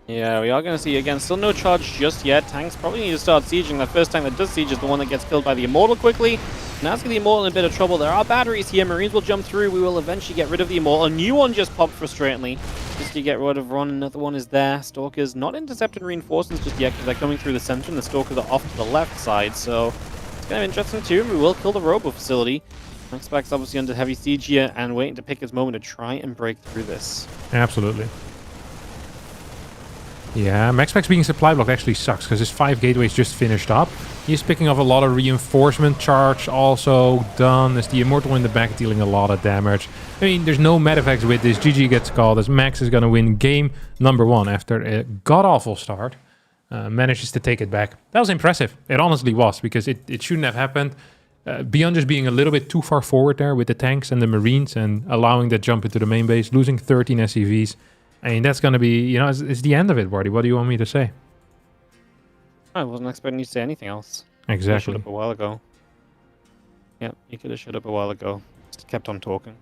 Yeah, we are going to see, again, still no charge just yet. Tanks probably need to start sieging. The first tank that does siege is the one that gets killed by the Immortal quickly. Now it's going to the Immortal in a bit of trouble. There are batteries here. Marines will jump through. We will eventually get rid of the Immortal. A new one just popped frustratingly. Just to get rid of Ron. Another one is there. Stalkers not intercepted reinforcements just yet because they're coming through the center and the Stalkers are off to the left side. So it's kind of interesting too. We will kill the Robo facility. MaxSpecs obviously under heavy siege here and waiting to pick his moment to try and break through this. Absolutely. Yeah, MaxSpecs being supply blocked actually sucks because his 5 gateways just finished up. He's picking up a lot of reinforcement. Charge also done. As the Immortal in the back dealing a lot of damage. I mean, there's no medevacts with this. GG gets called as Max is going to win game number 1 after a god-awful start. Manages to take it back. That was impressive. It honestly was, because it shouldn't have happened. Beyond just being a little bit too far forward there with the tanks and the Marines and allowing that jump into the main base, losing 13 SCVs. I mean, that's going to be, you know, it's the end of it, Wardi. What do you want me to say? I wasn't expecting you to say anything else. Exactly. You shut up a while ago. Yep, you could have shut up a while ago. Just kept on talking.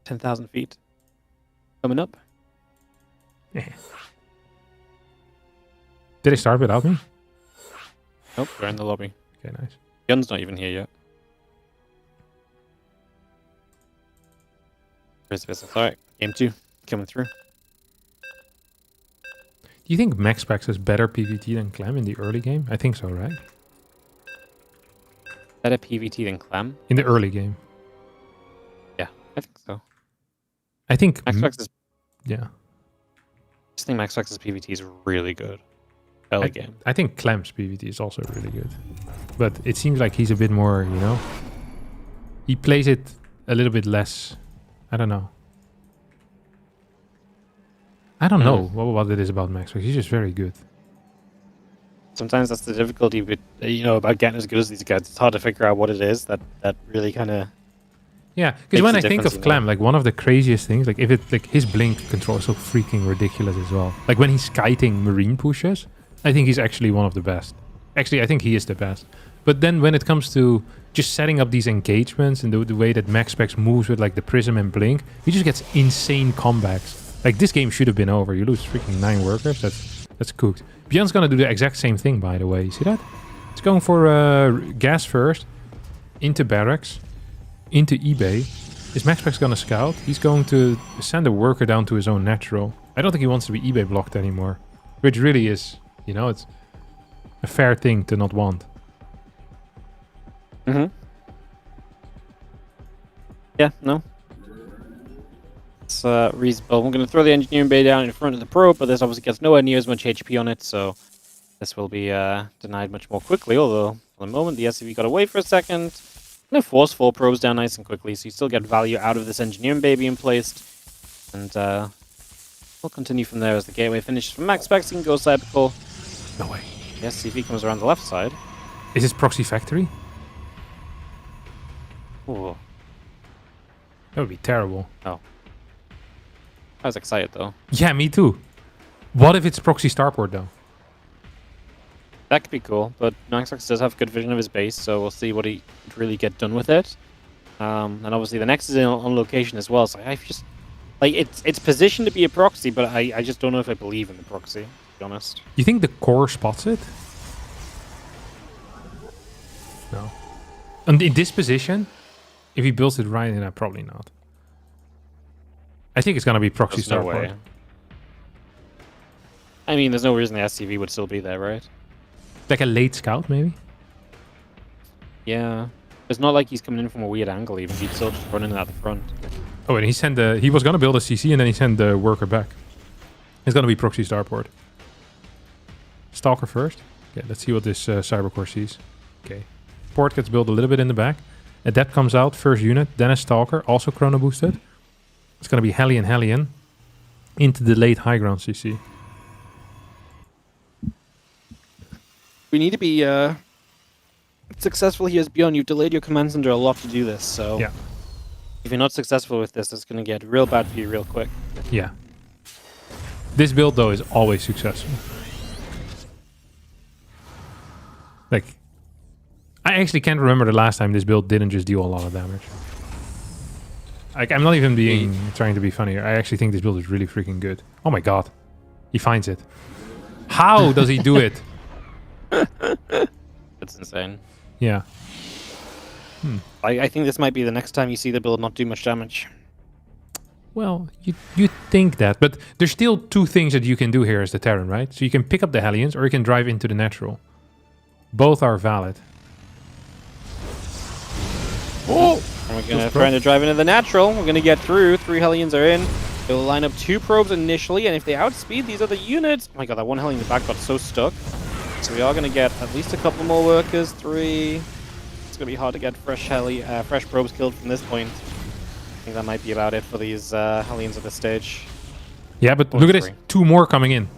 $10,000 feet. Coming up. Yeah. Did they start without me? Nope, we're in the lobby. Okay, nice. Gun's not even here yet. Alright, game 2 coming through. Do you think MaxSpecs has better PvT than Clem in the early game? I think so, right? Better PvT than Clem? In the early game. Yeah, I think so. I think MaxSpecs is... Yeah. I just think MaxSpecs' PvT is really good. Early game. I think Clem's PvT is also really good. But it seems like he's a bit more, you know... He plays it a little bit less... I don't know. I don't know what it is about MaxSpecs. He's just very good. Sometimes that's the difficulty with, you know, about getting as good as these guys. It's hard to figure out what it is that really kind of... Yeah, because when I think of Clem, like one of the craziest things, like if it, like his blink control is so freaking ridiculous as well. Like when he's kiting Marine pushes, I think he's actually one of the best. Actually, I think he is the best. But then when it comes to just setting up these engagements and the way that MaxSpecs moves with like the Prism and Blink, he just gets insane comebacks. Like this game should have been over. You lose freaking 9 workers. That's cooked. Beyond's gonna do the exact same thing, by the way. You see that? It's going for gas first, into barracks, into eBay. Is MaxSpecs gonna scout? He's going to send a worker down to his own natural. I don't think he wants to be eBay blocked anymore. Which really is, you know, it's a fair thing to not want. Mm-hmm. Yeah, no. It's reasonable. I'm going to throw the engineering bay down in front of the probe, but this obviously gets nowhere near as much HP on it, so this will be denied much more quickly, although for the moment the SCV got away for a second. No forceful probes down nice and quickly, so you still get value out of this engineering bay being placed. And we'll continue from there as the gateway finishes from MaxSpecs. You can go Cybercore. No way. The SCV comes around the left side. Is this proxy factory? Ooh. That would be terrible. Oh. I was excited though. Yeah, me too. What if it's proxy starport though? That could be cool, but MaxSpecs does have good vision of his base, so we'll see what he could really get done with it. And obviously the next is on location as well, so I just... Like, it's positioned to be a proxy, but I just don't know if I believe in the proxy, to be honest. You think the core spots it? No. And in this position, if he builds it right, then probably not. I think it's going to be proxy There's no starport. way. I mean, there's no reason the SCV would still be there, right? Like a late scout, maybe? Yeah. It's not like he's coming in from a weird angle even. He's still just running at the front. Oh, and he sent the... He was going to build a CC and then he sent the worker back. It's going to be proxy starport. Stalker first. Okay, let's see what this Cybercore sees. Okay. Port gets built a little bit in the back. Adept comes out, first unit. Then a Stalker, also chrono boosted. It's going to be Hellion into the late high ground CC. We need to be successful here as Beyond. You've delayed your commands under a lot to do this, so Yeah. if you're not successful with this, it's going to get real bad for you real quick. Yeah. This build, though, is always successful. Like, I actually can't remember the last time this build didn't just deal a lot of damage. Like, I'm not even trying to be funny here. I actually think this build is really freaking good. Oh my god. He finds it. How does he do it? That's insane. Yeah. I think this might be the next time you see the build not do much damage. Well, you think that, but there's still two things that you can do here as the Terran, right? So you can pick up the Hellions or you can drive into the natural. Both are valid. Oh! And we're gonna try to drive into the natural. We're gonna get through. 3 Hellions are in. They'll line up 2 probes initially, and if they outspeed these other units... Oh my god, that one Hellion in the back got so stuck. So we are gonna get at least a couple more workers. 3. It's gonna be hard to get fresh probes killed from this point. I think that might be about it for these Hellions at this stage. Yeah, but look at this. 2 more coming in.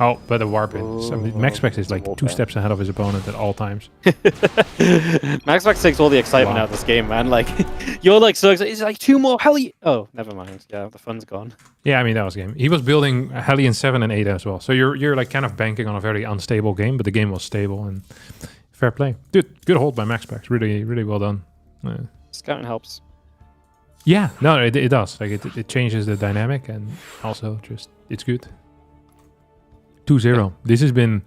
Oh, but a warp in. So Oh, Max is like 2 steps ahead of his opponent at all times. Max takes all the excitement Wow. out of this game, man. Like, you're like so excited. It's like 2 more Hellions. Oh, never mind. Yeah, the fun's gone. Yeah, I mean, that was a game. He was building Hellion 7 and 8 as well. So you're like kind of banking on a very unstable game, but the game was stable and fair play. Dude, good hold by Max. Really, really well done. Scouting helps. Yeah, no, it does. Like it changes the dynamic and also just it's good. 2-0. Yeah. This has been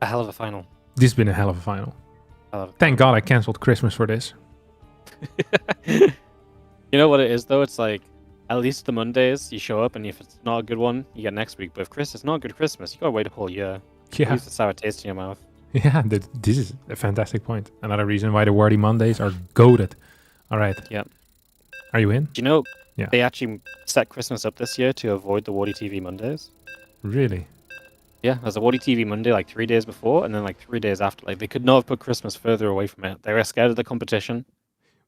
A hell of a final. a hell of a final. Thank God I cancelled Christmas for this. You know what it is though? It's like at least the Mondays you show up, and if it's not a good one, you get next week. But if it's not a good Christmas, you gotta wait a whole year. Yeah, Leaves a sour taste in your mouth. yeah. This is a fantastic point. Another reason why the Wardi Mondays are goated. All right. Yep. Are you in? Do you know Yeah. they actually set Christmas up this year to avoid the Wardi TV Mondays? Really? Yeah, there's a Wardi TV Monday like 3 days before, and then like 3 days after. Like they could not have put Christmas further away from it. They were scared of the competition.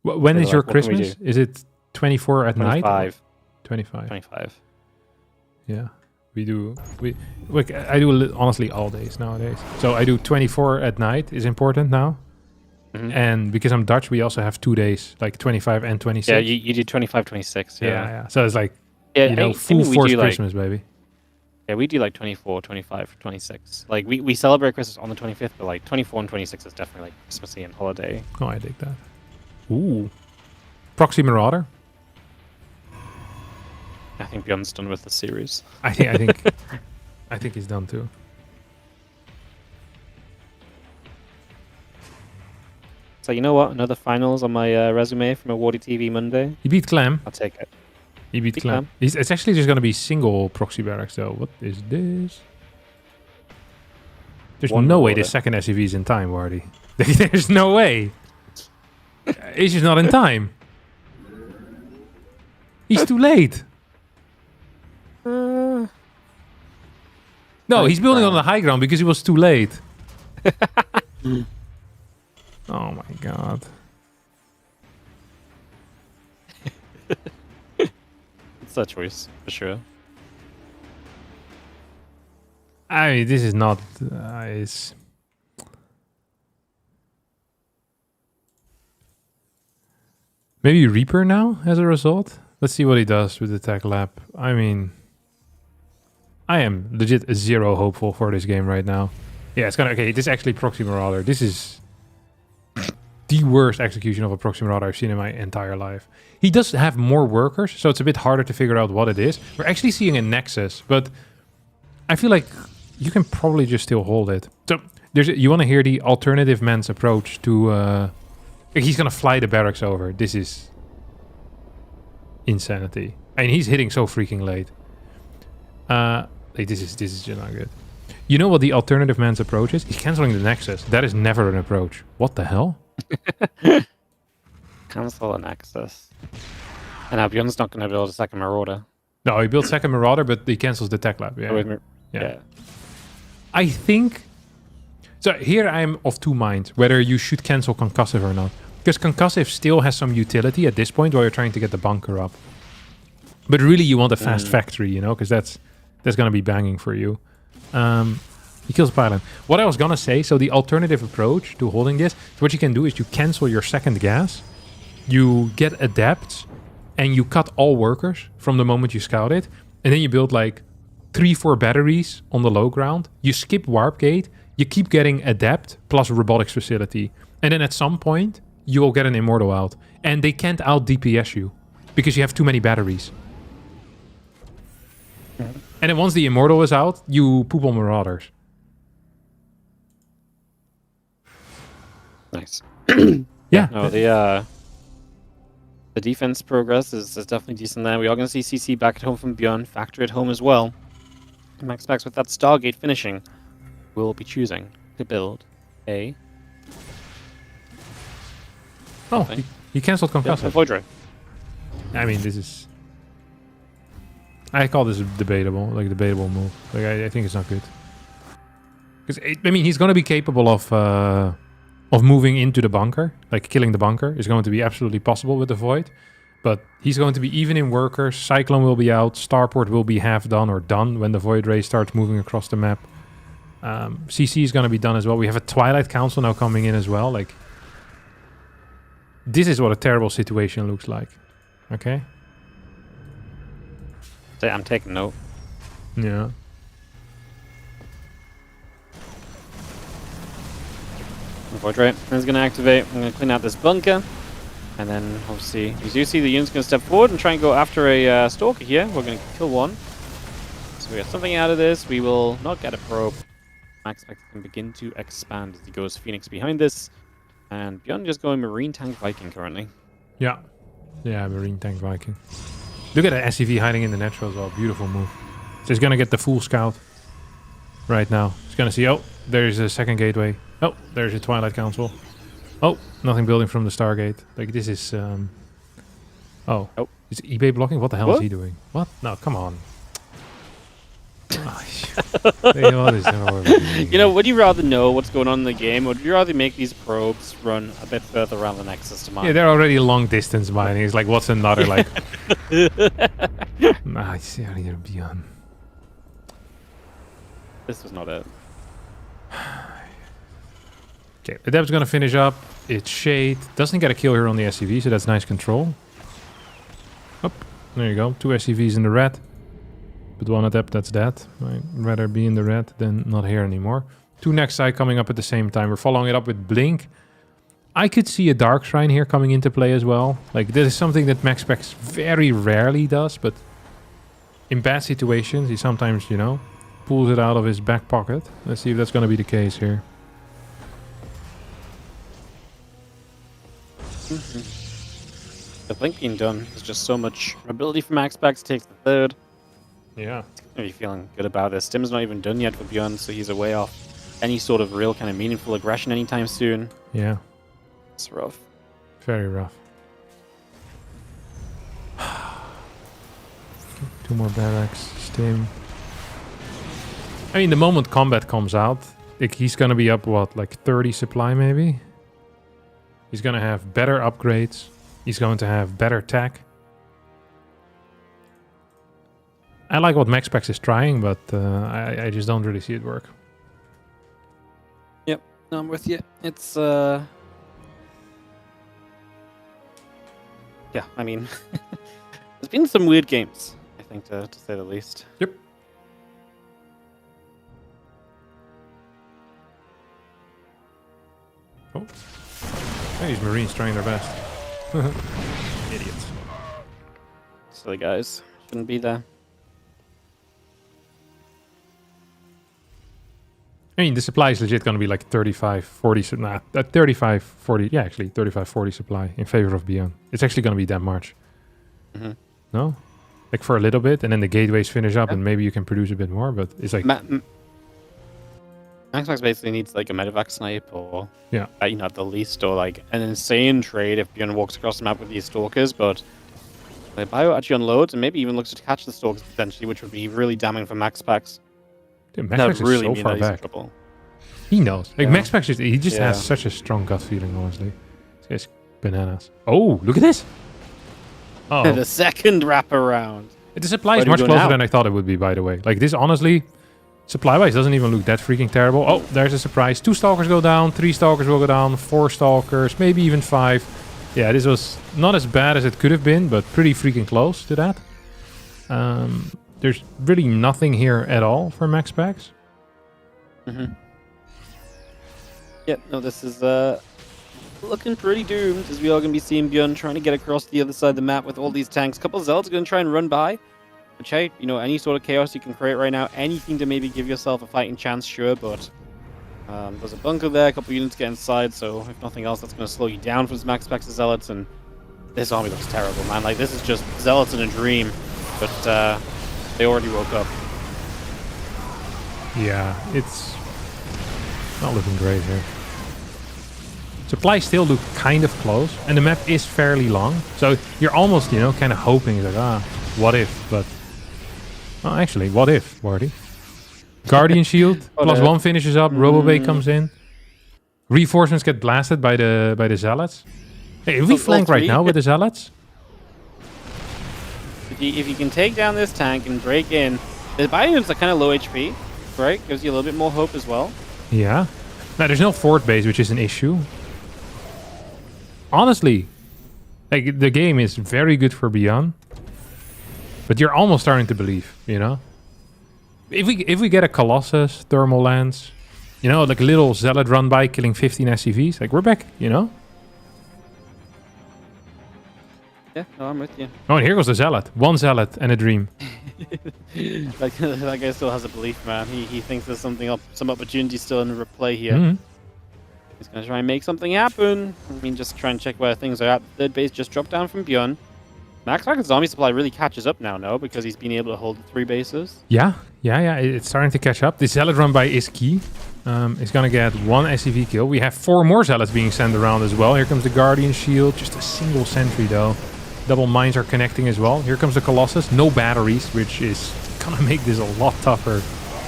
When They're is your like, what can we Christmas? Is it 24 at night? 25. 25. 25. Yeah. I do honestly all days nowadays. So I do 24 at night is important now. Mhm. And because I'm Dutch, we also have 2 days, like 25 and 26. Yeah, you do 25, 26. yeah. So it's like, Yeah, full we force do, like, Christmas, baby. Yeah, we do like 24, 25, 26. Like we celebrate Christmas on the 25th, but like 24 and 26 is definitely like Christmassy and holiday. Oh, I dig that. Ooh. Proxy Marauder. I think Beyond's done with the series. I think he's done too. So you know what? Another finals on my resume from a Wardi TV Monday. He beat Clam. I'll take it. He beat Beat Clam. Clam. It's actually just going to be single proxy barracks, though. What is this? There's One no way order. this second SUV is in time, Wardy. There's no way. He's just not in time. He's too late. No, he's building on the high ground because he was too late. Oh my god. It's a choice for sure. I mean, this is not... it's... Maybe Reaper now as a result? Let's see what he does with the tech lab. I mean... I am legit 0 hopeful for this game right now. Yeah, it's gonna... Okay, this is actually Proxy Marauder. This is... the worst execution of a Proxy Marauder I've seen in my entire life. He does have more workers, so it's a bit harder to figure out what it is. We're actually seeing a Nexus, but I feel like you can probably just still hold it. So you want to hear the alternative man's approach to... he's going to fly the barracks over. This is insanity. And he's hitting so freaking late. Like this is just not good. You know what the alternative man's approach is? He's canceling the Nexus. That is never an approach. What the hell? Cancel and access. And now Bjorn's not going to build a second Marauder. No, he builds second Marauder, but he cancels the Tech Lab. Oh, Yeah. yeah. I think... So here I'm of two minds, whether you should cancel Concussive or not. Because Concussive still has some utility at this point while you're trying to get the bunker up. But really you want a fast factory, you know, because that's going to be banging for you. He kills Pylon. What I was going to say, so the alternative approach to holding this, what you can do is you cancel your second gas, you get adepts, and you cut all workers from the moment you scout it, and then you build like 3-4 batteries on the low ground, you skip Warp Gate, you keep getting Adept plus Robotics Facility, and then at some point, you will get an Immortal out. And they can't out-DPS you, because you have too many batteries. And then once the Immortal is out, you poop on Marauders. Nice. Yeah. No, the defense progress is definitely decent there. We are going to see CC back at home from Bjorn, Factory at home as well. Max Specs with that Stargate finishing will be choosing to build a... Oh, he cancelled Concussive. Void Ray. I mean, this is... I call this debatable, like a debatable move. Like, I think it's not good. Because, I mean, he's going to be capable of moving into the bunker. Like, killing the bunker is going to be absolutely possible with the Void. But he's going to be even in workers. Cyclone will be out. Starport will be half done or done when the Void Ray starts moving across the map. CC is going to be done as well. We have a Twilight Council now coming in as well. Like, this is what a terrible situation looks like. Okay? I'm taking note. Yeah. Void Ray is going to activate. I'm going to clean out this bunker. And then, obviously, you do see the unit's going to step forward and try and go after a Stalker here. We're going to kill one. So we get something out of this. We will not get a probe. Max Specs can begin to expand as he goes Phoenix behind this. And Bjorn just going Marine Tank Viking currently. Yeah. Yeah, Marine Tank Viking. Look at the SCV hiding in the natural as well. Beautiful move. So he's going to get the full scout right now. He's going to see, oh, there's a second gateway. Oh, there's a Twilight Council. Oh, nothing building from the Stargate. Like, this is... Oh. Is eBay blocking? What the hell is he doing? What? No, come on. You know, would you rather know what's going on in the game, or would you rather make these probes run a bit further around the Nexus to mine? Yeah, they're already long distance mining. It's like, what's another, like... Nice. Yeah, you're beyond. This was not it. Okay, Adept's gonna finish up. It's Shade. Doesn't get a kill here on the SCV, so that's nice control. Up. There you go. 2 SCVs in the red. But 1 Adept, that's that. I'd rather be in the red than not here anymore. 2 next side coming up at the same time. We're following it up with Blink. I could see a Dark Shrine here coming into play as well. Like, this is something that Max Specs very rarely does, but in bad situations, he sometimes, you know, pulls it out of his back pocket. Let's see if that's going to be the case here. The Blink being done is just so much ability for Max Specs. Takes the third. Yeah. Are you feeling good about this? Tim's not even done yet for Bjorn, so he's away off any sort of real kind of meaningful aggression anytime soon. Yeah. It's rough. Very rough. 2 more barracks. Stim. I mean, the moment combat comes out, like, he's gonna be up, what, like 30 supply maybe? He's gonna have better upgrades. He's going to have better tech. I like what Max Specs is trying, but I just don't really see it work. Yep, no, I'm with you. It's, yeah, I mean, there's been some weird games, I think, to say the least. Yep. Oh. Hey, these Marines trying their best. Idiots. Silly guys. Shouldn't be there. I mean, the supply is legit going to be like 35, 40, nah, 35, 40, yeah, actually, 35, 40 supply in favor of Beyond. It's actually going to be that much. Mm-hmm. No? Like for a little bit, and then the gateways finish up, and maybe you can produce a bit more, but it's like... Max basically needs like a medevac snipe or Yeah. you know, at the least, or like an insane trade if Bjorn walks across the map with these stalkers, but Bio actually unloads and maybe even looks to catch the stalkers potentially, which would be really damning for Max Pax. Dude, Max That Pax would is really so mean far that he's in back. trouble. He knows. Like Yeah. Max Pax, he just Yeah. has such a strong gut feeling, honestly. This guy's bananas. Oh, look at this. Oh, The second wraparound. the supply is Where do we much go closer now? than I thought it would be, by the way. Like this, honestly, supply-wise doesn't even look that freaking terrible. Oh, there's a surprise. 2 stalkers go down, 3 stalkers will go down, 4 stalkers, maybe even 5. Yeah, this was not as bad as it could have been, but pretty freaking close to that. There's really nothing here at all for Max Pax. Yeah, no, this is looking pretty doomed, as we are going to be seeing Bjorn trying to get across the other side of the map with all these tanks. Couple of Zealots are going to try and run by. Which, hey, you know, any sort of chaos you can create right now, anything to maybe give yourself a fighting chance, sure, but there's a bunker there, a couple units get inside, so if nothing else, that's going to slow you down from Max Pax's Zealots, and this army looks terrible, man. Like, this is just Zealots in a dream, but they already woke up. Yeah, it's not looking great here. Supplies still look kind of close, and the map is fairly long, so you're almost, you know, kind of hoping like, what if, but... Well, actually, what if, Wardi? Guardian Shield, +1 finishes up, Robobay comes in. Reinforcements get blasted by the Zealots. Hey, if we All flank right three? now with the Zealots... If you can take down this tank and break in, the bio units are kind of low HP, right? Gives you a little bit more hope as well. Yeah. Now, there's no fort base, which is an issue. Honestly, like, the game is very good for Beyond. But you're almost starting to believe, you know? If we get a Colossus, Thermal Lance, you know, like a little Zealot run by killing 15 SCVs, like, we're back, you know? Yeah, no, I'm with you. Oh, and here goes the Zealot. 1 Zealot and a dream. Like, that guy still has a belief, man. He thinks there's some opportunity still in the play here. Mhm. He's gonna try and make something happen. I mean, just try and check where things are at. Third base just dropped down from Bjorn. Max Pax's army supply really catches up now, no? Because he's been able to hold the 3 bases. Yeah, it's starting to catch up. The Zealot run by is key. It's gonna get 1 SCV kill. We have 4 more Zealots being sent around as well. Here comes the Guardian Shield. Just a single sentry, though. Double mines are connecting as well. Here comes the Colossus. No batteries, which is gonna make this a lot tougher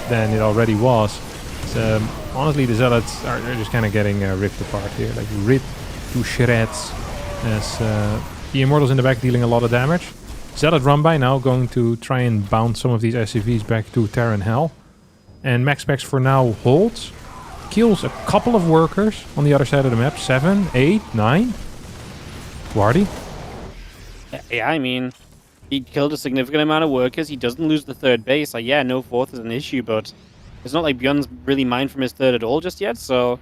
than it already was. Honestly, the Zealots are just kind of getting ripped apart here. Like, ripped to shreds. As the Immortals in the back dealing a lot of damage. Zealot run by now going to try and bounce some of these SCVs back to Terran Hell. And Max Pax for now holds. Kills a couple of workers on the other side of the map. 7, 8, 9. Wardi? Yeah, I mean, he killed a significant amount of workers. He doesn't lose the 3rd base. Like, yeah, no 4th is an issue, but it's not like Bjorn's really mined from his 3rd at all just yet, so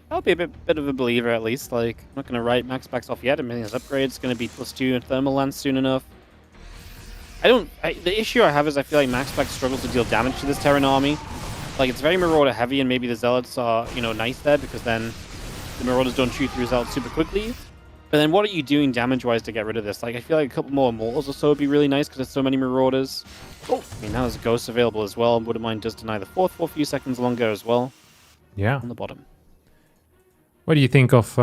I'll be a bit of a believer at least. Like, I'm not going to write Max Pax off yet. I mean, his upgrade's going to be +2 in Thermal Lance soon enough. The issue I have is I feel like Max Pax struggles to deal damage to this Terran army. Like, it's very Marauder heavy, and maybe the Zealots are, you know, nice there, because then the Marauders don't shoot through Zealots super quickly. But then what are you doing damage-wise to get rid of this? Like, I feel like a couple more Immortals or so would be really nice, because there's so many Marauders. Oh, I mean, now there's Ghosts available as well. Wouldn't mind does deny the 4th for a few seconds longer as well. Yeah. On the bottom. What do you think of...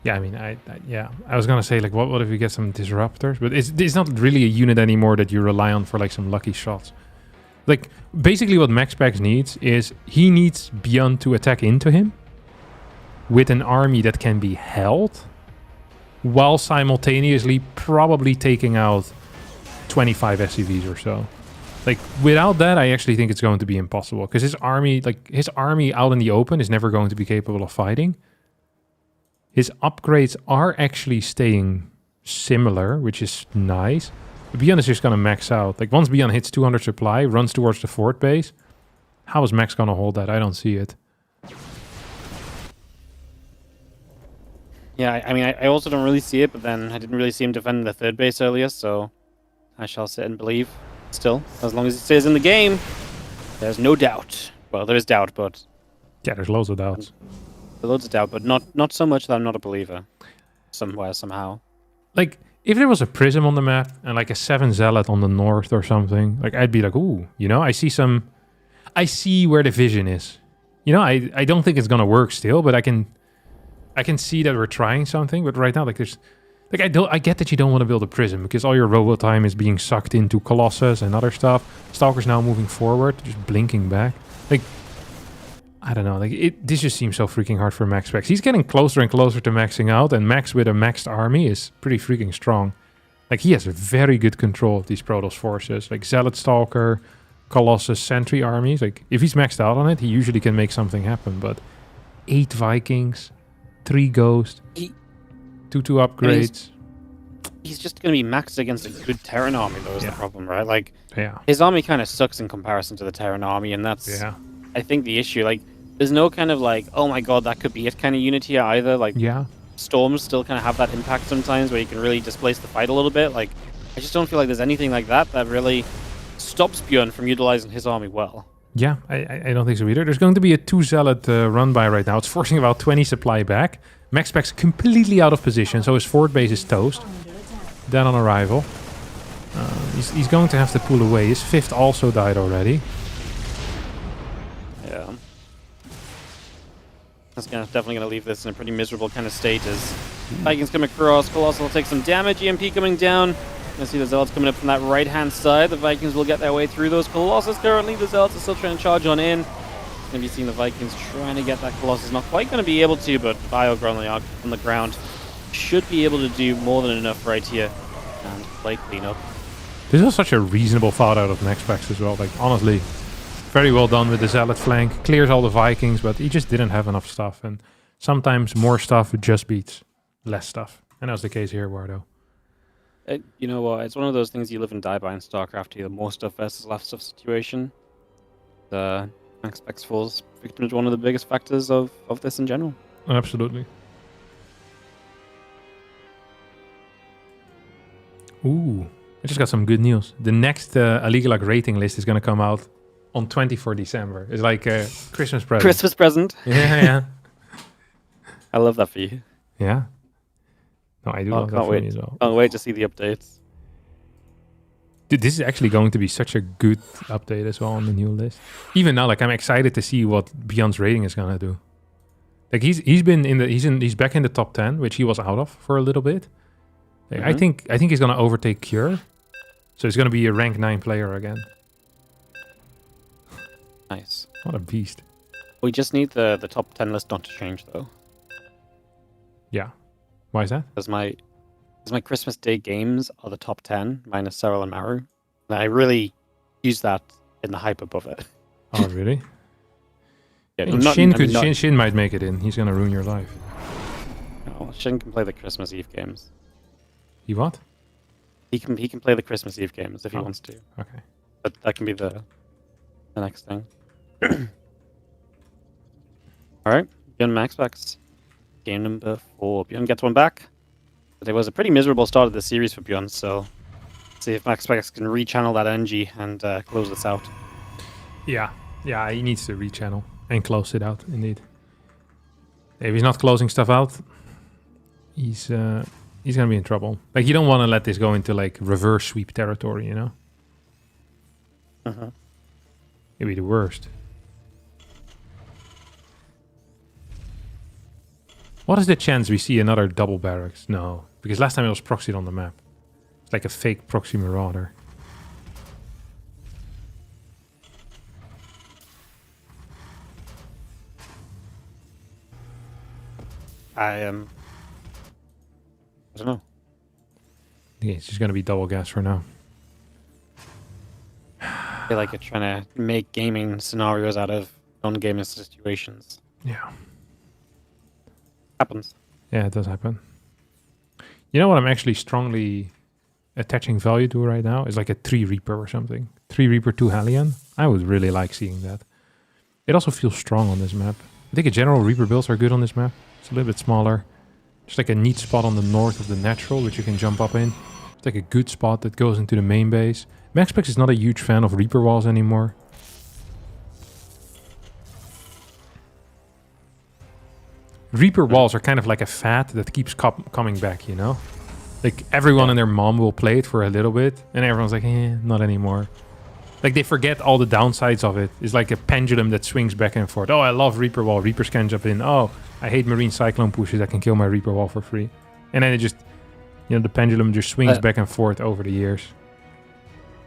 Yeah, I mean, I was gonna say, like, what if we get some disruptors? But it's not really a unit anymore that you rely on for, like, some lucky shots. Like, basically what Max Pax needs is he needs Beyond to attack into him with an army that can be held while simultaneously probably taking out 25 SCVs or so. Like, without that, I actually think it's going to be impossible, because his army out in the open is never going to be capable of fighting. His upgrades are actually staying similar, which is nice. But Beyond is just going to max out. Like, once Beyond hits 200 supply, runs towards the fort base, how is Max going to hold that? I don't see it. Yeah, I mean, I also don't really see it, but then I didn't really see him defending the 3rd base earlier, so I shall sit and believe. Still, as long as he stays in the game, there's no doubt. Well, there is doubt, but... Yeah, there's loads of doubts. There's loads of doubt, but not so much that I'm not a believer. Somewhere, somehow. Like, if there was a prism on the map and like a 7 zealot on the north or something, like I'd be like, ooh, you know, I see where the vision is. You know, I don't think it's gonna work still, but I can see that we're trying something. But right now, like there's, like I get that you don't want to build a prism because all your robot time is being sucked into Colossus and other stuff. Stalker's now moving forward, just blinking back. Like, I don't know, like this just seems so freaking hard for max specs. He's getting closer and closer to maxing out, and Max with a maxed army is pretty freaking strong. Like he has a very good control of these Protoss forces, like Zealot Stalker, Colossus, Sentry armies. Like if he's maxed out on it, he usually can make something happen. But 8 Vikings, 3 Ghost, 2 upgrades. He's just going to be maxed against a good Terran army, though, is the problem, right? Like, yeah, his army kind of sucks in comparison to the Terran army, and that's, I think, the issue. Like, there's no kind of like, oh my god, that could be it kind of unity here either. Like, Storms still kind of have that impact sometimes where you can really displace the fight a little bit. Like, I just don't feel like there's anything like that that really stops Bjorn from utilizing his army well. Yeah, I don't think so either. There's going to be a 2 Zealot run by right now. It's forcing about 20 supply back. Max Spec's completely out of position, so his fort base is toast. Dead on arrival. He's going to have to pull away. His 5th also died already. Yeah. That's definitely going to leave this in a pretty miserable kind of state as Vikings come across. Colossal will take some damage. EMP coming down. You see the Zealots coming up from that right-hand side. The Vikings will get their way through those Colossus. Currently, the Zealots are still trying to charge on in. Going to be seeing the Vikings trying to get that Colossus. Not quite going to be able to, but Biogre on the ground should be able to do more than enough right here and play cleanup. This was such a reasonable thought out of Max Specs as well. Like, honestly, very well done with the Zealot flank. Clears all the Vikings, but he just didn't have enough stuff. And sometimes more stuff just beats less stuff. And that was the case here, Wardo. You know what? It's one of those things you live and die by in StarCraft here. The more stuff versus less stuff situation. The Max Specs falls victim to one of the biggest factors of this in general. Absolutely. Ooh, I just got some good news. The next Aligalak rating list is going to come out on 24 December. It's like a Christmas present. Christmas present? Yeah. I love that for you. Yeah. No, I do love that for me as well. Can't wait to see the updates. Dude, this is actually going to be such a good update as well on the new list. Even now, like I'm excited to see what Beyond's rating is going to do. Like he's back in the top 10, which he was out of for a little bit. Like, I think he's going to overtake Cure. So he's going to be a rank 9 player again. Nice. What a beast. We just need the top 10 list not to change, though. Yeah. Why is that? Because my Christmas Day games are the top 10, minus Cyril and Maru. And I really use that in the hype above it. Oh, really? Yeah, Shin might make it in. He's going to ruin your life. No, Shin can play the Christmas Eve games. He what? He can play the Christmas Eve games if he wants to. Okay. But that can be the next thing. Alright, Bjorn Max Specs. Game number 4. Bjorn gets one back. But it was a pretty miserable start of the series for Bjorn, so let's see if Max Specs can rechannel that energy and close this out. Yeah, he needs to rechannel and close it out, indeed. If he's not closing stuff out, he's gonna be in trouble. Like, you don't want to let this go into like reverse sweep territory, you know? It'd be the worst. What is the chance we see another double barracks? No, because last time it was proxied on the map. It's like a fake proxy marauder. I don't know. Yeah, it's just gonna be double gas for now. I feel like you're trying to make gaming scenarios out of non-gaming situations. Yeah. Happens. Yeah, it does happen. You know what I'm actually strongly attaching value to right now? Is like a 3 Reaper or something. 3 Reaper, 2 Hellion. I would really like seeing that. It also feels strong on this map. I think in general Reaper builds are good on this map. It's a little bit smaller. Just like a neat spot on the north of the natural, which you can jump up in. It's like a good spot that goes into the main base. Max Specs is not a huge fan of Reaper walls anymore. Reaper walls are kind of like a fat that keeps coming back, you know? Like everyone and their mom will play it for a little bit, and everyone's like, not anymore. Like they forget all the downsides of it. It's like a pendulum that swings back and forth. Oh, I love Reaper Wall. Reapers can jump in. Oh, I hate Marine Cyclone pushes. I can kill my Reaper Wall for free. And then it just, the pendulum just swings back and forth over the years.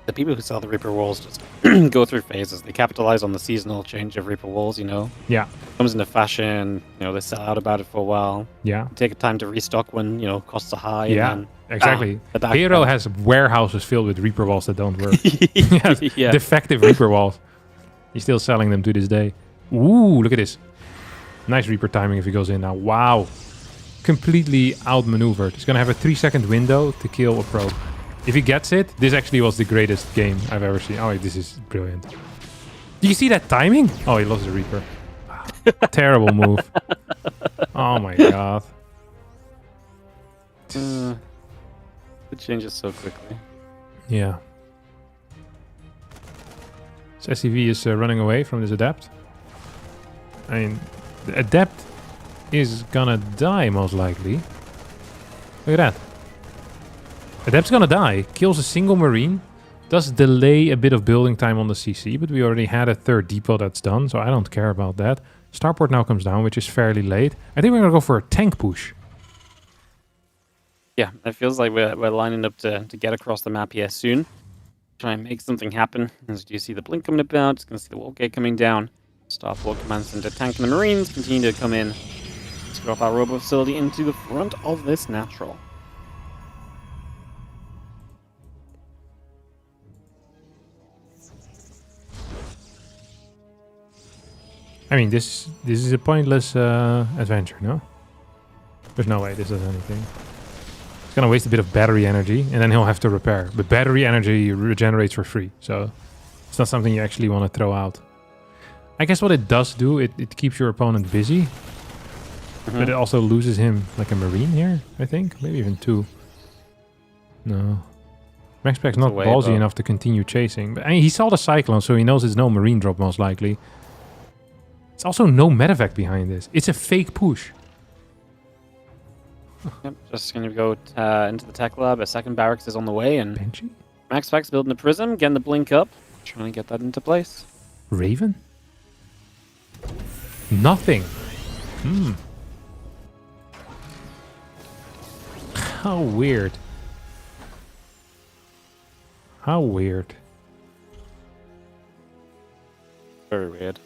The people who sell the Reaper Walls just go through phases. They capitalize on the seasonal change of Reaper Walls, Yeah. Comes into fashion, they sell out about it for a while. Yeah. Take time to restock when, costs are high. Yeah, and then, exactly. Hero has warehouses filled with Reaper Walls that don't work. Yeah. Defective Reaper Walls. He's still selling them to this day. Ooh, look at this. Nice Reaper timing if he goes in now. Wow. Completely outmaneuvered. He's going to have a 3-second window to kill a probe. If he gets it, this actually was the greatest game I've ever seen. Oh, this is brilliant. Do you see that timing? Oh, he lost the Reaper. Terrible move. Oh my god. It changes so quickly. Yeah. So SCV is running away from this Adept. I mean, the Adept is gonna die most likely. Look at that. Adept's gonna die. Kills a single Marine. Does delay a bit of building time on the CC, but we already had a third depot that's done, so I don't care about that. Starport now comes down, which is fairly late. I think we're gonna go for a tank push. Yeah, it feels like we're lining up to get across the map here soon. Try and make something happen. As you see the blink coming about, it's gonna see the wall gate coming down. Starport commands them to tank and the Marines continue to come in. Let's drop our robo facility into the front of this natural. I mean, this is a pointless adventure, no? There's no way this does anything. It's gonna waste a bit of battery energy, and then he'll have to repair. But battery energy regenerates for free, so it's not something you actually want to throw out. I guess what it does do, it keeps your opponent busy, but it also loses him like a Marine here, I think. Maybe even 2. No. MaxPack's not ballsy enough to continue chasing. But I mean, he saw the Cyclone, so he knows it's no Marine drop most likely. It's also no medevac behind this. It's a fake push. Yep, just going to go into the tech lab. A second barracks is on the way, and Banshee? MaxPack's building a prism, getting the blink up, trying to get that into place. Raven? Nothing. How weird. How weird. Very weird.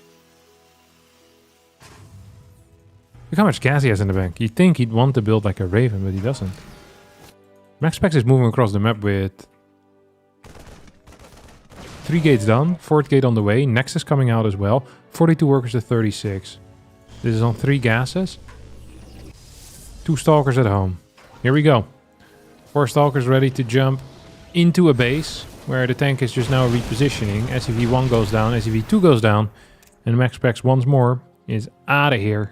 Look how much gas he has in the bank. You'd think he'd want to build like a Raven, but he doesn't. MaxPax is moving across the map with 3 gates done, 4th gate on the way, Nexus coming out as well, 42 workers to 36. This is on 3 gases. 2 Stalkers at home. Here we go. 4 Stalkers ready to jump into a base where the tank is just now repositioning. SCV-1 goes down, SCV-2 goes down, and MaxPax once more is out of here.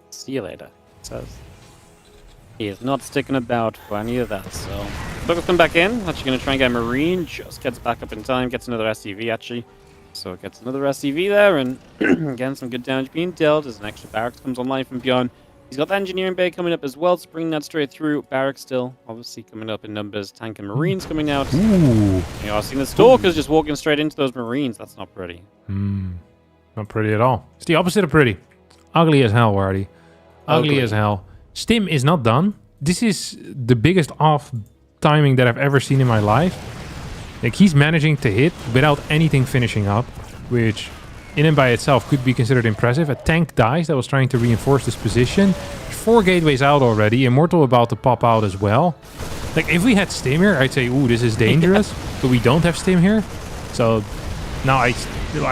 See you later, it says. He is not sticking about for any of that, so... Stalkers come back in, actually going to try and get a Marine, just gets back up in time, gets another SCV actually. So it gets another SCV there, and again, some good damage being dealt as an extra barracks comes online from beyond. He's got the engineering bay coming up as well, so bringing that straight through. Barracks still, obviously, coming up in numbers. Tank and Marines coming out. Ooh. I've seen the Stalkers just walking straight into those Marines. That's not pretty. Not pretty at all. It's the opposite of pretty. Ugly as hell, Wardi. Ugly as hell. Stim is not done. This is the biggest off timing that I've ever seen in my life. Like, he's managing to hit without anything finishing up, which in and by itself could be considered impressive. A tank dies that was trying to reinforce this position. 4 gateways out already. Immortal about to pop out as well. Like, if we had Stim here, I'd say, ooh, this is dangerous. But we don't have Stim here. So, now I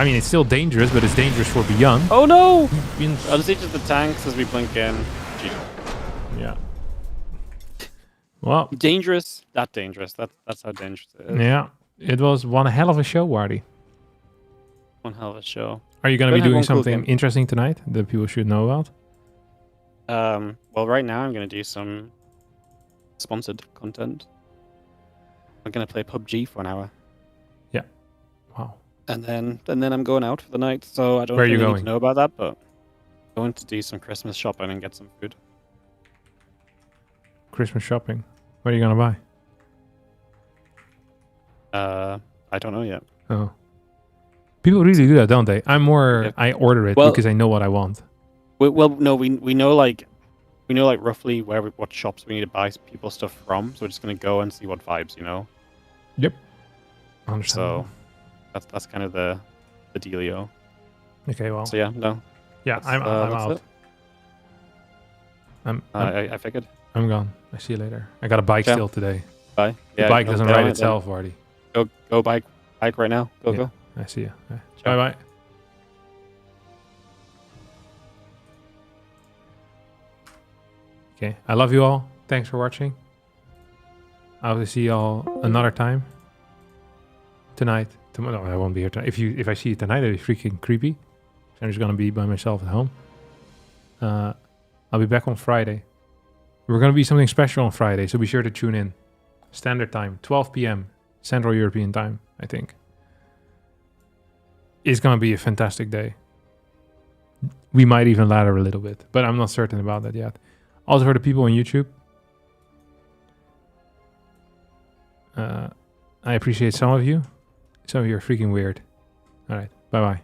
mean, it's still dangerous, but it's dangerous for beyond. Oh no! Unseaches the tanks as we blink in. Yeah. Well. Dangerous. That dangerous. That's how dangerous it is. Yeah. It was one hell of a show, Wardi. One hell of a show. Are you going to be doing something interesting tonight that people should know about? Well, right now I'm going to do some sponsored content. I'm going to play PUBG for an hour. Yeah. Wow. And then I'm going out for the night, so I don't Where are you really need going? to know about that, but I'm going to do some Christmas shopping and get some food. Christmas shopping? What are you gonna buy? I don't know yet. Oh. People really do that, don't they? I'm more. Yeah. I order it Well- because I know what I want. Well, no, we know like roughly what shops we need to buy people stuff from. So we're just gonna go and see what vibes, you know. Yep. Understandable. So that's kind of the dealio. Okay. Well. So yeah, no. Yeah. that's, I'm that's out. it. I'm I figured. I'm gone. I see you later. I got a bike Ciao. still today. Bye. The Yeah, bike go- doesn't get on ride it then. itself, Wardi. Go bike right now. Go Yeah. go. I see you. Bye Ciao. bye. Okay. I love you all. Thanks for watching. I will see you all another time. Tonight. Tomorrow. No, I won't be here tonight. If I see you tonight, it'll be freaking creepy. I'm just gonna be by myself at home. I'll be back on Friday. We're gonna be something special on Friday, so be sure to tune in. Standard time, 12 p.m. Central European time, I think. It's gonna be a fantastic day. We might even ladder a little bit, but I'm not certain about that yet. Also for the people on YouTube, I appreciate some of you. Some of you are freaking weird. All right, bye-bye.